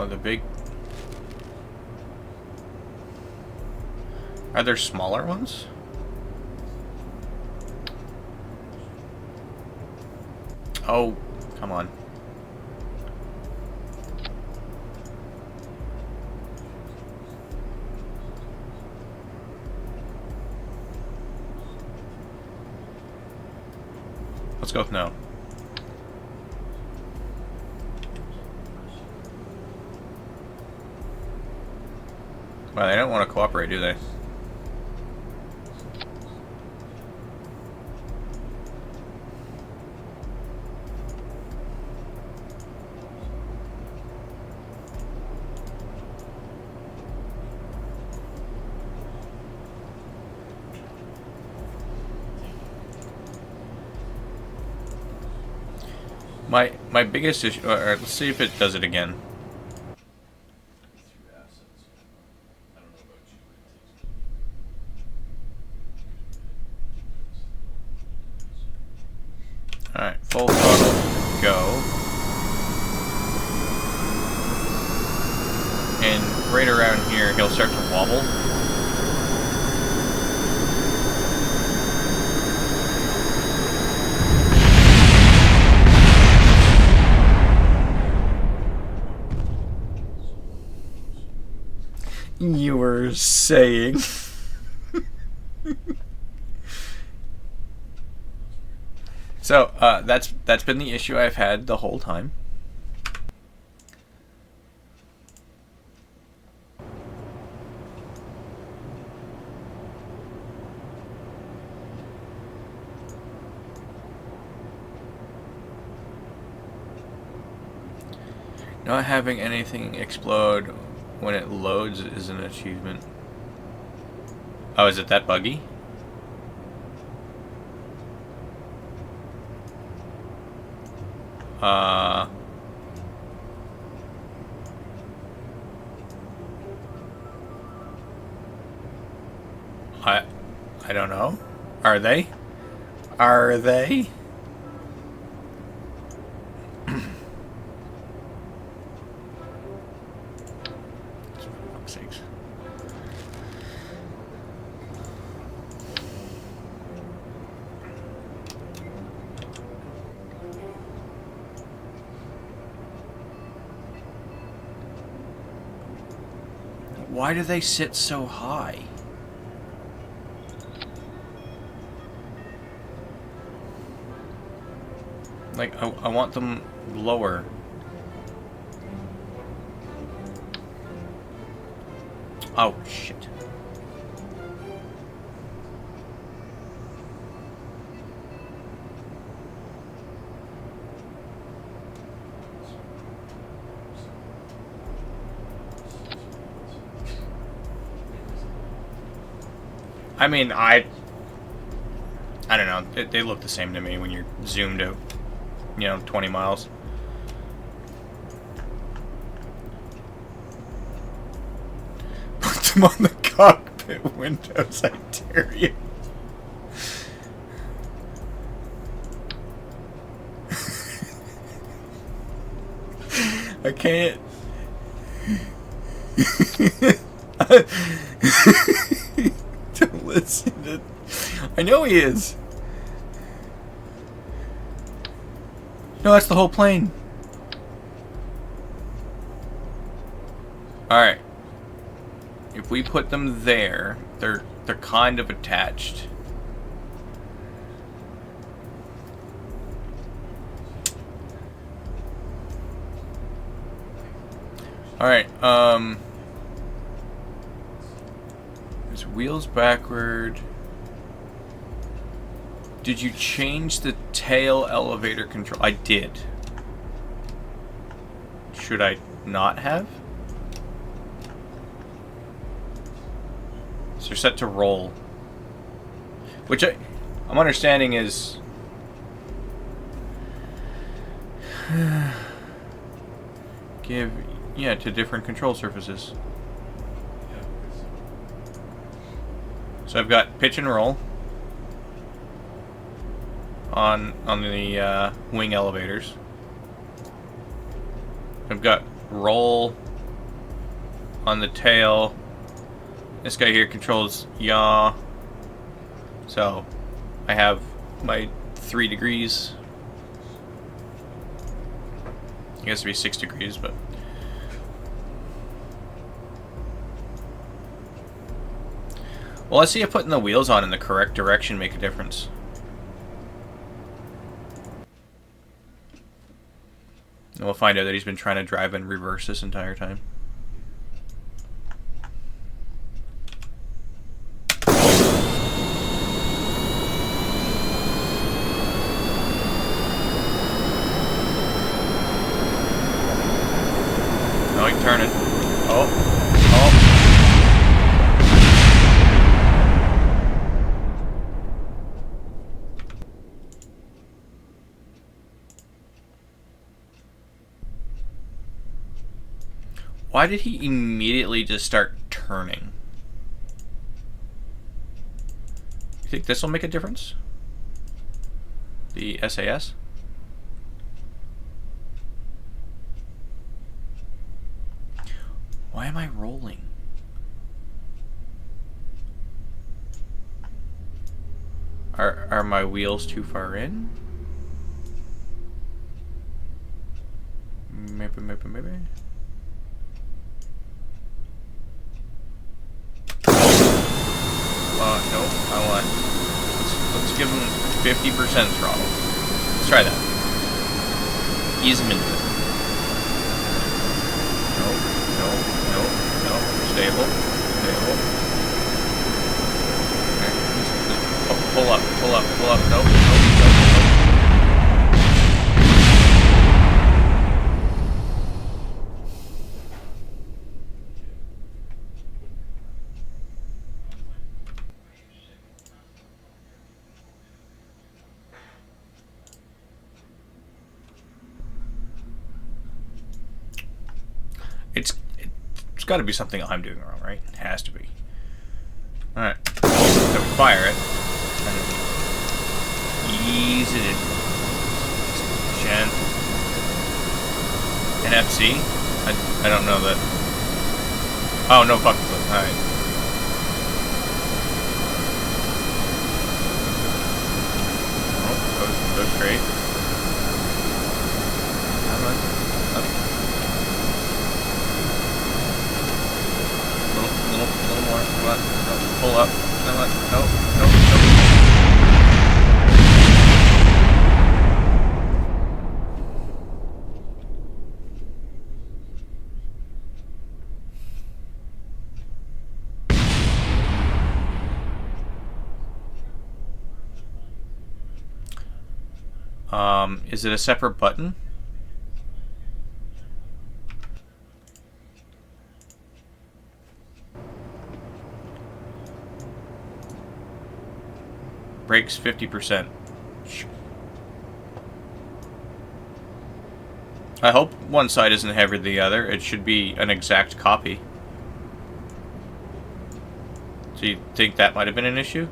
the big... Are there smaller ones? Oh, come on. Let's go with no. Well, they don't want to cooperate, do they? My biggest issue, or let's see if it does it again. Alright, full throttle, go. And right around here, he'll start to wobble. You were saying... So, that's been the issue I've had the whole time. Not having anything explode when it loads is an achievement. Oh, is it that buggy? I don't know. Are they? Are they? For fuck's sakes. Why do they sit so high? Like, I want them lower. Oh, shit. I mean, I don't know. They look the same to me when you're zoomed out, 20 miles. Put them on the cockpit windows, I dare you. I can't. Don't listen to... I know he is. No, that's the whole plane. Alright. If we put them there, they're kind of attached. Alright, there's wheels backward. Did you change the tail elevator control? I did. Should I not have? So they're set to roll. Which I'm understanding is... give... yeah, to different control surfaces. So I've got pitch and roll on the wing elevators. I've got roll on the tail. This guy here controls yaw. So I have my 3 degrees. I guess it'd be 6 degrees, but well, let's see if putting the wheels on in the correct direction make a difference. And we'll find out that he's been trying to drive in reverse this entire time. No, he's turning. Oh. Why did he immediately just start turning? You think this will make a difference? The SAS? Why am I rolling? Are my wheels too far in? Maybe. No, I want. Let's give him 50% throttle. Let's try that. Ease him into it. No. Stable. Okay. Pull up. Nope. It's got to be something I'm doing wrong, right? It has to be. Alright. So we fire it. Ease it in. Gentle. NFC? I don't know that. Oh, no fucking clue. Alright. Oh, go straight. Come on. Up. Little more. Come on. No, pull up. Come on. No. Is it a separate button? Brakes 50%. I hope one side isn't heavier than the other. It should be an exact copy. So you think that might have been an issue?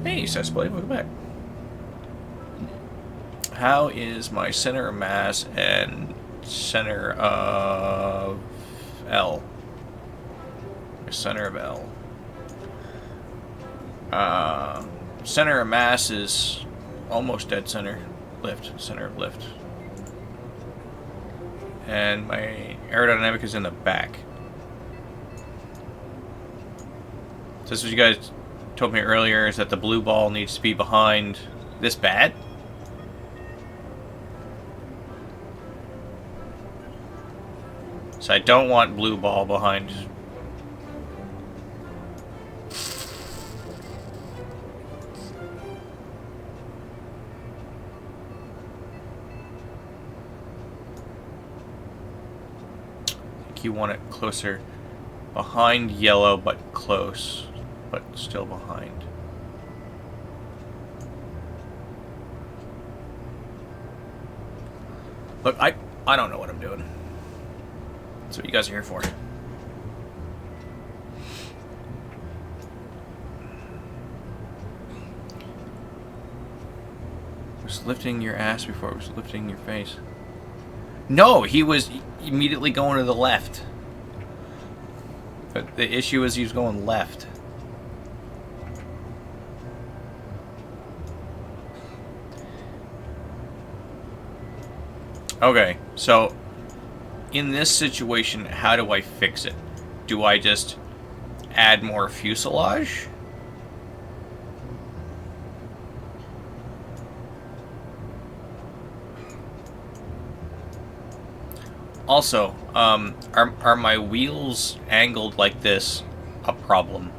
Hey, Cessplay, welcome back. How is my center of mass and center of L? My center of L. Center of mass is almost dead center. Lift. Center of lift. And my aerodynamic is in the back. So this is what you guys told me earlier, is that the blue ball needs to be behind this bad? So I don't want blue ball behind. I think you want it closer behind yellow, but close. But still behind. Look, I don't know what I'm doing. That's what you guys are here for. I was lifting your ass before it was lifting your face. No, he was immediately going to the left. But the issue is he was going left. Okay, so in this situation, how do I fix it? Do I just add more fuselage? Also, are my wheels angled like this a problem?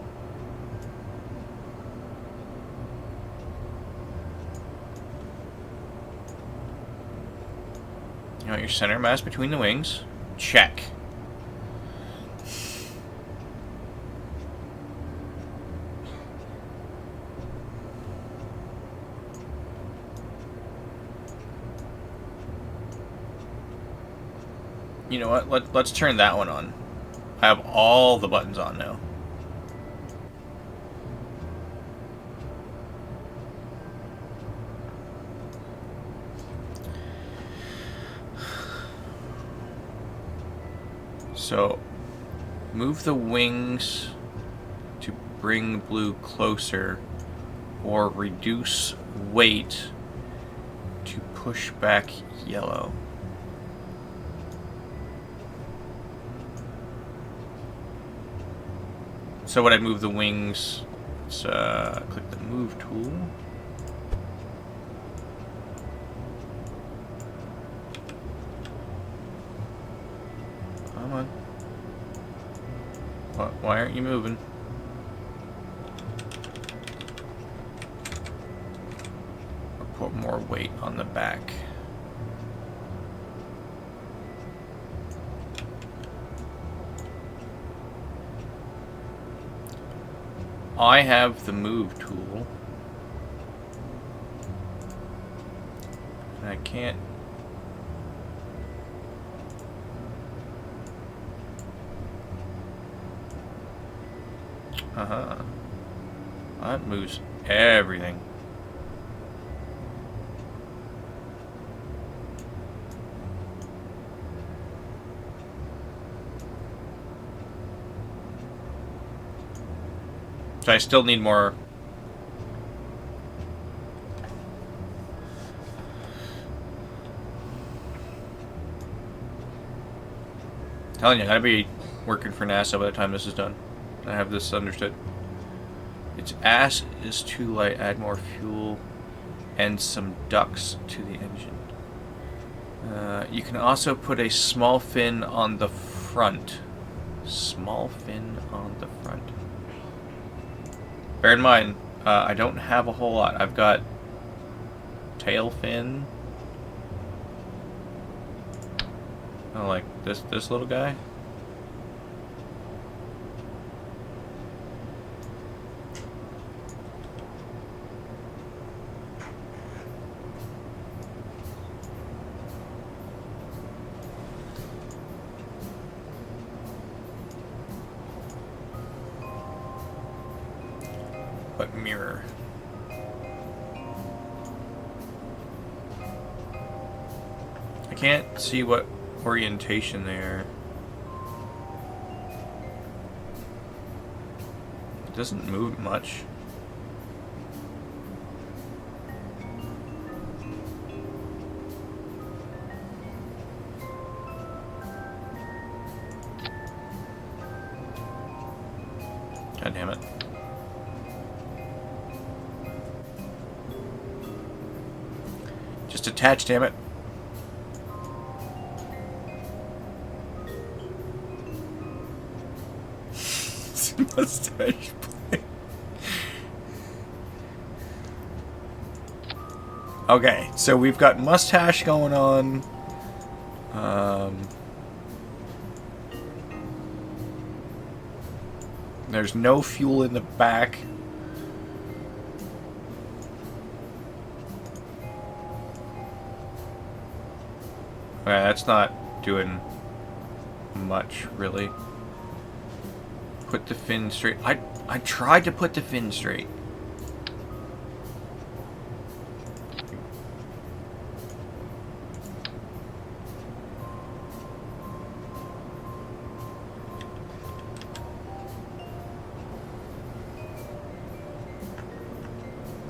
You want your center mass between the wings? Check. You know what? Let's turn that one on. I have all the buttons on now. So, move the wings to bring blue closer, or reduce weight to push back yellow. So when I move the wings, let's click the move tool. Come on. Why aren't you moving? Or put more weight on the back. I have the move tool. And I can't... Uh-huh. That moves everything. So I still need more. Telling you, I gotta be working for NASA by the time this is done. I have this understood. Its ass is too light. Add more fuel and some ducts to the engine. You can also put a small fin on the front. Small fin on the front. Bear in mind, I don't have a whole lot. I've got tail fin. Oh, like this little guy. But mirror. I can't see what orientation there. It doesn't move much. God damn it. Just attach, damn it. Mustache play. Okay, so we've got mustache going on. There's no fuel in the back. Okay, that's not doing much, really. Put the fin straight. I tried to put the fin straight.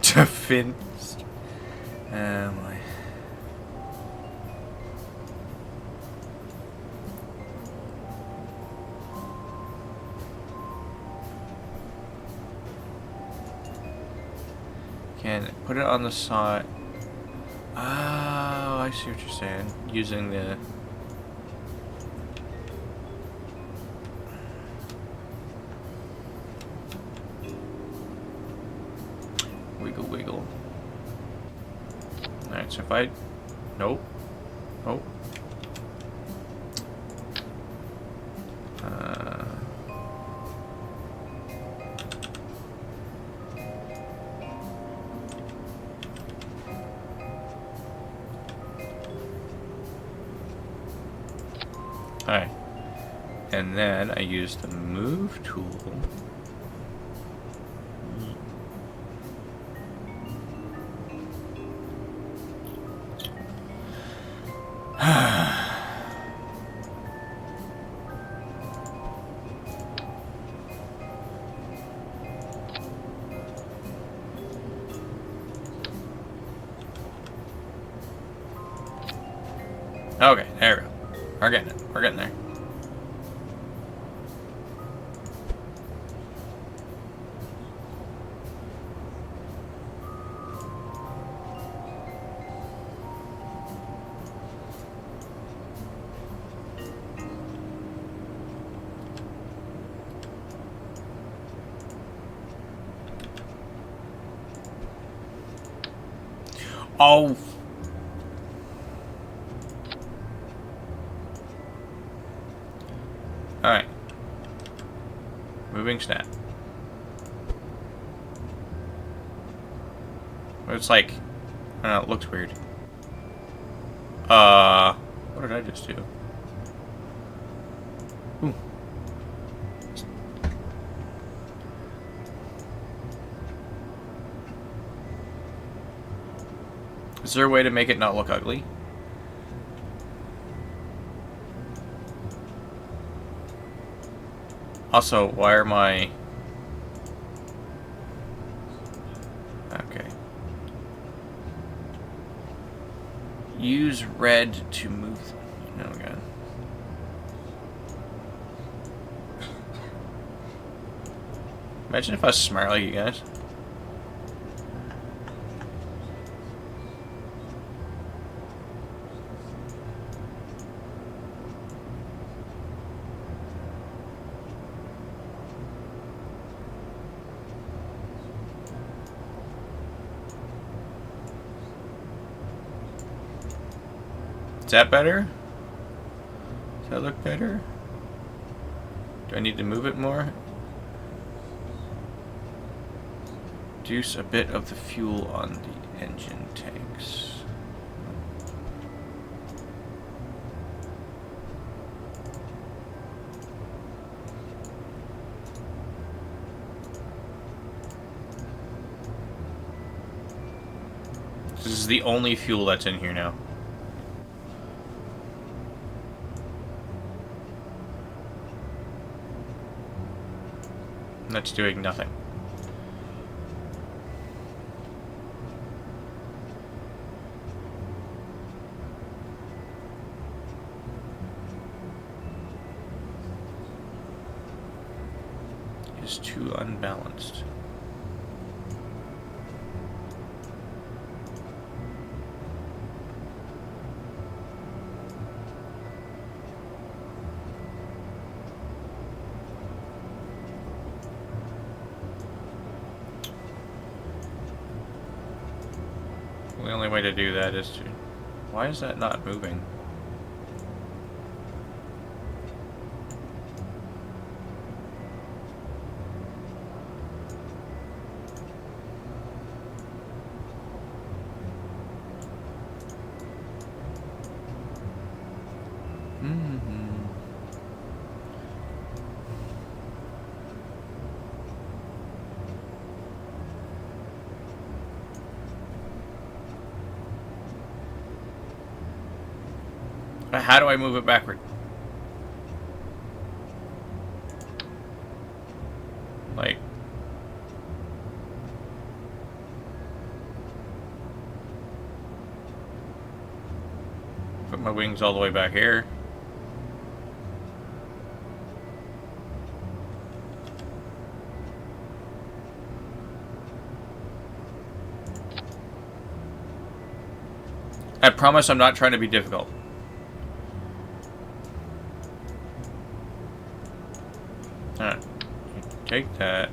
To fin. Oh my. Can put it on the side. Oh, I see what you're saying. Using the... Wiggle, wiggle. Alright, so if I... Nope. Nope. Alright. And then I use the move tool. Okay, there we go. We're getting it. We're getting there. Oh. Alright. Moving snap. It's like, I don't know, it looks weird. What did I just do? Ooh. Is there a way to make it not look ugly? Also, why are my... Okay. Use red to move... Oh, God. Imagine if I was smart like you guys. Is that better? Does that look better? Do I need to move it more? Reduce a bit of the fuel on the engine tanks. This is the only fuel that's in here now. That's doing nothing. It's too unbalanced. The only way to do that is to... Why is that not moving? How do I move it backward? Like... Put my wings all the way back here. I promise I'm not trying to be difficult. Alright. Take that.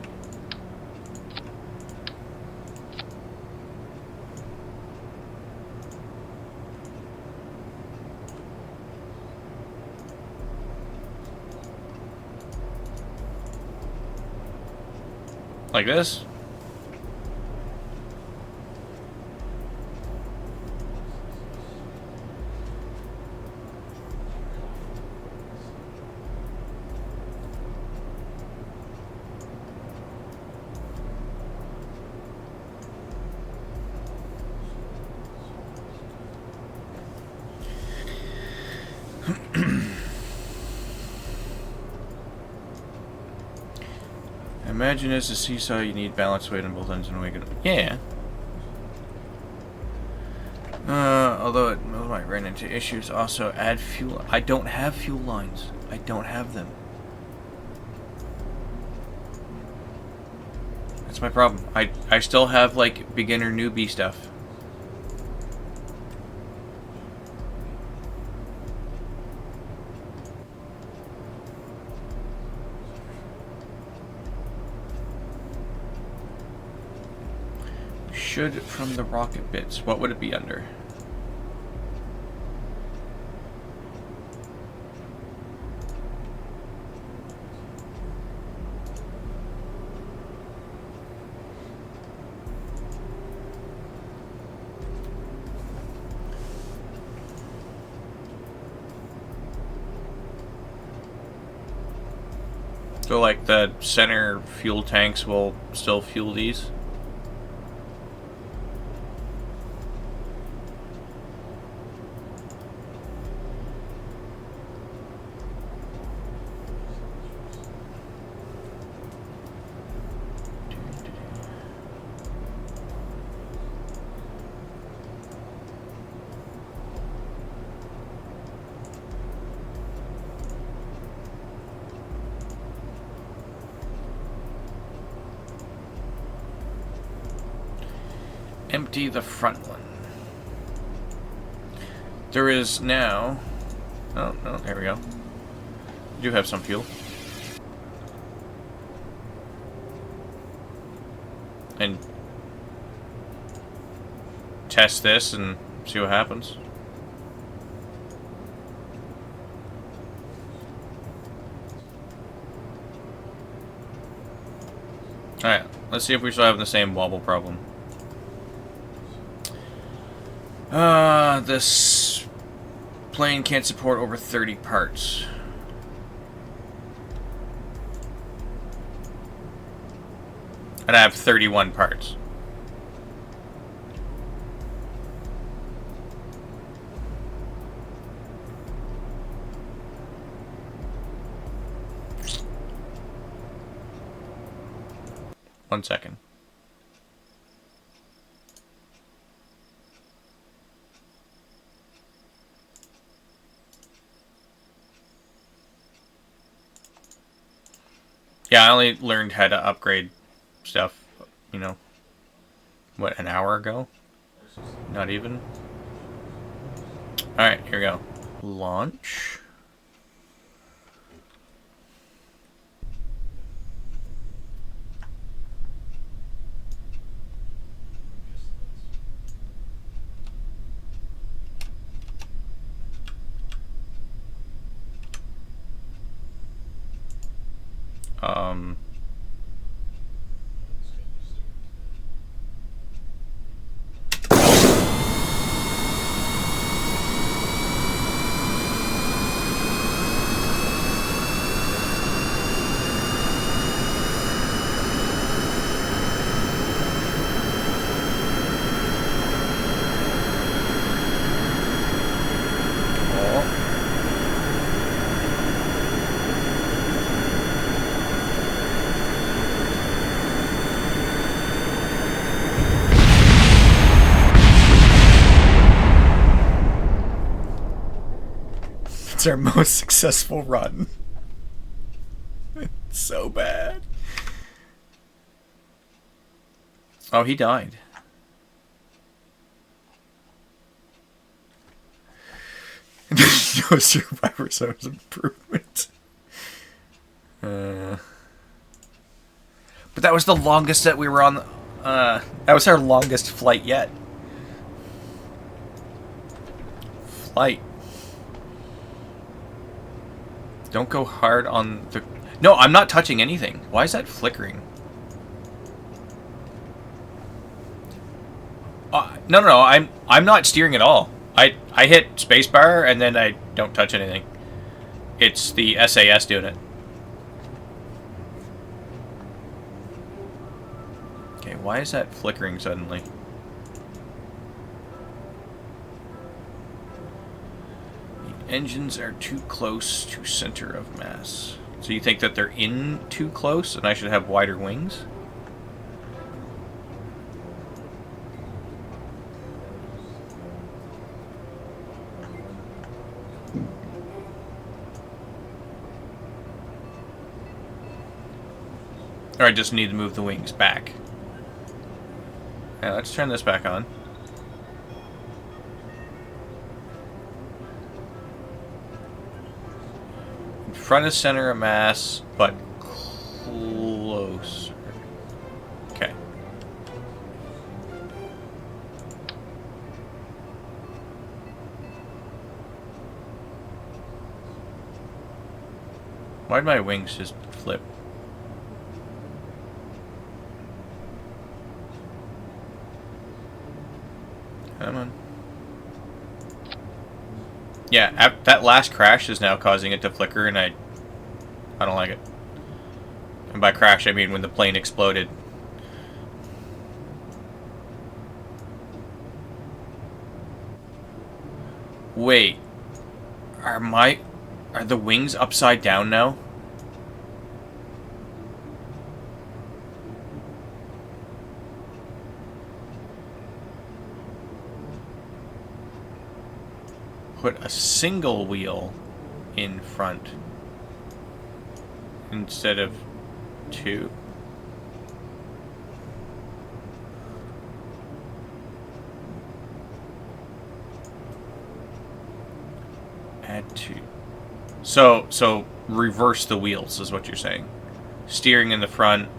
Like this? Imagine as a seesaw, you need balance weight on both ends and weight. Yeah. Although it might run into issues. Also, add fuel. I don't have fuel lines. I don't have them. That's my problem. I still have like beginner newbie stuff. Should from the rocket bits. What would it be under? So, like, the center fuel tanks will still fuel these? Empty the front one. There is now... Oh, no, there we go. You do have some fuel. And test this and see what happens. Alright, let's see if we still have the same wobble problem. This plane can't support over 30 parts. And I have 31 parts. One second. Yeah, I only learned how to upgrade stuff, you know, what, an hour ago? Not even. Alright, here we go. Launch. It's our most successful run. It's so bad. Oh, he died. No survivor zones improvement. But that was the longest that we were on. That was our longest flight yet. Flight. Don't go hard on the... No, I'm not touching anything. Why is that flickering? No. I'm not steering at all. I hit spacebar and then I don't touch anything. It's the SAS doing it. Okay, why is that flickering suddenly? The engines are too close to center of mass. So you think that they're in too close and I should have wider wings? Or I just need to move the wings back. Yeah, let's turn this back on. In front of center of mass, but closer. Okay. Why'd my wings just flip? Come on. Yeah, that last crash is now causing it to flicker, and I don't like it. And by crash, I mean when the plane exploded. Wait. Are the wings upside down now? Put a single wheel in front instead of two. Add two. So reverse the wheels is what you're saying. Steering in the front.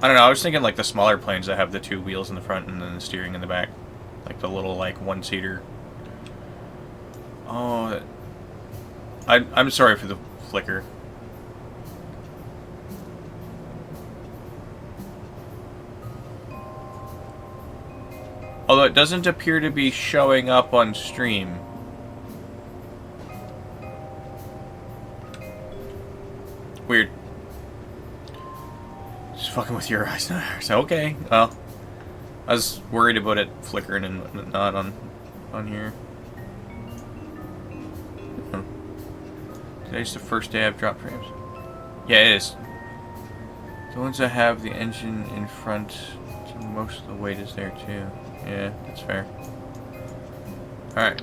I don't know, I was thinking like the smaller planes that have the two wheels in the front and then the steering in the back. Like the little, like, one-seater. Oh, I'm sorry for the flicker. Although it doesn't appear to be showing up on stream. Weird. Just fucking with your eyes, not ours. Okay, well, I was worried about it flickering and not on here. Oh. Today's the first day I've dropped frames. Yeah, it is. The ones that have the engine in front, most of the weight is there too. Yeah, that's fair. Alright.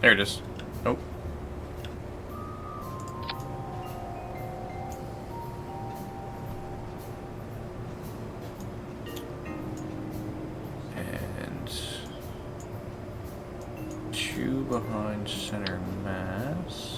There it is. Oh. And two behind center mass.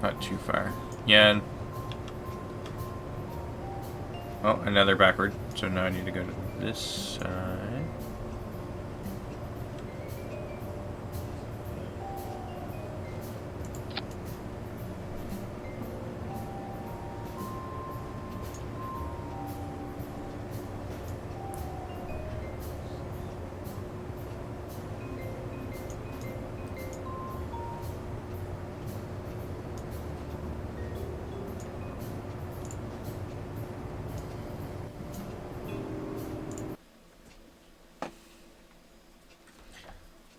Not too far. Yeah. And oh, another backward. So now I need to go to this side.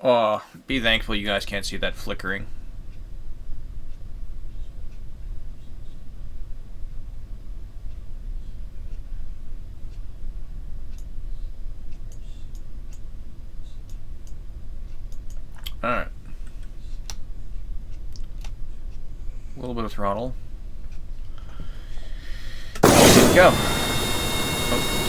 Oh, be thankful you guys can't see that flickering. Alright. A little bit of throttle. Go. Oh.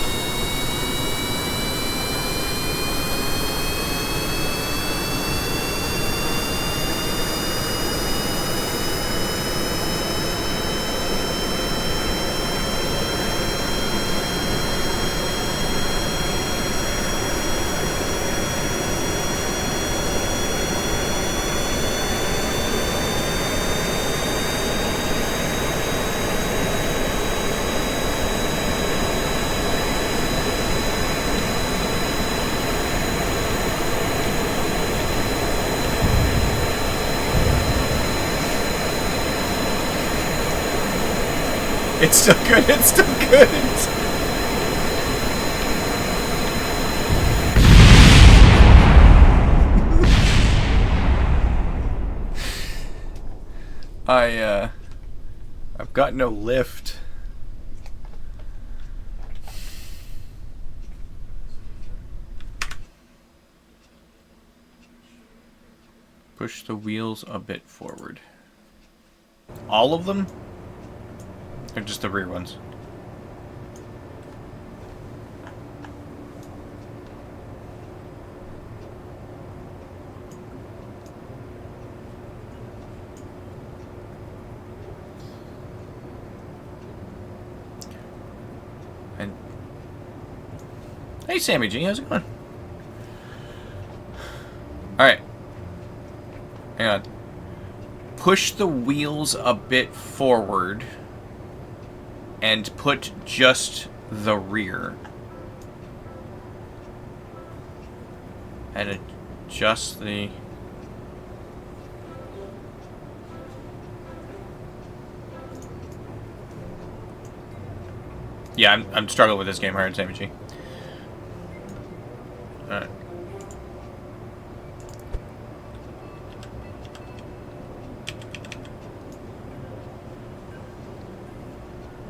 It's still good, it's still good. I've got no lift. Push the wheels a bit forward. All of them? Or just the rear ones? Hey, Sammy G, how's it going? Alright. Hang on. Push the wheels a bit forward and put just the rear. And adjust the... Yeah, I'm struggling with this game hard, Sammy G. Alright.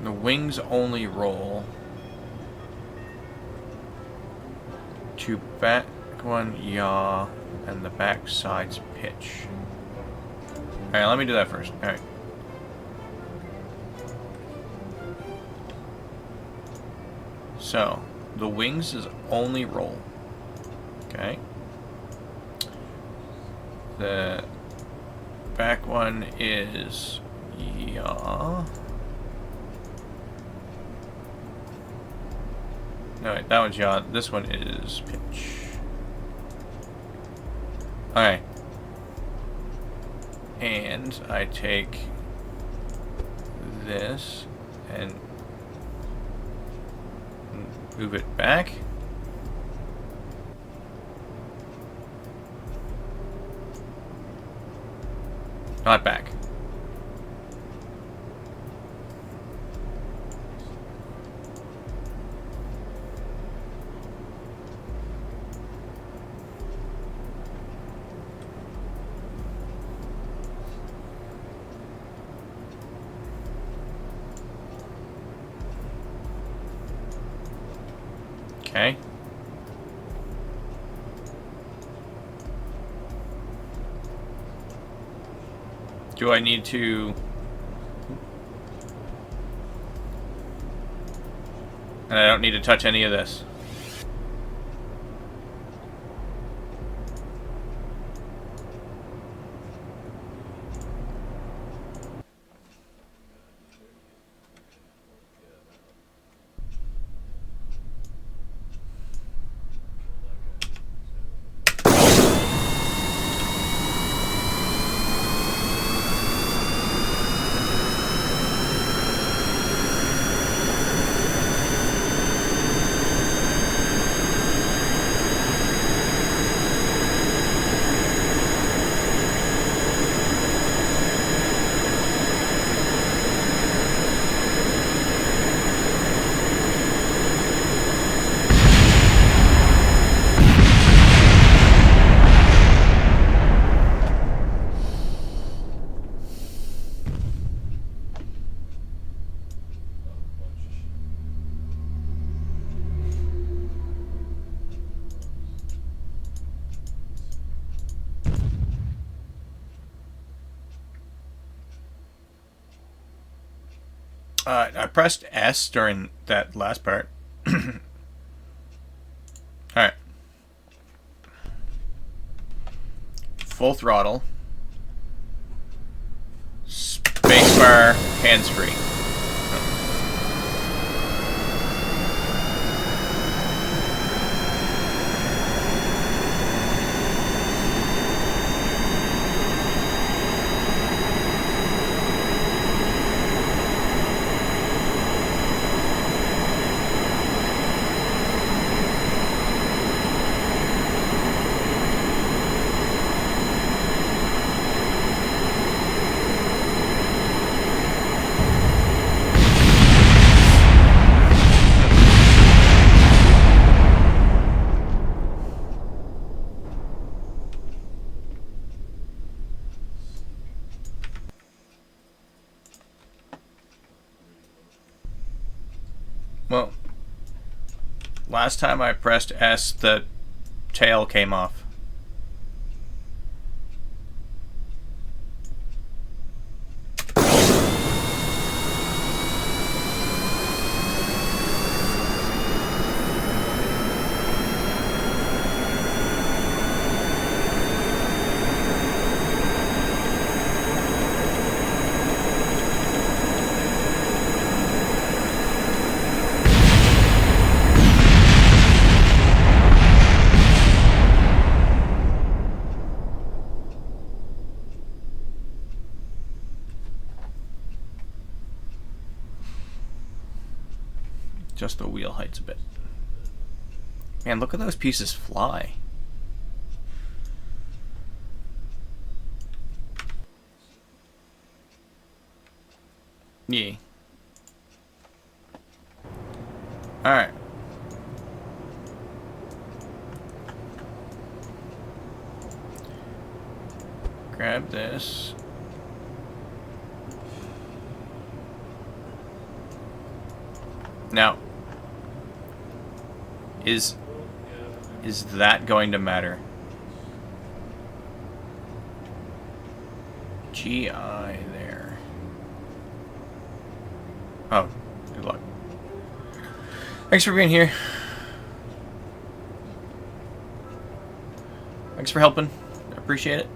The wings only roll to back one yaw and the back sides pitch. Alright, let me do that first. Alright. So, the wings is only roll. Okay. The back one is yaw. No, wait, that one's yaw. This one is pitch. Alright. And I take this and move it back. Not back. Okay. Do I need to... And I don't need to touch any of this. I pressed S during that last part. Alright. Full throttle. Spacebar, hands-free. Well, last time I pressed S, the tail came off. Just the wheel heights a bit. Man, look at those pieces fly. Yeah. Alright. Grab this. Now, is that going to matter? GI there. Oh, good luck. Thanks for being here. Thanks for helping. I appreciate it.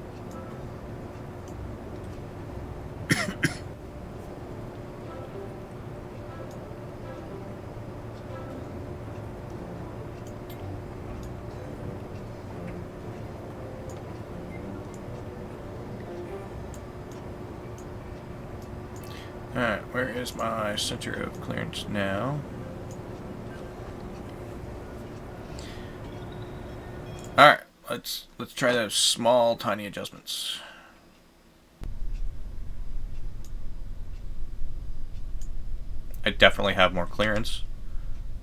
Alright, where is my center of clearance now? Alright, let's try those small, tiny adjustments. I definitely have more clearance.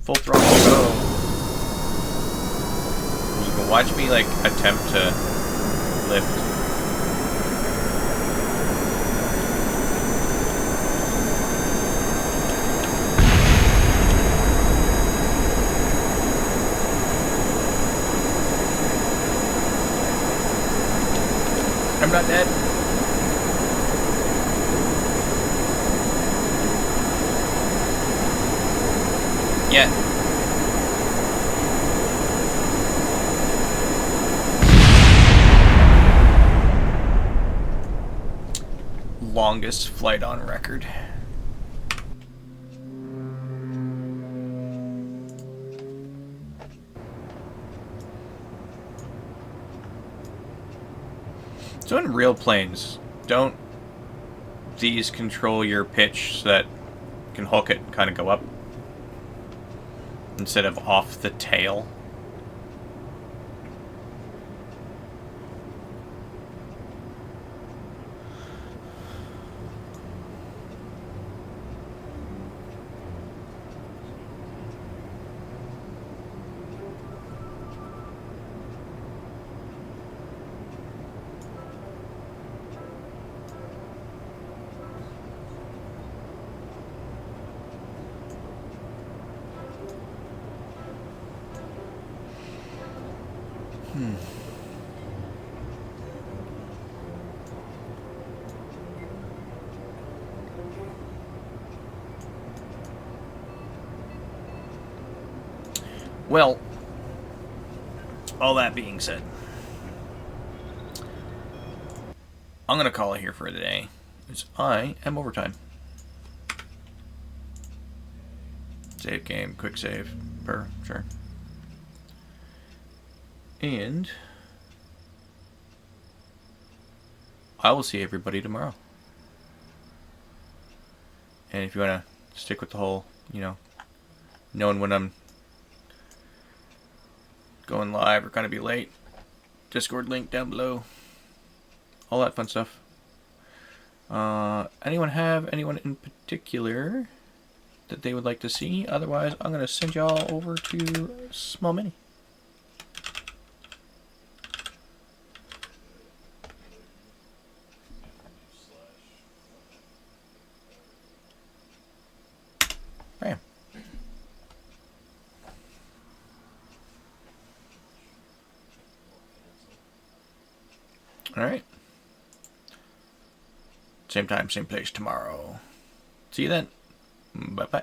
Full throttle go. You can watch me like attempt to lift. I'm not dead. Yet. Longest flight on record. So in real planes, don't these control your pitch so that you can hook it and kind of go up instead of off the tail? Well, all that being said, I'm going to call it here for today, because I am overtime. Save game, quick save, sure. And I will see everybody tomorrow. And if you want to stick with the whole, knowing when I'm going live or going to be late, Discord link down below. All that fun stuff. Anyone have anyone in particular that they would like to see? Otherwise, I'm going to send y'all over to Small Mini. Bam. Alright. Same time, same place tomorrow. See you then. Bye-bye.